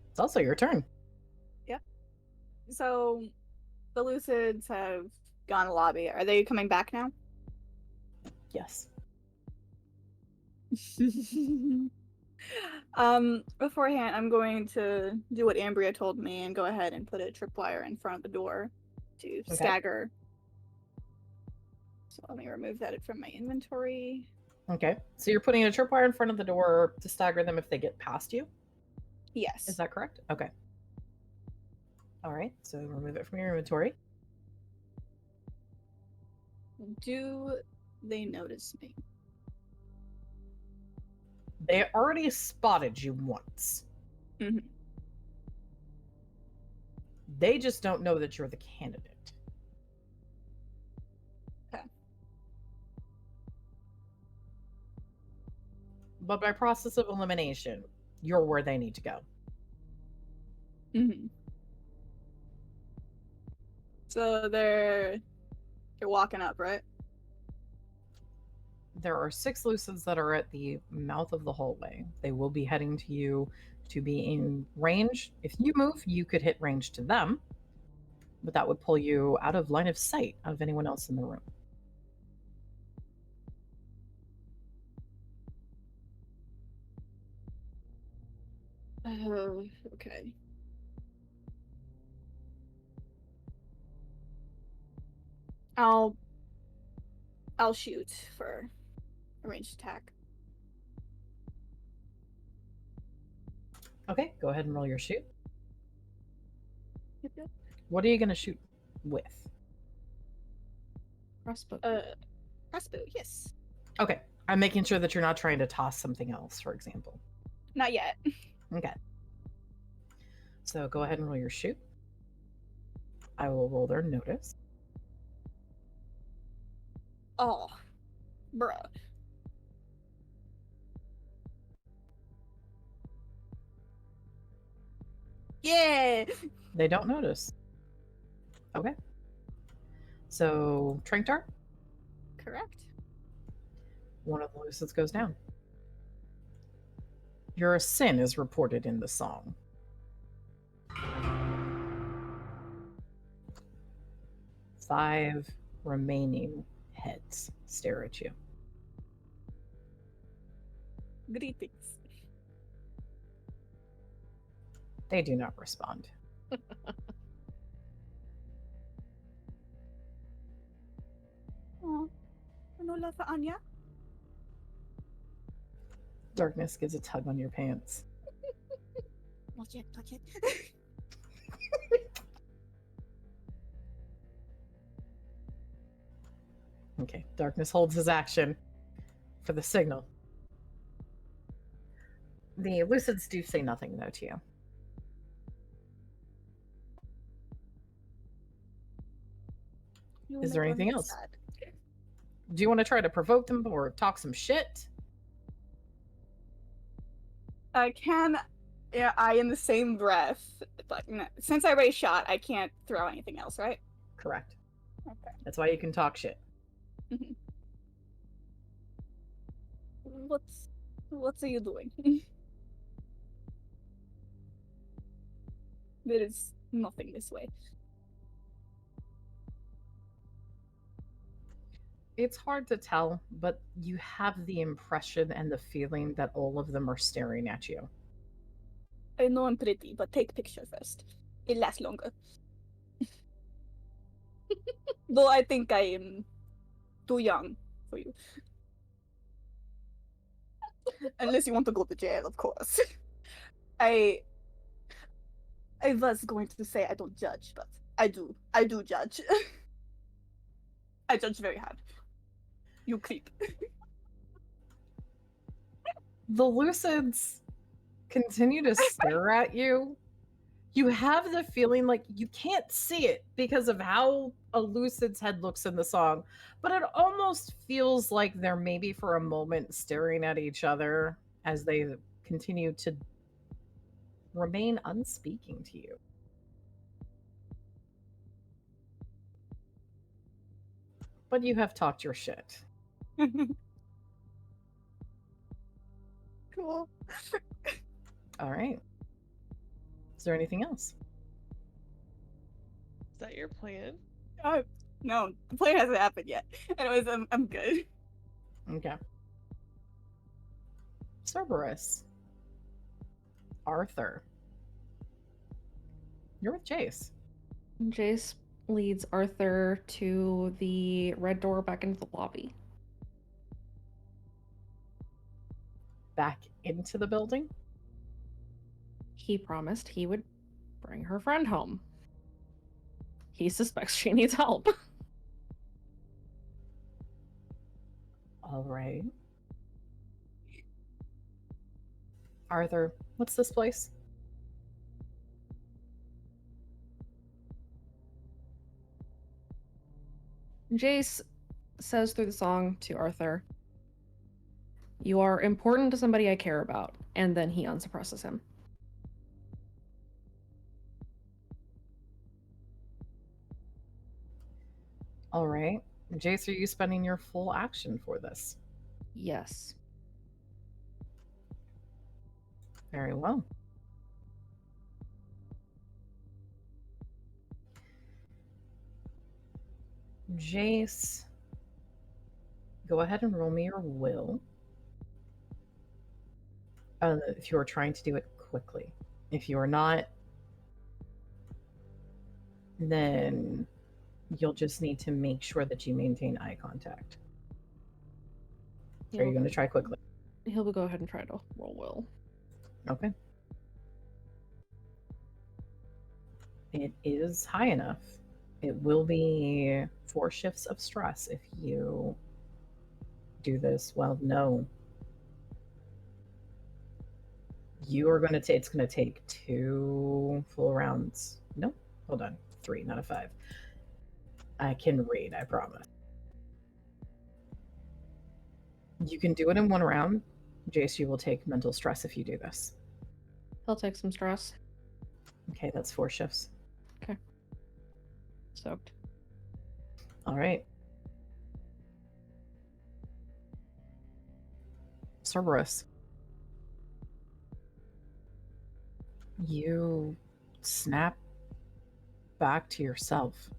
It's also your turn. So, the Lucids have gone to lobby. Are they coming back now? Yes. Beforehand, I'm going to do what Ambria told me and go ahead and put a tripwire in front of the door to stagger. So let me remove that from my inventory. Okay. So you're putting a tripwire in front of the door to stagger them if they get past you? Yes. Is that correct? Okay. All right. So remove it from your inventory. Do they notice me? They already spotted you once. Mm-hmm. They just don't know that you're the candidate. Okay. but by process of elimination, you're where they need to go. Mm-hmm. So they're walking up, right? There are 6 Lucids that are at the mouth of the hallway. They will be heading to you to be in range. If you move, you could hit range to them, but that would pull you out of line of sight of anyone else in the room. Okay. I'll shoot for a ranged attack. Okay, go ahead and roll your shoot. Yep. What are you going to shoot with? Crossbow. Crossbow, yes. Okay, I'm making sure that you're not trying to toss something else, for example. Not yet. Okay. So go ahead and roll your shoot. I will roll their notice. Oh, bruh. Yeah. They don't notice. Okay. So, Trinktar, Correct. one of the Lucids goes down. Your sin is reported in the song. Five remaining heads stare at you. Greetings. They do not respond. Oh, no love for Anya. Darkness gives a tug on your pants. Not yet, not yet. Okay, Darkness holds his action for the signal. The Lucids do say nothing, though, to you. Is there anything else? Do you want to try to provoke them or talk some shit? I can. Yeah, in the same breath. But no, since I already shot, I can't throw anything else, right? Correct. Okay. That's why you can talk shit. What are you doing? There is nothing this way. It's hard to tell, but you have the impression and the feeling that all of them are staring at you. I know I'm pretty, but take picture first. It lasts longer. Though I think I am too young for you. Unless you want to go to jail, of course. I was going to say I don't judge, but I do. I do judge. I judge very hard. You creep. The Lucids continue to stare at you. You have the feeling like you can't see it because of how a Lucid's head looks in the song, but it almost feels like they're maybe for a moment staring at each other as they continue to remain unspeaking to you. But you have talked your shit. Cool. All right. Is there anything else? Is that your plan? No, the play hasn't happened yet. Anyways, I'm good. Okay. Cerberus. Arthur. You're with Jace. Jace leads Arthur to the red door back into the lobby. Back into the building? He promised he would bring her friend home. He suspects she needs help. All right. Arthur, what's this place? Jace says through the song to Arthur, You are important to somebody I care about. And then he unsuppresses him. All right. Jace, are you spending your full action for this? Yes. Very well. Jace, go ahead and roll me your will. If you are trying to do it quickly. If you are not, then you'll just need to make sure that you maintain eye contact. Are you going to try quickly? He'll go ahead and try to roll will. Okay. It is high enough. It will be 4 shifts of stress if you do this. Well, no. You are going to it's going to take 2 full rounds. No, hold on. 3, not a 5. I can read, I promise. You can do it in 1 round. Jace, you will take mental stress if you do this. He'll take some stress. Okay, that's 4 shifts. Okay. Soaked. All right. Cerberus. You snap back to yourself.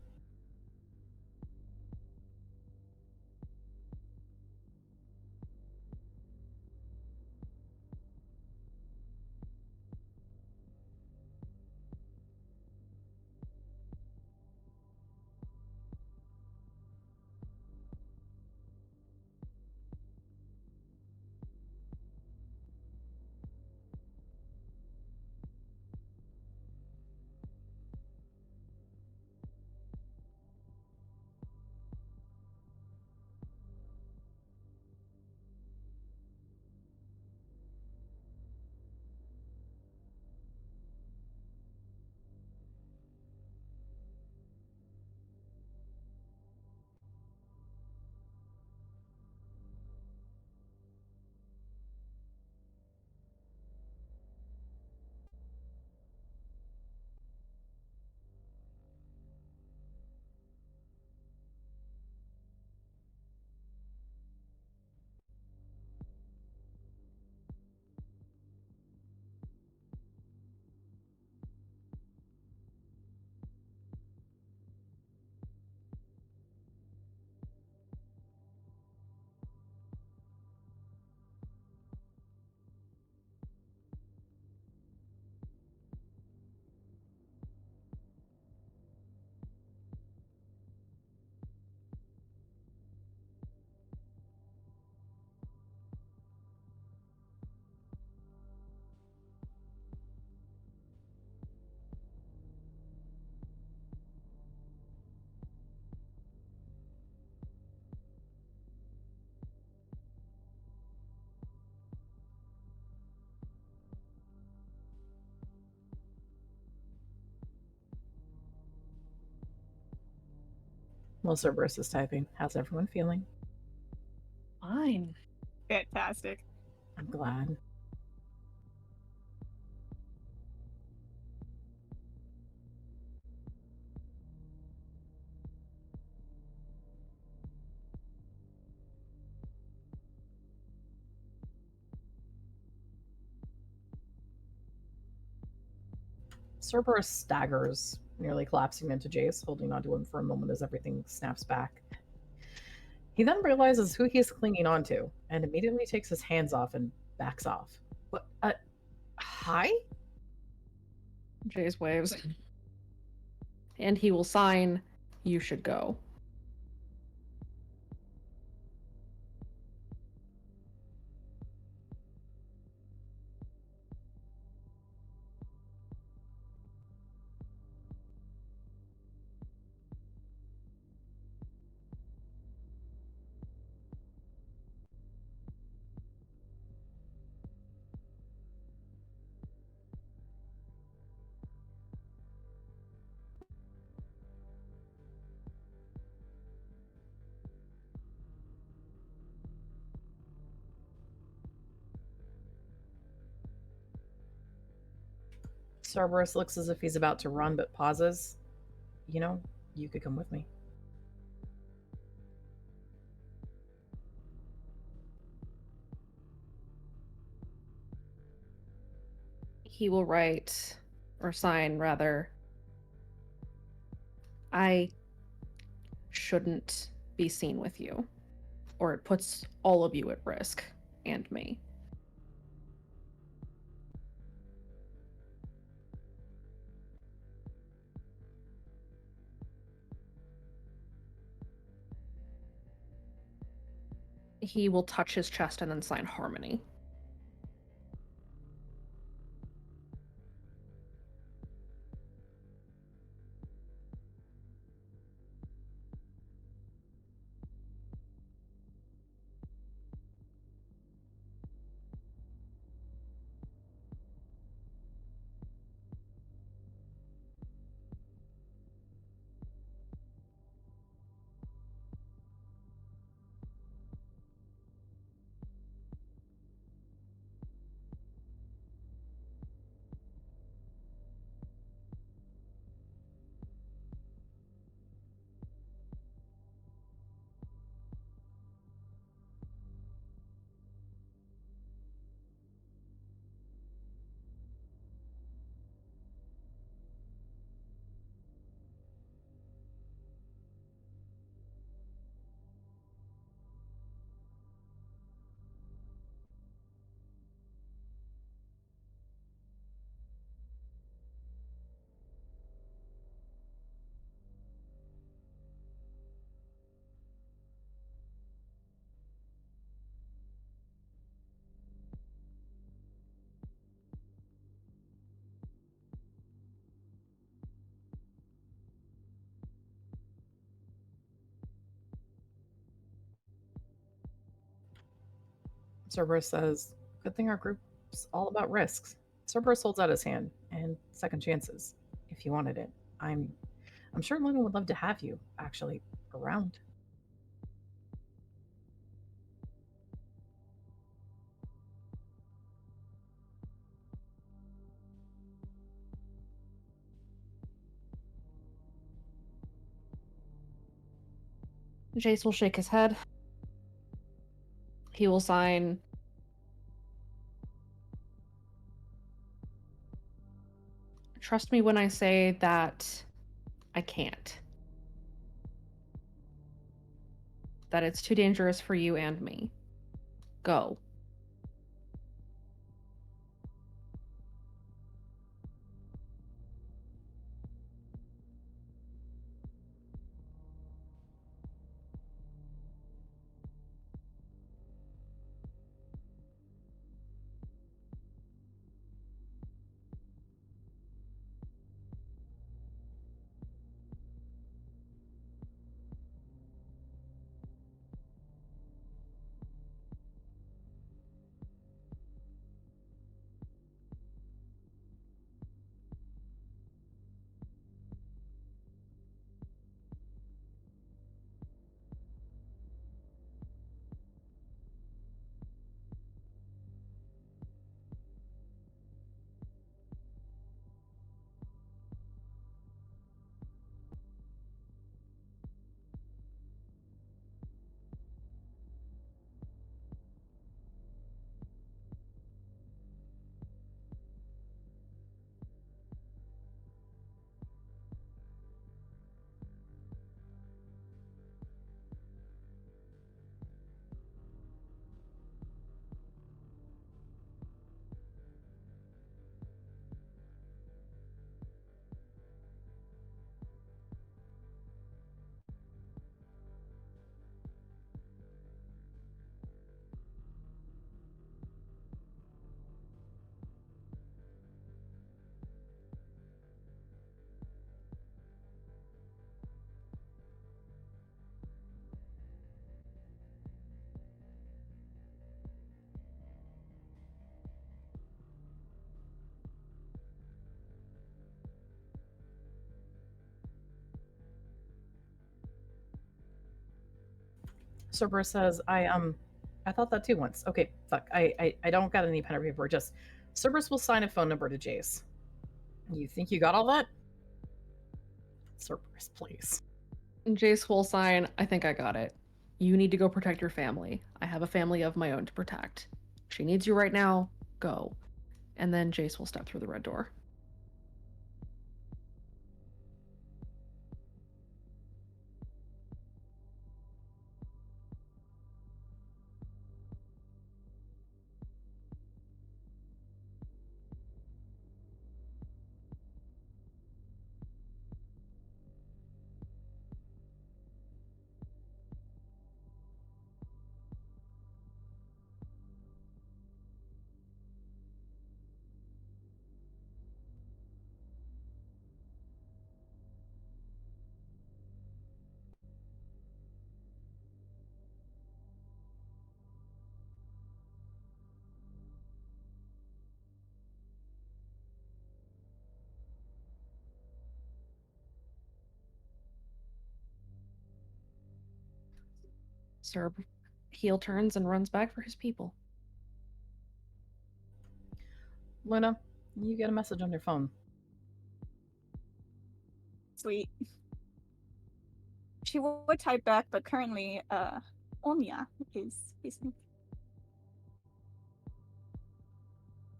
Well, Cerberus is typing. How's everyone feeling? Fine. Fantastic. I'm glad. Cerberus staggers, nearly collapsing into Jace, holding onto him for a moment as everything snaps back. He then realizes who he's clinging onto and immediately takes his hands off and backs off. What? Hi? Jace waves. And he will sign, "You should go." Cerberus looks as if he's about to run, but pauses. You know, you could come with me. He will write, or sign rather, I shouldn't be seen with you, or it puts all of you at risk, and me. He will touch his chest and then sign Harmony. Cerberus says, good thing our group's all about risks. Cerberus holds out his hand and second chances, if you wanted it. I'm sure Luna would love to have you, actually, around. Jace will shake his head. He will sign trust me when I say that I can't. That it's too dangerous for you and me. Go. Cerberus says, I thought that too once. Okay, fuck. I don't got any pen or paper. Just Cerberus will sign a phone number to Jace. You think you got all that? Cerberus, please. Jace will sign, I think I got it. You need to go protect your family. I have a family of my own to protect. She needs you right now. Go. And then Jace will step through the red door. Serb heel turns and runs back for his people. Luna, you get a message on your phone. Sweet. She would type back, but currently, Omnia is facing.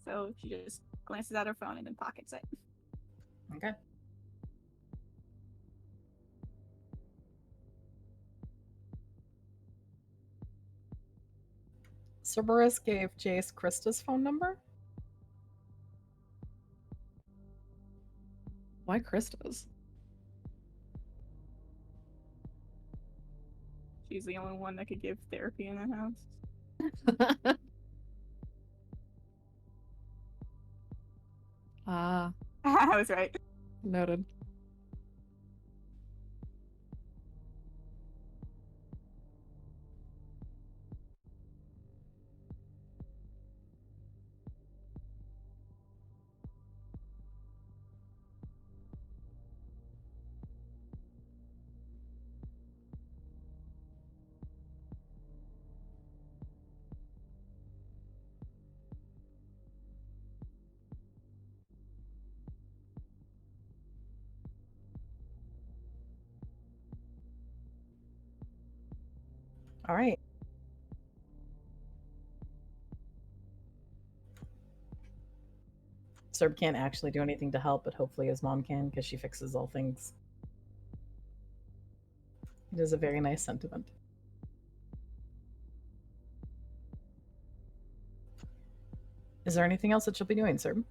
So she just glances at her phone and then pockets it. Okay. Cerberus gave Jace Krista's phone number. Why Krista's? She's the only one that could give therapy in the house. Ah, I was right. noted. All right. Serb can't actually do anything to help, but hopefully his mom can because she fixes all things. It is a very nice sentiment. Is there anything else that you'll be doing, Serb?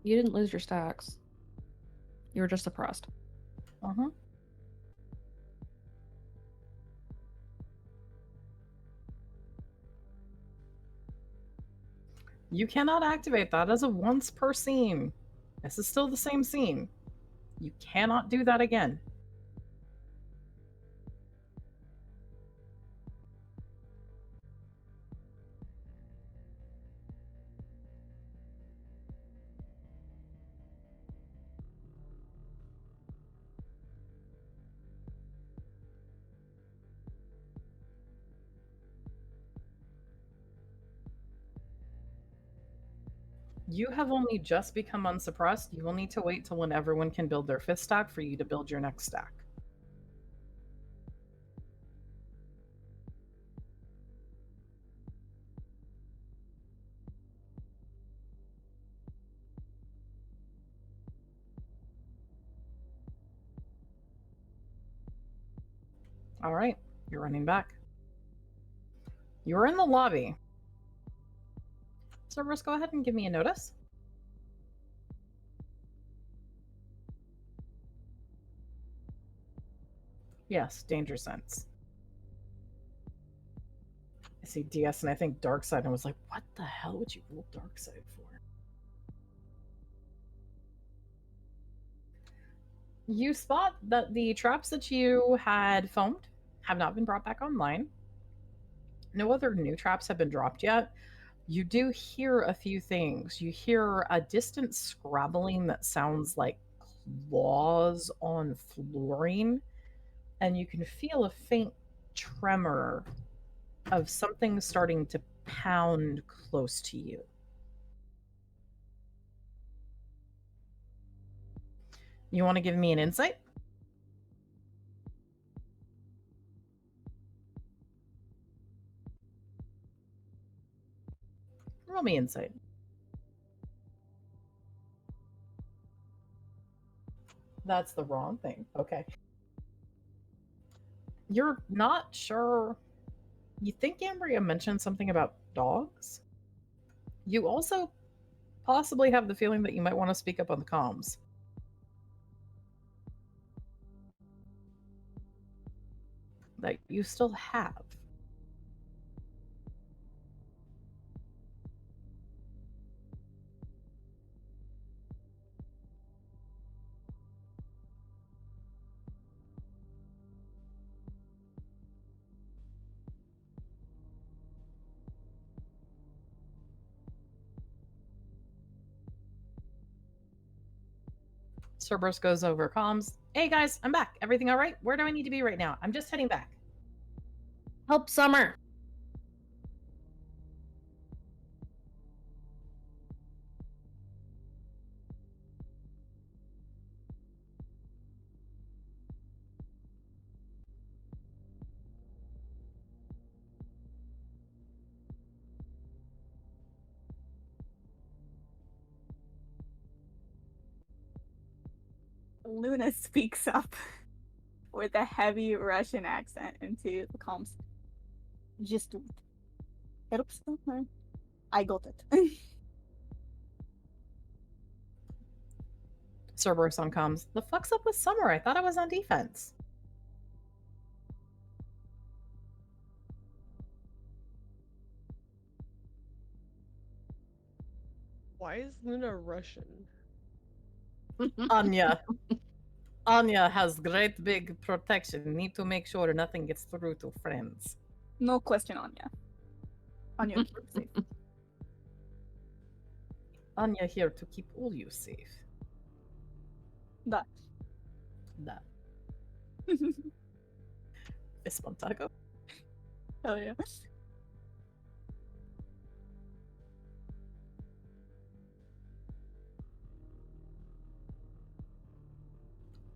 You didn't lose your stacks. You were just suppressed. Uh-huh. You cannot activate that as a once per scene. This is still the same scene. You cannot do that again. You have only just become unsuppressed. You will need to wait till when everyone can build their fifth stack for you to build your next stack. All right, you're running back. You're in the lobby. Cerberus, go ahead and give me a notice. Yes, danger sense. I see DS and I think dark side, and I was like, what the hell would you roll dark side for? You spot that the traps that you had foamed have not been brought back online. No other new traps have been dropped yet. You do hear a few things. You hear a distant scrabbling that sounds like claws on flooring, and you can feel a faint tremor of something starting to pound close to you. You want to give me an insight? Roll me insight. That's the wrong thing. Okay. You're not sure. You think Ambria mentioned something about dogs? You also possibly have the feeling that you might want to speak up on the comms. That you still have. Cerberus goes over comms. Hey guys, I'm back. Everything all right? Where do I need to be right now? I'm just heading back. Help Summer. Luna speaks up with a heavy Russian accent into the comms. Just do it. Help Summer. I got it. Cerberus on comms. The fuck's up with Summer? I thought I was on defense. Why is Luna Russian? Anya. Anya has great big protection. Need to make sure nothing gets through to friends. No question, Anya. Anya, keep it safe. Anya here to keep all you safe. That. That. Fist bump taco. Hell yeah.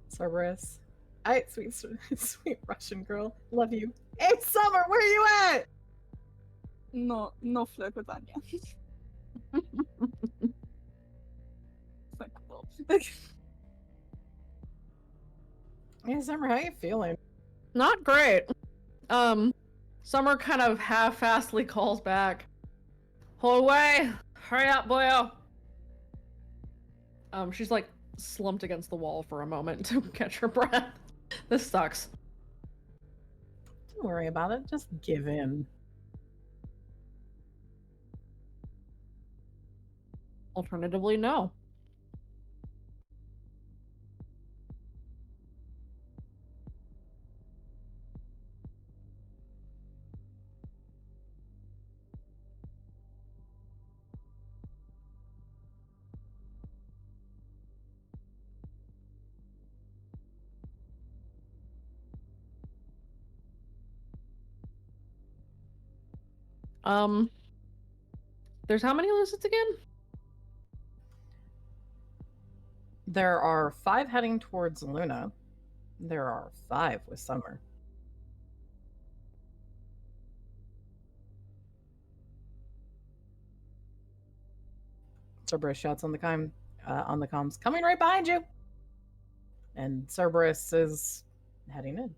Cerberus. Alright, sweet, sweet Russian girl. Love you. Hey, Summer, where you at? No flirt with Anya. It's like, well. Hey, Summer, how you feeling? Not great. Summer kind of half-assedly calls back. Hold away! Hurry up, boyo! She's like slumped against the wall for a moment to catch her breath. This sucks. Don't worry about it. Just give in. Alternatively, no. There's how many lizards again? There are 5 heading towards Luna. There are 5 with Summer. Cerberus shouts on the comms, coming right behind you. And Cerberus is heading in.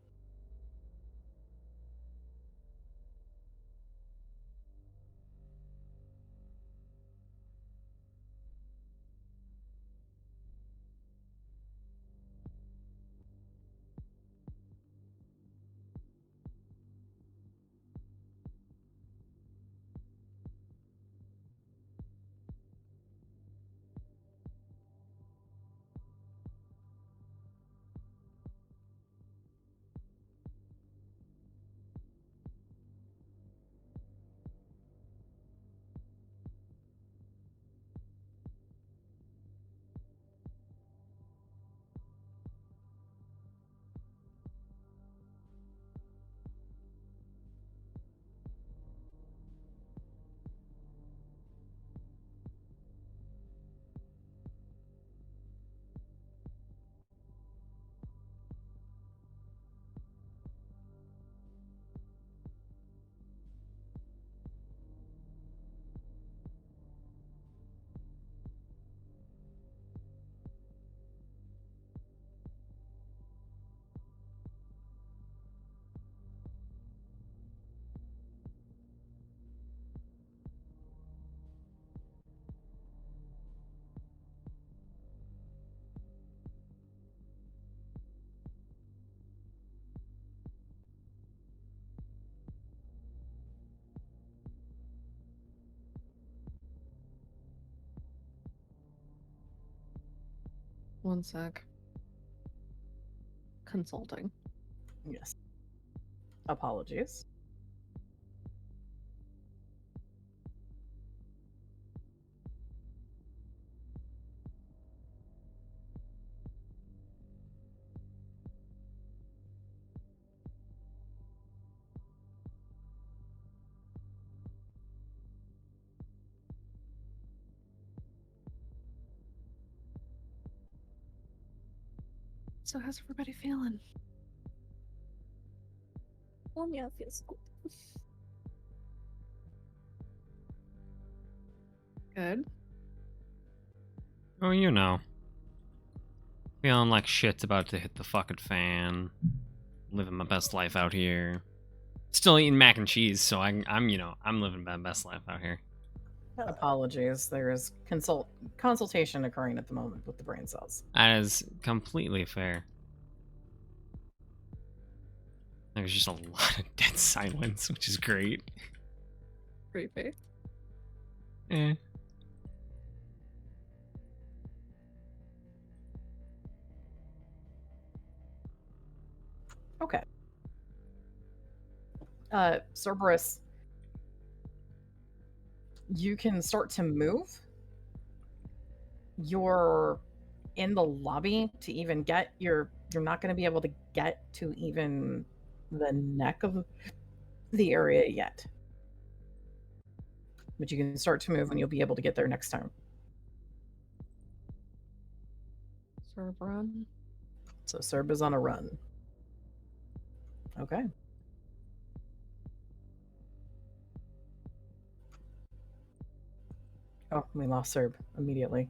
One sec. Consulting. Yes. Apologies. So how's everybody feeling? Oh yeah, it feels good. Good. Oh, you know. Feeling like shit's about to hit the fucking fan. Living my best life out here. Still eating mac and cheese, so I'm living my best life out here. Apologies. There is consultation occurring at the moment with the brain cells. That is completely fair. There's just a lot of dead silence, which is great. Creepy. Eh. Okay. Cerberus, you can start to move. You're in the lobby to even get you're not going to be able to get to even the neck of the area yet. But you can start to move and you'll be able to get there next time. Serve run. So Serb is on a run. Okay. Oh, we lost Serb immediately.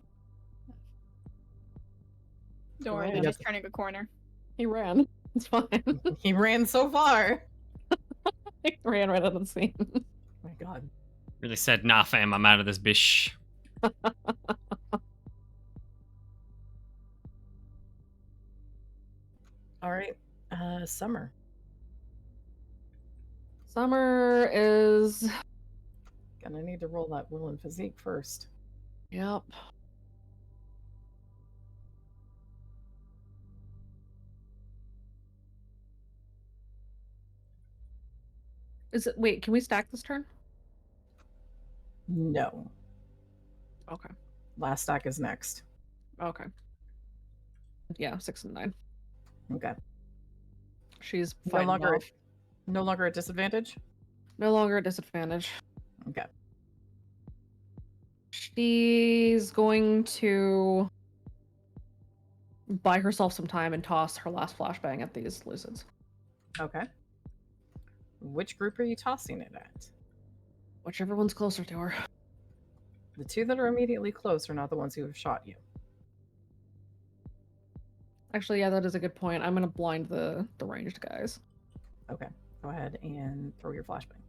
Don't worry, Right. they're just turning a corner. He ran. It's fine. He ran so far. He ran right on the scene. Oh my god. Really said, nah, fam, I'm out of this bitch. All right. Summer. Summer is. Gonna need to roll that will and physique first. Yep. Is it? Wait, can we stack this turn? No. Okay. Last stack is next. Okay. Yeah, 6 and 9. Okay. She's No fighting longer off. no longer at disadvantage? No longer at disadvantage. Okay. She's going to buy herself some time and toss her last flashbang at these lucids. Okay. Which group are you tossing it at? Whichever one's closer to her. The two that are immediately close are not the ones who have shot you. Actually, yeah, that is a good point. I'm gonna blind the ranged guys. Okay. Go ahead and throw your flashbang.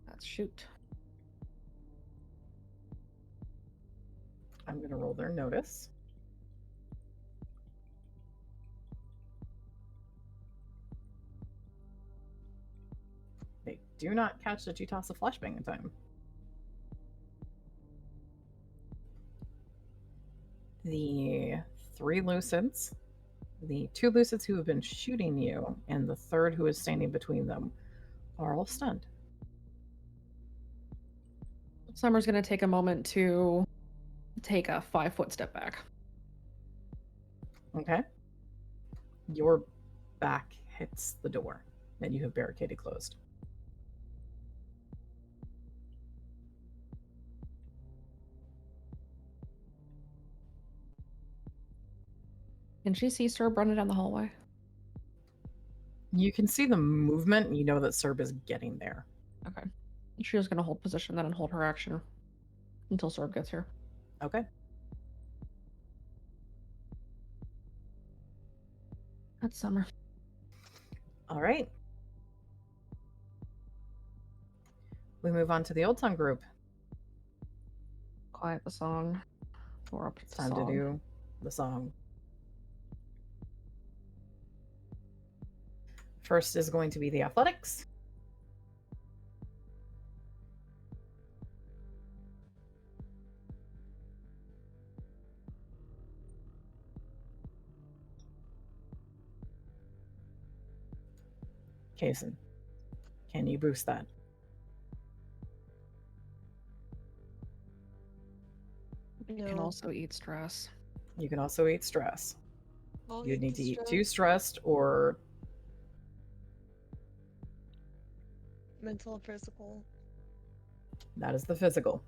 Let's shoot. I'm going to roll their notice. They do not catch that you toss a flashbang in time. The 3 lucids, the 2 lucids who have been shooting you, and the 3rd who is standing between them are all stunned. Summer's gonna take a moment to take a 5-foot step back. Okay. Your back hits the door that you have barricaded closed. Can she see Serb running down the hallway? You can see the movement, and you know that Serb is getting there. Okay. She was gonna hold position then and hold her action until Serb gets here. Okay. That's Summer. All right. We move on to the Old Tongue group. Quiet the song. We're up to It's the time song. to do the song. First is going to be the athletics. Kason, can you boost that? You can also eat stress. You can also eat stress. I'll You'd eat need the to eat 2 stress. stressed or Mental and physical. that is the physical.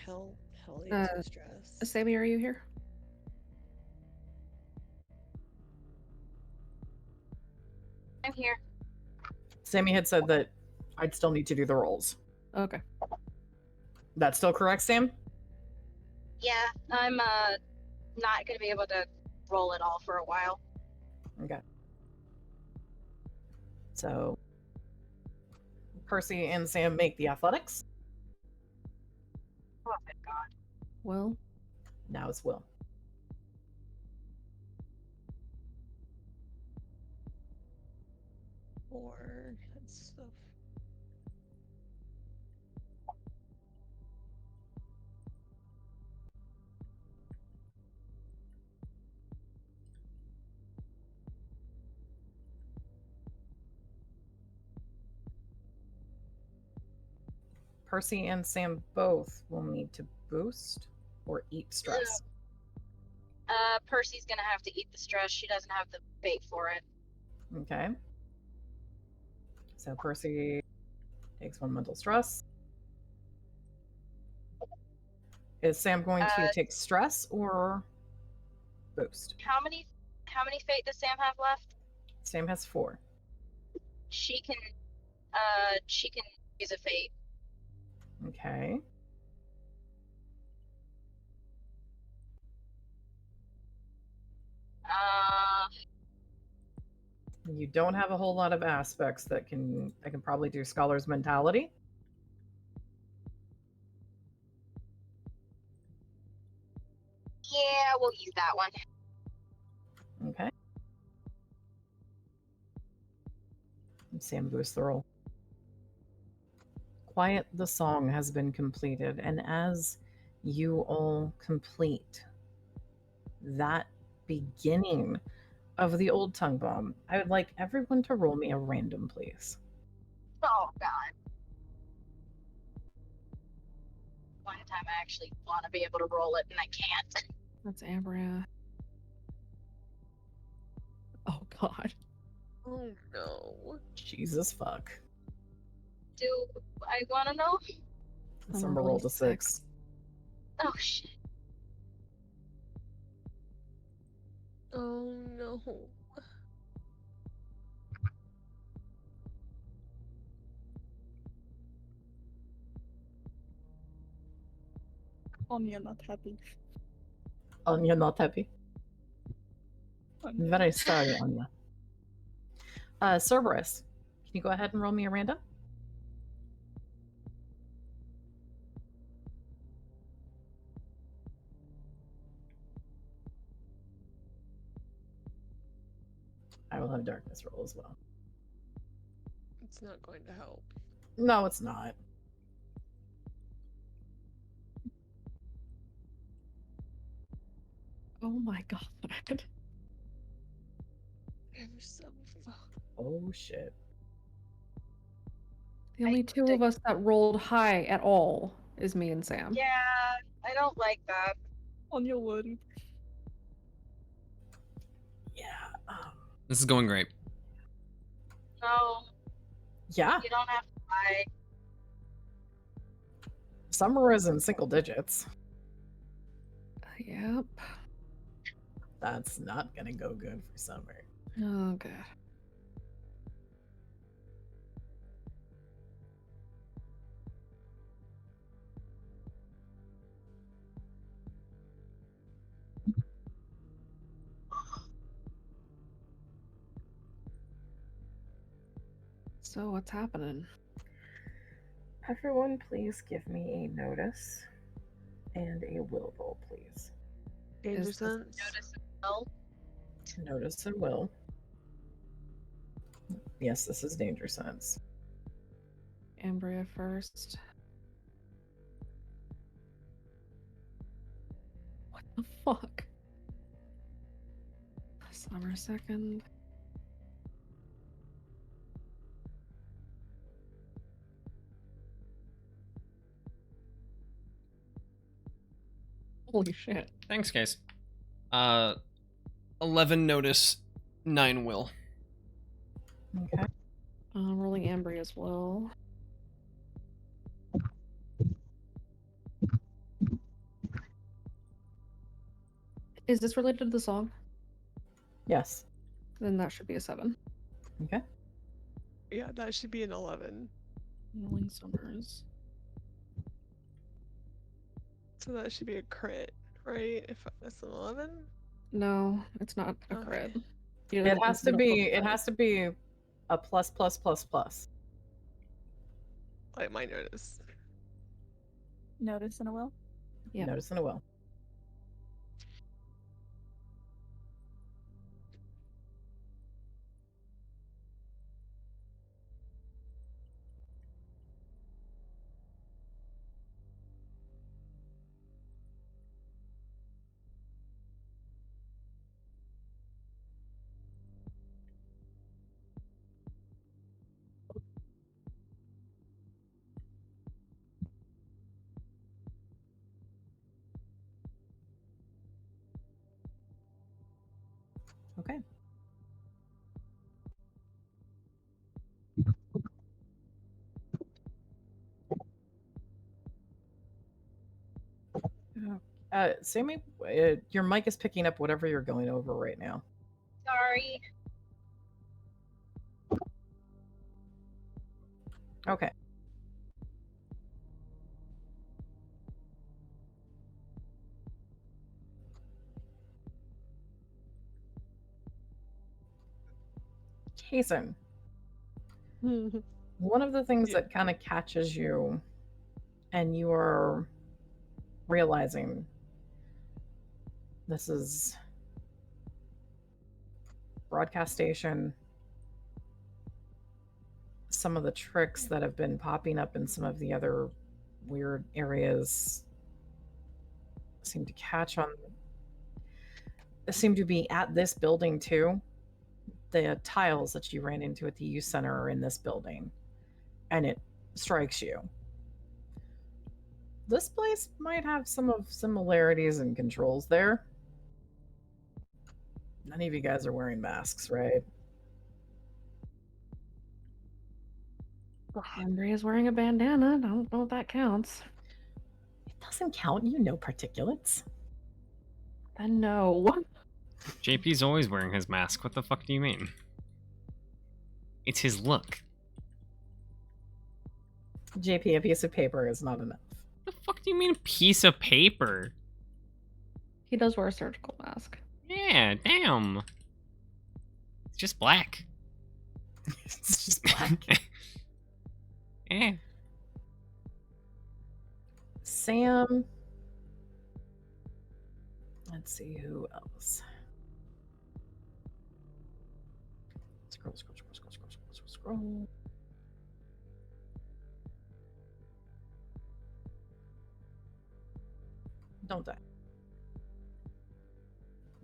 Hell eat Uh, 2 stress. Sammy, are you here? I'm here. Sammy had said that I'd still need to do the rolls. Okay. That's still correct, Sam? Yeah, I'm not gonna be able to roll it all for a while. Okay. So Percy and Sam make the athletics. Oh my god. Well, Now it's Will. Or that stuff. Percy and Sam both will need to boost or eat stress. Percy's gonna have to eat the stress. She doesn't have the bait for it. Okay. So Percy takes 1 mental stress. Is Sam going to take stress or boost? How many fate does Sam have left? Sam has 4. She can use a fate. Okay. You don't have a whole lot of aspects that can probably do Scholar's Mentality. Yeah, we'll use that one. Okay. Sam boosts the roll. Quiet the Song has been completed, and as you all complete that beginning of the old tongue bomb, I would like everyone to roll me a random, please. Oh god. One time I actually want to be able to roll it and I can't. that's Ambria. Oh god. Oh no. Jesus fuck. Do I want to know? Summer rolled a 6. Oh shit. Oh no. Anya not happy. Anya not happy. Anya. Very sorry, Anya. Cerberus, can you go ahead and roll me a random? I will have darkness roll as well. It's not going to help. No, it's not. Oh my god. I'm so fucked. Oh shit. The only two of us that rolled high at all is me and Sam. Yeah, I don't like that. Anya would. Yeah. This is going great. No, Yeah. you don't have to lie. Summer is in single digits. Yep. That's not gonna go good for Summer. Oh god. So what's happening? Everyone, please give me a notice and a will roll, please. Danger Is this- sense. Notice as well. Notice and will. Yes, this is danger sense. Ambria first. What the fuck? Summer second. Holy shit. Thanks, guys. 11 notice, 9 will. Okay. Rolling Ambry as well. Is this related to the song? Yes. Then that should be a 7. Okay. Yeah, that should be an 11. Rolling Summers. So that should be a crit, right? If that's an 11? No, it's not a Okay. crit. It has to be. It has to be a plus plus plus plus. Like my notice. Notice and a will. Yeah. Notice and a will. Okay. Sammy, your mic is picking up whatever you're going over right now. Sorry. Okay. Jason, one of the things Yeah. that kind of catches you, and you are realizing this is broadcast station, some of the tricks that have been popping up in some of the other weird areas seem to catch on, seem to be at this building too. The tiles that you ran into at the youth center are in this building, and it strikes you. This place might have some of similarities and controls there. None of you guys are wearing masks, right? Ambry is wearing a bandana. I don't know if that counts. It doesn't count. You know particulates. Then no. JP's always wearing his mask. What the fuck do you mean? It's his look. JP, a piece of paper is not enough. What the fuck do you mean, piece of paper? He does wear a surgical mask. Yeah, damn. It's just black. It's just black. Eh. Sam. Let's see who else. Scroll, scroll, scroll, scroll, scroll, scroll, scroll, scroll. Don't die.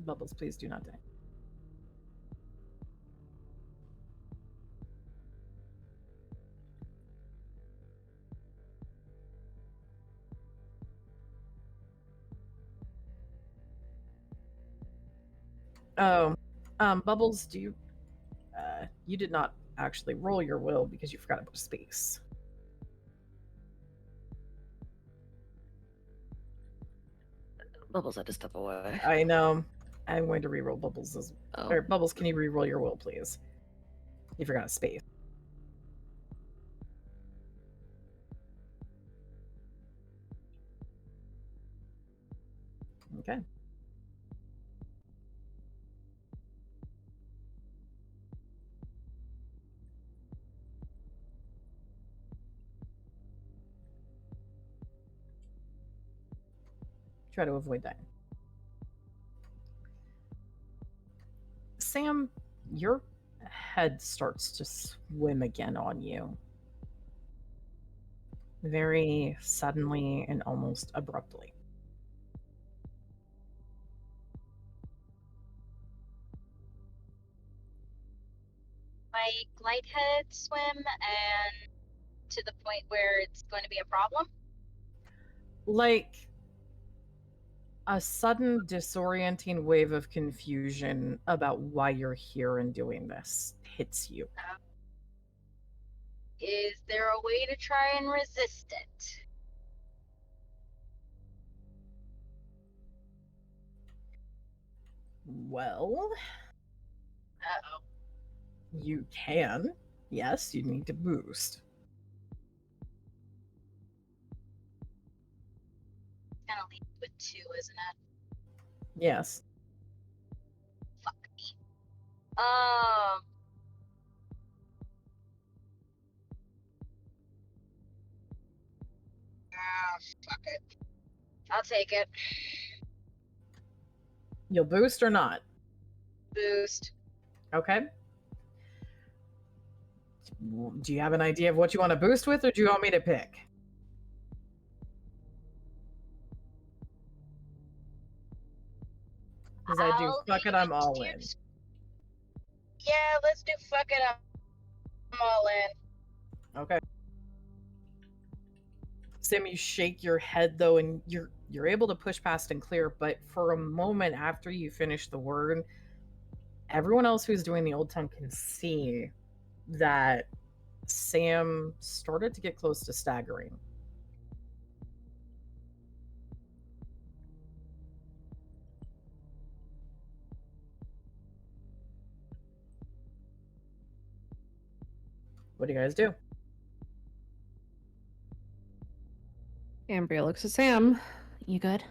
Bubbles, please do not die. Oh, Bubbles, do you? You did not actually roll your will because you forgot to put a space. Bubbles had to step away. I know. I'm going to re-roll Bubbles as. Oh. Or Bubbles, can you re-roll your will, please? You forgot a space. Okay. Try to avoid dying. Sam, your head starts to swim again on you. Very suddenly and almost abruptly. Like lighthead swim and to the point where it's going to be a problem. Like, A sudden disorienting wave of confusion about why you're here and doing this hits you. Is there a way to try and resist it? Well, Uh-oh. you can. Yes, you need to boost. Gonna leave with 2, isn't it? Yes. Fuck me. Fuck it. I'll take it. You'll boost or not? Boost. Okay. Do you have an idea of what you want to boost with, or do you want me to pick? Because I do I'll fuck it, leave I'm it all to you. in. Yeah, let's do fuck it. I'm all in. Okay. Sam, you shake your head though, and you're able to push past and clear, but for a moment after you finish the word, everyone else who's doing the old tongue can see that Sam started to get close to staggering. What do you guys do? Ambria looks at Sam. You good?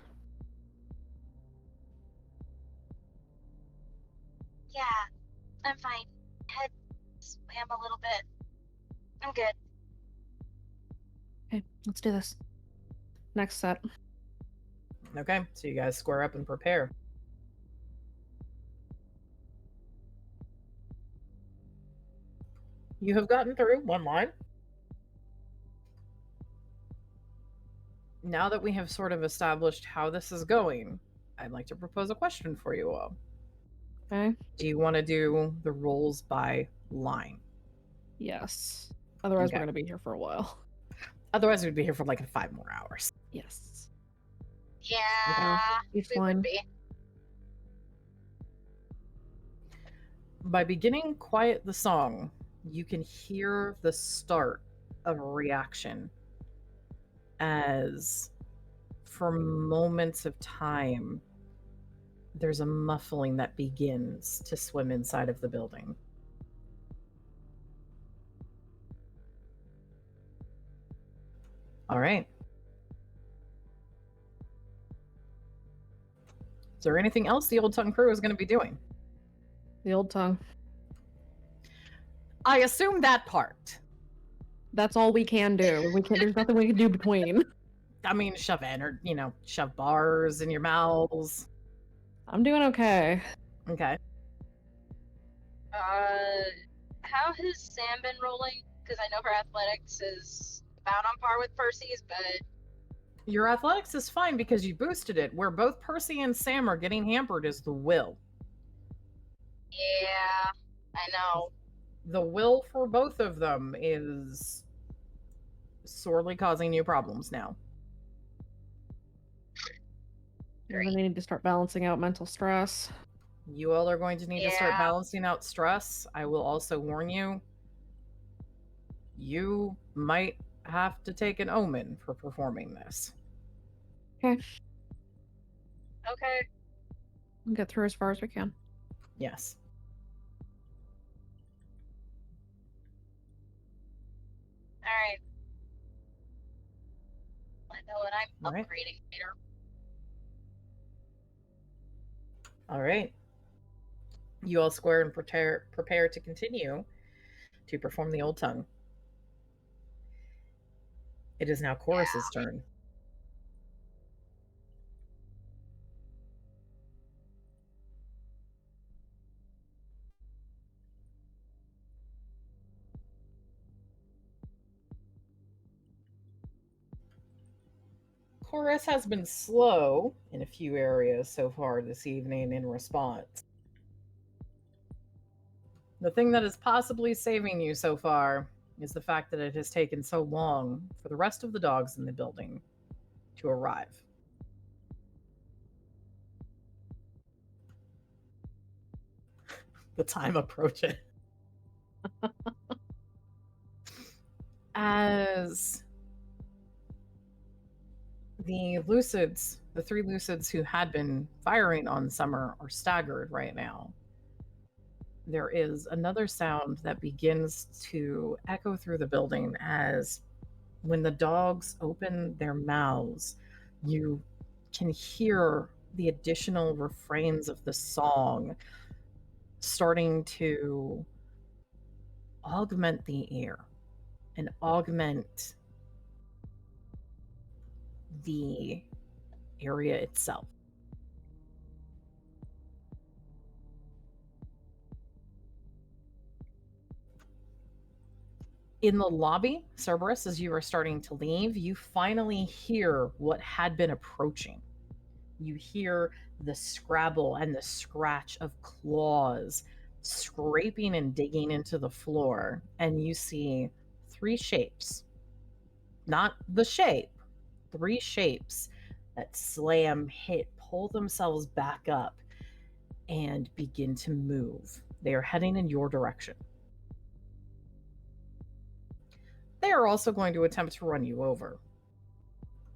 Yeah, I'm fine. Head swam a little bit. I'm good. Okay, let's do this. Next set. Okay, so you guys square up and prepare. You have gotten through one line. Now that we have sort of established how this is going, I'd like to propose a question for you all. Okay. Do you want to do the rolls by line? Yes. Otherwise, Okay. we're gonna be here for a while. Otherwise, we'd be here for like 5 more hours. Yes. Yeah, Each we one. would be. By beginning Quiet the Song, you can hear the start of a reaction as, for moments of time, there's a muffling that begins to swim inside of the building. All right. Is there anything else the Old Tongue crew is going to be doing? The old tongue. I assume that part. That's all we can do. We can't. There's nothing we can do between. I mean, shove in or, shove bars in your mouths. I'm doing okay. Okay. How has Sam been rolling? Because I know her athletics is about on par with Percy's, but Your athletics is fine because you boosted it. Where both Percy and Sam are getting hampered is the will. yeah, I know. The will for both of them is sorely causing you problems now. We're gonna need to start balancing out mental stress. You all are going to need to start Yeah. balancing out stress. I will also warn you, you might have to take an omen for performing this. Okay. Okay. We'll get through as far as we can. Yes. All right. Let know when I'm All right. upgrading later. All right. You all square and prepare to continue to perform the Old Tongue. It is now Chorus's turn. Chorus has been slow in a few areas so far this evening in response. The thing that is possibly saving you so far is the fact that it has taken so long for the rest of the dogs in the building to arrive. the time approaching. As the Lucids, the three Lucids who had been firing on Summer, are staggered right now. There is another sound that begins to echo through the building as when the dogs open their mouths, you can hear the additional refrains of the song starting to augment the air and augment the area itself. In the lobby, Cerberus, as you are starting to leave, you finally hear what had been approaching. You hear the scrabble and the scratch of claws scraping and digging into the floor, and you see three shapes. Not the shape, three shapes that slam, hit, pull themselves back up, and begin to move. They are heading in your direction. They are also going to attempt to run you over.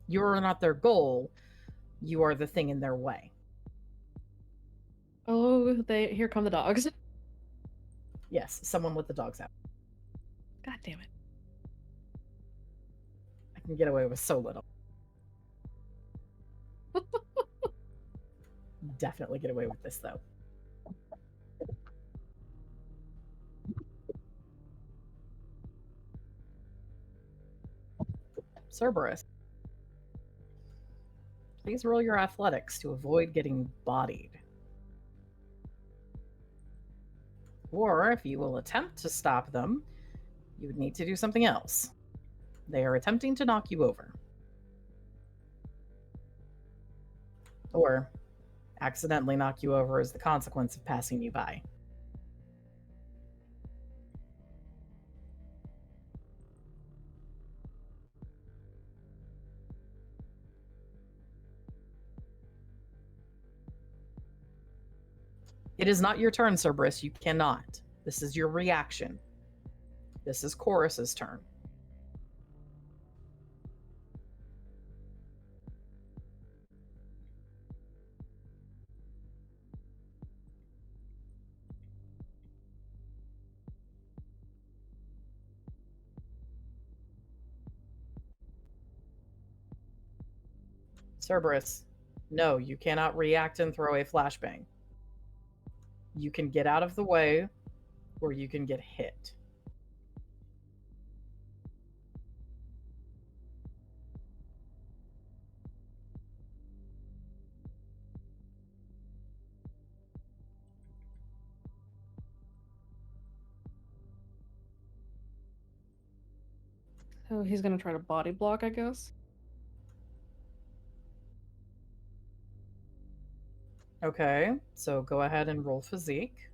You are not their goal, you are the thing in their way. Oh, here come the dogs. Yes, someone with the dogs out. God damn it. I can get away with so little. Definitely get away with this, though. Cerberus, please roll your athletics to avoid getting bodied. Or if you will attempt to stop them, you would need to do something else. They are attempting to knock you over. Or accidentally knock you over as the consequence of passing you by. It is not your turn, Cerberus. You cannot. This is your reaction. This is Chorus's turn. Cerberus, no, you cannot react and throw a flashbang. You can get out of the way, or you can get hit. So he's gonna try to body block, I guess. Okay, so go ahead and roll physique.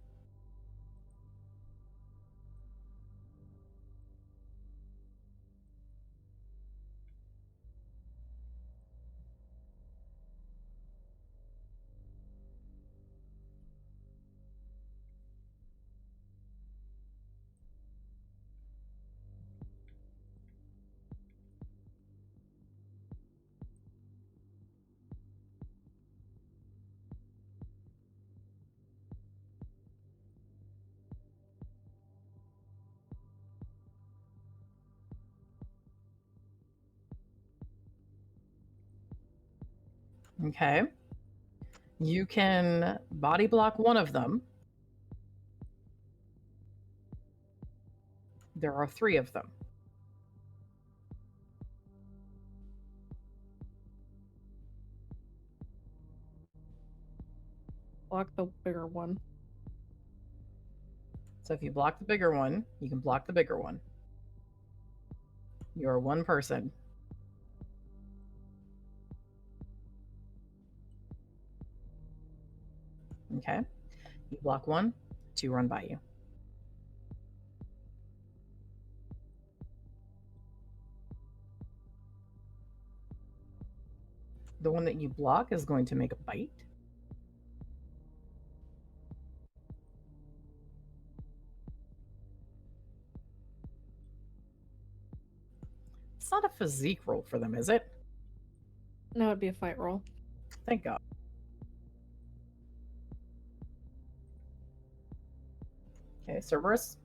Okay. You can body block one of them. There are three of them. Block the bigger one. So if you block the bigger one, you can block the bigger one. You're one person. Okay. You block one, two run by you. The one that you block is going to make a bite. physique roll for them, is it? No, it'd be a fight roll. Thank God. Okay, Cerberus.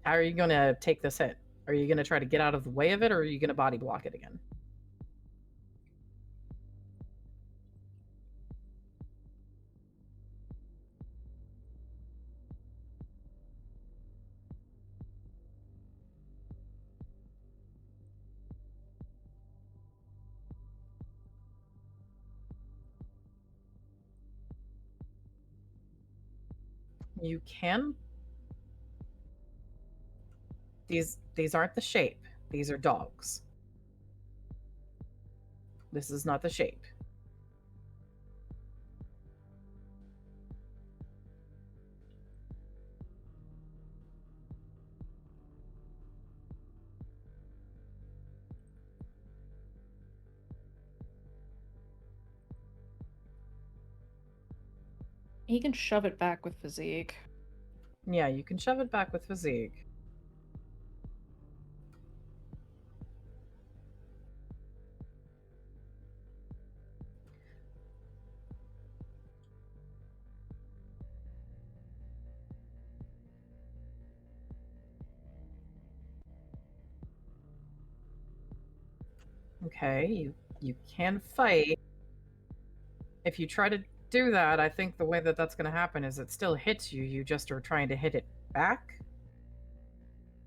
How are you going to take this hit? Are you going to try to get out of the way of it, or are you going to body block it again? You can. These aren't the shape. These are dogs. This is not the shape. He can shove it back with physique. Yeah, you can shove it back with physique. Okay, you can fight. If you try to do that, I think the way that that's going to happen is it still hits you. You just are trying to hit it back.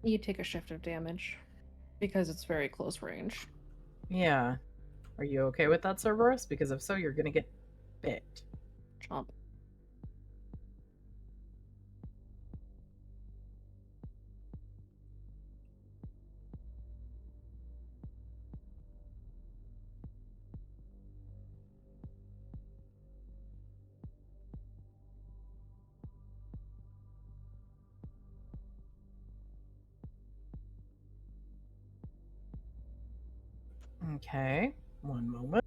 You take a shift of damage because it's very close range. Yeah. Are you okay with that, Cerberus? Because if so, you're going to get bit. Chomp. Okay, one moment.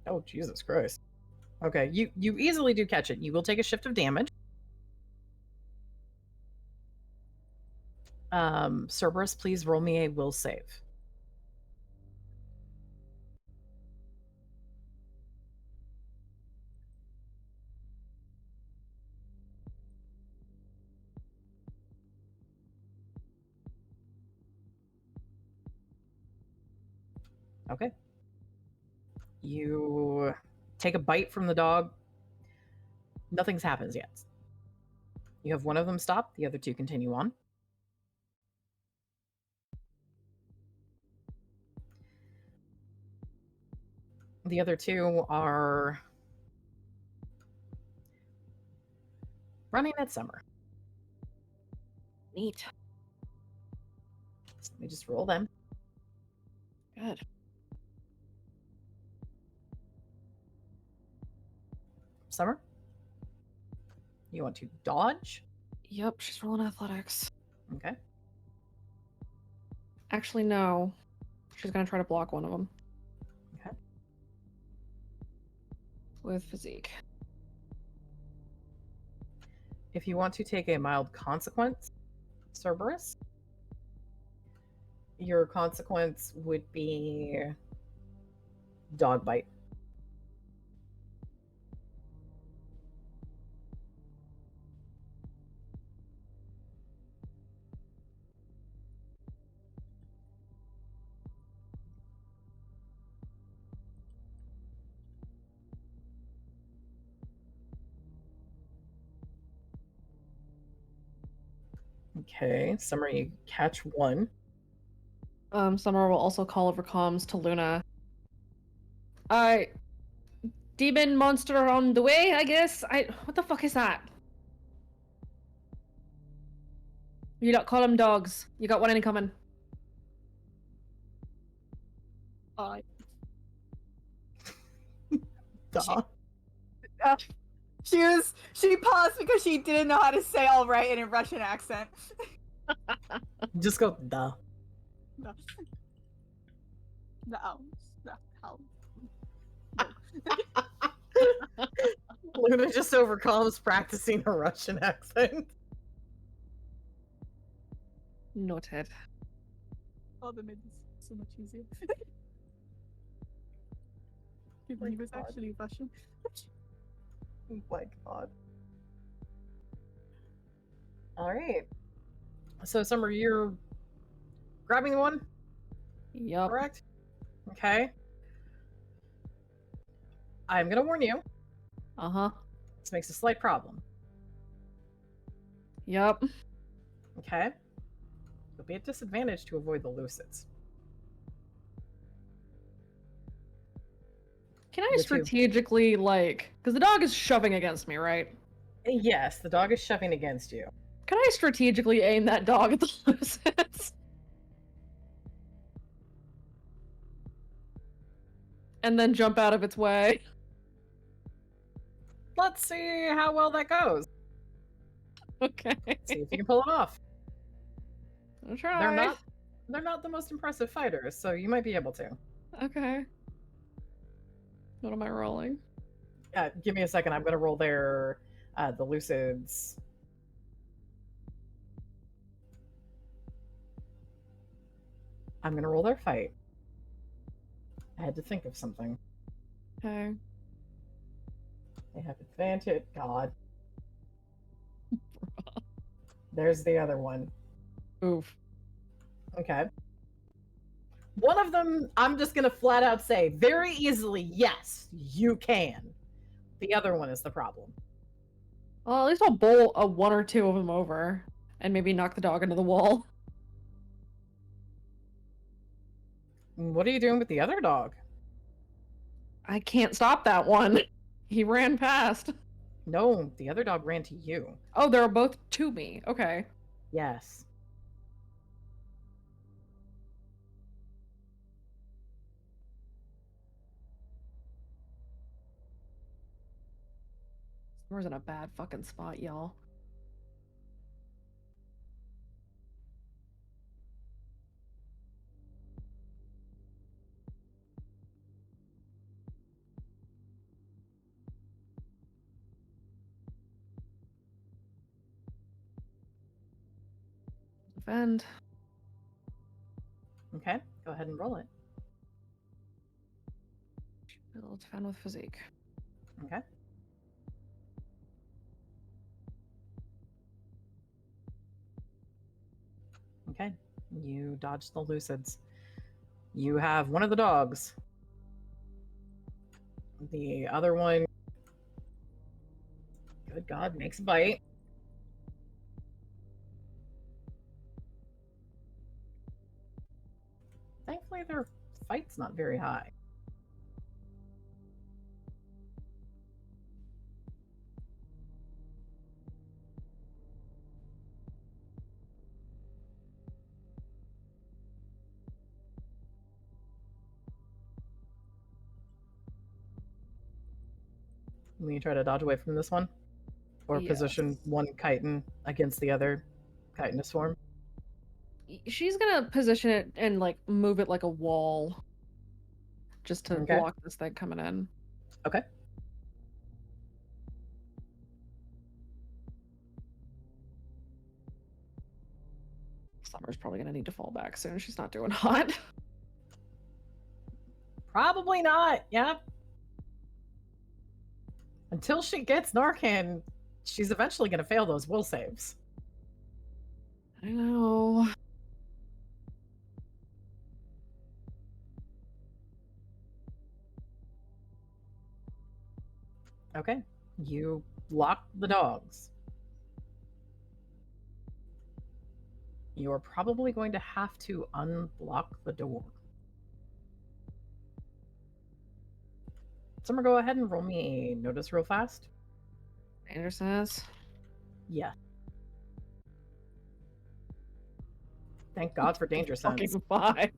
Oh, Jesus Christ. Okay, you easily do catch it. You will take a shift of damage. Cerberus, please roll me a will save. Okay. You take a bite from the dog. Nothing's happened yet. You have one of them stop, the other two continue on. The other two are running at Summer. Neat. So let me just roll them. Good. Summer? You want to dodge? Yep, she's rolling athletics. Okay. Actually, no. She's gonna try to block one of them. Okay. With physique. If you want to take a mild consequence, Cerberus, your consequence would be dog bite. Okay, Summer, you catch one. Summer will also call over comms to Luna. Demon monster on the way, I guess? What the fuck is that? You don't call them dogs. You got one incoming. Duh. She paused because she didn't know how to say all right in a Russian accent. Just go, duh. No. No. No. Luna just overcomes practicing a Russian accent. Noted. Oh, that made this so much easier. He was God. actually Russian. Oh my god. Alright. So, Summer, you're grabbing one, Yup. correct? Okay. I'm gonna warn you, Uh-huh. this makes a slight problem. Yup. Okay? You'll be at disadvantage to avoid the lucids. Can I The two. strategically, like... Because the dog is shoving against me, right? Yes, the dog is shoving against you. Can I strategically aim that dog at the lucids? And then jump out of its way? Let's see how well that goes. Okay. See if you can pull it off. I'll try. They're not the most impressive fighters, so you might be able to. Okay. What am I rolling? Give me a second. I'm gonna roll their the lucids. I'm gonna roll their fight. I had to think of something. Okay. They have advantage. God. There's the other one. Oof. Okay. One of them, I'm just gonna flat out say very easily, yes, you can. The other one is the problem. Well, at least I'll bowl one or two of them over. And maybe knock the dog into the wall. What are you doing with the other dog? I can't stop that one. He ran past. No, the other dog ran to you. Oh, they're both to me. Okay. Yes. Summer's in a bad fucking spot, y'all. Defend. Okay, go ahead and roll it. It'll defend with physique. Okay. Okay, you dodged the lucids. You have one of the dogs. The other one, good God, makes a bite. Thankfully, their fight's not very high. Will you try to dodge away from this one? Or position one chitin against the other chitin to swarm? She's gonna position it and like move it like a wall. Just to Okay. block this thing coming in. Okay. Summer's probably gonna need to fall back soon. She's not doing hot. Probably not. Yep. Until she gets Narcan, she's eventually going to fail those will saves. I know. Okay. You block the dogs. You are probably going to have to unblock the door. Summer, go ahead and roll me a notice real fast. Danger sense. Yeah. Thank God for danger sense. Fucking 5.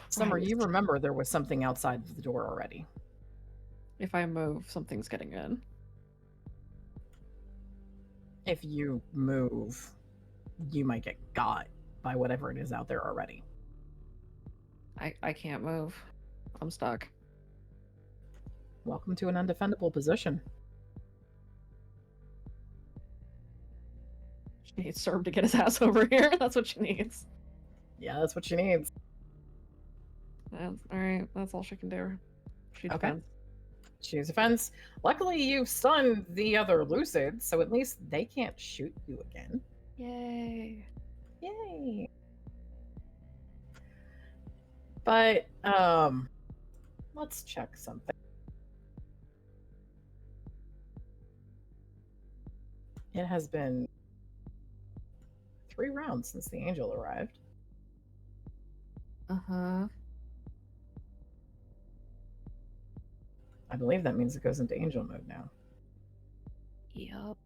Summer, you Christ. remember there was something outside of the door already. If I move, something's getting in. If you move, you might get got by whatever it is out there already. I can't move. I'm stuck. Welcome to an undefendable position. She needs Serb to get his ass over here. That's what she needs. Yeah, that's what she needs. Alright, that's all she can do. She Okay. defends. Choose offense. Luckily, you've stunned the other Lucid, so at least they can't shoot you again. Yay. Yay! But, let's check something. It has been 3 rounds since the angel arrived. Uh-huh. I believe that means it goes into angel mode now. Yup.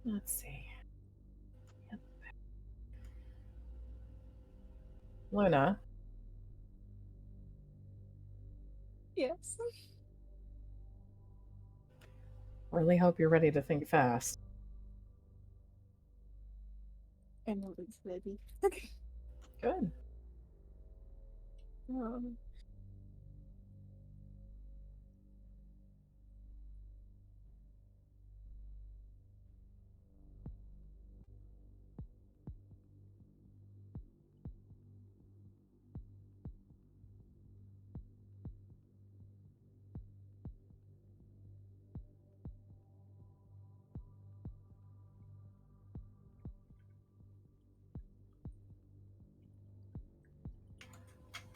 Let's see. Yep. Luna, Yes. really hope you're ready to think fast. Emeralds, baby. Good. Um,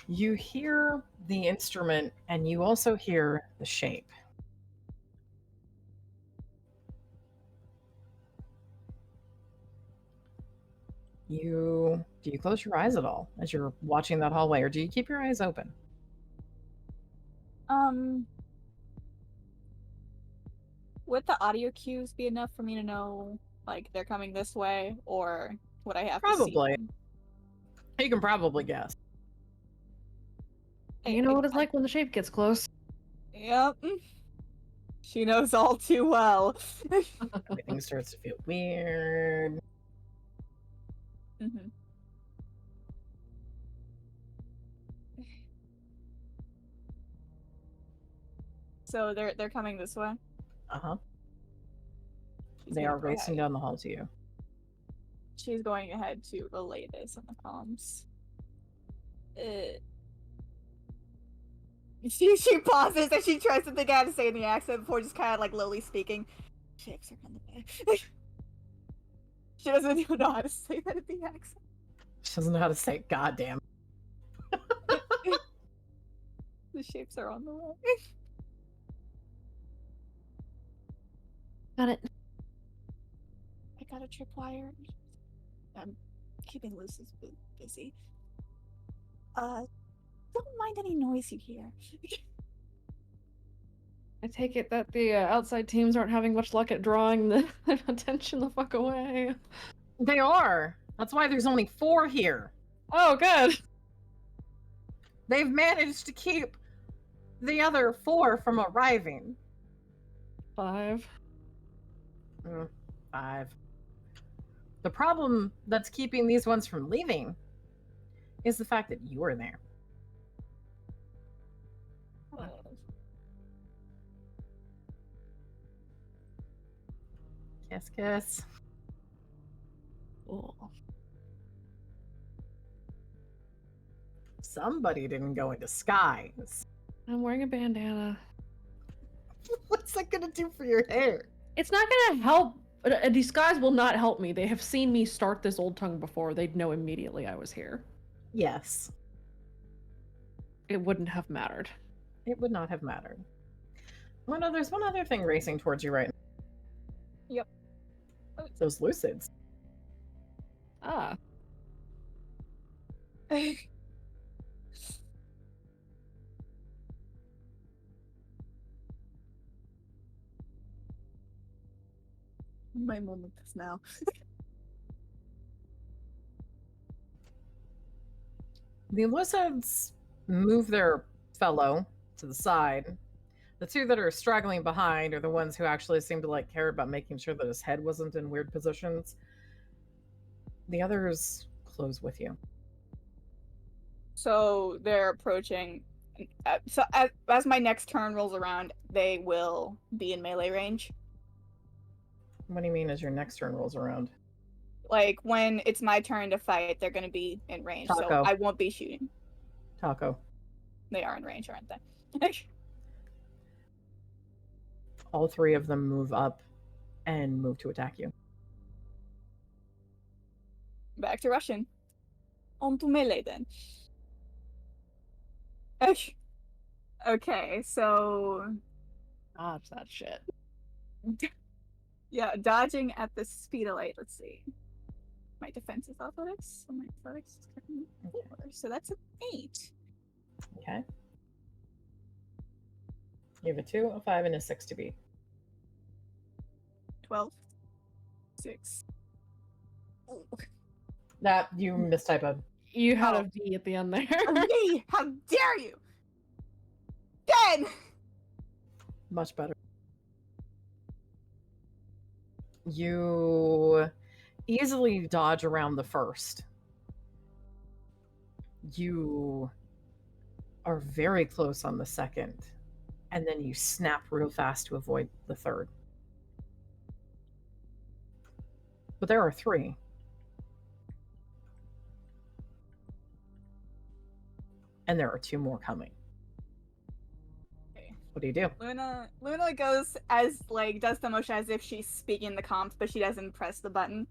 You hear the instrument and you also hear the shape. Do you close your eyes at all as you're watching that hallway, or do you keep your eyes open? Would the audio cues be enough for me to know, like, they're coming this way, or would I have to see Probably. them? You can probably guess. You know what it's like when the shape gets close. Yep. She knows all too well. Everything starts to feel weird. Mhm. So they're coming this way. Uh-huh. She's They gonna are go racing ahead. down the hall to you. She's going ahead to relay this on the comms. she pauses and she tries to think how to say in the accent before just kind of like lowly speaking. Shapes are on the way. She doesn't even know how to say that in the accent. She doesn't know how to say goddamn. The shapes are on the way. Got it. I got a tripwire. I'm keeping Lucy's busy. Don't mind any noise you hear. I take it that the outside teams aren't having much luck at drawing the attention the fuck away. They are. That's why there's only 4 here. Oh, good. They've managed to keep the other 4 from arriving. 5. 5. The problem that's keeping these ones from leaving is the fact that you are there. Kiss, kiss. Cool. Somebody didn't go in disguise. I'm wearing a bandana. What's that gonna do for your hair? It's not gonna help. A disguise will not help me. They have seen me start this old tongue before. They'd know immediately I was here. Yes. It wouldn't have mattered. It would not have mattered. Oh no, there's one other thing racing towards you right now. Yep. Those Lucids. Ah. My moment is now. The Lucids move their fellow to the side. The two that are straggling behind are the ones who actually seem to like care about making sure that his head wasn't in weird positions. The others close with you. So they're approaching. So as my next turn rolls around, they will be in melee range. What do you mean as your next turn rolls around? Like when it's my turn to fight, they're going to be in range. So Taco. I won't be shooting. Taco. They are in range, aren't they? All three of them move up and move to attack you. Back to Russian. On to melee then. Okay, so Dodge that shit. yeah, dodging at the speed of light. Let's see. My defense is athletics, so my athletics is currently 4, so that's an 8. Okay. You have a 2, a 5, and a 6 to beat. 12. 6. Oh. That you mistypoed. You had Oh. a V at the end there. Me! How dare you! 10! Much better. You easily dodge around the first. You are very close on the second, and then you snap real fast to avoid the third. But there are 3. And there are 2 more coming. Okay. What do you do? Luna goes as like does the motion as if she's speaking the comms, but she doesn't press the button.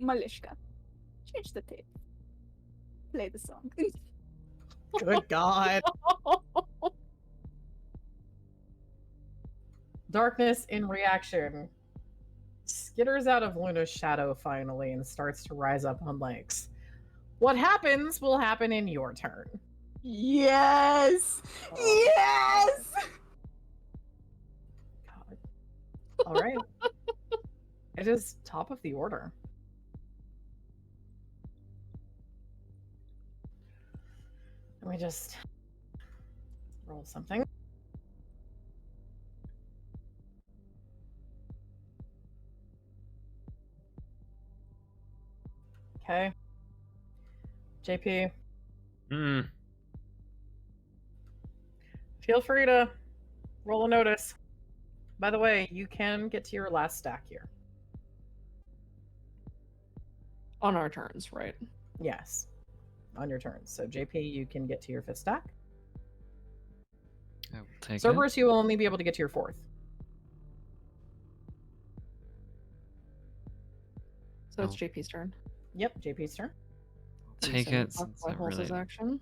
Malishka, change the tape. Play the song. Good God. Darkness in reaction skitters out of Luna's shadow finally and starts to rise up on legs. What happens will happen in your turn. Yes! Yes! God. All right. It is top of the order. Let me just roll something. Okay. JP, feel free to roll a notice. By the way, you can get to your last stack here. On our turns, right? Yes. On your turn. So JP, you can get to your 5th stack. I will take it. Cerberus, you will only be able to get to your 4th. So it's Oh. JP's turn. Yep, JP's turn. Take So it since I holds his really... action.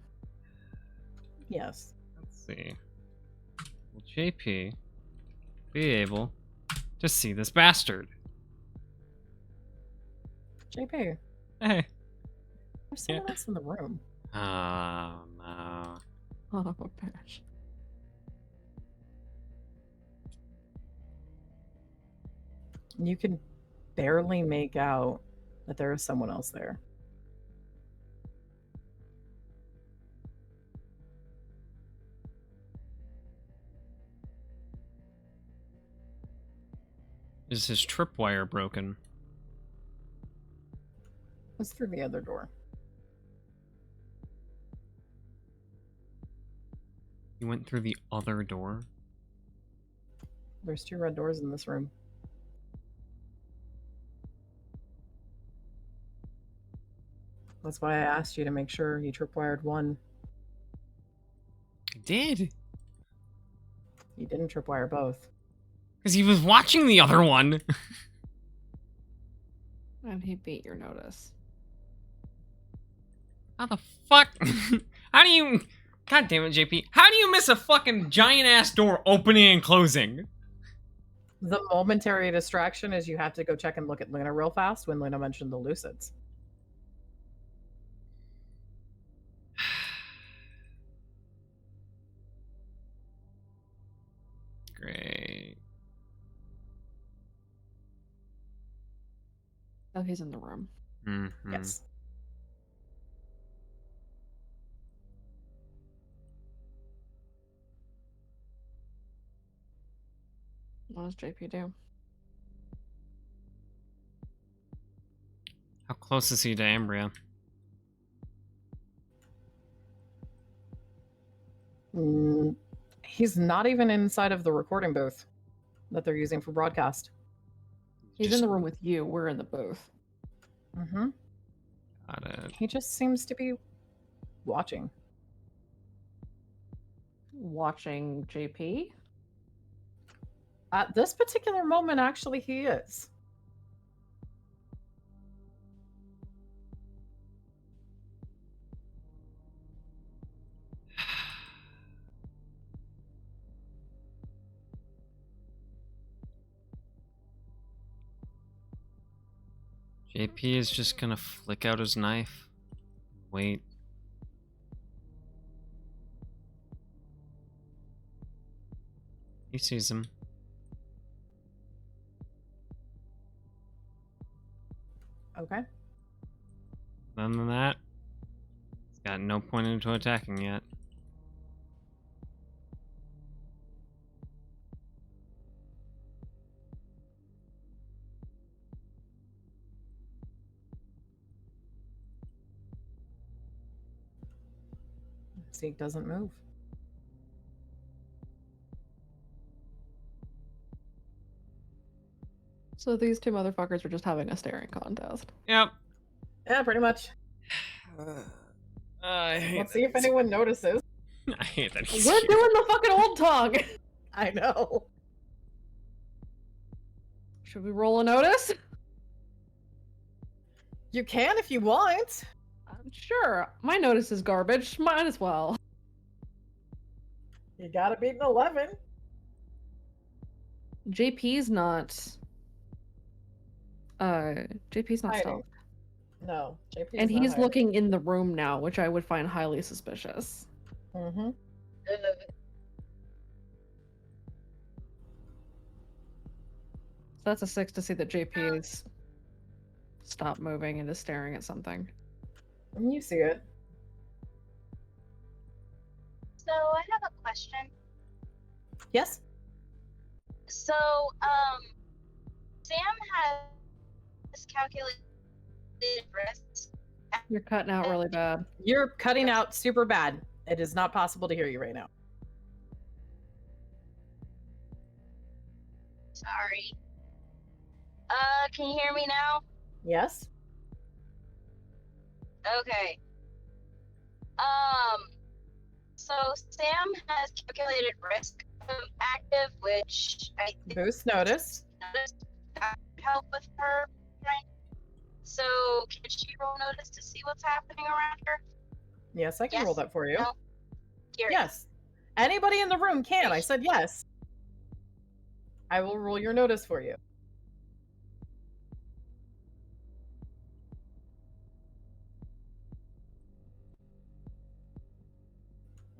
Yes. Let's see. Will JP be able to see this bastard? JP, Hey. there's someone else in the room. Oh, no. Oh, gosh. You can barely make out that there is someone else there. Is his tripwire broken? It's through the other door. He went through the other door? There's 2 red doors in this room. That's why I asked you to make sure you tripwired one. I did. You didn't tripwire both. Because he was watching the other one. And he beat your notice. How the fuck? How do you... God damn it, JP. How do you miss a fucking giant-ass door opening and closing? The momentary distraction is you have to go check and look at Luna real fast when Luna mentioned the Lucids. Great. Oh, he's in the room. Mm-hmm. Yes. What does JP do? How close is he to Ambria? He's not even inside of the recording booth that they're using for broadcast. He's in the room with you. We're in the booth. Mm-hmm. Got it. He just seems to be watching. Watching JP? At this particular moment, actually, he is. JP is just gonna flick out his knife. Wait. He sees him. Okay. Other than that, he's got no point into attacking yet. Zeke doesn't move. So these two motherfuckers are just having a staring contest. Yep. Yeah, pretty much. I hate Let's see if anyone notices. I hate that. We're doing the fucking old tongue. I know. Should we roll a notice? You can if you want. Sure. My notice is garbage. Might as well. You gotta beat an 11. JP's not. JP's not Hiding. stealth. No, JP. And he's looking in the room now, which I would find highly suspicious. Mm-hmm. So that's a 6 to see that JP is stopped moving and is staring at something. And you see it. So I have a question. Yes. So, Sam has calculated risks. You're cutting out really bad. You're cutting out super bad. It is not possible to hear you right now. Sorry. Can you hear me now? Yes. Okay. So Sam has calculated risk active, which I think Boost notice. that would help with her. Right? So can she roll notice to see what's happening around her? Yes, I can Yes. roll that for you. No? Here. Yes. Anybody in the room can. I said yes. I will roll your notice for you.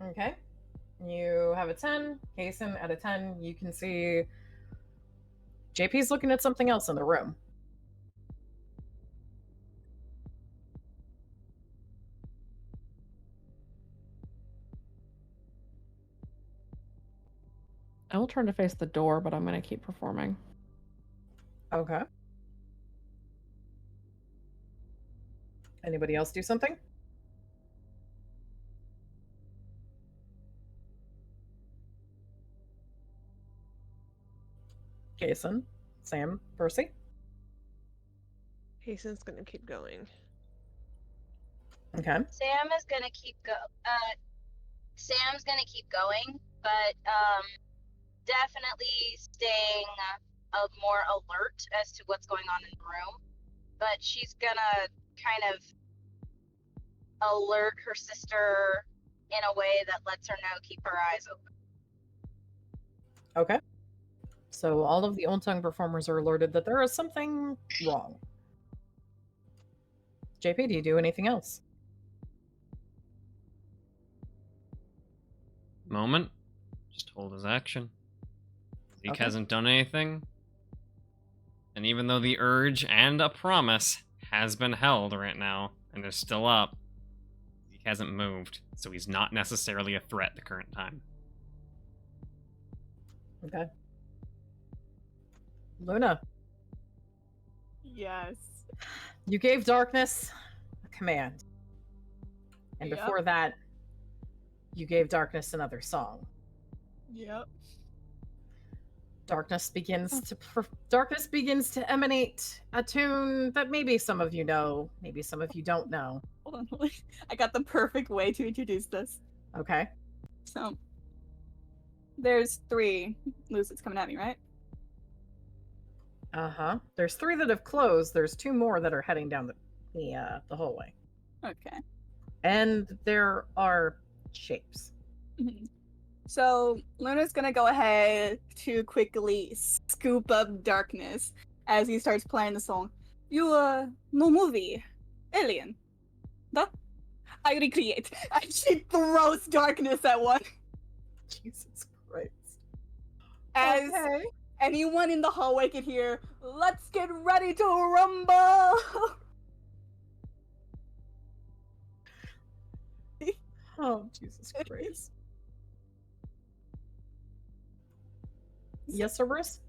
Okay. You have a 10. Kason at a 10. You can see JP's looking at something else in the room. I will turn to face the door, but I'm going to keep performing. Okay. Anybody else do something? Jason, Sam, Percy. Hasten's gonna keep going. Okay. Sam's gonna keep going, but definitely staying more alert as to what's going on in the room. But she's gonna kind of alert her sister in a way that lets her know keep her eyes open. Okay. So all of the Old Tongue performers are alerted that there is something wrong. JP, do you do anything else? Moment. Just hold his action. Zeke Okay. hasn't done anything. And even though the urge and a promise has been held right now and is still up, Zeke hasn't moved, so he's not necessarily a threat at the current time. Okay. Luna, Yes. you gave Darkness a command. And Yep. before that, you gave Darkness another song. Yep. Darkness begins to emanate a tune that maybe some of you know, maybe some of you don't know. Hold on. I got the perfect way to introduce this. Okay. So, there's 3 Lucids coming at me, right? Uh-huh. There's 3 that have closed. There's 2 more that are heading down the hallway. Okay. And there are shapes. Mhm. So Luna's gonna go ahead to quickly scoop up Darkness as he starts playing the song. You no movie, Alien. Da? I recreate. And she throws Darkness at one. Jesus Christ. As Okay. anyone in the hallway can hear, let's get ready to rumble. Oh, Jesus Christ. Yes, Cerberus?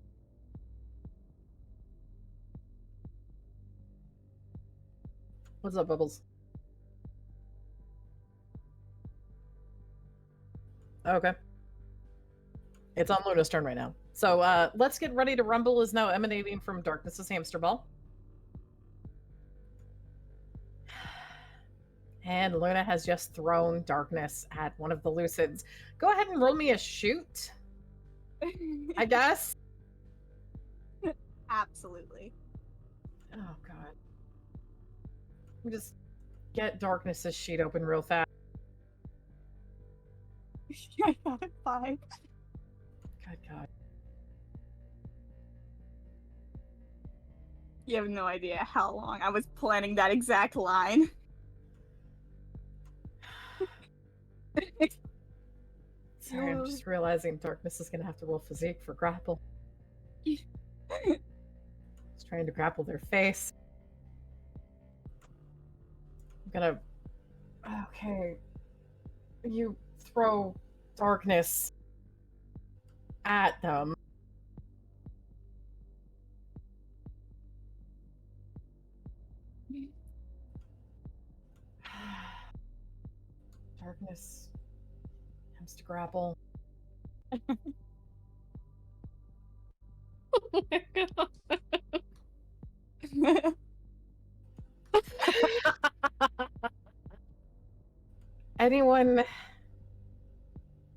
What's up, Bubbles? Okay. It's on Luna's turn right now. So, let's get ready to rumble is now emanating from Darkness's hamster ball. And Luna has just thrown Darkness at one of the Lucids. Go ahead and roll me a shoot, I guess. Absolutely. Oh, God. Let me just get Darkness's sheet open real fast. I got it 5. Good God. You have no idea how long I was planning that exact line. Sorry, I'm just realizing Darkness is going to have to roll physique for grapple. He's trying to grapple their face. I'm gonna... Okay. You throw Darkness at them. Darkness attempts to grapple. Oh my god. Anyone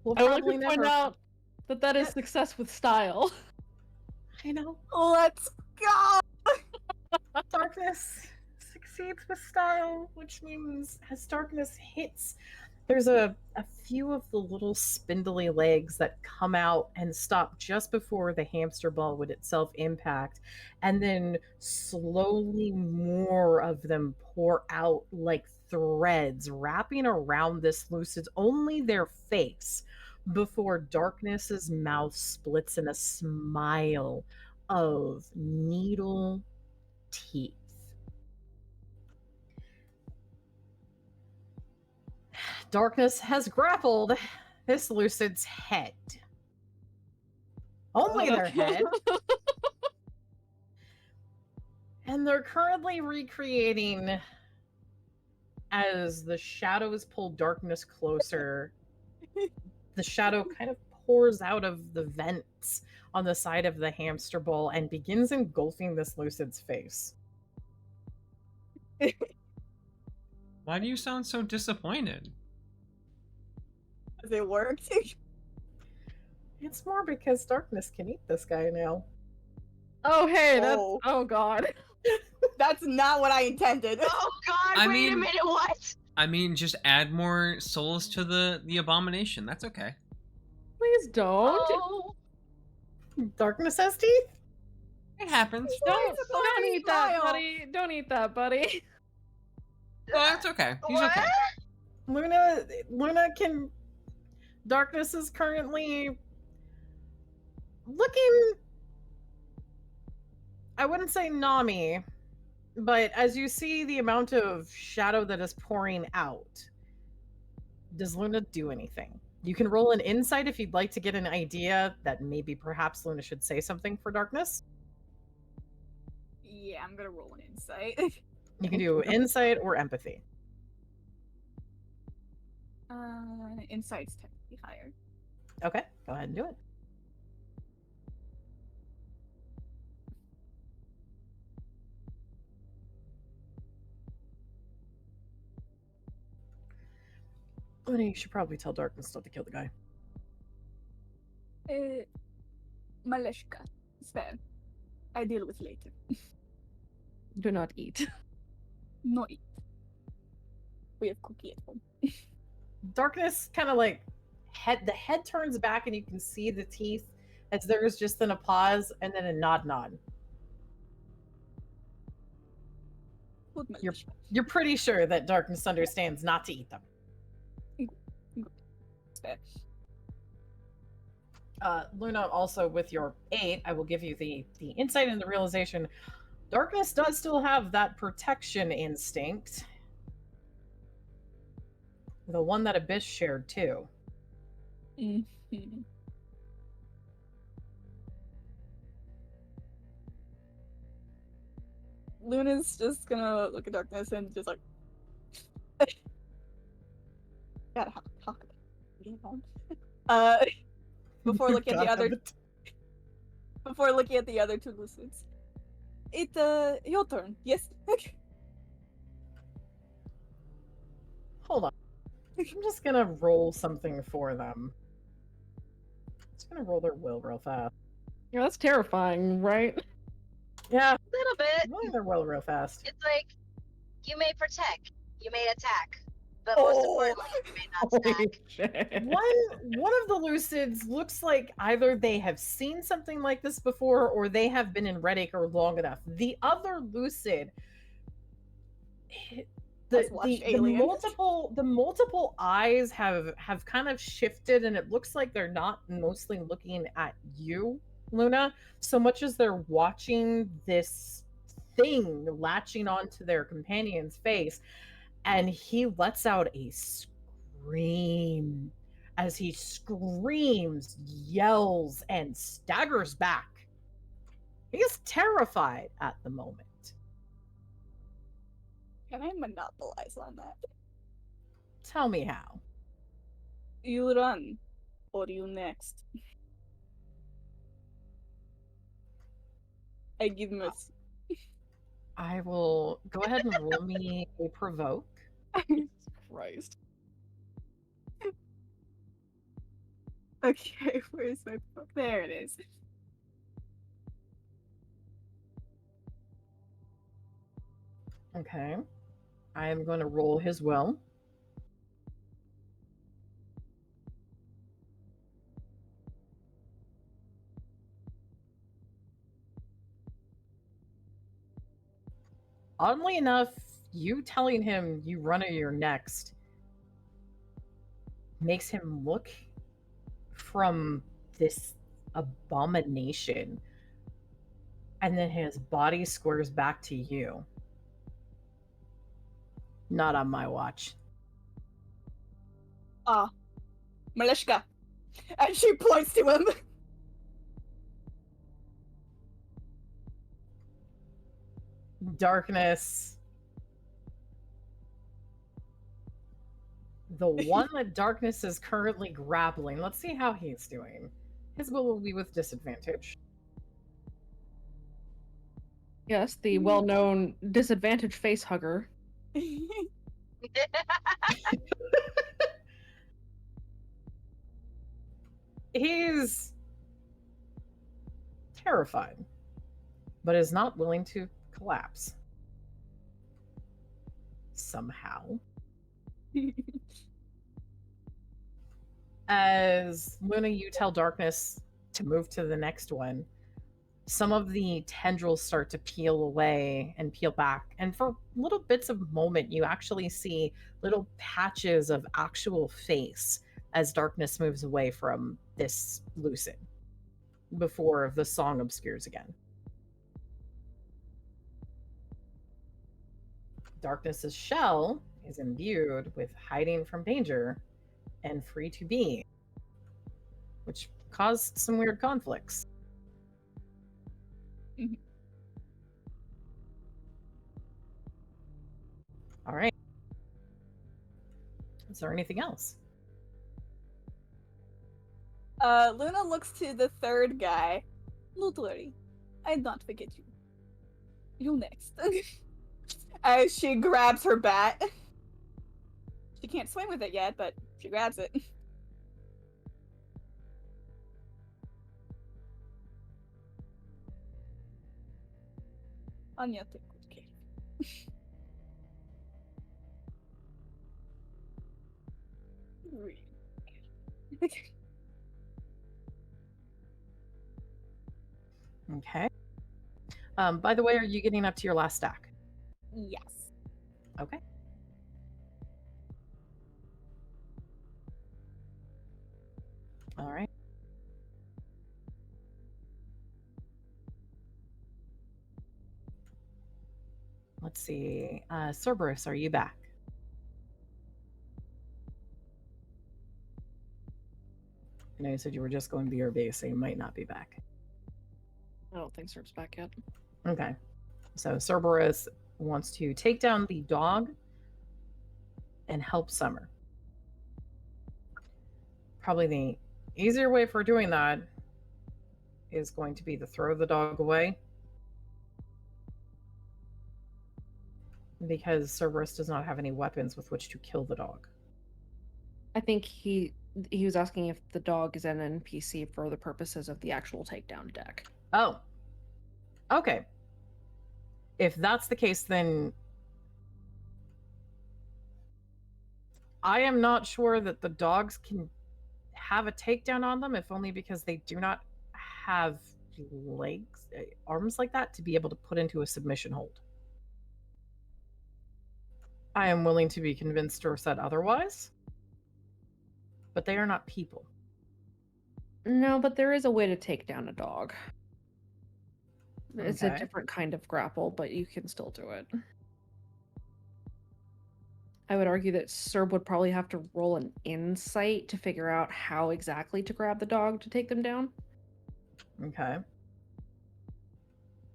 will I would like probably to point never... out that that is success with style. I know. Let's go! Darkness succeeds with style, which means as Darkness hits, there's a few of the little spindly legs that come out and stop just before the hamster ball would itself impact, and then slowly more of them pour out like threads wrapping around this Lucid's only their face before Darkness's mouth splits in a smile of needle teeth. Darkness has grappled this Lucid's head. Only their head. And they're currently recreating, as the shadows pull Darkness closer, the shadow kind of pours out of the vents on the side of the hamster ball and begins engulfing this Lucid's face. Why do you sound so disappointed? Has it worked? It's more because Darkness can eat this guy now. Oh hey, that's Oh. oh god. That's not what I intended. Oh God! I Wait a mean- minute. What? I mean, just add more souls to the abomination. That's okay. Please don't. Oh. Darkness has teeth? It happens. Don't eat that, smile. buddy. Don't eat that, buddy. Oh, that's okay. He's What? okay. Luna can... Darkness is currently looking, I wouldn't say Nami, but as you see the amount of shadow that is pouring out, does Luna do anything? You can roll an insight if you'd like to get an idea that maybe perhaps Luna should say something for darkness. Yeah, I'm gonna roll an insight. You can do insight or empathy. Insight's technically higher. Okay, go ahead and do it. Luna, you should probably tell Darkness not to kill the guy. Maleshka, spare. I deal with later. Do not eat. No eat. We have cookie at home. Darkness kind of like the head turns back and you can see the teeth as there's just then a pause and then a nod. Good Maleshka. You're pretty sure that Darkness understands not to eat them. Spare. Luna, also with your 8, I will give you the insight and the realization. Darkness does still have that protection instinct. The one that Abyss shared too. Mm-hmm. Luna's just gonna look at Darkness and just like gotta talk about it. Before looking at the other before looking at the other two lucids. Your turn, yes? Hold on. I'm just gonna roll something for them. Just gonna roll their will real fast. Yeah, that's terrifying, right? Yeah, A little bit. rolling their will real fast. It's like you may protect, you may attack, but most importantly, you may not Holy stack. shit. One of the lucids looks like either they have seen something like this before or they have been in Redacre long enough. The other lucid, the multiple eyes have kind of shifted, and it looks like they're not mostly looking at you, Luna, so much as they're watching this thing latching onto their companion's face, and he lets out a scream. As he screams, yells, and staggers back. He is terrified at the moment. Can I monopolize on that? Tell me how. You run, or you next. I give mercy. I will go ahead and roll me a provoke. Christ. Okay, where's my book? There it is. Okay. I am going to roll his will. Oddly enough, you telling him you run or you're next makes him look from this abomination, and then his body squares back to you. Not on my watch. Maleshka. And she points to him. Darkness. The one that Darkness is currently grappling. Let's see how he's doing. His will be with disadvantage. Yes, the well-known disadvantage face hugger. He's terrified, but is not willing to collapse. Somehow. As Luna, you tell Darkness to move to the next one, some of the tendrils start to peel away and peel back. And for little bits of moment, you actually see little patches of actual face as Darkness moves away from this lucid. before the song obscures again. Darkness's shell is imbued with hiding from danger and free to be, which caused some weird conflicts. Mhm. All right. Is there anything else? Luna looks to the third guy. Don't worry, I don't forget you. You next. As she grabs her bat. She can't swing with it yet, but she grabs it. Anya, take good care. Really good. Okay. By the way, are you getting up to your last stack? Yes. Okay. All right. Let's see. Cerberus, are you back? I know you said you were just going to your base, so you might not be back. I don't think Serp's back yet. Okay. So Cerberus wants to take down the dog and help Summer. Probably the easier way for doing that is going to be to throw the dog away, because Cerberus does not have any weapons with which to kill the dog. I think he was asking if the dog is an NPC for the purposes of the actual takedown deck. Oh. Okay. If that's the case, then I am not sure that the dogs can have a takedown on them, if only because they do not have legs, arms like that to be able to put into a submission hold. I am willing to be convinced or said otherwise, but they are not people. No, but there is a way to take down a dog. It's a Okay. different kind of grapple, but you can still do it. I would argue that Serb would probably have to roll an insight to figure out how exactly to grab the dog to take them down. Okay.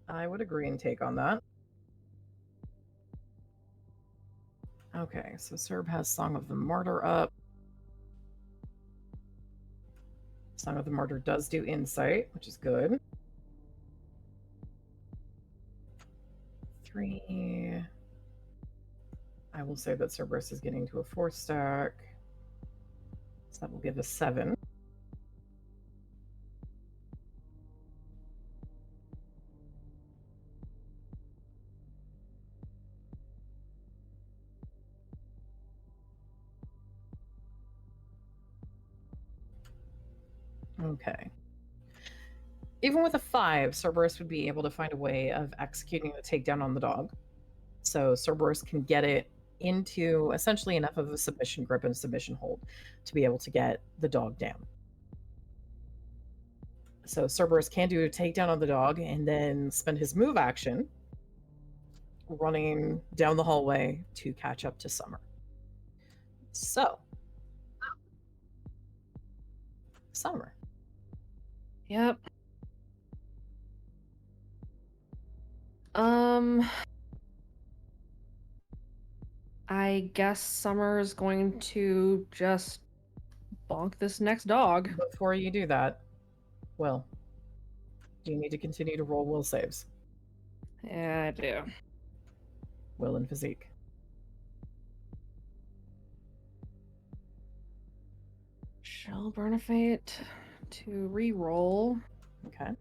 I would agree and take on that. Okay, so Serb has Song of the Martyr up. Song of the Martyr does do insight, which is good. 3. I will say that Cerberus is getting to a 4 stack. So that will give us 7. Okay. Even with a 5, Cerberus would be able to find a way of executing the takedown on the dog. So Cerberus can get it into essentially enough of a submission grip and submission hold to be able to get the dog down. So Cerberus can do a takedown on the dog and then spend his move action running down the hallway to catch up to Summer. So, Summer. Yep. I guess Summer's going to just bonk this next dog. Before you do that, Will, do you need to continue to roll will saves? Yeah, I do. Will and physique. Shall burn a fate to re-roll. Okay.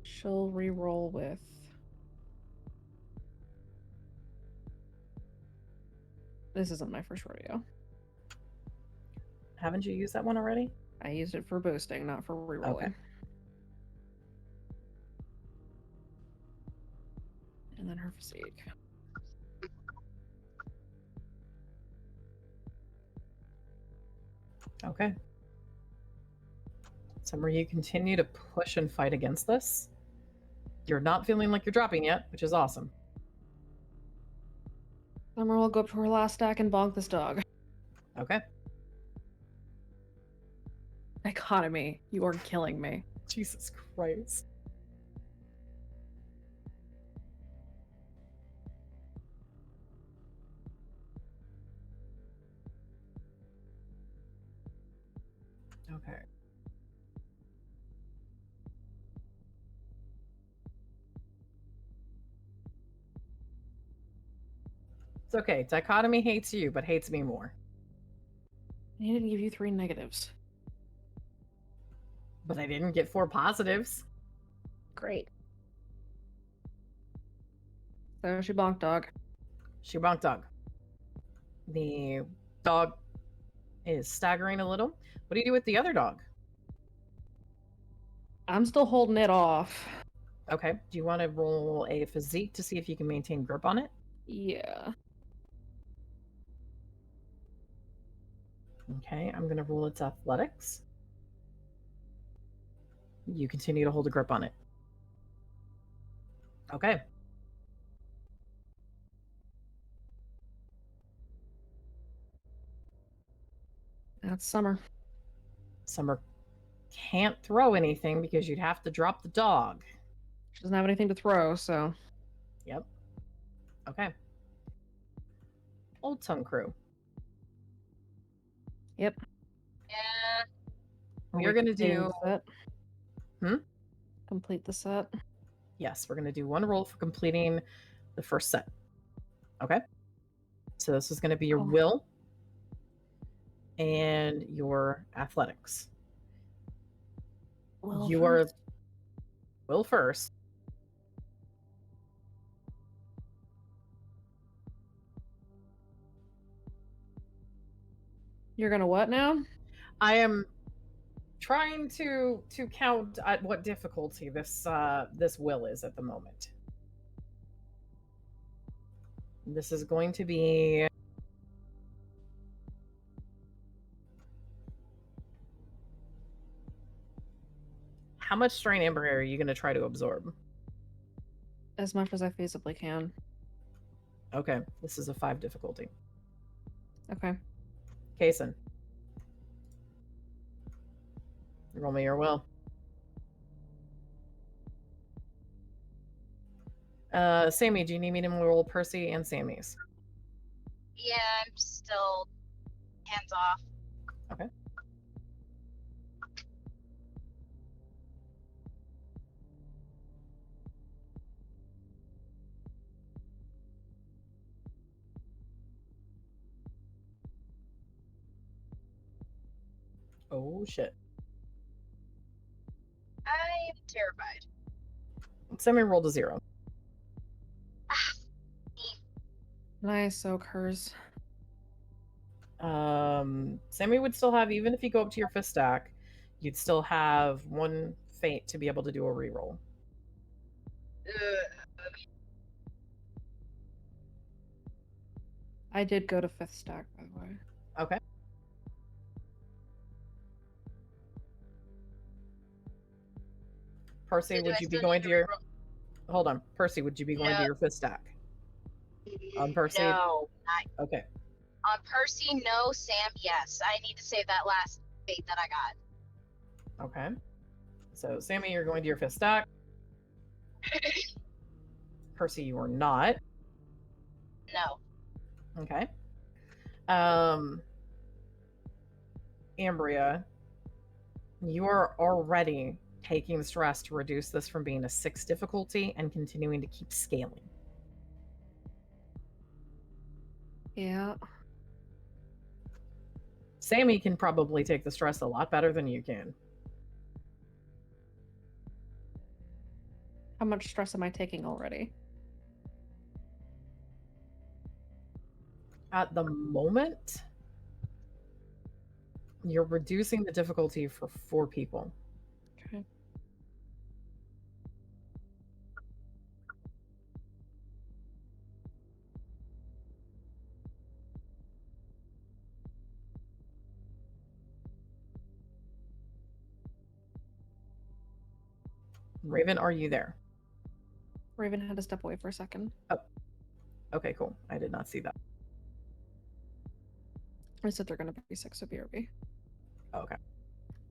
She'll re-roll with this isn't my first rodeo. Haven't you used that one already? I used it for boosting, not for re-rolling. Okay. And then her physique. Okay. Summer, you continue to push and fight against this. You're not feeling like you're dropping yet, which is awesome. Summer will go up to her last stack and bonk this dog. Okay. Dichotomy, you are killing me. Jesus Christ. Okay. It's okay. Dichotomy hates you, but hates me more. I needed to give you 3 negatives. But I didn't get 4 positives. Great. So she bonked dog. She bonked dog. The dog is staggering a little. What do you do with the other dog? I'm still holding it off. Okay. Do you want to roll a physique to see if you can maintain grip on it? Yeah. Okay. I'm going to roll its athletics. You continue to hold a grip on it. Okay. That's Summer. Summer can't throw anything because you'd have to drop the dog. She doesn't have anything to throw, so. Yep. Okay. Old Tongue Crew. Yep. Yeah. We're going to do... Hmm? Complete the set. Yes, we're going to do 1 roll for completing the first set. Okay? So this is going to be your will and your athletics. Will you first. are will first. You're gonna what now? I am trying to count at what difficulty this this will is at the moment. This is going to be how much strain amber are you going to try to absorb? As much as I feasibly can. Okay, this is a 5 difficulty. Okay. Kason. Roll me your will. Sammy, do you need me to roll Percy and Sammy's? Yeah, I'm still hands off. Okay. Oh shit. I am terrified. Sammy rolled a 0. Nice, so hers. Sammy would still have, even if you go up to your 5th stack, you'd still have 1 fate to be able to do a reroll. I did go to 5th stack, by the way. Okay. Percy, So would you be going to your... Hold on. Percy, would you be going to your 5th stack? On Percy? No. Okay. On Percy, no. Sam, yes. I need to save that last fate that I got. Okay. So, Sammy, you're going to your 5th stack. Percy, you are not. No. Okay. Ambria, you are already taking stress to reduce this from being a 6 difficulty and continuing to keep scaling. Yeah. Sammy can probably take the stress a lot better than you can. How much stress am I taking already? At the moment, you're reducing the difficulty for 4 people. Okay. Raven, are you there? Raven had to step away for a second. Oh. Okay, cool. I did not see that. I said they're gonna be 6, so BRB. Okay.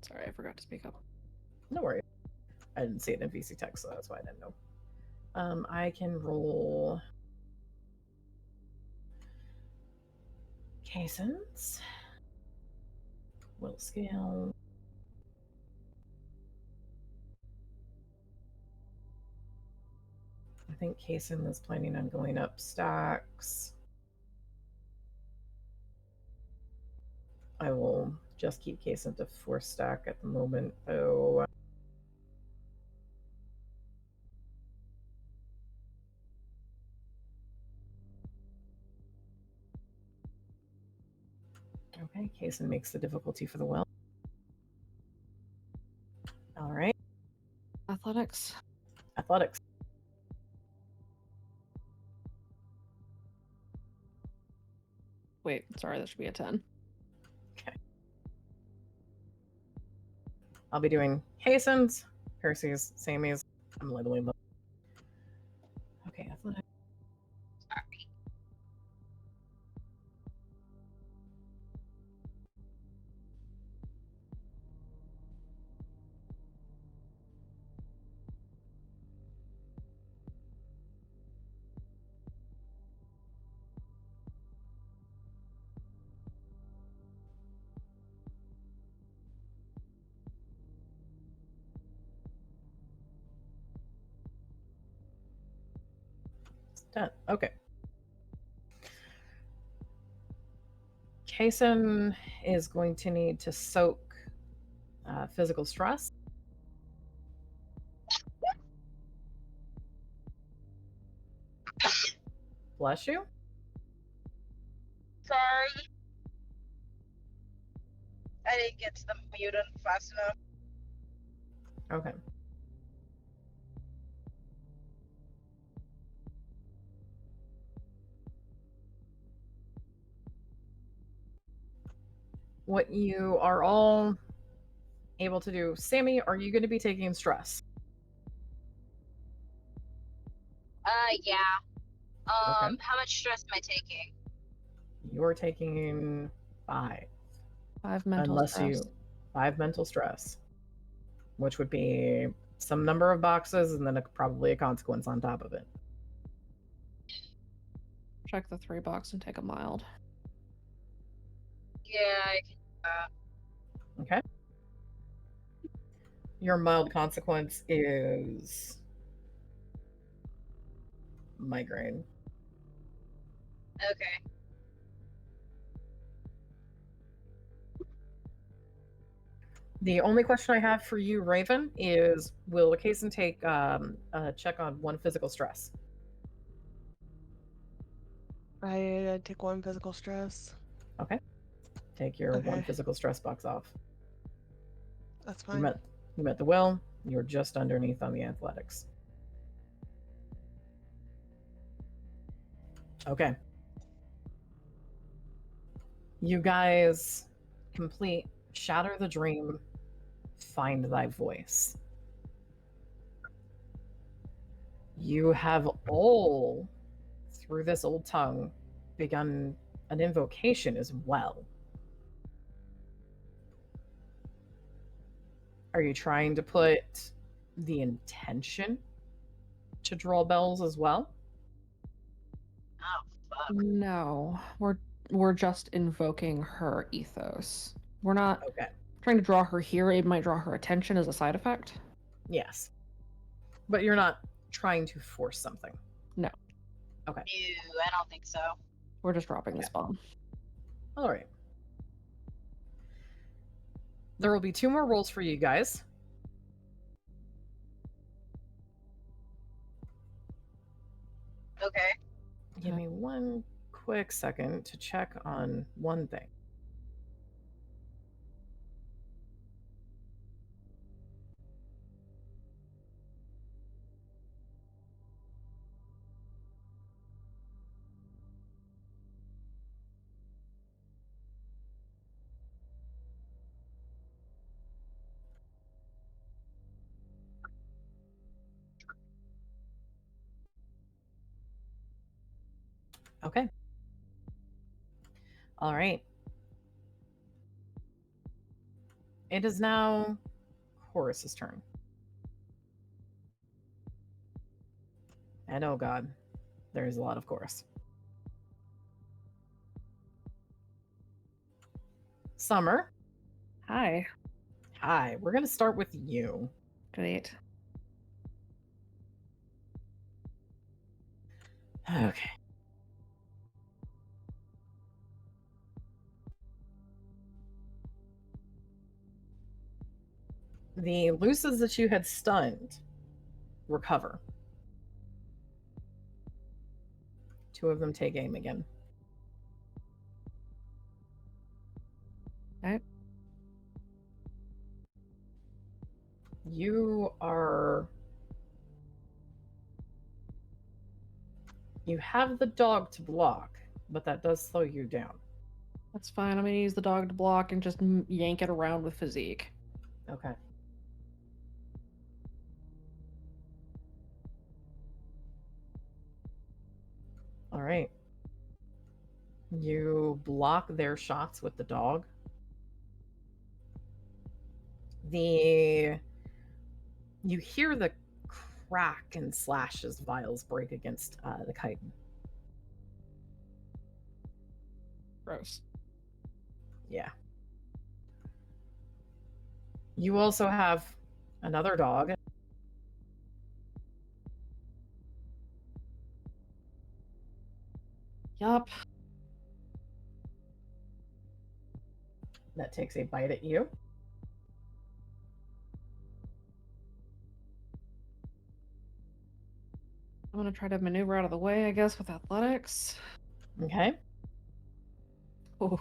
Sorry, I forgot to speak up. No worries. I didn't see it in VC text, so that's why I didn't know. I can roll Caissons. Will scale. I think Kaysen is planning on going up stacks. I will just keep Kaysen to 4 stack at the moment, though. Okay, Kaysen makes the difficulty for the will. All right. Athletics. Athletics. Wait, sorry, that should be a 10. Okay. I'll be doing Kayson's, Percy's, Sammy's. I'm labeling them. Okay, athletics. Sorry. Done. Okay. Kaysen is going to need to soak physical stress. Bless you. Sorry. I didn't get to the mute fast enough. Okay. What you are all able to do. Sammy, are you going to be taking stress? Yeah. Okay. How much stress am I taking? You're taking 5. 5 mental Unless stress. you 5 mental stress, which would be some number of boxes and then probably a consequence on top of it. Check the 3 box and take a mild. Yeah, I can do that. Okay. Your mild consequence is migraine. Okay. The only question I have for you, Raven, is will Kaysen take a check on 1 physical stress? I take 1 physical stress. Okay. Take your 1 Okay. physical stress box off. That's You fine. met the will. You're just underneath on the athletics. Okay. You guys complete Shatter the Dream, Find Thy Voice. You have all, through this old tongue, begun an invocation as well. Are you trying to put the intention to draw bells as well? Oh, fuck. No, we're just invoking her ethos. We're not Okay. trying to draw her here. It might draw her attention as a side effect. Yes. But you're not trying to force something. No. Okay. Ew, I don't think so. We're just dropping this bomb. All right. There will be 2 more rolls for you guys. Okay. Give me 1 quick second to check on one thing. Okay. All right. It is now Horus's turn. And oh god, there's a lot of chorus. Summer. Hi. Hi. We're going to start with you. Great. Okay. The Lucids that you had stunned recover. 2 of them take aim again. Okay. You have the dog to block, but that does slow you down. That's fine. I'm gonna use the dog to block and just yank it around with physique. Okay. All right. You block their shots with the dog. You hear the crack and slash as vials break against the chitin. Gross. Yeah. You also have another dog. Yup. That takes a bite at you. I'm gonna try to maneuver out of the way, I guess, with athletics. Okay. Oh.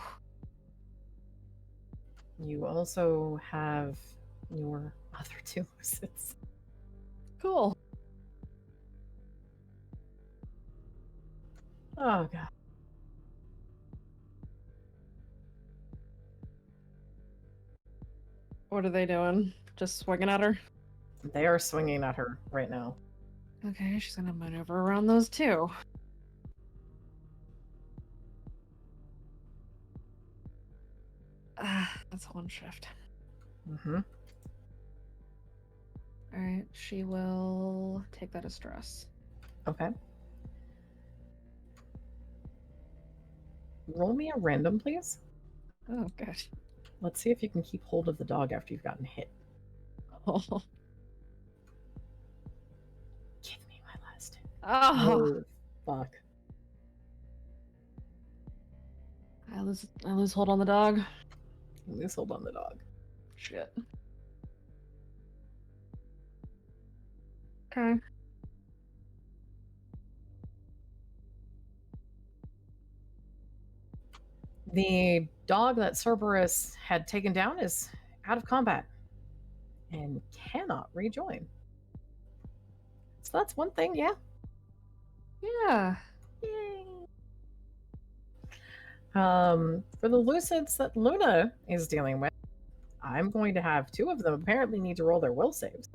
You also have your other 2 Lucids. Cool. Oh god. What are they doing? Just swinging at her? They are swinging at her right now. Okay, she's gonna maneuver around those too. That's 1 shift. Mm-hmm. Alright, she will take that as stress. Okay. Roll me a random, please. Oh, good. Let's see if you can keep hold of the dog after you've gotten hit. Oh. Give me my last 2. Oh. Fuck. I lose hold on the dog. Lose hold on the dog. Shit. Okay. The dog that Cerberus had taken down is out of combat and cannot rejoin. So that's one thing, yeah. Yeah. Yay. For the Lucids that Luna is dealing with, I'm going to have 2 of them apparently need to roll their will saves.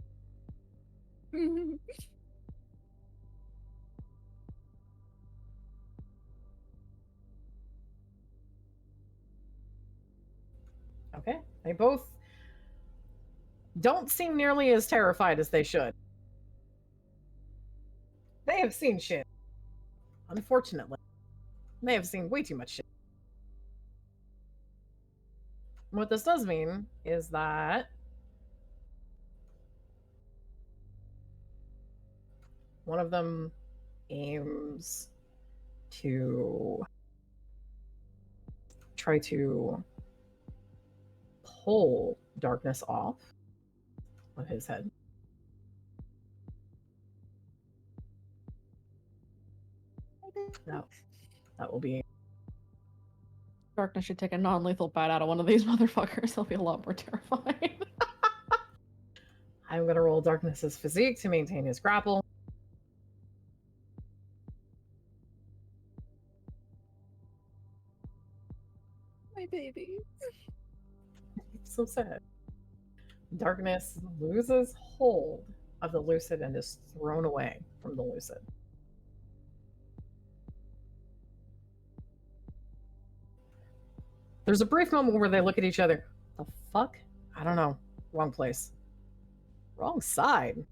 Okay. They both don't seem nearly as terrified as they should. They have seen shit. Unfortunately. They have seen way too much shit. What this does mean is that one of them aims to try to pull darkness off of his head. No, that will be. Darkness should take a non-lethal bite out of one of these motherfuckers. They'll be a lot more terrified. I'm going to roll Darkness's physique to maintain his grapple. My baby. It's so sad. Darkness loses hold of the Lucid and is thrown away from the Lucid. There's a brief moment where they look at each other. The fuck? I don't know. Wrong place. Wrong side.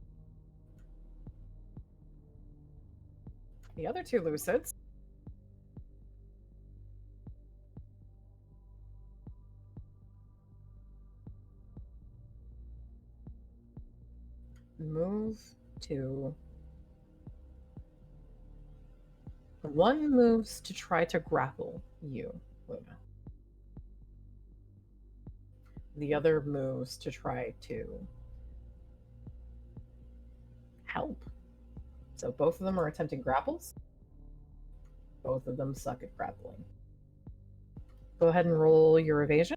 The other two Lucids. Move to... One moves to try to grapple you, Luna. The other moves to try to help. So both of them are attempting grapples. Both of them suck at grappling. Go ahead and roll your evasion.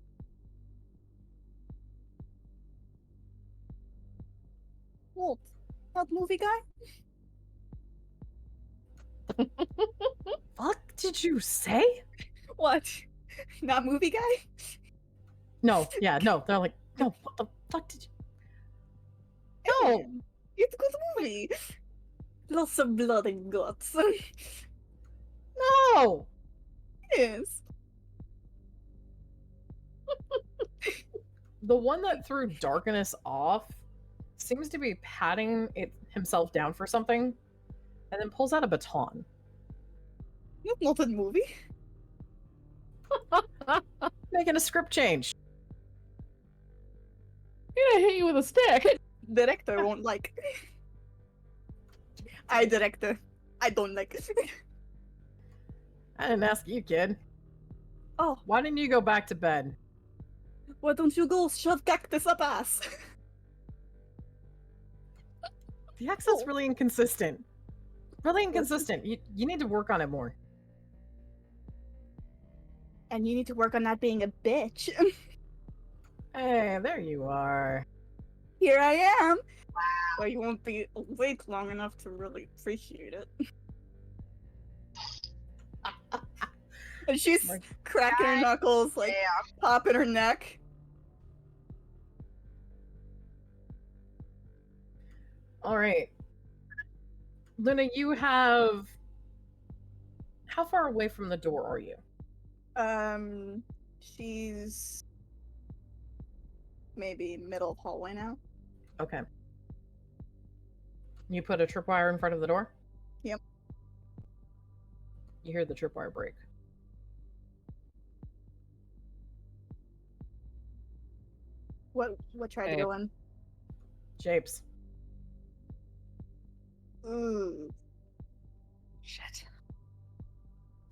Walt, that movie guy? Fuck did you say? What? Not movie guy? No, yeah, no. They're like, no, what the fuck did you... No! Alien. It's a good movie. Lots of blood and guts. No! Yes. The one that threw darkness off seems to be patting himself down for something and then pulls out a baton. That's not a movie. Making a script change. I'm gonna hit you with a stick. Director won't like. I director. I don't like it. I didn't ask you, kid. Oh, Why didn't you go back to bed? why don't you go shove cactus up ass? The accent's really inconsistent. Really inconsistent. You need to work on it more. And you need to work on not being a bitch. Hey, there you are. Here I am. Wow. Well, you won't be awake long enough to really appreciate it. And she's Like- cracking her knuckles, like Yeah. popping her neck. All right. Luna, you have... How far away from the door are you? She's maybe middle of hallway now. Okay. You put a tripwire in front of the door? Yep. You hear the tripwire break. What tried to Okay. go in? Japes. Ooh. Shit.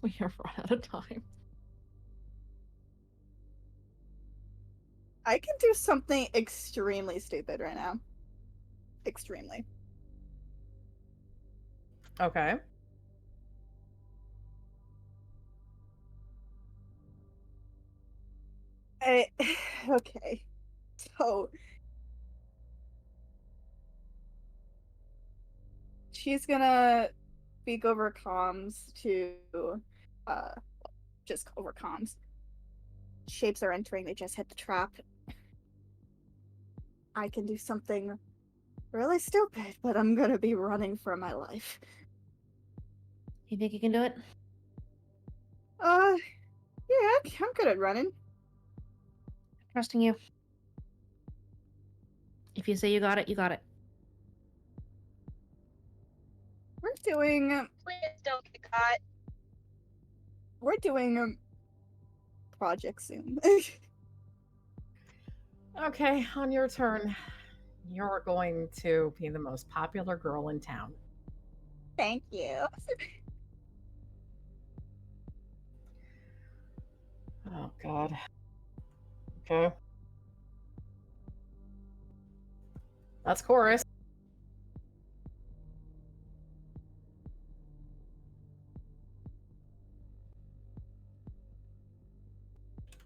We have run out of time. I can do something extremely stupid right now. Extremely. Okay. Okay. So she's gonna speak over comms to just over comms. Shapes are entering, they just hit the trap. I can do something really stupid, but I'm gonna be running for my life. You think you can do it? Yeah, I'm good at running. Trusting you. If you say you got it, you got it. We're doing Please don't get caught. project soon. Okay, on your turn. You're going to be the most popular girl in town. Thank you. Oh, God. Okay. That's chorus.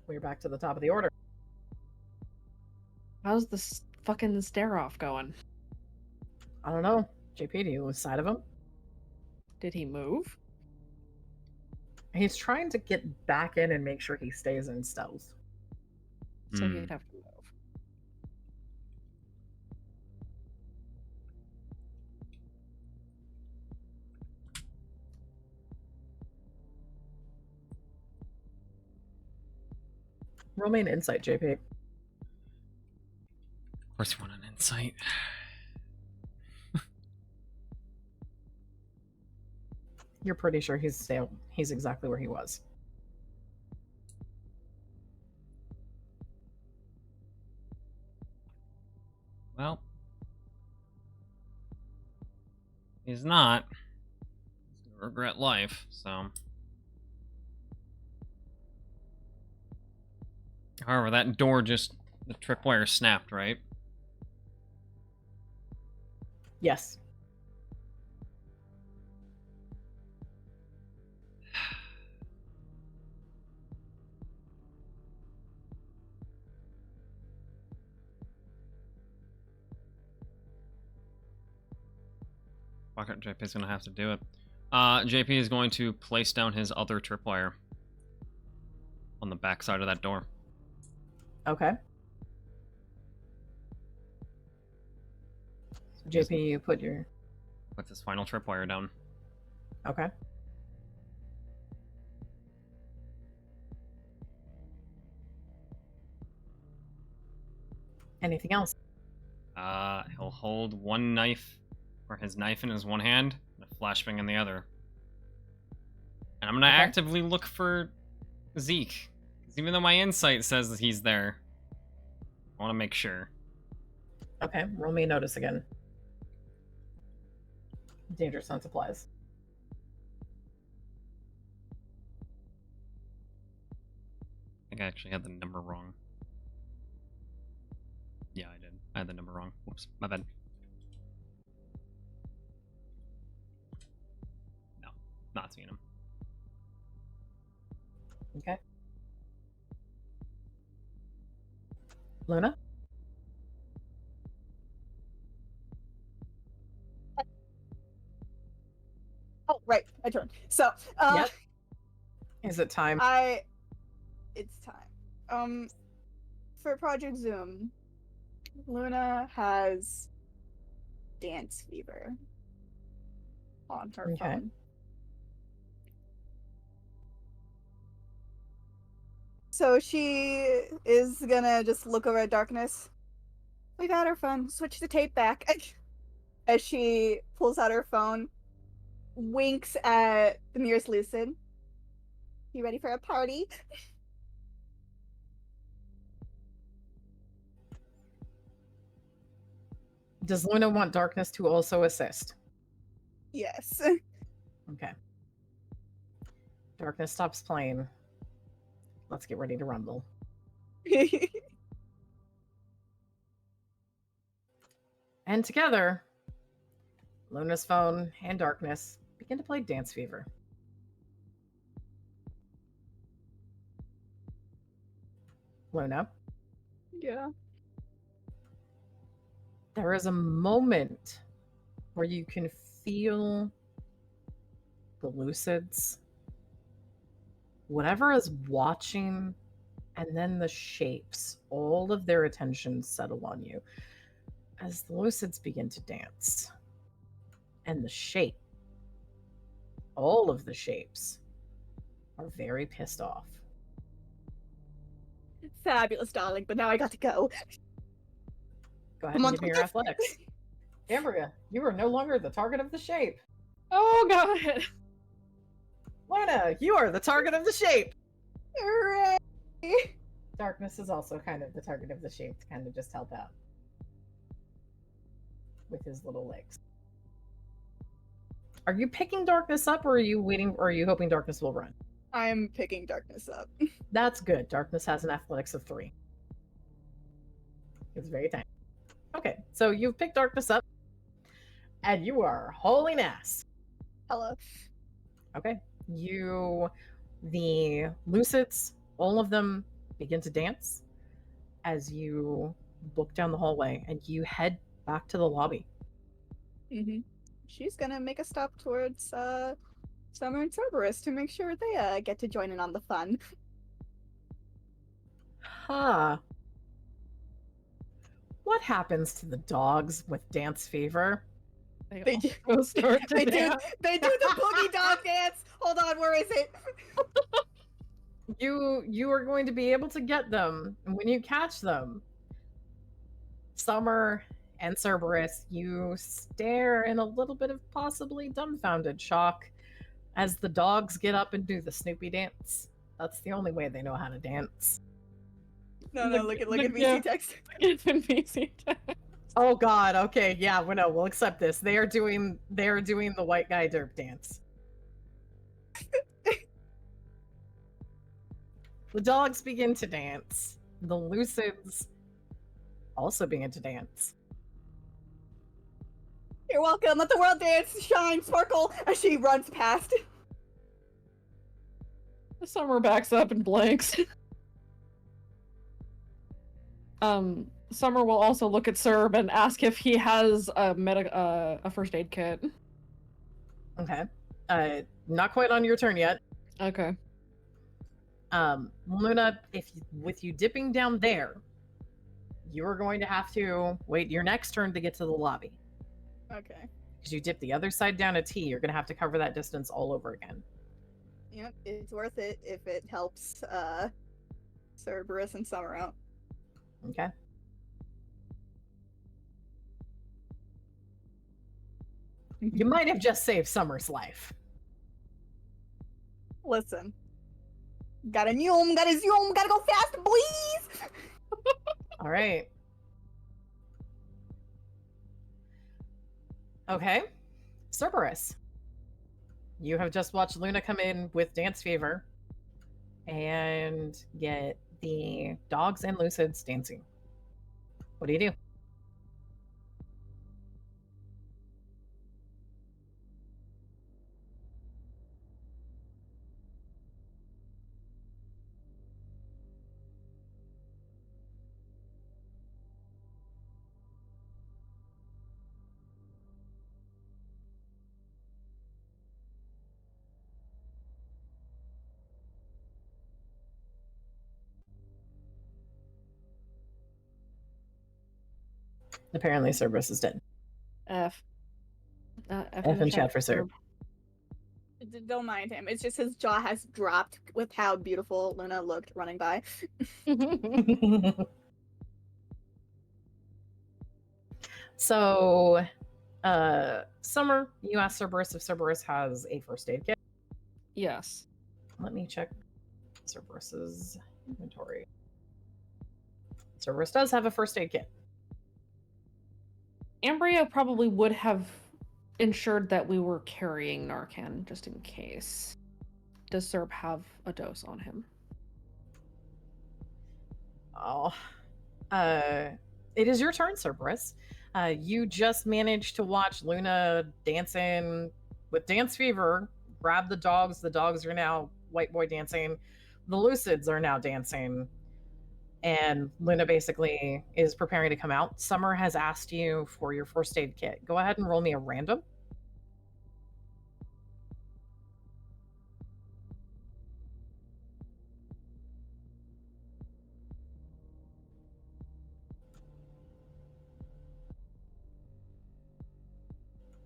We're back to the top of the order. How's this fucking stare off going? I don't know. JP, do you lose sight of him? Did he move? He's trying to get back in and make sure he stays in stealth. So Hmm. he'd have to move. Roll me an insight, JP. Of course, you want an insight. You're pretty sure he's exactly where he was. Well, he's not. He's gonna regret life, so. However, that door the tripwire snapped, right? Yes. Fuck it, JP's gonna have to do it. JP is going to place down his other tripwire on the back side of that door. Okay. So JP, you put your... Put this final tripwire down. Okay. Anything else? He'll hold one knife, or his knife in his one hand, and a flashbang in the other. And I'm gonna actively look for Zeke. Because even though my insight says that he's there, I want to make sure. Okay, roll me a notice again. Danger sense applies. I think I actually had the number wrong. Yeah, I did. I had the number wrong. Whoops, my bad. No, not seeing him. Okay. Luna? Oh, right. My turn. So, Yep. Is it time? It's time. For Project Zoom, Luna has dance fever on her Okay. phone. So she is gonna just look over at Darkness. We've had our fun. Switch the tape back. As she pulls out her phone, winks at the nearest Lucid. You ready for a party? Does Luna want Darkness to also assist? Yes. Okay. Darkness stops playing. Let's get ready to rumble. And together, Luna's phone and Darkness begin to play Dance Fever. Luna, Yeah. there is a moment where you can feel the Lucids, whatever is watching, and then the shapes, all of their attention settle on you as the Lucids begin to dance. And the shape, all of the shapes, are very pissed off. Fabulous, darling, but now I got to go. Go ahead Come and on, give me your athletics. Ambria, you are no longer the target of the shape. Oh god. Luna, you are the target of the shape. Hooray! Darkness is also kind of the target of the shape to kind of just help out with his little legs. Are you picking Darkness up, or are you waiting, or are you hoping Darkness will run? I'm picking Darkness up. That's good. Darkness has an athletics of 3. It's very tiny. Okay, so you've picked Darkness up, and you are hauling ass. Hello. Okay, the Lucids, all of them begin to dance as you look down the hallway, and you head back to the lobby. Mm-hmm. She's gonna make a stop towards Summer and Cerberus to make sure they get to join in on the fun. Huh. What happens to the dogs with dance fever? They do. also start to They do. dance. They do the boogie dog dance. Hold on, where is it? You are going to be able to get them, and when you catch them, Summer and Cerberus, you stare in a little bit of possibly dumbfounded shock as the dogs get up and do the Snoopy dance. That's the only way they know how to dance. No, look at VC yeah. text. It's in VC text. Oh God, okay, yeah, well, no, we'll accept this. They are doing the white guy derp dance. The dogs begin to dance. The Lucids also begin to dance. You're welcome. Let the world dance, shine, sparkle as she runs past. Summer backs up and blanks. Summer will also look at Serb and ask if he has a first aid kit. Okay. Not quite on your turn yet. Okay. Luna, with you dipping down there, you are going to have to wait your next turn to get to the lobby. Okay. Because you dip the other side down a T, you're going to have to cover that distance all over again. Yep, it's worth it if it helps Cerberus and Summer out. Okay. You might have just saved Summer's life. Listen. Gotta zoom, gotta go fast, please! All right. Okay. Cerberus. You have just watched Luna come in with Dance Fever and get the dogs and Lucids dancing. What do you do? Apparently Cerberus is dead. F. F in chat for Cerb. Don't mind him. It's just his jaw has dropped with how beautiful Luna looked running by. So, Summer, you asked Cerberus if Cerberus has a first aid kit. Yes. Let me check Cerberus's inventory. Cerberus does have a first aid kit. Ambria probably would have ensured that we were carrying Narcan just in case. Does Serb have a dose on him? Oh. It is your turn, Cerberus. You just managed to watch Luna dancing with Dance Fever, grab the dogs. The dogs are now white boy dancing. The Lucids are now dancing. And Luna basically is preparing to come out. Summer has asked you for your first aid kit. Go ahead and roll me a random.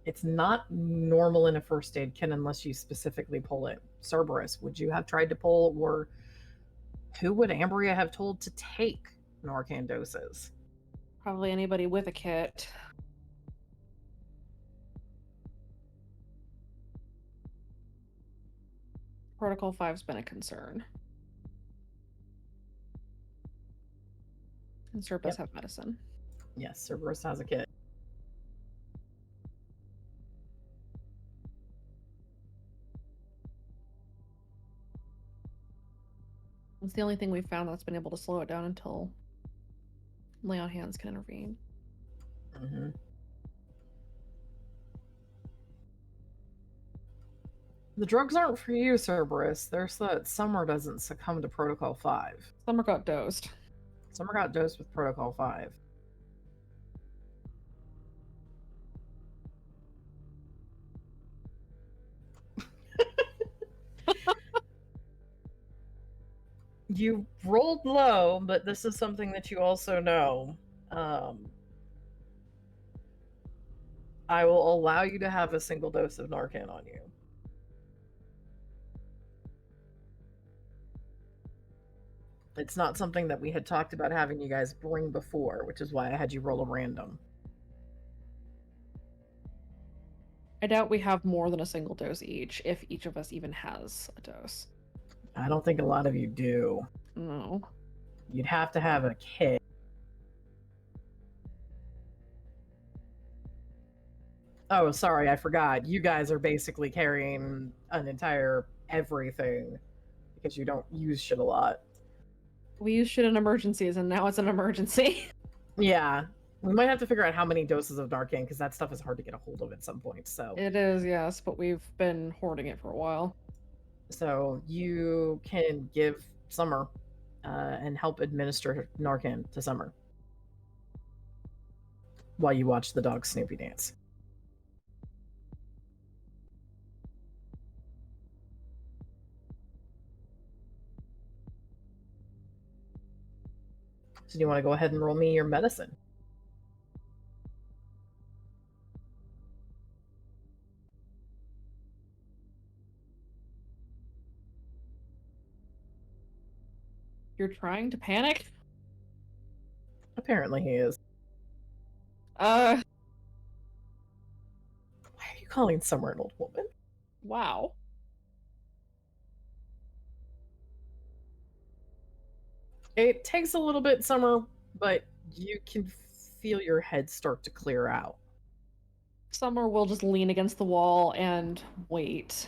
It's not normal in a first aid kit unless you specifically pull it. Cerberus, would you have tried to pull, or who would Ambria have told to take Narcan doses? Probably anybody with a kit. Protocol 5's been a concern. And Cerberus have medicine. Yes, Cerberus has a kit. It's the only thing we've found that's been able to slow it down until lay on hands can intervene. Mm-hmm. The drugs aren't for you, Cerberus. They're so that Summer doesn't succumb to Protocol 5. Summer got dosed. Summer got dosed with Protocol 5. You rolled low, but this is something that you also know. I will allow you to have a single dose of Narcan on you. It's not something that we had talked about having you guys bring before, which is why I had you roll a random. I doubt we have more than a single dose each, if each of us even has a dose. I don't think a lot of you do. No. You'd have to have a kit. Oh, sorry, I forgot. You guys are basically carrying an entire everything because you don't use shit a lot. We use shit in emergencies, and now it's an emergency. Yeah. We might have to figure out how many doses of Narcan because that stuff is hard to get a hold of at some point. So It is, yes, but we've been hoarding it for a while. So you can give Summer and help administer Narcan to Summer while you watch the dog Snoopy dance. So do you want to go ahead and roll me your medicine? You're trying to panic? Apparently he is. Uh, Why are you calling Summer an old woman? wow. It takes a little bit, Summer, but you can feel your head start to clear out. Summer will just lean against the wall and wait.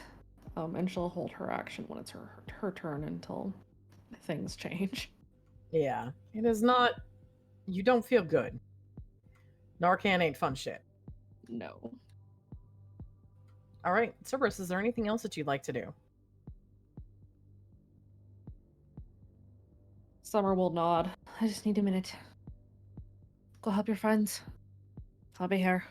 And she'll hold her action when it's her turn until things change. Yeah, it is not. You don't feel good. Narcan ain't fun shit. No. All right, Cerberus, is there anything else that you'd like to do? Summer will nod. I just need a minute. Go help your friends. I'll be here.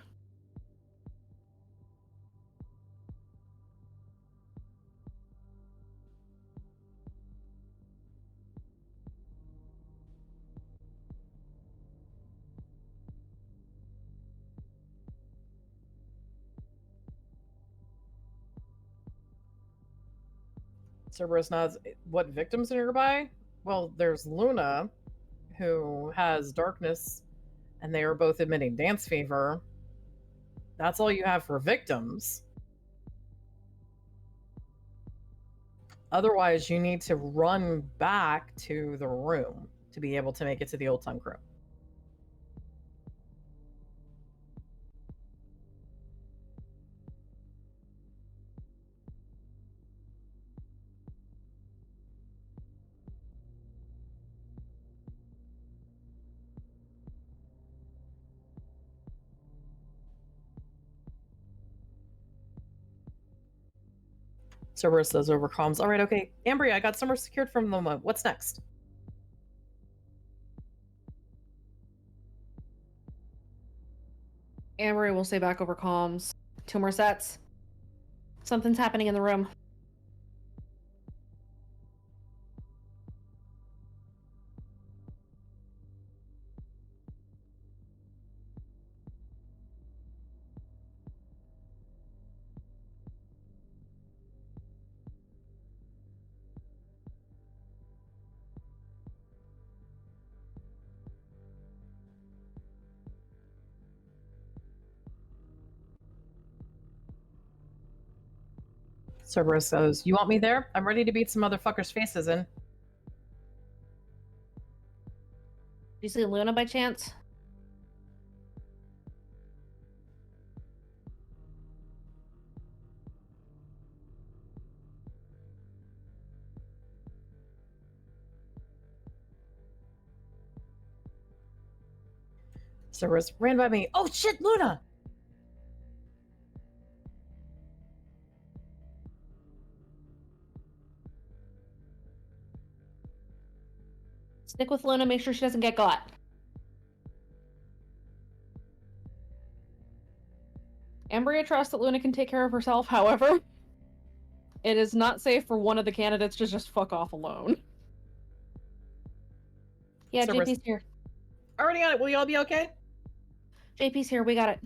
Cerberus nods. What victims are nearby? Well, there's Luna, who has darkness, and they are both admitting dance fever. That's all you have for victims. Otherwise, you need to run back to the room to be able to make it to the Old Time Crow. Cerberus says over comms, all right, okay. Ambry, I got Summer secured from Loma. What's next? Amory will say back over comms. 2 more sets. Something's happening in the room. Cerberus says, you want me there? I'm ready to beat some motherfuckers' faces in. Do you see Luna by chance? Cerberus ran by me. Oh shit, Luna! Stick with Luna, make sure she doesn't get got. Ambria trusts that Luna can take care of herself, however, it is not safe for one of the candidates to just fuck off alone. Yeah, Cerberus. JP's here. Already on it. Will you all be okay? JP's here, we got it.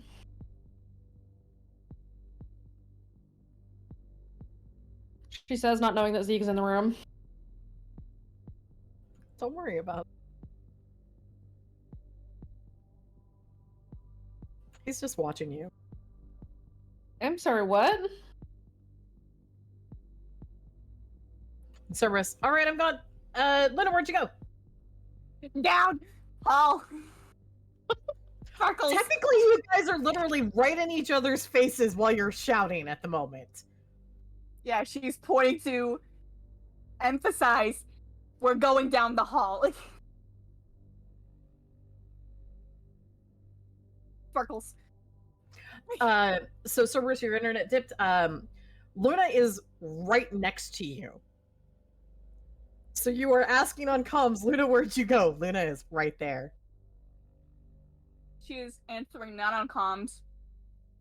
She says, not knowing that Zeke's in the room. Don't worry about it. He's just watching you. I'm sorry, what? Cerberus. All right, I'm gone. Luna, where'd you go? Down! Paul! Sparkles! Technically, you guys are literally right in each other's faces while you're shouting at the moment. Yeah, she's pointing to emphasize we're going down the hall. Sparkles. So Cerberus, your internet dipped. Luna is right next to you. So you are asking on comms, Luna, where'd you go? Luna is right there. She is answering not on comms.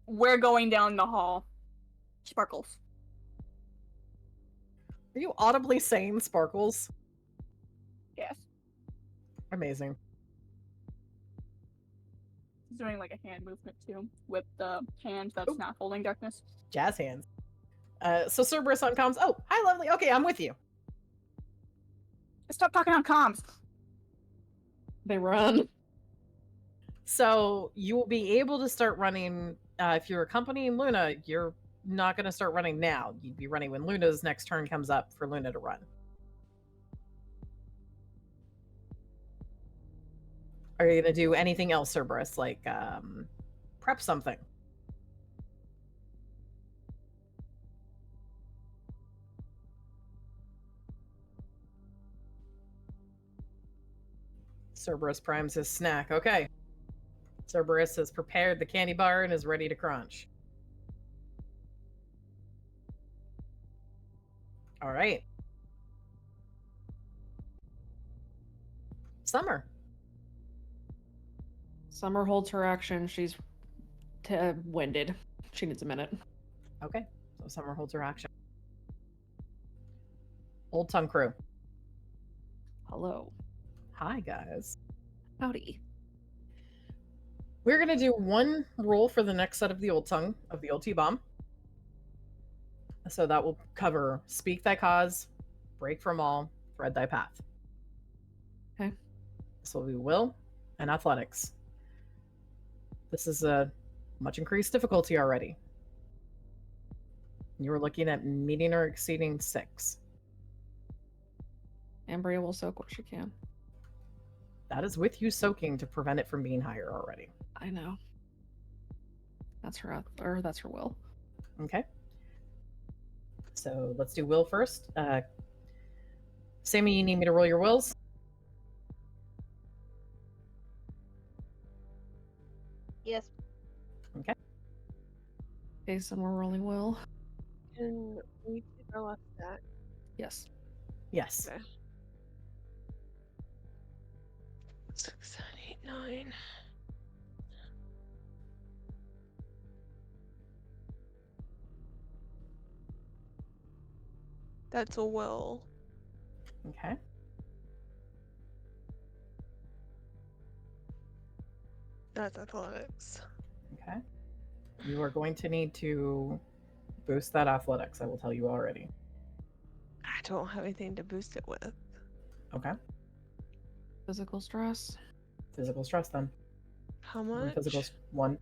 We're going down the hall. Sparkles. Are you audibly saying Sparkles? Yes. Amazing. He's doing like a hand movement too, with the hand that's not holding darkness. Jazz hands. So Cerberus on comms. Oh, hi, lovely. Okay, I'm with you. Stop talking on comms. They run. So you will be able to start running. If you're accompanying Luna, you're not going to start running now. You'd be running when Luna's next turn comes up for Luna to run. Are you going to do anything else, Cerberus? Like prep something? Cerberus primes his snack. Okay. Cerberus has prepared the candy bar and is ready to crunch. All right. Summer. Summer holds her action. She's winded. She needs a minute. Okay. So Summer holds her action. Old Tongue Crew. Hello. Hi, guys. Howdy. We're going to do one roll for the next set of the Old Tongue, of the OT Bomb. So that will cover Speak Thy Cause, Break From All, Thread Thy Path. Okay. This will be Will and Athletics. This is a much increased difficulty already. You were looking at meeting or exceeding 6. Ambria will soak what she can. That is with you soaking to prevent it from being higher already. I know. That's her will. Okay. So let's do Will first. Sammy, you need me to roll your wills? Yes. Okay. Okay, so we're rolling will. Can we take our last stack? Yes. Yes. Okay. 6, 7, 8, 9. That's a will. Okay. That's athletics. Okay. You are going to need to boost that athletics, I will tell you already. I don't have anything to boost it with. Okay. Physical stress. Physical stress then. How much? Physical 1.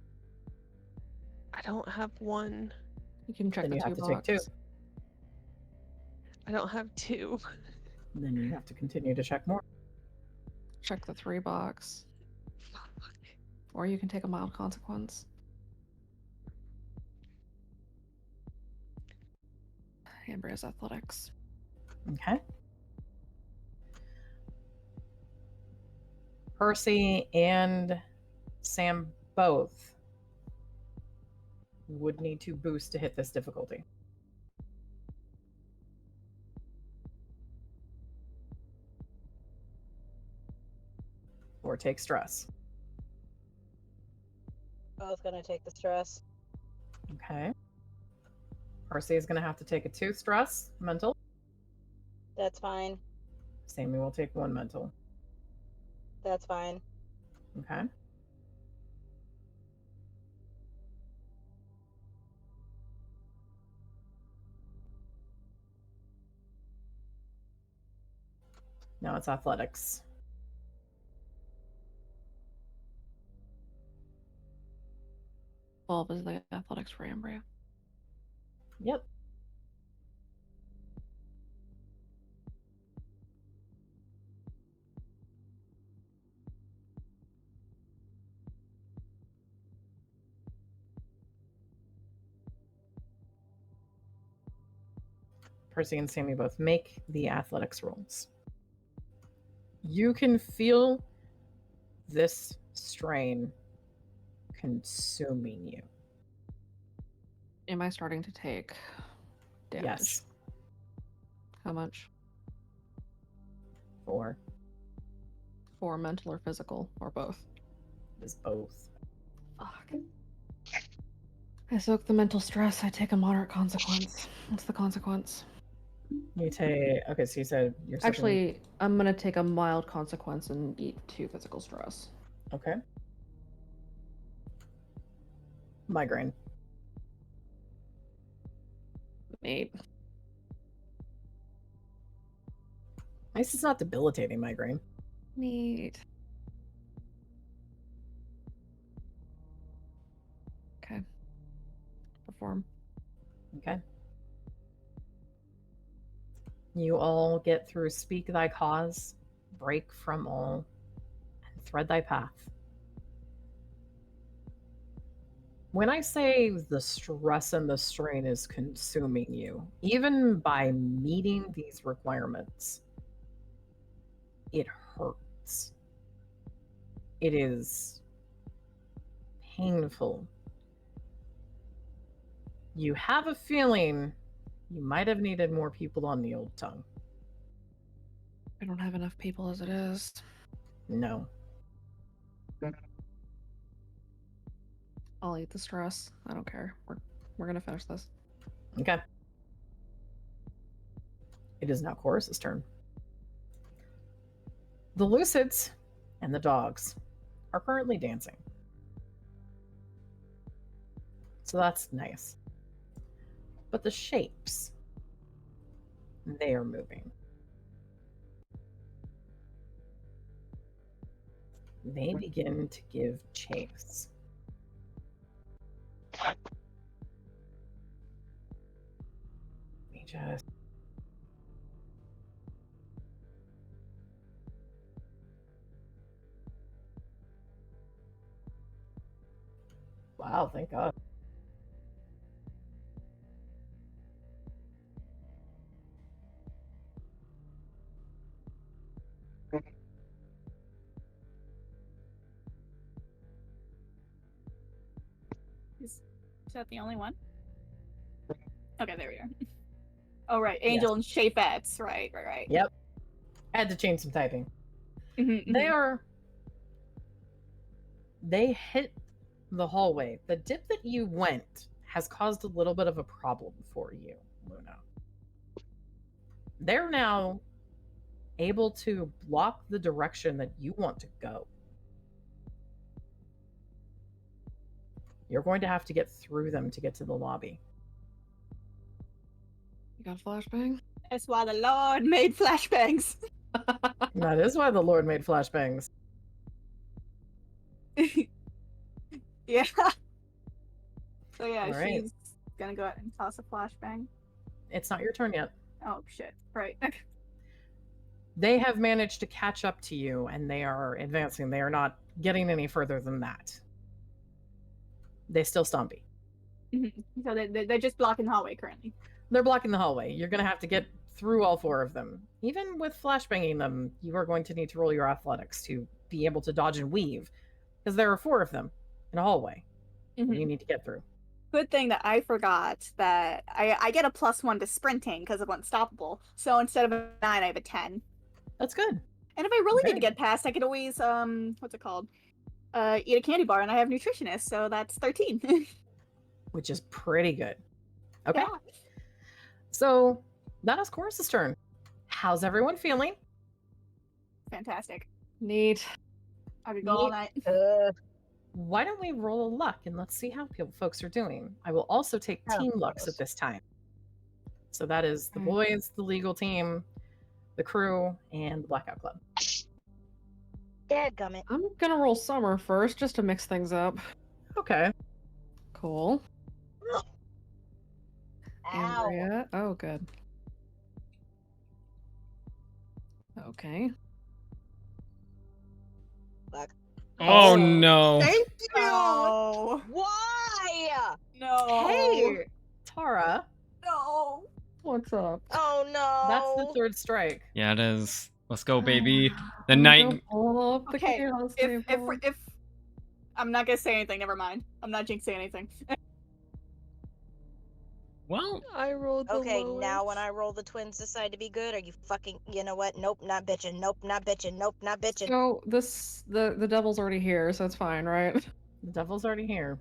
I don't have 1. You can check Then the you have two to take 2. box. I don't have 2. Then you have to continue to check more. Check the 3 box. Or you can take a mild consequence. Ambria's athletics. Okay. Percy and Sam both would need to boost to hit this difficulty. Or take stress. Both gonna take the stress. Okay. Percy is going to have to take a 2 stress mental. That's fine. Sammy will take 1 mental. That's fine. Okay. Now it's athletics. Is the athletics for Ambria. Yep. Percy and Sammy both make the athletics rolls. You can feel this strain consuming you. Am I starting to take damage? Yes. How much? 4. For mental or physical, or both? Is both. Fuck. I soak the mental stress, I take a moderate consequence. What's the consequence? You take. Okay, so you said you're soaking- Actually, I'm gonna take a mild consequence and eat 2 physical stress. Okay. Migraine. 8. At least it's not debilitating migraine. Neat. Okay. Perform. Okay. You all get through Speak Thy Cause, Break from All, and Thread Thy Path. When I say the stress and the strain is consuming you, even by meeting these requirements, it hurts. It is painful. You have a feeling you might have needed more people on the old tongue. I don't have enough people as it is. No. I'll eat the stress. I don't care. We're gonna finish this. Okay. It is now Chorus's turn. The Lucids and the dogs are currently dancing. So that's nice. But the shapes, they are moving. They begin to give chase. Let me just... Wow, thank God. Is that the only one? Okay, there we are. Oh, right. Angel and Shapettes. Right. Yep. I had to change some typing. Mm-hmm, They hit the hallway. The dip that you went has caused a little bit of a problem for you, Luna. They're now able to block the direction that you want to go. You're going to have to get through them to get to the lobby. You got a flashbang? That's why the Lord made flashbangs. That is why the Lord made flashbangs. Yeah. So yeah, All right. she's gonna go ahead and toss a flashbang. It's not your turn yet. Oh shit. Right. They have managed to catch up to you and they are advancing. They are not getting any further than that. They still stompy. So they're just blocking the hallway currently. They're blocking the hallway. You're going to have to get through all 4 of them. Even with flashbanging them, you are going to need to roll your athletics to be able to dodge and weave, because there are 4 of them in a hallway you need to get through. Good thing that I forgot that I get a +1 to sprinting because of unstoppable. So instead of a 9, I have a 10. That's good. And if I really need to get past, I could always what's it called? Eat a candy bar, and I have nutritionist, so that's 13. Which is pretty good. Okay. Yeah. So that is Chorus's turn. How's everyone feeling? Fantastic. Neat. I could go all night. Why don't we roll a luck and let's see how folks are doing. I will also take team lucks at this time. So that is the boys, the legal team, the crew, and the Blackout Club. Dadgummit. I'm gonna roll Summer first, just to mix things up. Okay. Cool. Ow. Andrea. Oh, good. Okay. Fuck. Oh no. Thank you. No. Why? No. Hey, Tara. No. What's up? Oh no. That's the third strike. Yeah, it is. Let's go, baby. The I'm night. gonna pull up the Okay, chaos If table. I'm not gonna say anything, never mind. I'm not jinxing anything. Well, I rolled the Okay, lowest. now when I roll the twins decide to be good, are you fucking, you know what? Nope, not bitching. Nope, not bitching. Nope, not bitching. So the devil's already here, so it's fine, right? The devil's already here.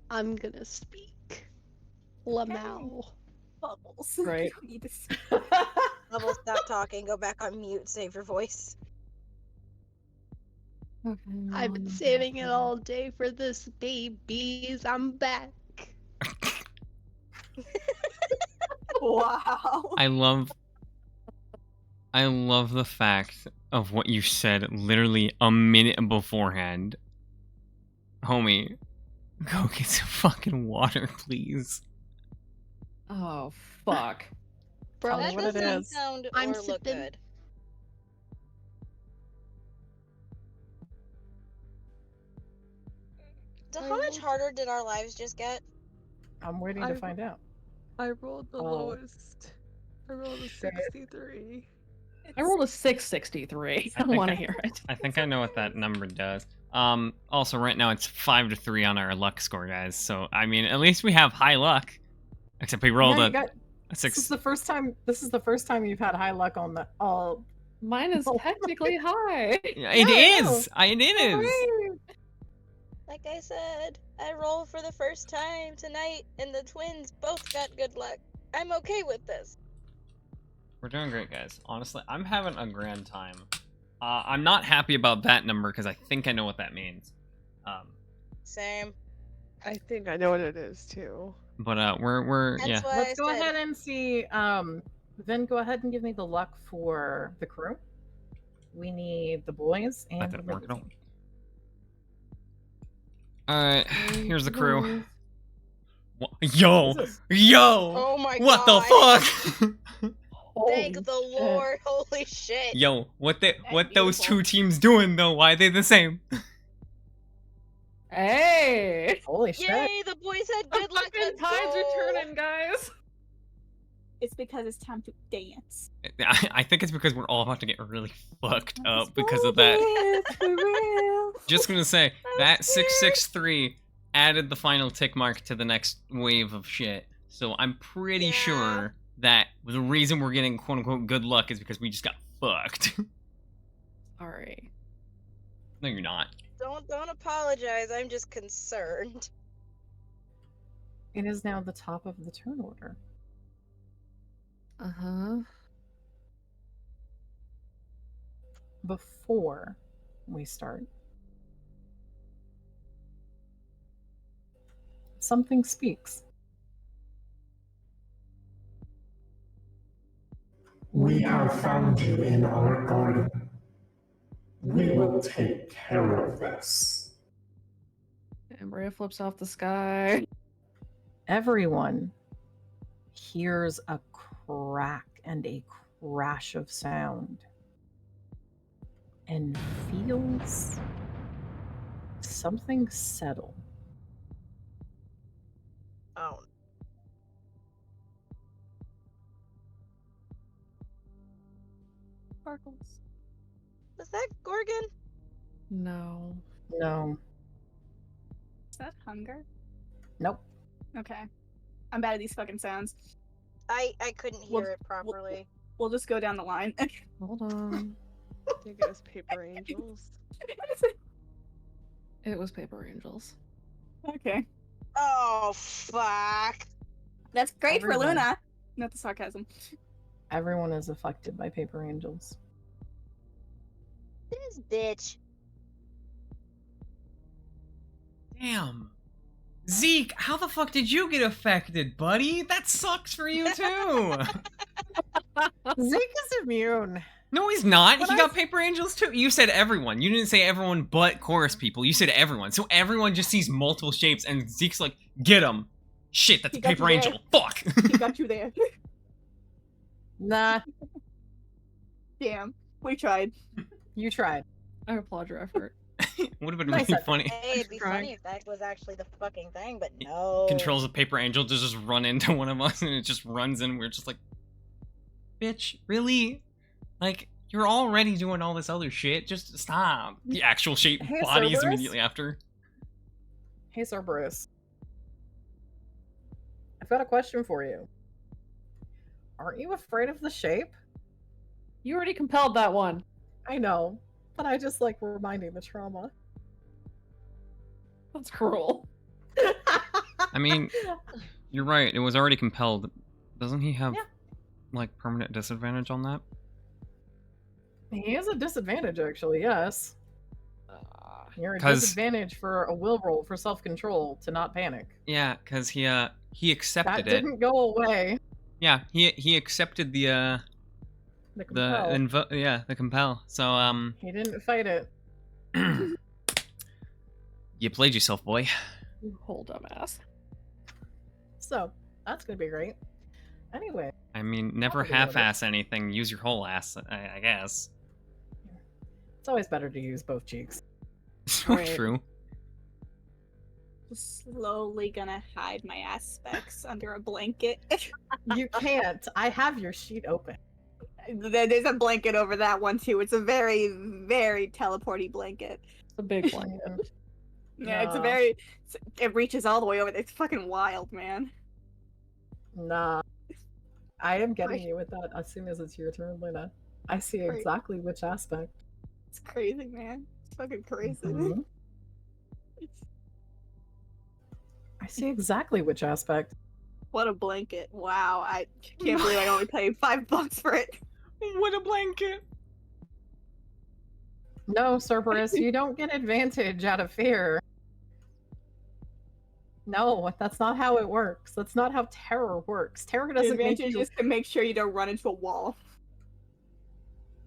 I'm gonna speak. Lamau. Bubbles. Right. You don't need to say- Bubble, stop talking. Go back on mute. Save your voice. Okay. I've been saving it all day for this, babies. I'm back. Wow. I love the fact of what you said literally a minute beforehand. Homie, go get some fucking water, please. Oh fuck. Bro, Tell me That what it doesn't is. sound I'm or look sipping. good. So how much harder did our lives just get? I'm waiting to I've- find out. I rolled the Oh. lowest. I rolled a Shit. 63. I rolled a 663. I I think want to I- hear it. I think I know what that number does. Also right now it's 5-3 on our luck score, guys. So I mean, at least we have high luck. Except we rolled Yeah, a you got- a This is 6. the first time. This is the first time you've had high luck on the. Oh, Mine is technically high. It I know. is. It is. Like I said, I roll for the first time tonight, and the twins both got good luck. I'm okay with this. We're doing great, guys. Honestly, I'm having a grand time. I'm not happy about that number because I think I know what that means. Same. I think I know what it is too. But we're That's yeah. why Let's I go said ahead and see. Then go ahead and give me the luck for the crew. We need the boys and That the didn't work at all. liberty. All right, here's the crew. Boys. Yo, Jesus. yo. Oh my What god. the fuck? Thank Holy the shit. Lord. Holy shit. Yo, what those beautiful. two teams doing though? Why are they the same? Hey! Holy shit! Yay, the boys had good luck. Fucking Let's tides go. are turning, guys. It's because it's time to dance. I think it's because we're all about to get really fucked up because of that. It's for real. Just gonna say that 663 added the final tick mark to the next wave of shit. So I'm pretty Yeah. sure that the reason we're getting quote unquote good luck is because we just got fucked. Sorry. No, you're not. Don't apologize. I'm just concerned. It is now the top of the turn order. Uh-huh. Before we start, something speaks. We have found you in our garden. We will take care of this. And Rhea flips off the sky. Everyone hears a crack and a crash of sound and feels something settle. Oh. Sparkles. Was that Gorgon? No. No. Is that hunger? Nope. Okay. I'm bad at these fucking sounds. I couldn't hear Well, it properly. We'll just go down the line. Hold on. I think it was Paper Angels. It was Paper Angels. Okay. Oh fuck. That's great for Everyone. Luna. Not the sarcasm. Everyone is affected by paper angels. This bitch. Damn. Zeke, how the fuck did you get affected, buddy? That sucks for you too. Zeke is immune. No, he's not. But He I- got paper angels too. You said everyone. You didn't say everyone but chorus people. You said everyone. So everyone just sees multiple shapes, and Zeke's like, get him. Shit, that's He a got paper you angel. Fuck. He got you there. Nah, Damn, we tried. you tried. I applaud your effort. Would have been Nice really effort. funny. Hey, it'd be Trying. funny if that was actually the fucking thing, but no. Controls a paper angel to just run into one of us, and it just runs in. We're just like, bitch, really? Like, you're already doing all this other shit. Just stop. The actual shape Hey, bodies Cerberus? immediately after. Hey, Cerberus. I've got a question for you. Aren't you afraid of the shape? You already compelled that one. I know, but I just like reminding the trauma. That's cruel. I mean, you're right. It was already compelled. Doesn't he have, Yeah. like, permanent disadvantage on that? He has a disadvantage, actually, yes. You're at a 'Cause- disadvantage for a will roll for self-control to not panic. Yeah, because he That accepted it. didn't go away. Yeah, he accepted the The compel. the compel. So He didn't fight it. you played yourself, boy. You whole dumbass. So, that's gonna be great. Anyway, I mean, never Probably love it. half-ass anything. Use your whole ass, I guess. it's always better to use both cheeks. So Right. true. Slowly gonna hide my aspects under a blanket. You can't. I have your sheet open. There's a blanket over that one too. It's a very, very teleporty blanket. It's a big one. Yeah, it's a Nah. very. It reaches all the way over there. It's fucking wild, man. Nah. I am getting Right. you with that as soon as it's your turn, Luna. I see Right. exactly which aspect. It's crazy, man. It's fucking crazy. Mhm. I see exactly which aspect. What a blanket! Wow, I can't believe I only paid $5 for it. What a blanket. No, Cerberus, you don't get advantage out of fear. No, that's not how it works. That's not how terror works. Terror The doesn't make advantage you... is to make sure you don't run into a wall.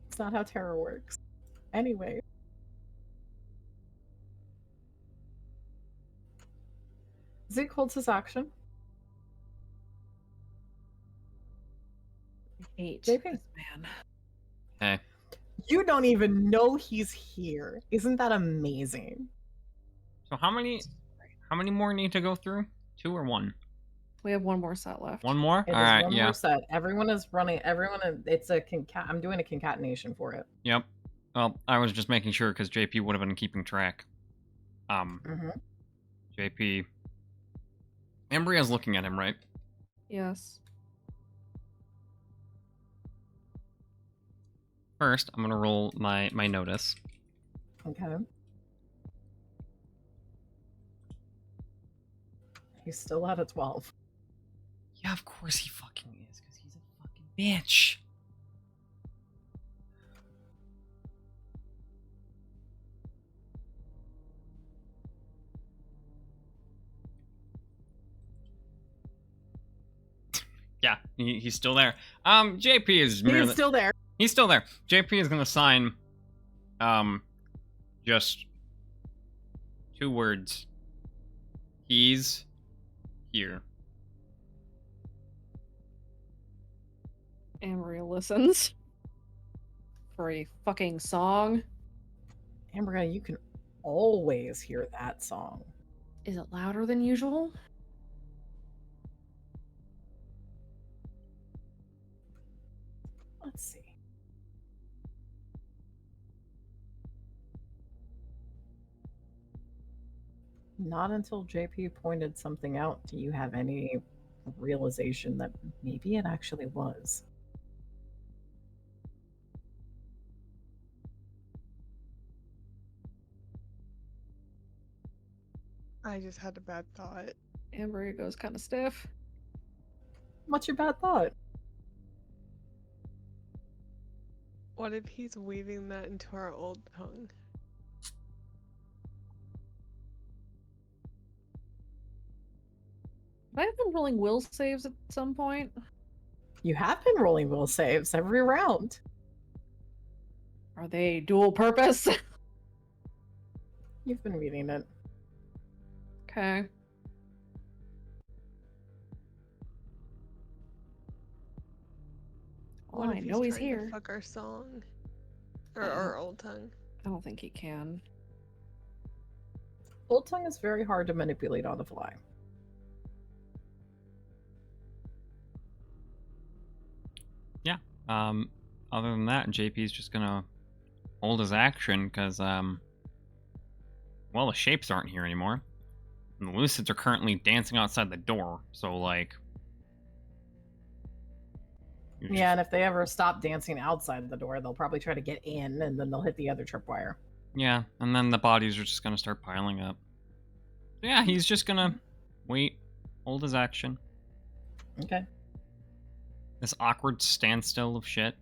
It's not how terror works. Anyway. Zeke holds his action. I hate JP. this man. Hey. You don't even know he's here. Isn't that amazing? So how many more need to go through? 2 or 1? We have one more set left. One more? It is Alright, one yeah. more set. Everyone is running. It's a I'm doing a concatenation for it. Yep. Well, I was just making sure because JP would have been keeping track. JP. Embria's looking at him, right? Yes. First, I'm gonna roll my notice. Okay. He's still at a 12. Yeah, of course he fucking is, because he's a fucking bitch. Yeah, he's still there. JP is merely... He's still there. He's still there. JP is gonna sign, just 2 words. He's here. Amory listens for a fucking song. Ambria, you can always hear that song. Is it louder than usual? Let's see. Not until JP pointed something out do you have any realization that maybe it actually was. I just had a bad thought. Amory goes kind of stiff. What's your bad thought? What if he's weaving that into our old tongue? I've been rolling will saves at some point. You have been rolling will saves every round. Are they dual purpose? You've been reading it. Okay. What Well, if I know he's trying here. to fuck our song? Or I don't- our old tongue? I don't think he can. Old tongue is very hard to manipulate on the fly. Yeah. Other than that, JP's just gonna hold his action because well, the shapes aren't here anymore, and the Lucids are currently dancing outside the door. So like, Yeah, and if they ever stop dancing outside the door, they'll probably try to get in, and then they'll hit the other tripwire. yeah, and then the bodies are just gonna start piling up. Yeah, he's just gonna wait, hold his action. Okay. This awkward standstill of shit.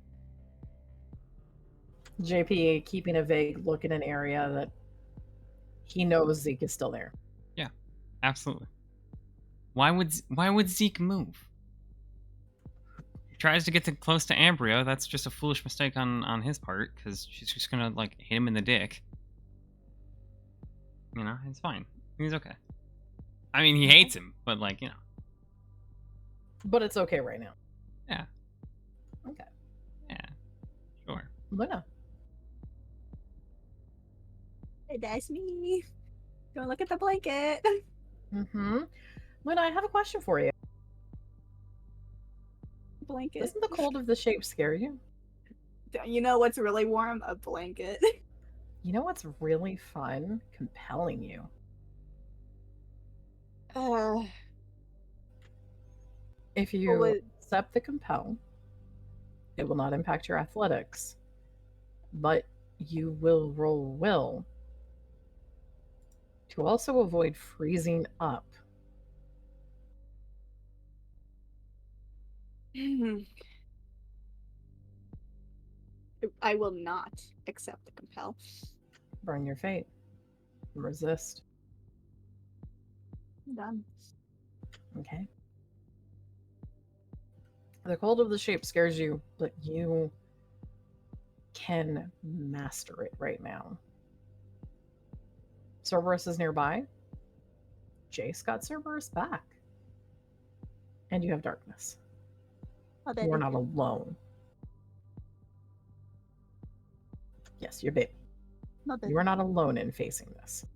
JP keeping a vague look in an area that he knows Zeke is still there. Yeah, absolutely. Why would Zeke move? He tries to get close to Ambria. That's just a foolish mistake on his part because she's just gonna like hit him in the dick. You know, it's fine. He's okay. I mean, he hates him, but like, you know. But it's okay right now. Yeah. Okay. Yeah. Sure. Luna. Hey, that's me. Go look at the blanket. Mm-hmm. Luna, I have a question for you. Blanket. Doesn't the cold of the shape scare you? You know what's really warm? A blanket. You know what's really fun? Compelling you. If you Well, accept the compel, it will not impact your athletics, but you will roll will to also avoid freezing up. I will not accept the compel. Burn your fate. Resist. I'm done. Okay. The cold of the shape scares you, but you can master it right now. Cerberus is nearby. Jace got Cerberus back. And you have darkness. Oh, You are not alone. Yes, you're baby. You are not alone in facing this.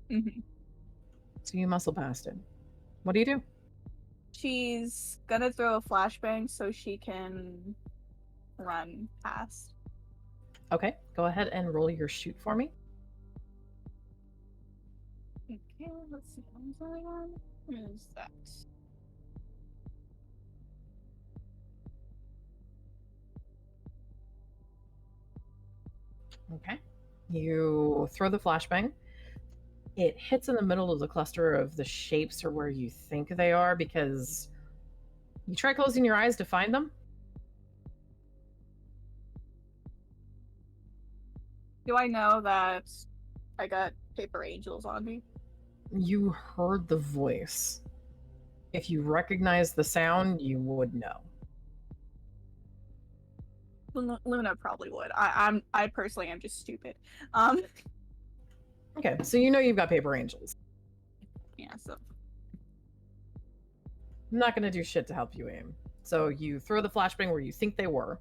Mm-hmm. So you muscle past it. What do you do? She's gonna throw a flashbang so she can run past. Okay, go ahead and roll your shoot for me. Okay, let's see. What is that? Okay. You throw the flashbang. It hits in the middle of the cluster of the shapes or where you think they are because you try closing your eyes to find them. Do I know that I got paper angels on me? You heard the voice. If you recognize the sound, you would know. Luna probably would. I personally am just stupid. Okay, so you know you've got paper angels. Yeah, so I'm not going to do shit to help you aim. So you throw the flashbang where you think they were.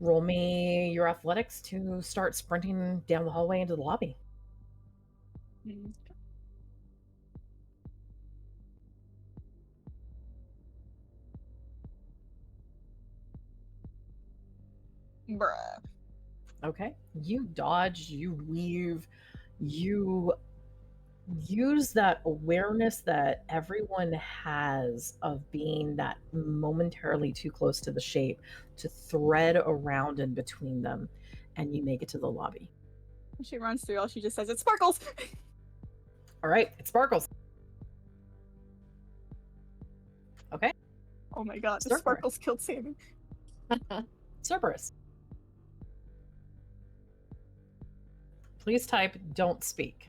Roll me your athletics to start sprinting down the hallway into the lobby. bruh. Okay. You dodge, you weave, you use that awareness that everyone has of being that momentarily too close to the shape to thread around in between them, and you make it to the lobby. When she runs through, all she just says, "It sparkles." All right, it sparkles. Okay. Oh my god, the Cerberus. sparkles killed Sammy. Cerberus. Please type "don't speak."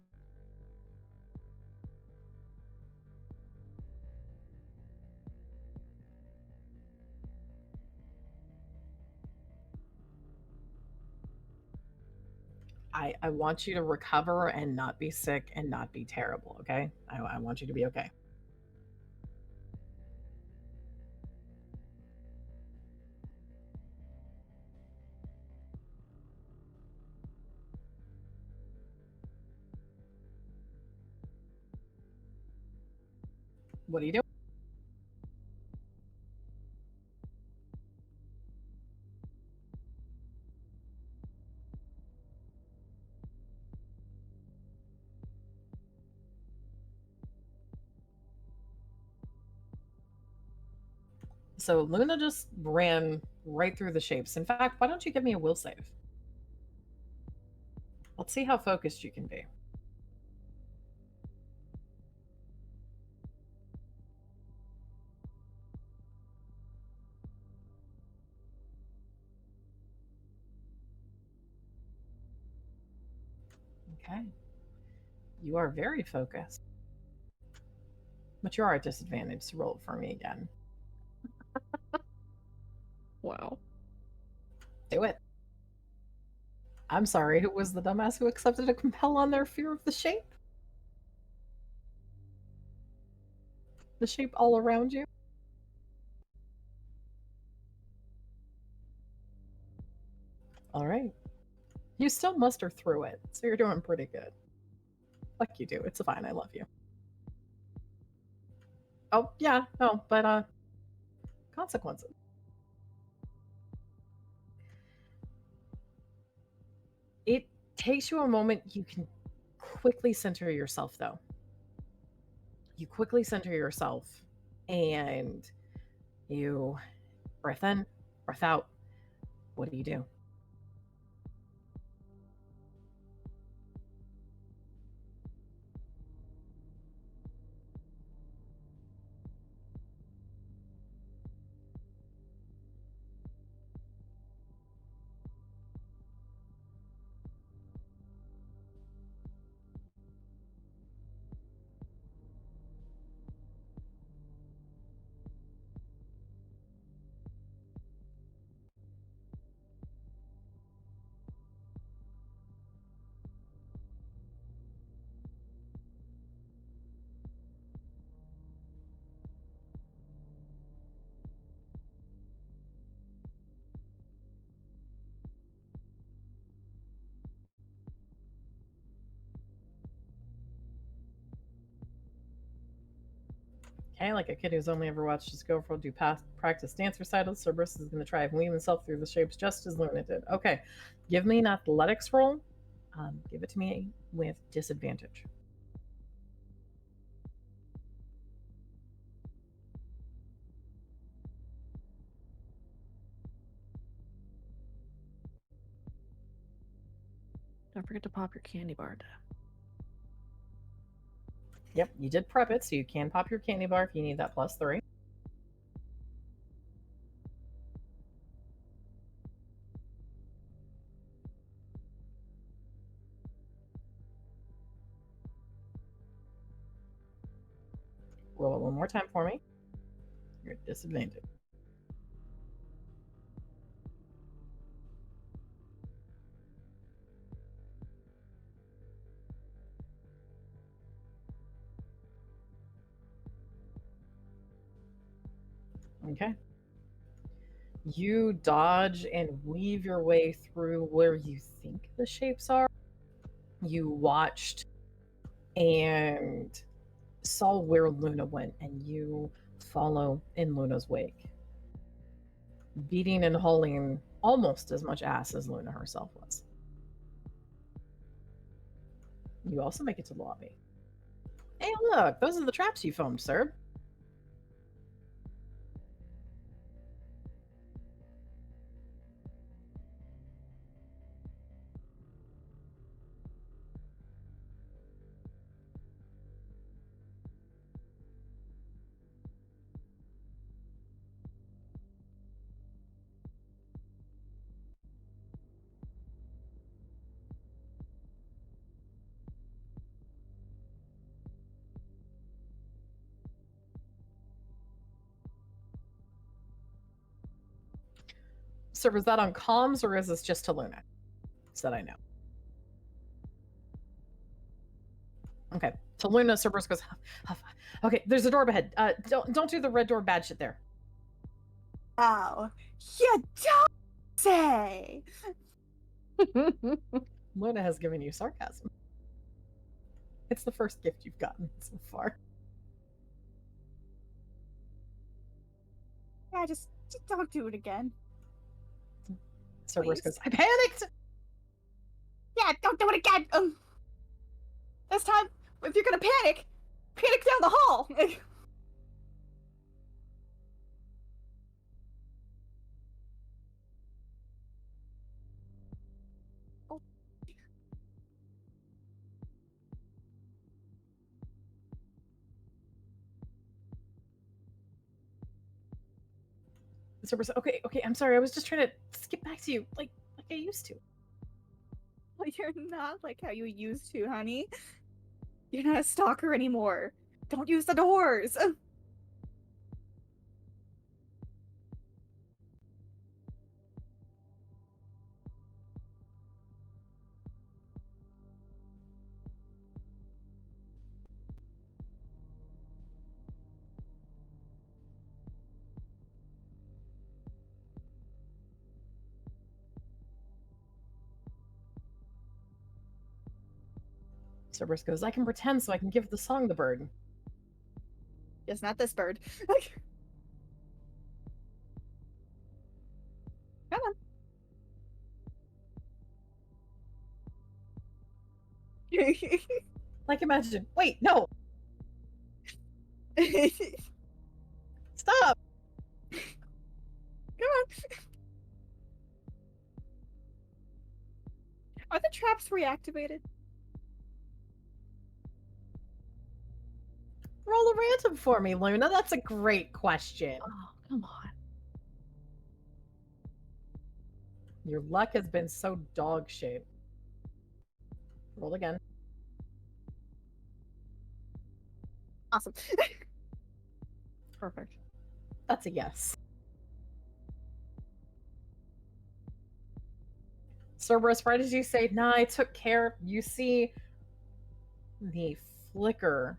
I want you to recover and not be sick and not be terrible, okay? I want you to be okay. What are you doing? So Luna just ran right through the shapes. In fact, why don't you give me a will save? Let's see how focused you can be. Okay. You are very focused. But you are at disadvantage, so roll it for me again. Wow. Do it. I'm sorry, who was the dumbass who accepted a compel on their fear of the shape? The shape all around you? All right. You still muster through it, so you're doing pretty good. Like you do. It's fine. I love you. Oh, yeah. No, but, consequences. It takes you a moment. You can quickly center yourself, though. You quickly center yourself, and you breath in, breath out. What do you do? Okay, like a kid who's only ever watched his girlfriend do practice dance recitals, Cerberus is going to try and weave himself through the shapes just as Luna did. Okay, give me an athletics roll. Give it to me with disadvantage. Don't forget to pop your candy bar down. Yep, you did prep it, so you can pop your candy bar if you need that +3. Roll it one more time for me. You're at disadvantage. Okay. You dodge and weave your way through where you think the shapes are. You watched and saw where Luna went, and you follow in Luna's wake, beating and hauling almost as much ass as Luna herself was. You also make it to the lobby. Hey, look, those are the traps you foamed, sir. Sir, was that on comms or is this just to Luna? So that I know. Okay. So Luna, Cerberus goes, huff, huff. Okay, there's a door ahead. Don't do the red door bad shit there. Oh, you don't say. Luna has given you sarcasm. It's the first gift you've gotten so far. Yeah, just don't do it again. Cerberus Please. goes, I panicked! Yeah, don't do it again. This time, if you're gonna panic down the hall. Cerberus, okay, I'm sorry. I was just trying to skip back to you like I used to. Well, you're not like how you used to, honey. You're not a stalker anymore. Don't use the doors. Cerberus goes, I can pretend so I can give the song the bird. Just not this bird. Come on. Like imagine. Wait, no! Stop! Come on. Are the traps reactivated? Roll a random for me, Luna. That's a great question. Oh, come on. Your luck has been so dog shit. Roll again. Awesome. Perfect. That's a yes. Cerberus, right as you say, nah, I took care, you see the flicker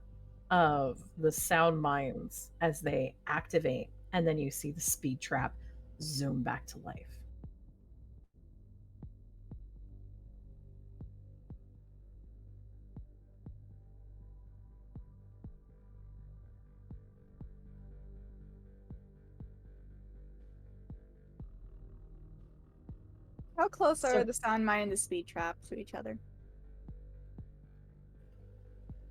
of the sound mines as they activate, and then you see the speed trap zoom back to life. How close So- are the sound mine and the speed trap to each other?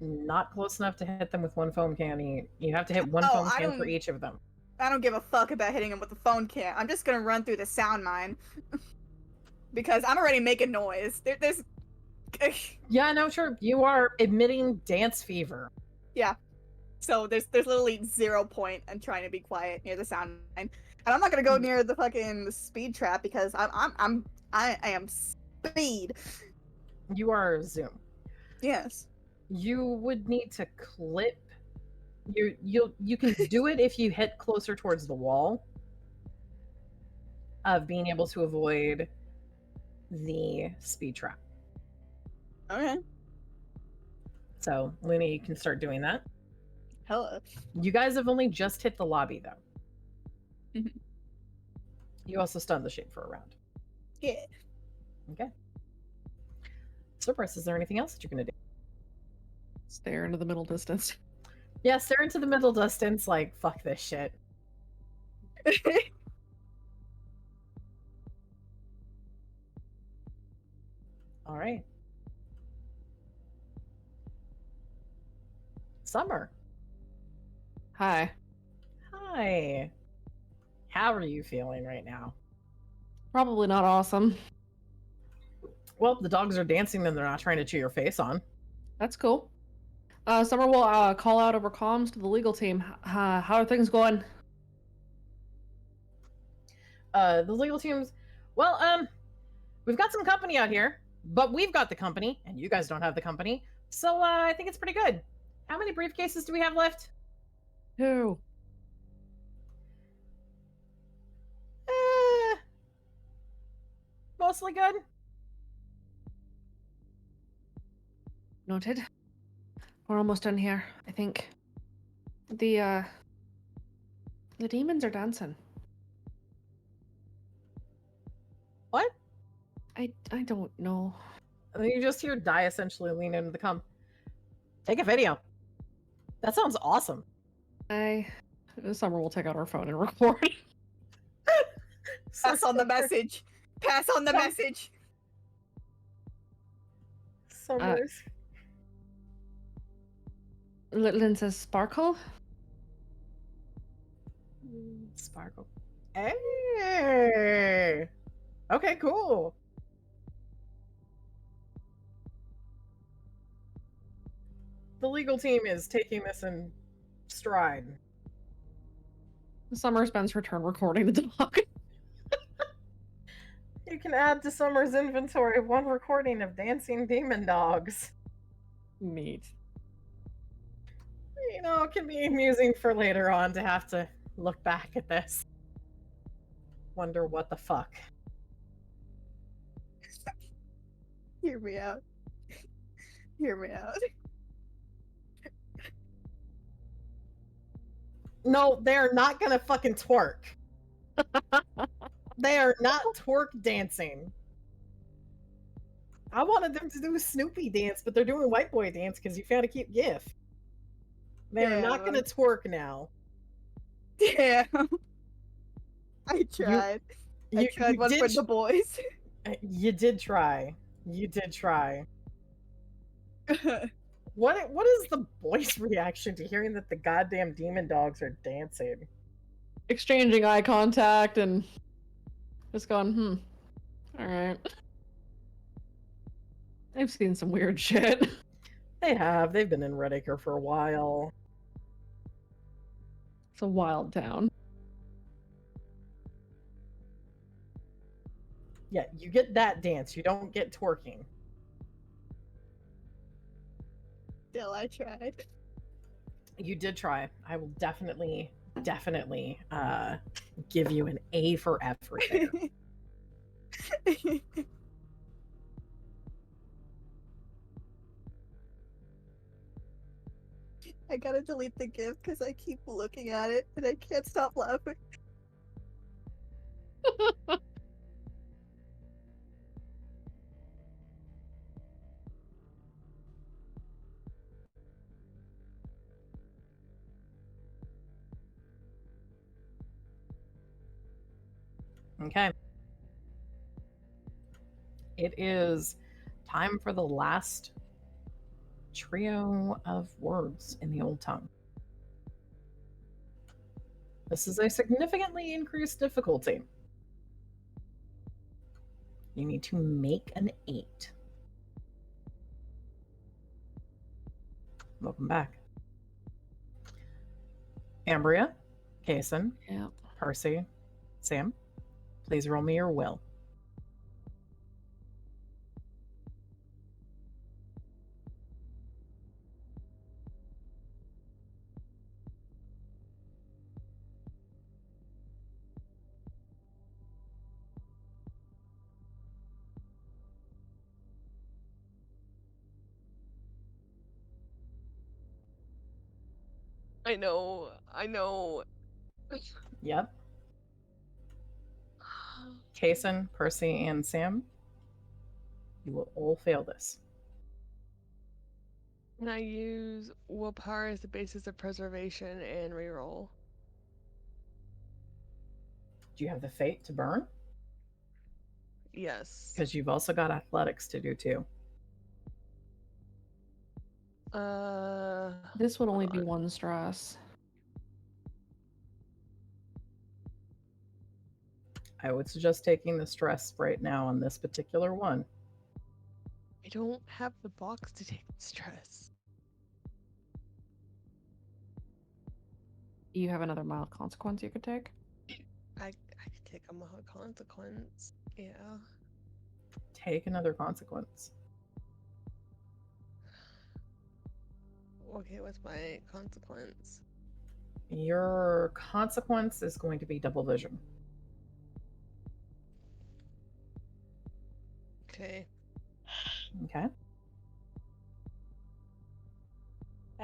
Not close enough to hit them with one foam can. You have to hit one Oh, foam I can for don't- each of them. I don't give a fuck about hitting him with the phone can. I'm just gonna run through the sound mine. Because I'm already making noise. There's Yeah, no, sure. You are emitting dance fever. yeah. So there's literally 0 point in trying to be quiet near the sound mine. And I'm not gonna go near the fucking speed trap because I am speed. You are Zoom. Yes. You would need to clip. You can do it if you hit closer towards the wall of being able to avoid the speed trap. Okay. So Luna, you can start doing that. Hello. You guys have only just hit the lobby though. Mhm. You also stunned the shape for a round. Yeah. Okay. Cerberus, is there anything else that you're gonna do? Stare into the middle distance. Yeah, stare into the middle distance, like fuck this shit. All right. Summer. Hi. Hi. How are you feeling right now? Probably not awesome. Well, the dogs are dancing and they're not trying to chew your face on. That's cool. Summer will call out over comms to the legal team. How are things going? The legal team's, well, we've got some company out here, but we've got the company, and you guys don't have the company. So I think it's pretty good. How many briefcases do we have left? 2. Mostly good. Noted. We're almost done here, I think. The demons are dancing. What? I don't know. And then you just hear Dai essentially lean into the take a video. That sounds awesome. Summer will take out her phone and record. Pass on the message. Pass on the message. Summers. Lynn says sparkle. Sparkle. Hey. Okay, cool. The legal team is taking this in stride. Summer spends her turn recording the dog. You can add to Summer's inventory 1 recording of dancing demon dogs. Neat. You know, it can be amusing for later on to have to look back at this. Wonder what the fuck. Hear me out. Hear me out. No, they're not gonna fucking twerk. They are not twerk dancing. I wanted them to do a Snoopy dance, but they're doing white boy dance because you found a cute gif. They're not gonna twerk now. Damn. I tried. I tried one for the boys. You did try. You did try. What is the boys' reaction to hearing that the goddamn demon dogs are dancing? Exchanging eye contact and just going, alright. I've seen some weird shit. They have. They've been in Redacre for a while. It's a wild town. Yeah, you get that dance. You don't get twerking. Still, I tried. You did try. I will definitely give you an A for effort there. I gotta delete the GIF because I keep looking at it and I can't stop laughing. Okay. It is time for the last trio of words in the old tongue. This is a significantly increased difficulty. You need to make an 8. Welcome back. Ambria, Kason, Yeah. Percy, Sam, please roll me your will. I know. Yep. Kason, Percy, and Sam, you will all fail this. Can I use willpower as the basis of preservation and reroll? Do you have the fate to burn? Yes. Because you've also got athletics to do too. This would only be 1 stress. I would suggest taking the stress right now on this particular one. I don't have the box to take the stress. You have another mild consequence you could take? I could take a mild consequence. Yeah. Take another consequence. Okay, what's my consequence? Your consequence is going to be double vision. Okay. Okay.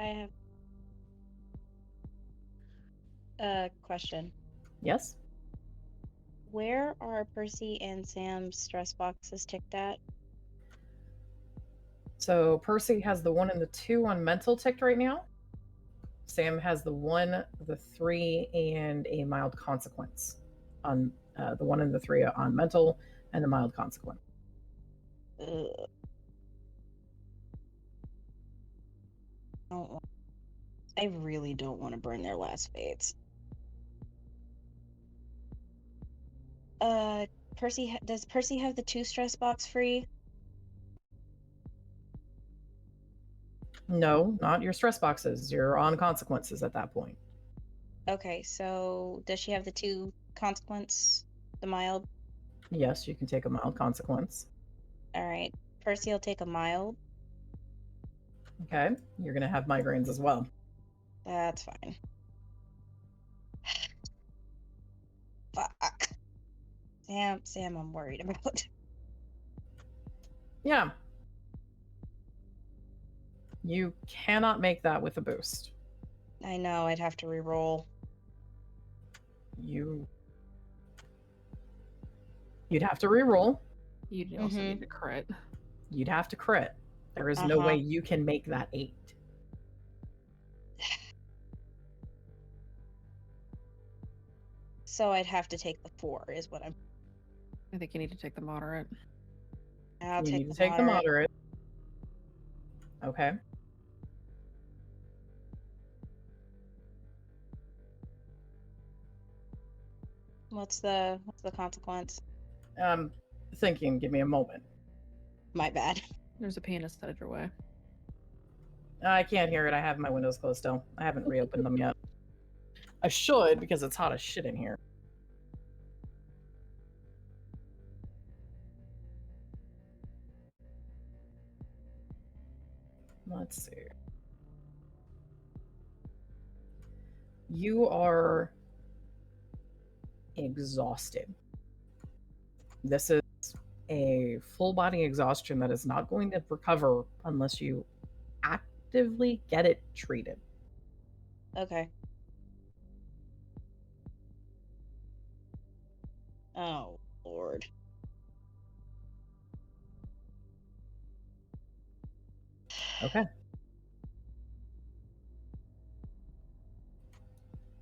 I have a question. Yes. Where are Percy and Sam's stress boxes ticked at? So Percy has the 1 and the 2 on mental ticked right now. Sam has the 1, the 3, and a mild consequence on the 1 and the 3 on mental, and the mild consequence. Ugh. I really don't want to burn their last fates. Percy, does Percy have the 2 stress box free? No, not your stress boxes. You're on consequences at that point. Okay, so does she have the 2 consequence, the mild? Yes, you can take a mild consequence. All right, Percy will take a mild. Okay, you're going to have migraines as well. That's fine. Fuck. Sam, I'm worried about. Yeah. You cannot make that with a boost. I know, I'd have to re-roll. You'd have to re-roll. You'd also need to crit. You'd have to crit. There is no way you can make that 8. So I'd have to take the 4, is what I'm. I think you need to take the moderate. I'll You take need the to take the moderate. moderate. Okay. What's the consequence? Thinking, give me a moment. My bad. There's a penis headed your way. I can't hear it. I have my windows closed still. I haven't reopened them yet. I should, because it's hot as shit in here. Let's see. You are exhausted. This is a full body exhaustion that is not going to recover unless you actively get it treated. Okay. Oh, Lord. Okay.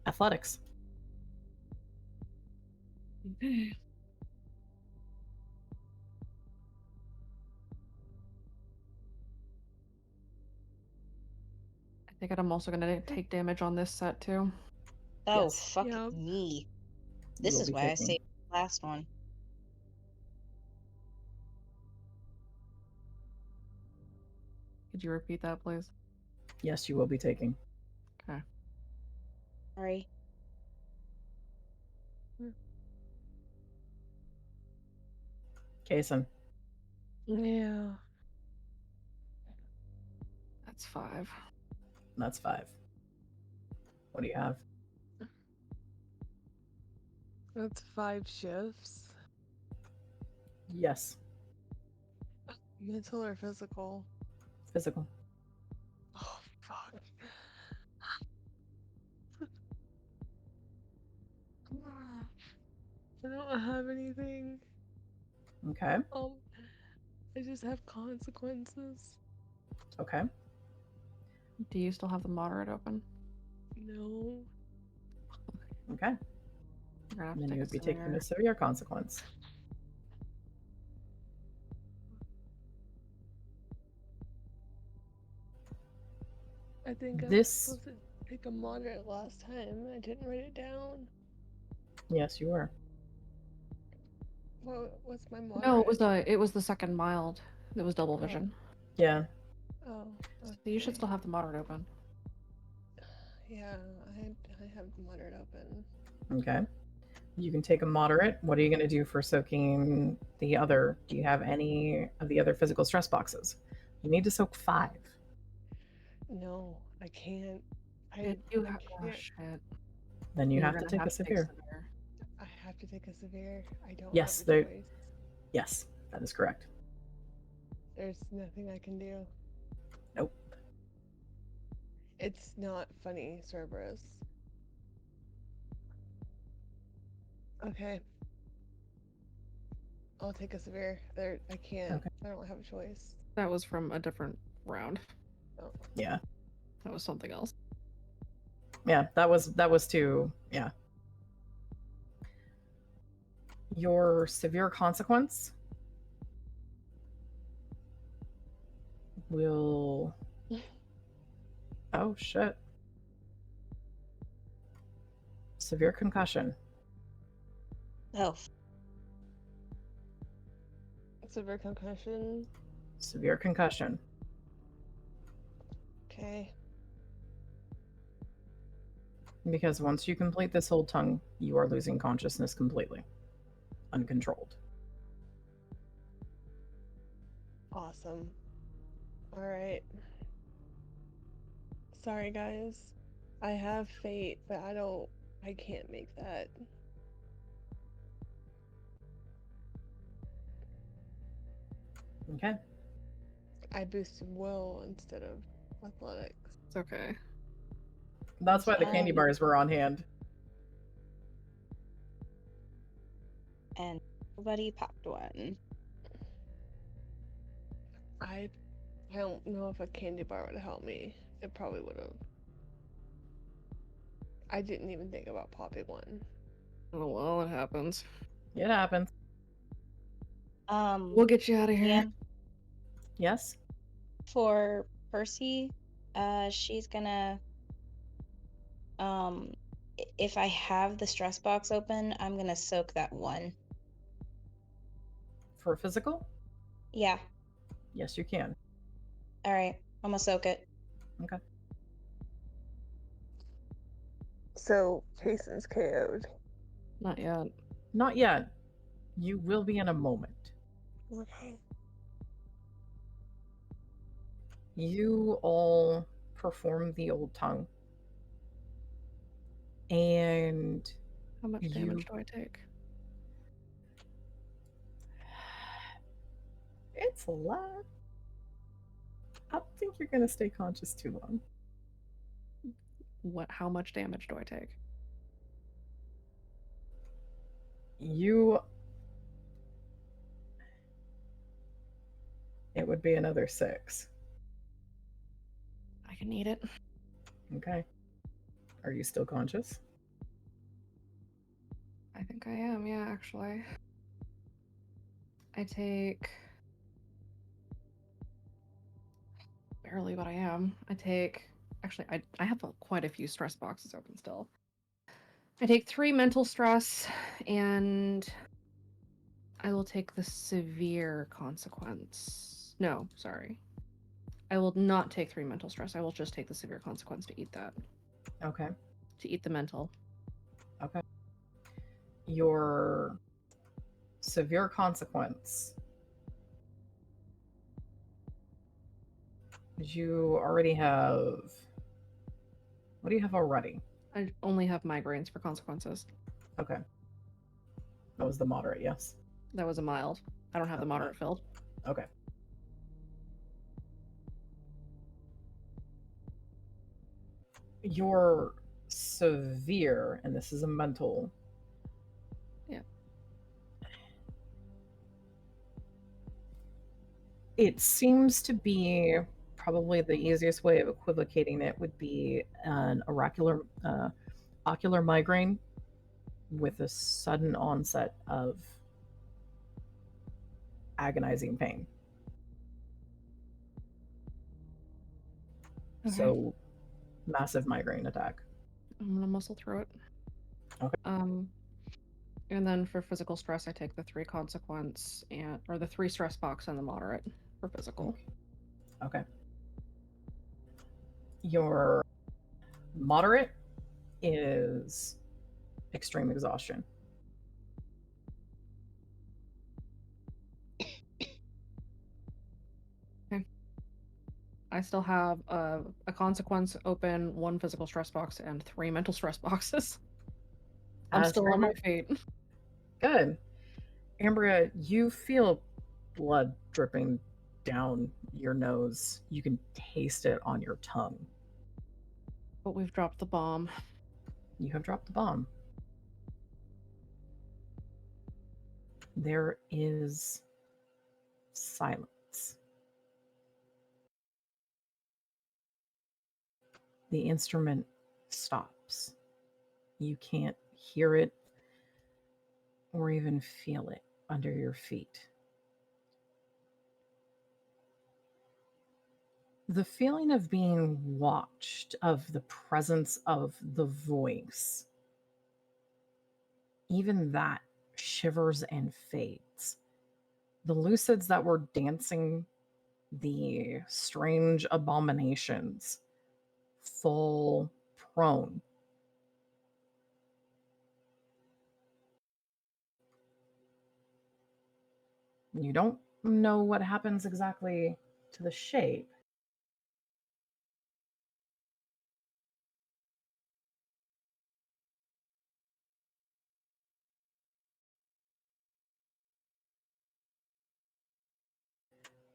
Athletics. I think I'm also going to take damage on this set too. Oh, Yes. fuck Yep. me. You This will is be why I taking- saved the last one. Could you repeat that, please? Yes, you will be taking. Okay. Sorry. Kason. Yeah. That's 5. That's 5. What do you have? That's 5 shifts. Yes. Mental or physical? Physical. Oh, fuck. I don't have anything. Okay. I just have consequences. Okay. Do you still have the moderate open? No. Okay. You're gonna have to And then take you a would be taking severe. a severe consequence. I think I was This. supposed to take a moderate last time. I didn't write it down. Yes, you were. What's my moderate? No, it was the second mild. It was double vision. Yeah. Oh. So you should okay. still have the moderate open. Yeah, I have the moderate open. Okay. You can take a moderate. What are you going to do for soaking the other? Do you have any of the other physical stress boxes? You need to soak 5. No, I can't. Oh, can't. shit. Then you You're have to gonna take a take severe. I have to take a severe. I don't Yes, have a choice. Yes, that is correct. There's nothing I can do. Nope. It's not funny, Cerberus. Okay. I'll take a severe. I can't. Okay. I don't have a choice. That was from a different round. Oh. Yeah. That was something else. Yeah, that was too, yeah. Your severe consequence will... Oh, shit. Severe concussion. Oh, Severe concussion. Severe concussion. Okay. Because once you complete this whole tongue, you are losing consciousness completely. Uncontrolled. Awesome. Alright. Sorry, guys. I have fate, but I can't make that. Okay. I boosted will instead of athletics. It's okay. That's why the candy Um, bars were on hand. and nobody popped one. I don't know if a candy bar would help me. It probably would have. I didn't even think about popping one. Oh well, it happens. It happens. We'll get you out of here. Ian, Yes? for Percy, she's gonna if I have the stress box open, I'm gonna soak that one. For physical? Yeah. Yes, you can. All right. I'm gonna soak it. Okay. So, Jason's KO'd. Not yet. Not yet. You will be in a moment. Okay. You all perform the old tongue. And How much You- damage do I take? it's a lot. I don't think you're going to stay conscious too long. How much damage do I take? It would be another 6. I can eat it. Okay. Are you still conscious? I think I am, yeah, actually. I take... Barely, but I am. I take... Actually, I have quite a few stress boxes open still. I take 3 mental stress, and I will take the severe consequence. No, sorry. I will not take 3 mental stress. I will just take the severe consequence to eat that. Okay. To eat the mental. Okay. Your severe consequence. You already have... What do you have already? I only have migraines for consequences. Okay. That was the moderate, yes? That was a mild. I don't have the Okay. moderate filled. Okay. Your severe, and this is a mental. Yeah. It seems to be probably the easiest way of equivocating it would be an ocular migraine with a sudden onset of agonizing pain. Okay. So, massive migraine attack. I'm gonna muscle through it. Okay. And then for physical stress, I take the 3 consequence or the 3 stress box and the moderate for physical. Okay. Your moderate is extreme exhaustion. Okay. I still have a consequence open, 1 physical stress box, and 3 mental stress boxes. I'm As still for on my you- feet. Good. Ambria, you feel blood dripping down your nose. You can taste it on your tongue. But we've dropped the bomb. You have dropped the bomb. There is silence. The instrument stops. You can't hear it or even feel it under your feet. The feeling of being watched, of the presence of the voice, even that shivers and fades. The lucids that were dancing the strange abominations fall prone. You don't know what happens exactly to the shape.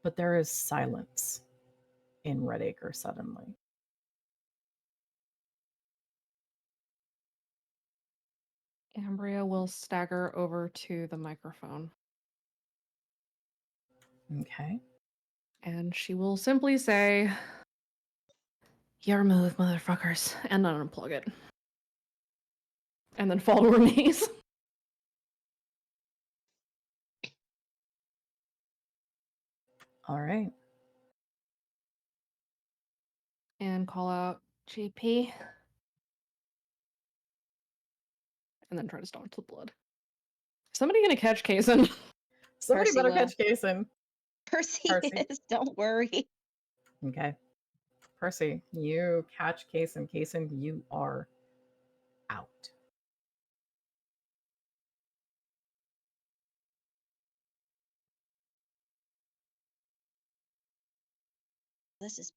But there is silence in Redacre suddenly. Ambria will stagger over to the microphone. Okay. And she will simply say, "Your move, motherfuckers," and then unplug it. And then fall to her knees. All right. And call out JP. And then try to staunch the blood. Somebody gonna catch Kaysen. Somebody Percy better will. catch Kaysen. Percy Percy. is. Don't worry. Okay. Percy, you catch Kaysen. Kaysen, you are out. This is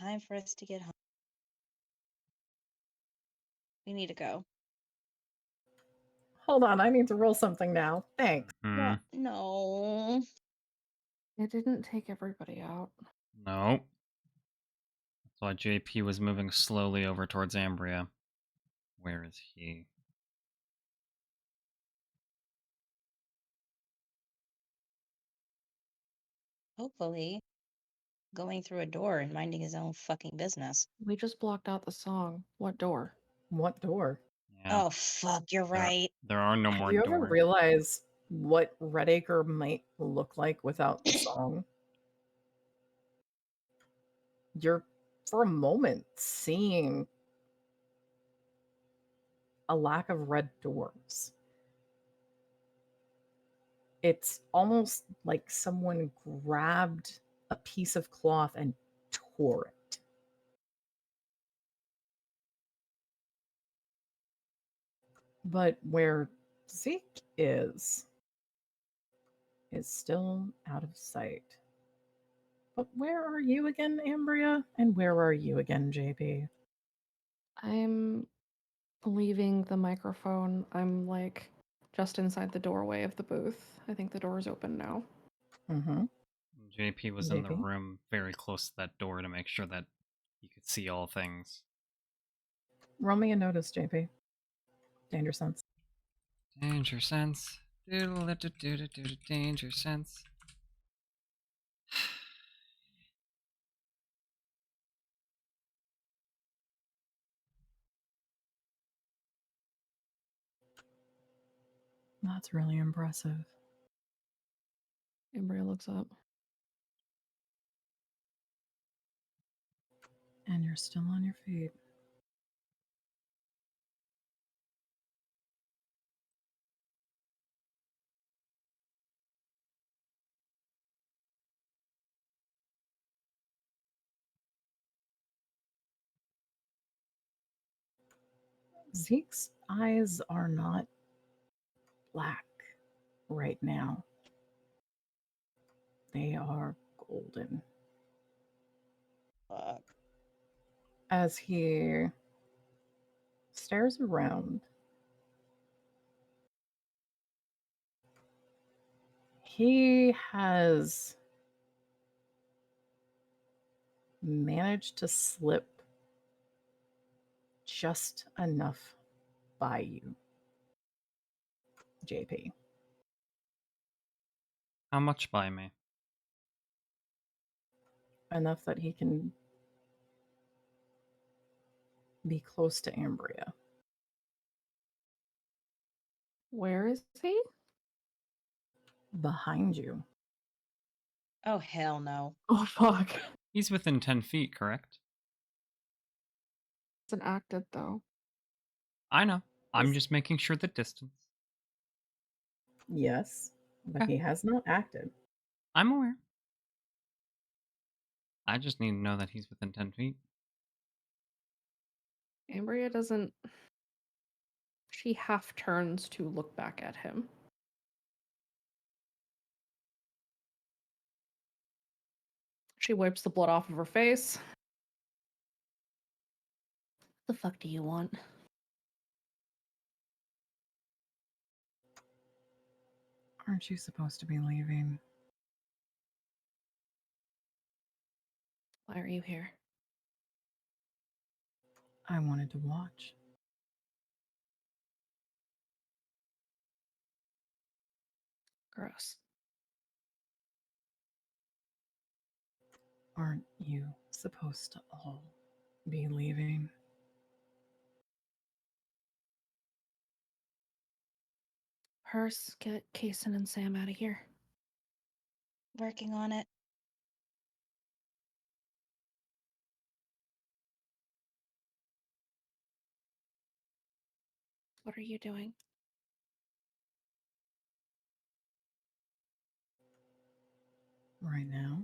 time for us to get home. We need to go. Hold on, I need to roll something now. Thanks. What? No. It didn't take everybody out. Nope. That's why JP was moving slowly over towards Ambria. Where is he? Hopefully, going through a door and minding his own fucking business. We just blocked out the song. What door? What door? Yeah. Oh fuck, you're There, right. there are no Have more you ever doors. realized what Redacre might look like without the song? You're, for a moment, seeing a lack of red doors. It's almost like someone grabbed a piece of cloth and tore it. But where Zeke is still out of sight. But where are you again, Ambria? And where are you again, JP? I'm leaving the microphone. I'm like just inside the doorway of the booth. I think the door is open now. Mm-hmm. JP was in the JP? room very close to that door to make sure that he could see all things. Roll me a notice, JP. Danger sense. Danger sense. Danger sense. That's really impressive. Ambria looks up. And you're still on your feet. Zeke's eyes are not black right now. They are golden. Fuck. As he stares around, He has managed to slip just enough by you, JP. How much by me? Enough that he can be close to Ambria. Where is he? Behind you. Oh, hell no. Oh, fuck. He's within 10 feet, correct? It's an acted, though. I know. I'm just making sure the distance. Yes, but Okay. he has not acted. I'm aware. I just need to know that he's within 10 feet. Ambria doesn't... She half turns to look back at him. She wipes the blood off of her face. What the fuck do you want? Aren't you supposed to be leaving? Why are you here? I wanted to watch. Gross. Aren't you supposed to all be leaving? Purse, get Kason and Sam out of here. Working on it. What are you doing? Right now?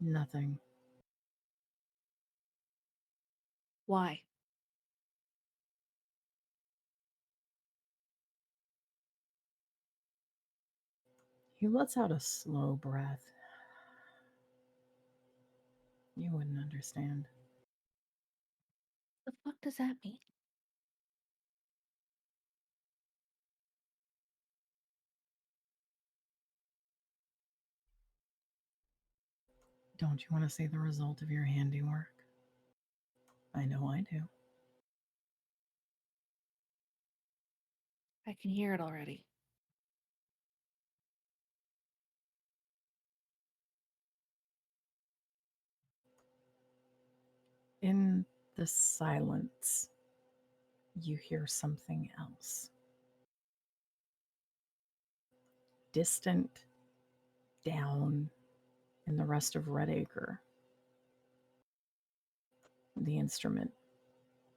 Nothing. Why? He lets out a slow breath. You wouldn't understand. The fuck does that mean? Don't you want to see the result of your handiwork? I know I do. I can hear it already. In the silence, you hear something else. Distant, down in the rest of Redacre. The instrument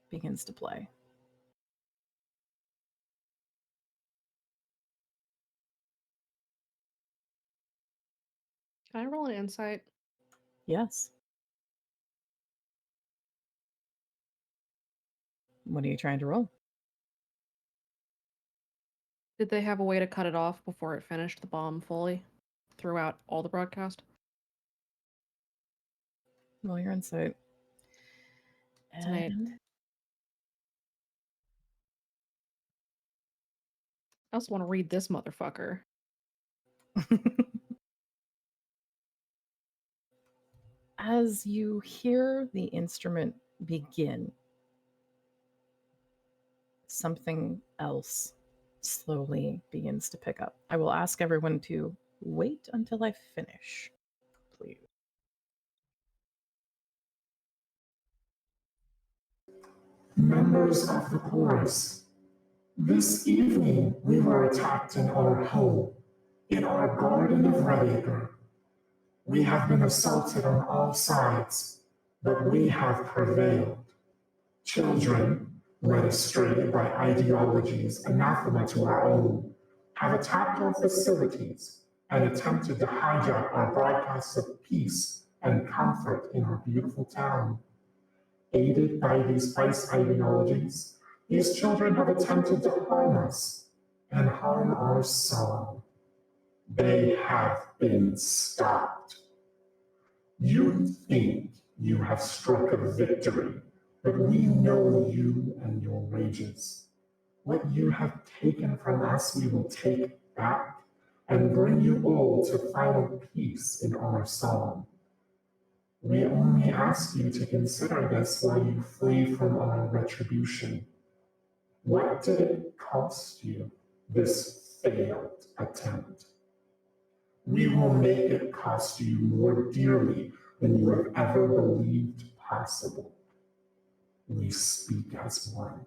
begins to play. Can I roll an insight? Yes. What are you trying to roll? Did they have a way to cut it off before it finished the bomb fully throughout all the broadcast? Roll your insight. It's an 8. And I also want to read this motherfucker. as you hear the instrument begin, something else slowly begins to pick up. I will ask everyone to wait until I finish, please. Members of the chorus, this evening we were attacked in our home, in our garden of Redacre. We have been assaulted on all sides, but we have prevailed. Children, led astray by ideologies anathema to our own, have attacked our facilities and attempted to hijack our broadcasts of peace and comfort in our beautiful town. Aided by these vice ideologies, these children have attempted to harm us and harm our song. They have been stopped. You think you have struck a victory, but we know you and your rages. What you have taken from us, we will take back and bring you all to final peace in our song. We only ask you to consider this while you flee from our retribution. What did it cost you, this failed attempt? We will make it cost you more dearly than you have ever believed possible. We speak as one.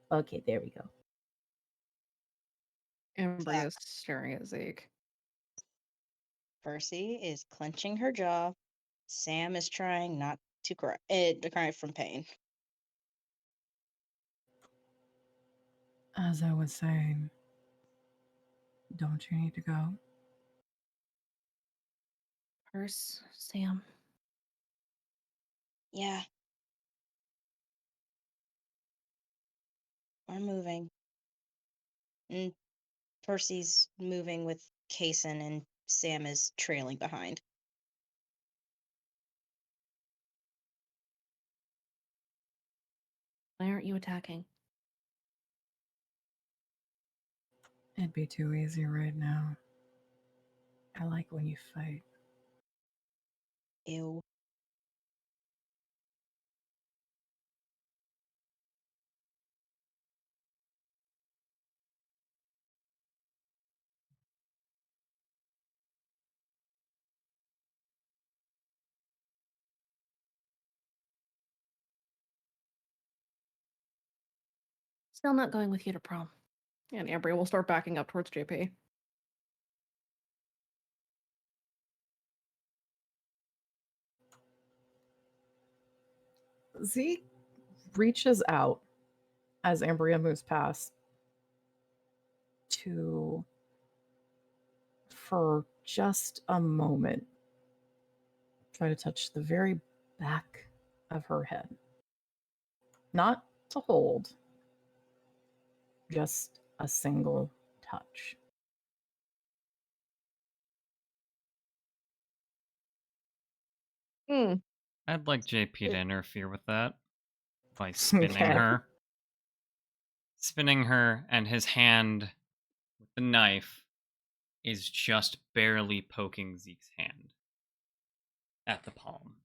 Okay, there we go. Ambria's staring at Zeke. Percy is clenching her jaw. Sam is trying not to cry from pain. As I was saying, don't you need to go? Sam. Yeah. We're moving. And Percy's moving with Kason, and Sam is trailing behind. Why aren't you attacking? It'd be too easy right now. I like when you fight. Ew. Still not going with you to prom. And Ambria will start backing up towards JP. Zeke reaches out as Ambria moves past to, for just a moment, try to touch the very back of her head. Not to hold, just a single touch. I'd like JP to interfere with that by spinning Okay. her. Spinning her, and his hand with the knife is just barely poking Zeke's hand at the palm.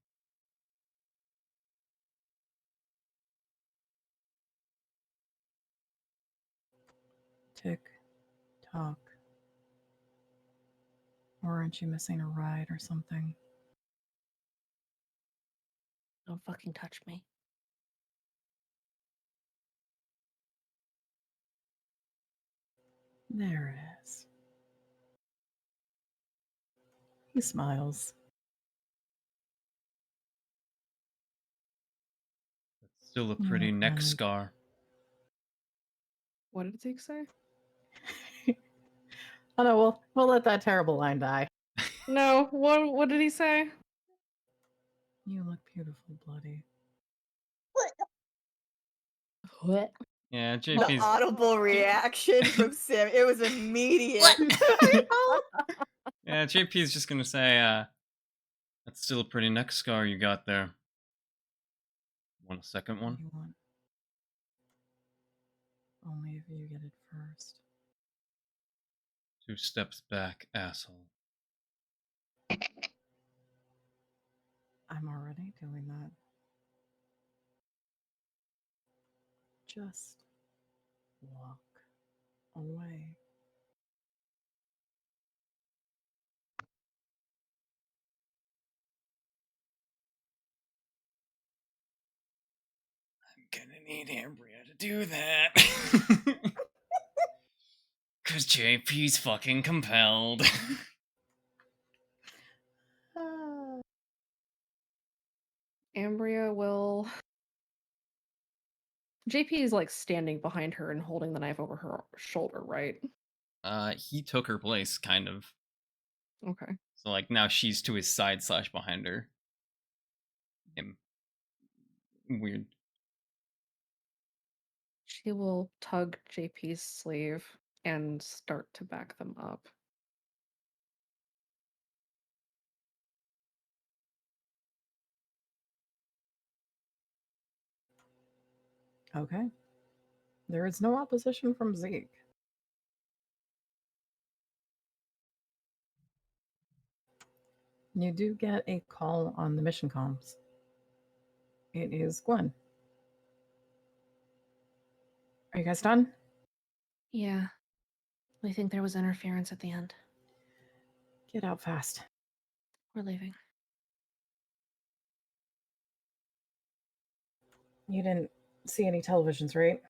Tick tock. Or aren't you missing a ride or something? Don't fucking touch me. There it is. He smiles. That's still a You pretty look neck really- scar. What did Zeke say? Oh no, we'll let that terrible line die. No, what did he say? You look beautiful, bloody. What? Yeah, The JP's. audible reaction from Sam, it was immediate. Yeah, JP's just gonna say, that's still a pretty neck scar you got there. Want a second What one? do you want? Only if you get it first. 2 steps back, asshole. I'm already doing that. Just walk away. I'm gonna need Ambria to do that. Cause JP's fucking compelled. Ambria will. JP is like standing behind her and holding the knife over her shoulder, right? He took her place, kind of. Okay. So like now she's to his side / behind her. Him. Weird. She will tug JP's sleeve and start to back them up. Okay. There is no opposition from Zeke. You do get a call on the mission comms. It is Gwen. Are you guys done? Yeah. We think there was interference at the end. Get out fast. We're leaving. You didn't see any televisions, right?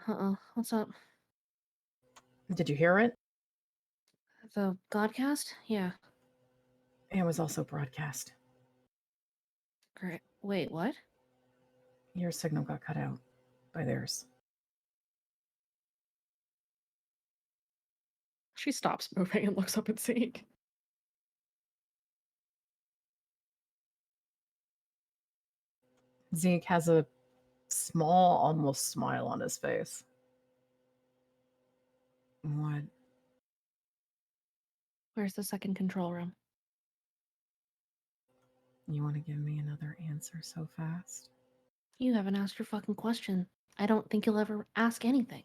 Uh-oh. What's up? Did you hear it? The Godcast? Yeah. It was also broadcast. Great. Wait, what? Your signal got cut out by theirs. She stops moving and looks up at Zeke. Zeke has a small, almost smile on his face. What? Where's the second control room? You want to give me another answer so fast? You haven't asked your fucking question. I don't think you'll ever ask anything.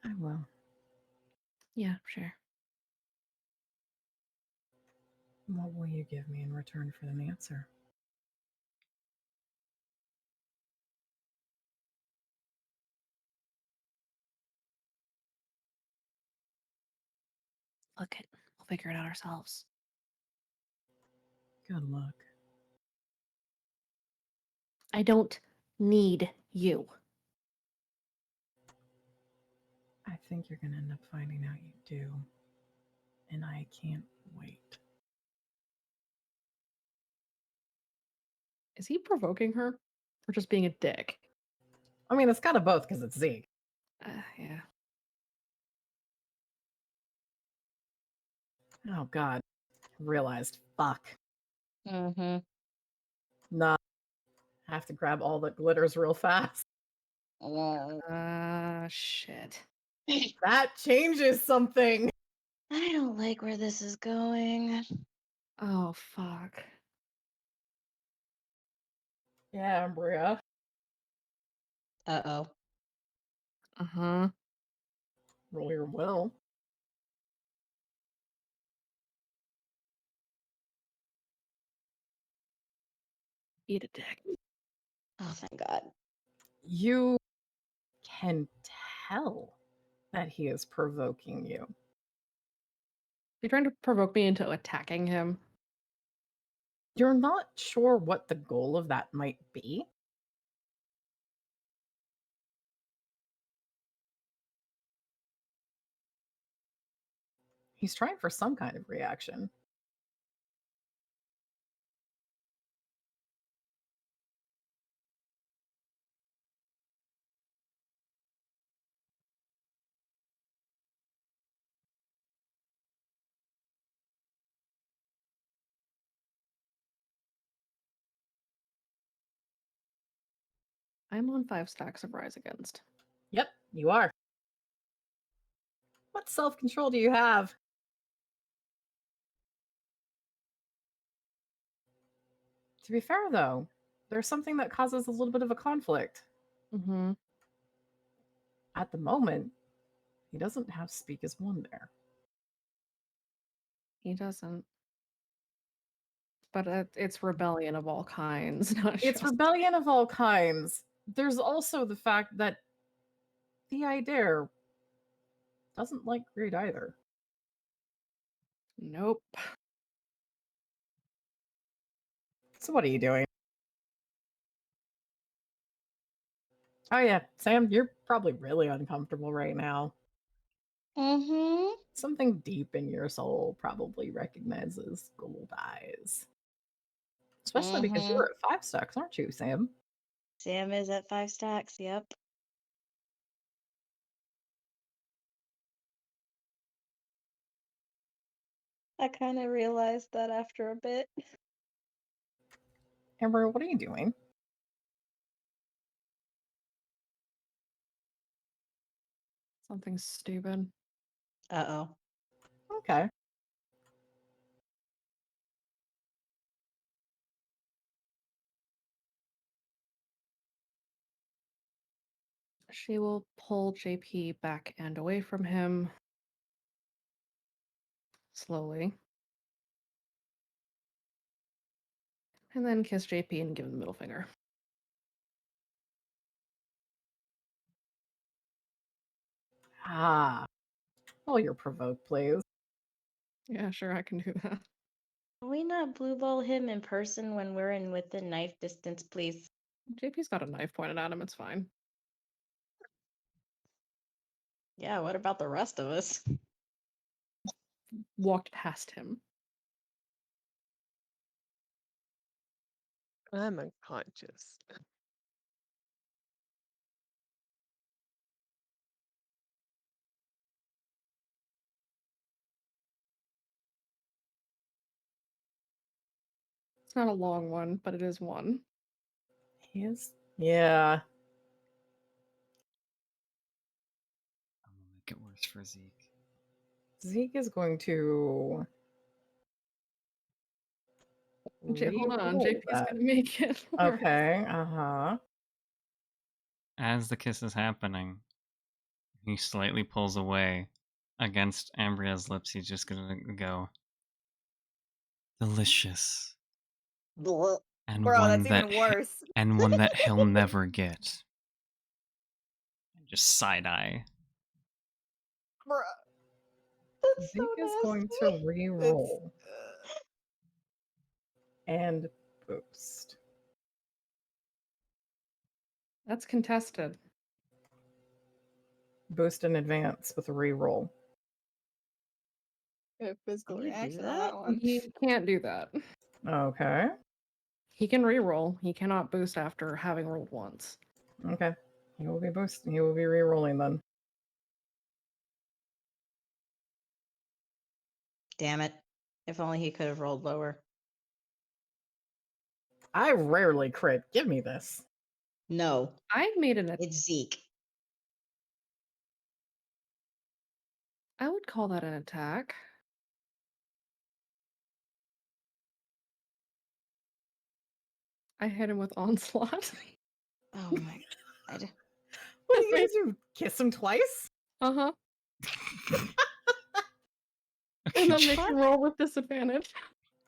I will. Yeah, sure. What will you give me in return for an answer? Look it. We'll figure it out ourselves. Good luck. I don't need you. I think you're going to end up finding out you do. And I can't wait. Is he provoking her? Or just being a dick? I mean, it's kind of both because it's Zeke. Yeah. Oh, God. Realized. Fuck. Mm-hmm. Nah. Have to grab all the glitters real fast. Shit. That changes something. I don't like where this is going. Oh, fuck. Yeah, Bria. Uh-oh. Uh-huh. Roll your will. Eat a dick. Oh, thank God. You can tell that he is provoking you. You're trying to provoke me into attacking him? You're not sure what the goal of that might be. He's trying for some kind of reaction. I'm on 5 stacks of Rise Against. Yep, you are. What self-control do you have? To be fair, though, there's something that causes a little bit of a conflict. Mm-hmm. At the moment, he doesn't have speak as one there. He doesn't. But it's rebellion of all kinds, not It's just... rebellion of all kinds. There's also the fact that the Idare doesn't like greed either. Nope. So what are you doing? Oh yeah, Sam, you're probably really uncomfortable right now. Mm-hmm. Something deep in your soul probably recognizes gold eyes. Especially because you're at 5 stacks, aren't you, Sam? Sam is at 5 stacks, yep. I kind of realized that after a bit. Amber, what are you doing? Something stupid. Uh-oh. Okay. She will pull JP back and away from him slowly. And then kiss JP and give him the middle finger. Ah. Oh, you're provoked, please. Yeah, sure, I can do that. Can we not blue ball him in person when we're in within knife distance, please? JP's got a knife pointed at him, it's fine. Yeah, what about the rest of us? Walked past him. I'm unconscious. It's not a long one, but it is one. He is? Yeah. I'm gonna make it worse for Zeke. Zeke is going to. Hold on, re-roll JP's that. gonna make it worse. Okay, uh-huh. As the kiss is happening, he slightly pulls away against Ambria's lips. He's just gonna go, delicious. Blah. And Bro, one that's that even worse. and one that he'll never get. Just side eye. Bro. That's so Zeke is going nasty. to re-roll and boost. That's contested. Boost in advance with a re-roll. Physical Can you do reaction on that? that one. He can't do that. Okay. He can re-roll. He cannot boost after having rolled once. Okay. He will be boosting. He will be re-rolling then. Damn it. If only he could have rolled lower. I rarely crit. Give me this. No, I made an. it's Zeke. I would call that an attack. I hit him with onslaught. Oh my god. What are you gonna do? Kiss him twice? Uh-huh. Okay, And then J- make him roll with disadvantage.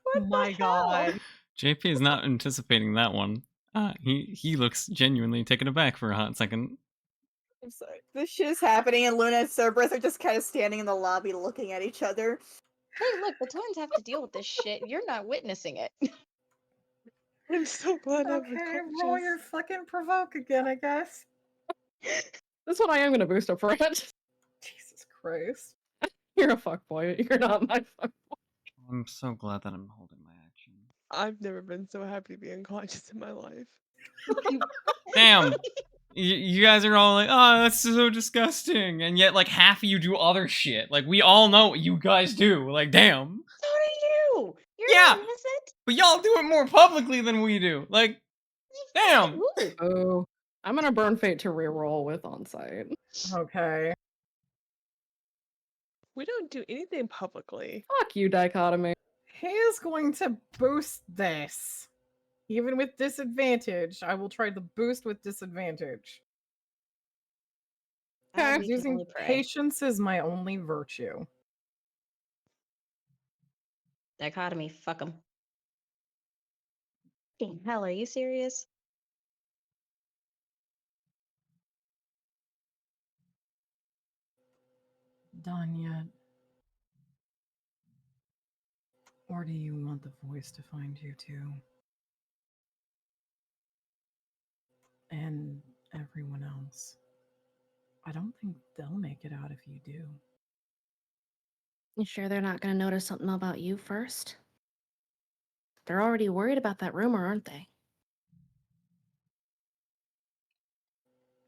What My the hell? god. JP is not anticipating that one. He looks genuinely taken aback for a hot second. I'm sorry. This shit is happening, and Luna and Cerberus are just kind of standing in the lobby looking at each other. Hey, look, the twins have to deal with this shit. You're not witnessing it. I'm so glad I'm Okay, roll your unconscious. fucking provoke again, I guess. This one I am gonna boost up for it. Jesus Christ. You're a fuckboy. You're not my fuck. I'm so glad that I'm holding my action. I've never been so happy to be unconscious in my life. Damn! You guys are all like, oh, that's so disgusting. And yet, like, half of you do other shit. Like, we all know what you guys do. Like, damn. So do you. You're Yeah. innocent. But y'all do it more publicly than we do. Like, damn. Ooh. Oh, I'm gonna burn fate to reroll with onsite. Okay. We don't do anything publicly. Fuck you, dichotomy. He is going to boost this. Even with disadvantage, I will try the boost with disadvantage. We can Using only pray. patience is my only virtue. Dichotomy, fuck them. Hell, are you serious? Done yet? Or do you want the voice to find you too? And everyone else. I don't think they'll make it out if you do. You sure they're not gonna notice something about you first? They're already worried about that rumor, aren't they?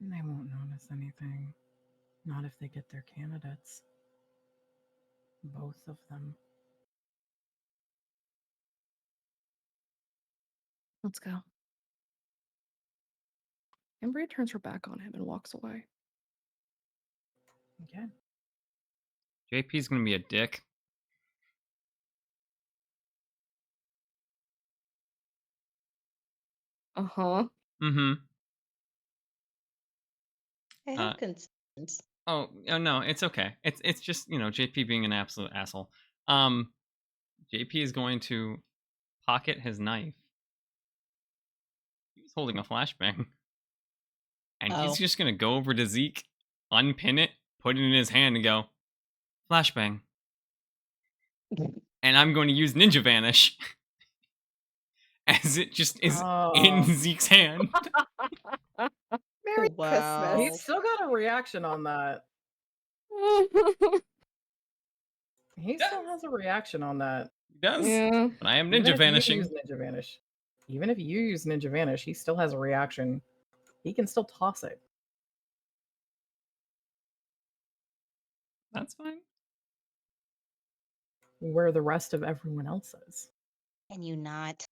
They won't notice anything. Not if they get their candidates. Both of them. Let's go. Embria turns her back on him and walks away. Okay. JP's gonna be a dick. Uh-huh. Mm-hmm. I have concerns. Oh no, it's okay. It's just JP being an absolute asshole. JP is going to pocket his knife. He's holding a flashbang, and he's just gonna go over to Zeke, unpin it, put it in his hand, and go flashbang. And I'm going to use Ninja Vanish as it just is in Zeke's hand. Merry Christmas. He's still got a reaction on that. He still has a reaction on that. He does. Yeah. But I am Ninja Vanishing. Even if you use Ninja Vanish, he still has a reaction. He can still toss it. That's fine. Where the rest of everyone else is. Can you not?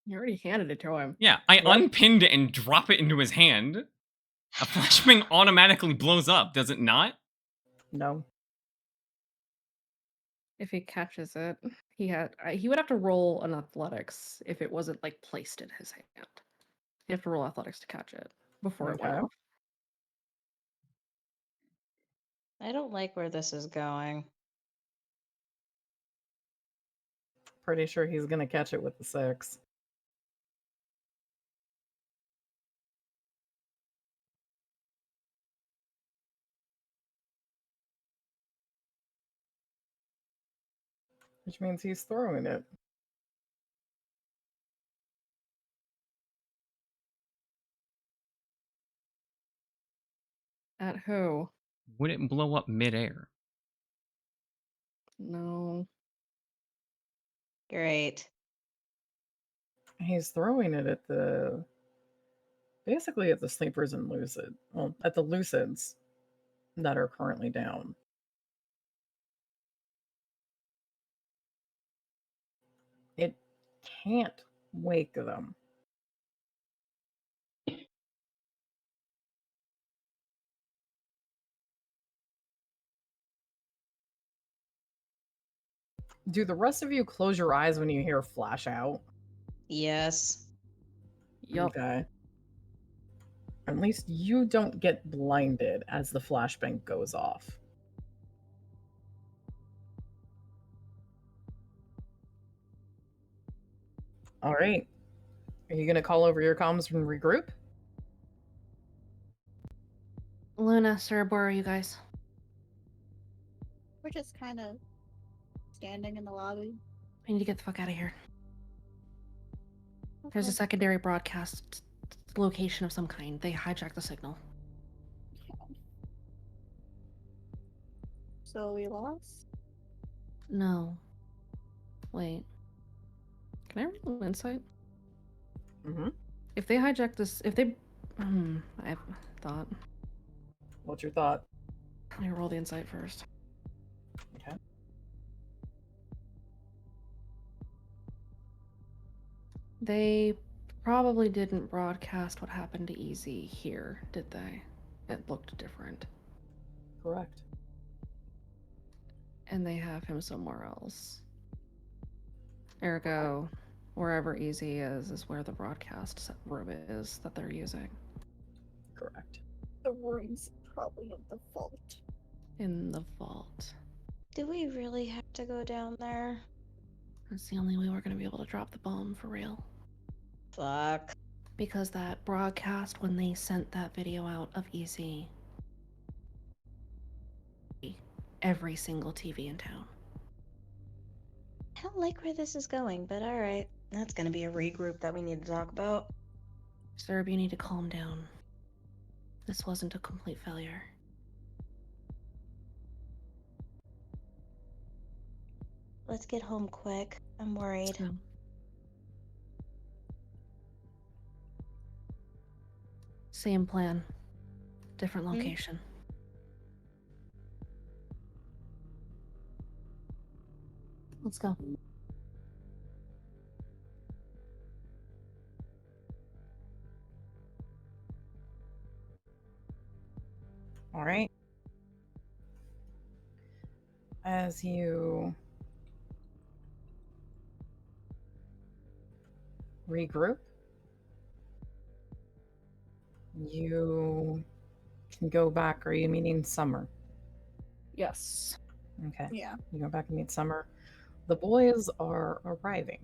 You already handed it to him. Yeah, I unpinned it and drop it into his hand. A flashbang automatically blows up, does it not? No. If he catches it, he would have to roll an athletics if it wasn't like placed in his hand. You have to roll athletics to catch it before it went off. I don't like where this is going. Pretty sure he's gonna catch it with the 6. Which means he's throwing it. At who? Would it blow up midair? No. Great. He's throwing it at basically at the sleepers and lucid. Well, at the lucids that are currently down. It can't wake them. Do the rest of you close your eyes when you hear flash out? Yes. Yup. Okay. At least you don't get blinded as the flashbang goes off. All right. Are you going to call over your comms and regroup? Luna, Sir, where are you guys? We're just kind of standing in the lobby. We need to get the fuck out of here. There's a secondary broadcast location of some kind. They hijacked the signal. So we lost? No. Wait. Can I roll insight? Mm-hmm. If they hijack this, I have a thought. What's your thought? Let me roll the insight first. Okay. They probably didn't broadcast what happened to Easy here, did they? It looked different. Correct. And they have him somewhere else. Ergo, wherever Easy is where the broadcast room is that they're using. Correct. The room's probably in the vault. In the vault. Do we really have to go down there? That's the only way we're gonna be able to drop the bomb for real. Fuck. Because that broadcast, when they sent that video out of Easy, every single TV in town. I don't like where this is going, but alright. That's gonna be a regroup that we need to talk about. Serb, you need to calm down. This wasn't a complete failure. Let's get home quick. I'm worried. So, same plan. Different location. Let's go. All right. As you regroup, you go back. Are you meaning Summer? Yes. Okay. Yeah. You go back and meet Summer. The boys are arriving.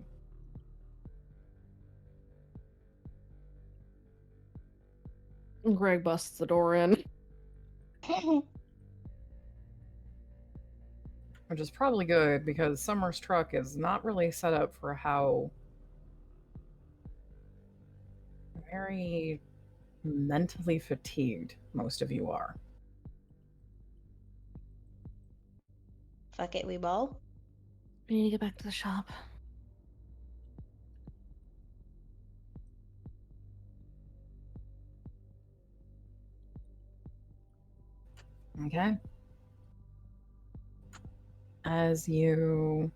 Greg busts the door in. Which is probably good because Summer's truck is not really set up for how very mentally fatigued most of you are. Fuck it, we ball. We need to get back to the shop. Okay. As you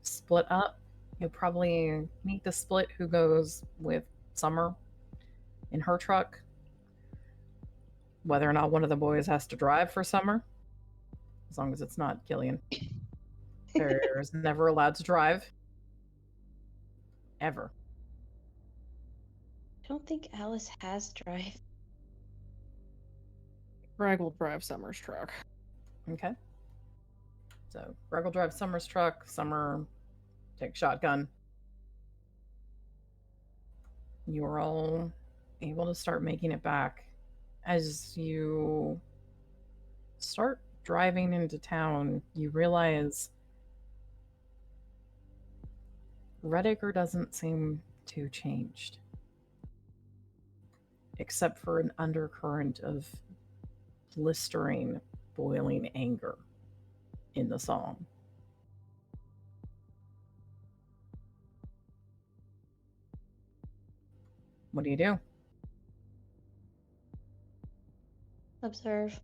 split up, you'll probably need to split who goes with Summer in her truck. Whether or not one of the boys has to drive for Summer, as long as it's not Gillian. There's never allowed to drive. Ever. I don't think Alice has drive. Greg will drive Summer's truck. Okay. So Greg will drive Summer's truck. Summer take shotgun. You are all able to start making it back. As you start driving into town, you realize Redacre doesn't seem too changed, except for an undercurrent of blistering, boiling anger in the song. What do you do? Observe.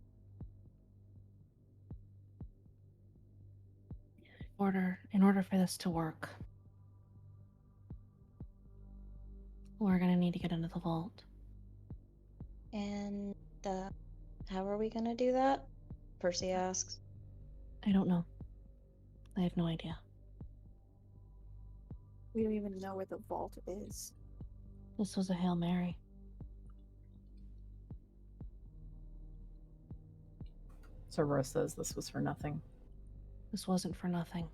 In order for this to work, we're gonna need to get into the vault. And how are we gonna do that? Percy asks. I don't know. I have no idea. We don't even know where the vault is. This was a Hail Mary. Cerberus says this was for nothing. This wasn't for nothing.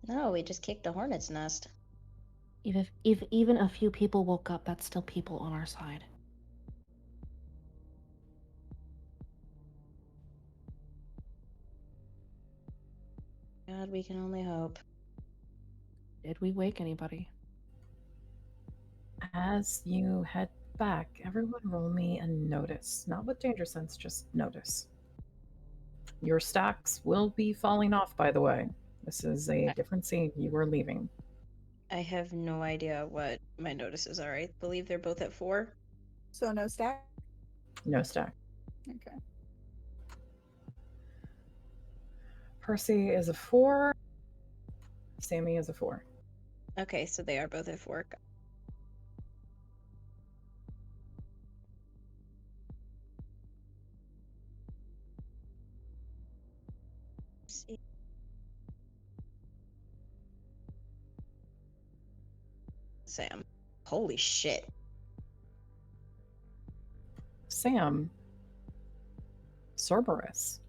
No, we just kicked a hornet's nest. If even a few people woke up, that's still people on our side. God, we can only hope. Did we wake anybody? As you head back, everyone roll me a notice. Not with danger sense, just notice. Your stacks will be falling off, by the way. This is a different scene. You are leaving. I have no idea what my notices are. I believe they're both at 4. So no stack? No stack. Okay. Percy is a 4. Sammy is a 4. Okay, so they are both at 4. See. Sam. Holy shit. Sam. Cerberus.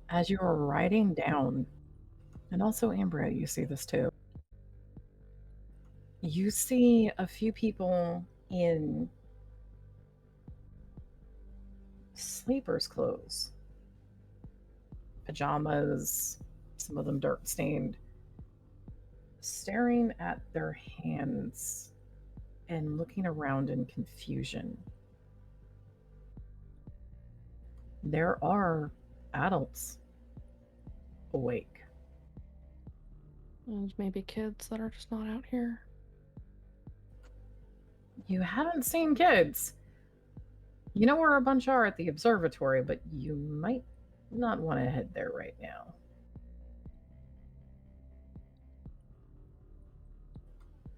As you are riding down, and also Ambria, you see this too. You see a few people in sleeper's clothes, pajamas, some of them dirt stained, staring at their hands and looking around in confusion. There are adults awake. There's maybe kids that are just not out here. You haven't seen kids. You know where a bunch are at the observatory, but you might not want to head there right now.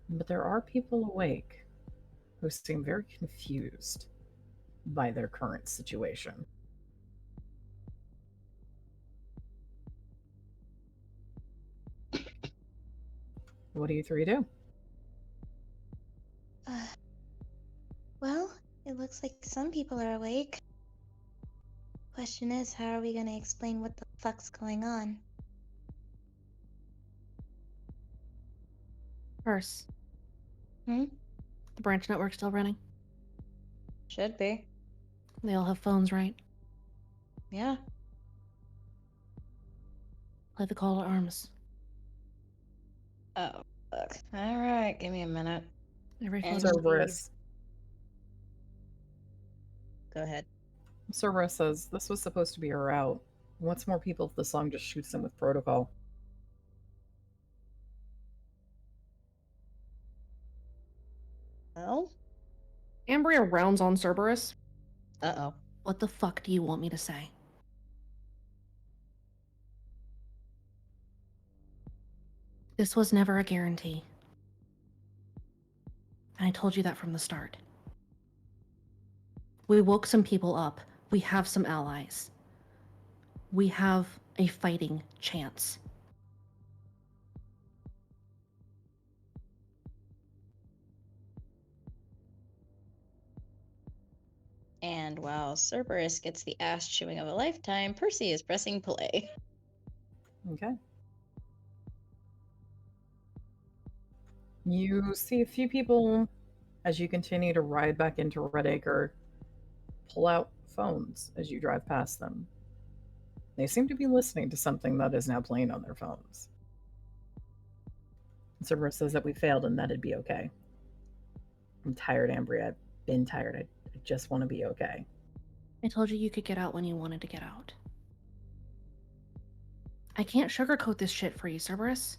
But there are people awake who seem very confused by their current situation. What do you three do? Well, it least some people are awake. Question is, how are we gonna explain what the fuck's going on? First, Hmm? the branch network still running? Should be. They all have phones, right? Yeah. Play the call to arms. Oh, fuck. Alright, give me a minute. Every phone. And Cerberus. Go ahead. Cerberus says this was supposed to be a route. What's more people if the song just shoots them with protocol? Well? Ambria rounds on Cerberus. Uh-oh. What the fuck do you want me to say? This was never a guarantee. And I told you that from the start. We woke some people up. We have some allies. We have a fighting chance. And while Cerberus gets the ass chewing of a lifetime, Percy is pressing play. Okay. You see a few people as you continue to ride back into Redacre pull out phones as you drive past them. They seem to be listening to something that is now playing on their phones. Cerberus says that we failed and that it'd be okay. I'm tired, Ambria. I've been tired. I just want to be okay. I told you could get out when you wanted to get out. I can't sugarcoat this shit for you, Cerberus.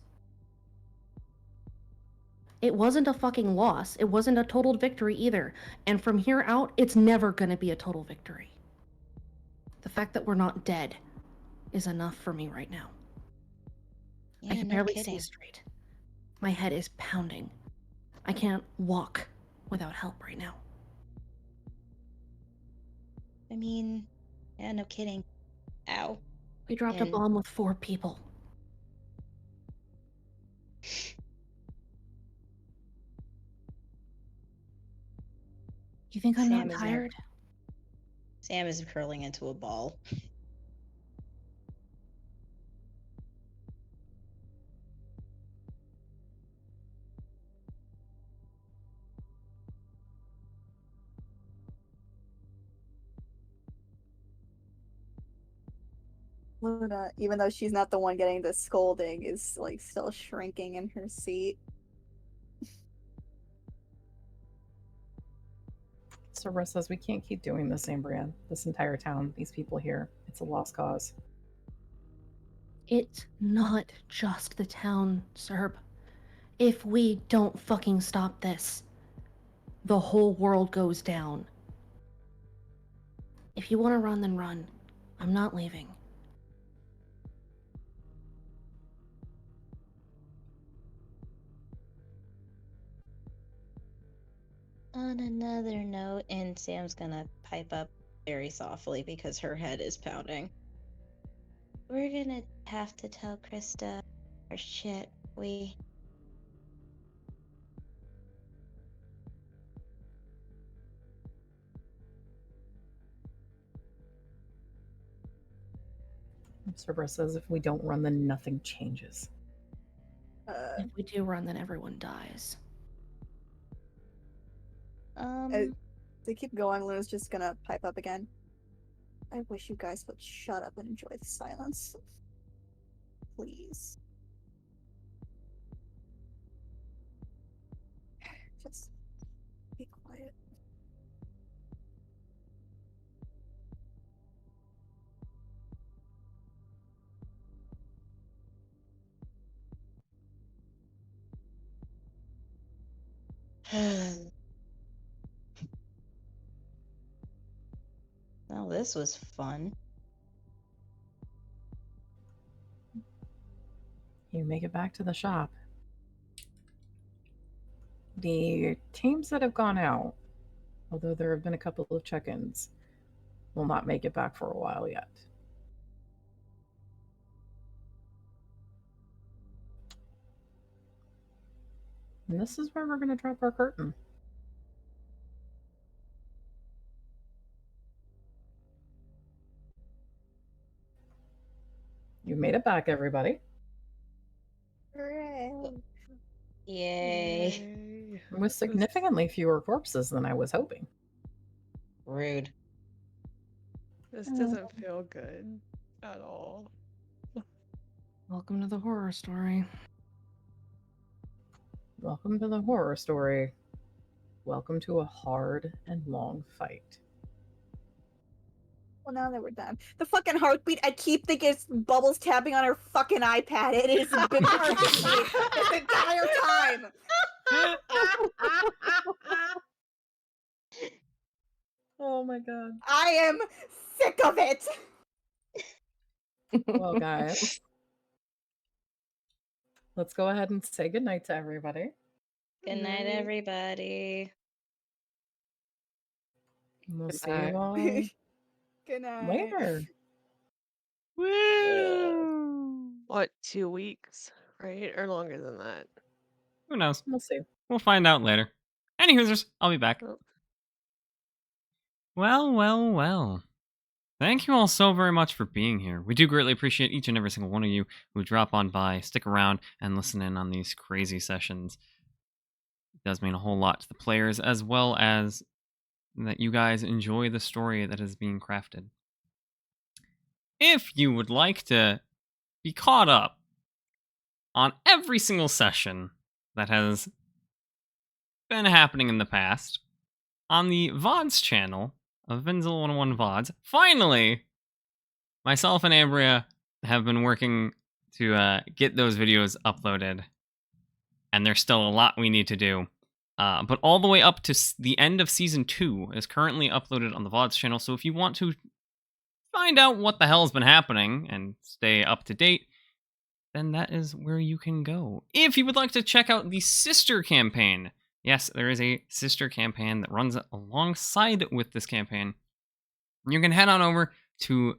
It wasn't a fucking loss. It wasn't a total victory either. And from here out, it's never gonna be a total victory. The fact that we're not dead is enough for me right now. Yeah, I can no barely kidding. see straight. My head is pounding. I can't walk without help right now. I mean, yeah, no kidding. Ow. We dropped a And- bomb with 4 people. You think I'm Sam not is now- tired? Sam is curling into a ball. Luna, even though she's not the one getting the scolding, is like still shrinking in her seat. Cerberus says we can't keep doing this, Ambria. This entire town, these people here, it's a lost cause. It's not just the town, Serb. If we don't fucking stop this, the whole world goes down. If you want to run, then run. I'm not leaving. On another note, and Sam's gonna pipe up very softly because her head is pounding. We're gonna have to tell Krista our shit. Cerberus says if we don't run, then nothing changes. If we do run, then everyone dies. They keep going. Luna's just gonna pipe up again. I wish you guys would shut up and enjoy the silence. Please. Just be quiet. Well, this was fun. You make it back to the shop. The teams that have gone out, although there have been a couple of check-ins, will not make it back for a while yet. And this is where we're going to drop our curtain. You made it back, everybody. Hooray. Yay. With significantly fewer corpses than I was hoping. Rude. This doesn't feel good at all. Welcome to the horror story. Welcome to the horror story. Welcome to a hard and long fight. Well, now that we're done. The fucking heartbeat, I keep thinking it's Bubbles tapping on her fucking iPad. It has been perfectly this entire time. Oh my god. I am sick of it. Well, guys, let's go ahead and say goodnight to everybody. Good night, everybody. We'll Good see night. you all Good night. later. Woo! What, 2 weeks, right? Or longer than that? Who knows? We'll see. We'll find out later. Any hoosers, I'll be back. Oh. Well. Thank you all so very much for being here. We do greatly appreciate each and every single one of you who drop on by, stick around, and listen in on these crazy sessions. It does mean a whole lot to the players, as well as that you guys enjoy the story that is being crafted. If you would like to be caught up on every single session that has been happening in the past, on the VODs channel of Vinzel 101 VODs, finally, myself and Ambria have been working to get those videos uploaded, and there's still a lot we need to do. But all the way up to the end of Season 2 is currently uploaded on the VODs channel, so if you want to find out what the hell's been happening and stay up to date, then that is where you can go. If you would like to check out the sister campaign, yes, there is a sister campaign that runs alongside with this campaign. You can head on over to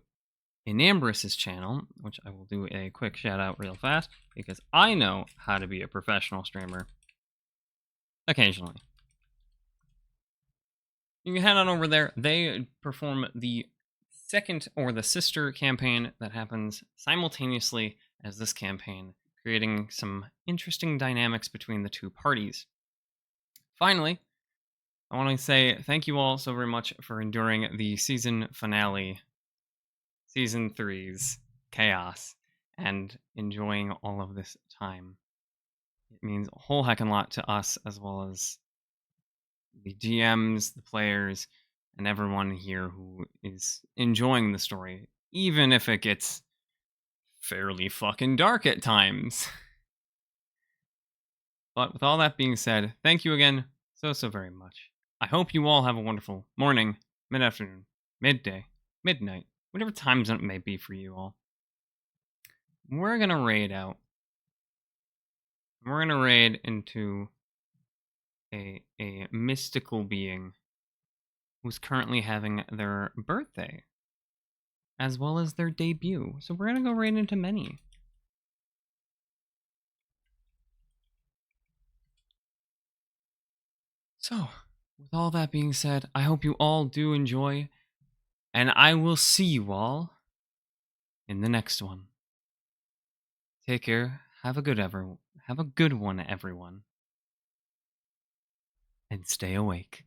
Inambris's channel, which I will do a quick shout out real fast, because I know how to be a professional streamer. Occasionally. You can head on over there. They perform the second or the sister campaign that happens simultaneously as this campaign, creating some interesting dynamics between the two parties. Finally, I want to say thank you all so very much for enduring the season finale, Season 3's chaos, and enjoying all of this time. It means a whole heckin' lot to us, as well as the GMs, the players, and everyone here who is enjoying the story, even if it gets fairly fucking dark at times. But with all that being said, thank you again so very much. I hope you all have a wonderful morning, mid-afternoon, midday, midnight, whatever time zone it may be for you all. We're gonna raid out. We're gonna raid into a mystical being who's currently having their birthday, as well as their debut. So we're gonna go right into many. So, with all that being said, I hope you all do enjoy, and I will see you all in the next one. Take care. Have a good one, everyone. And stay awake.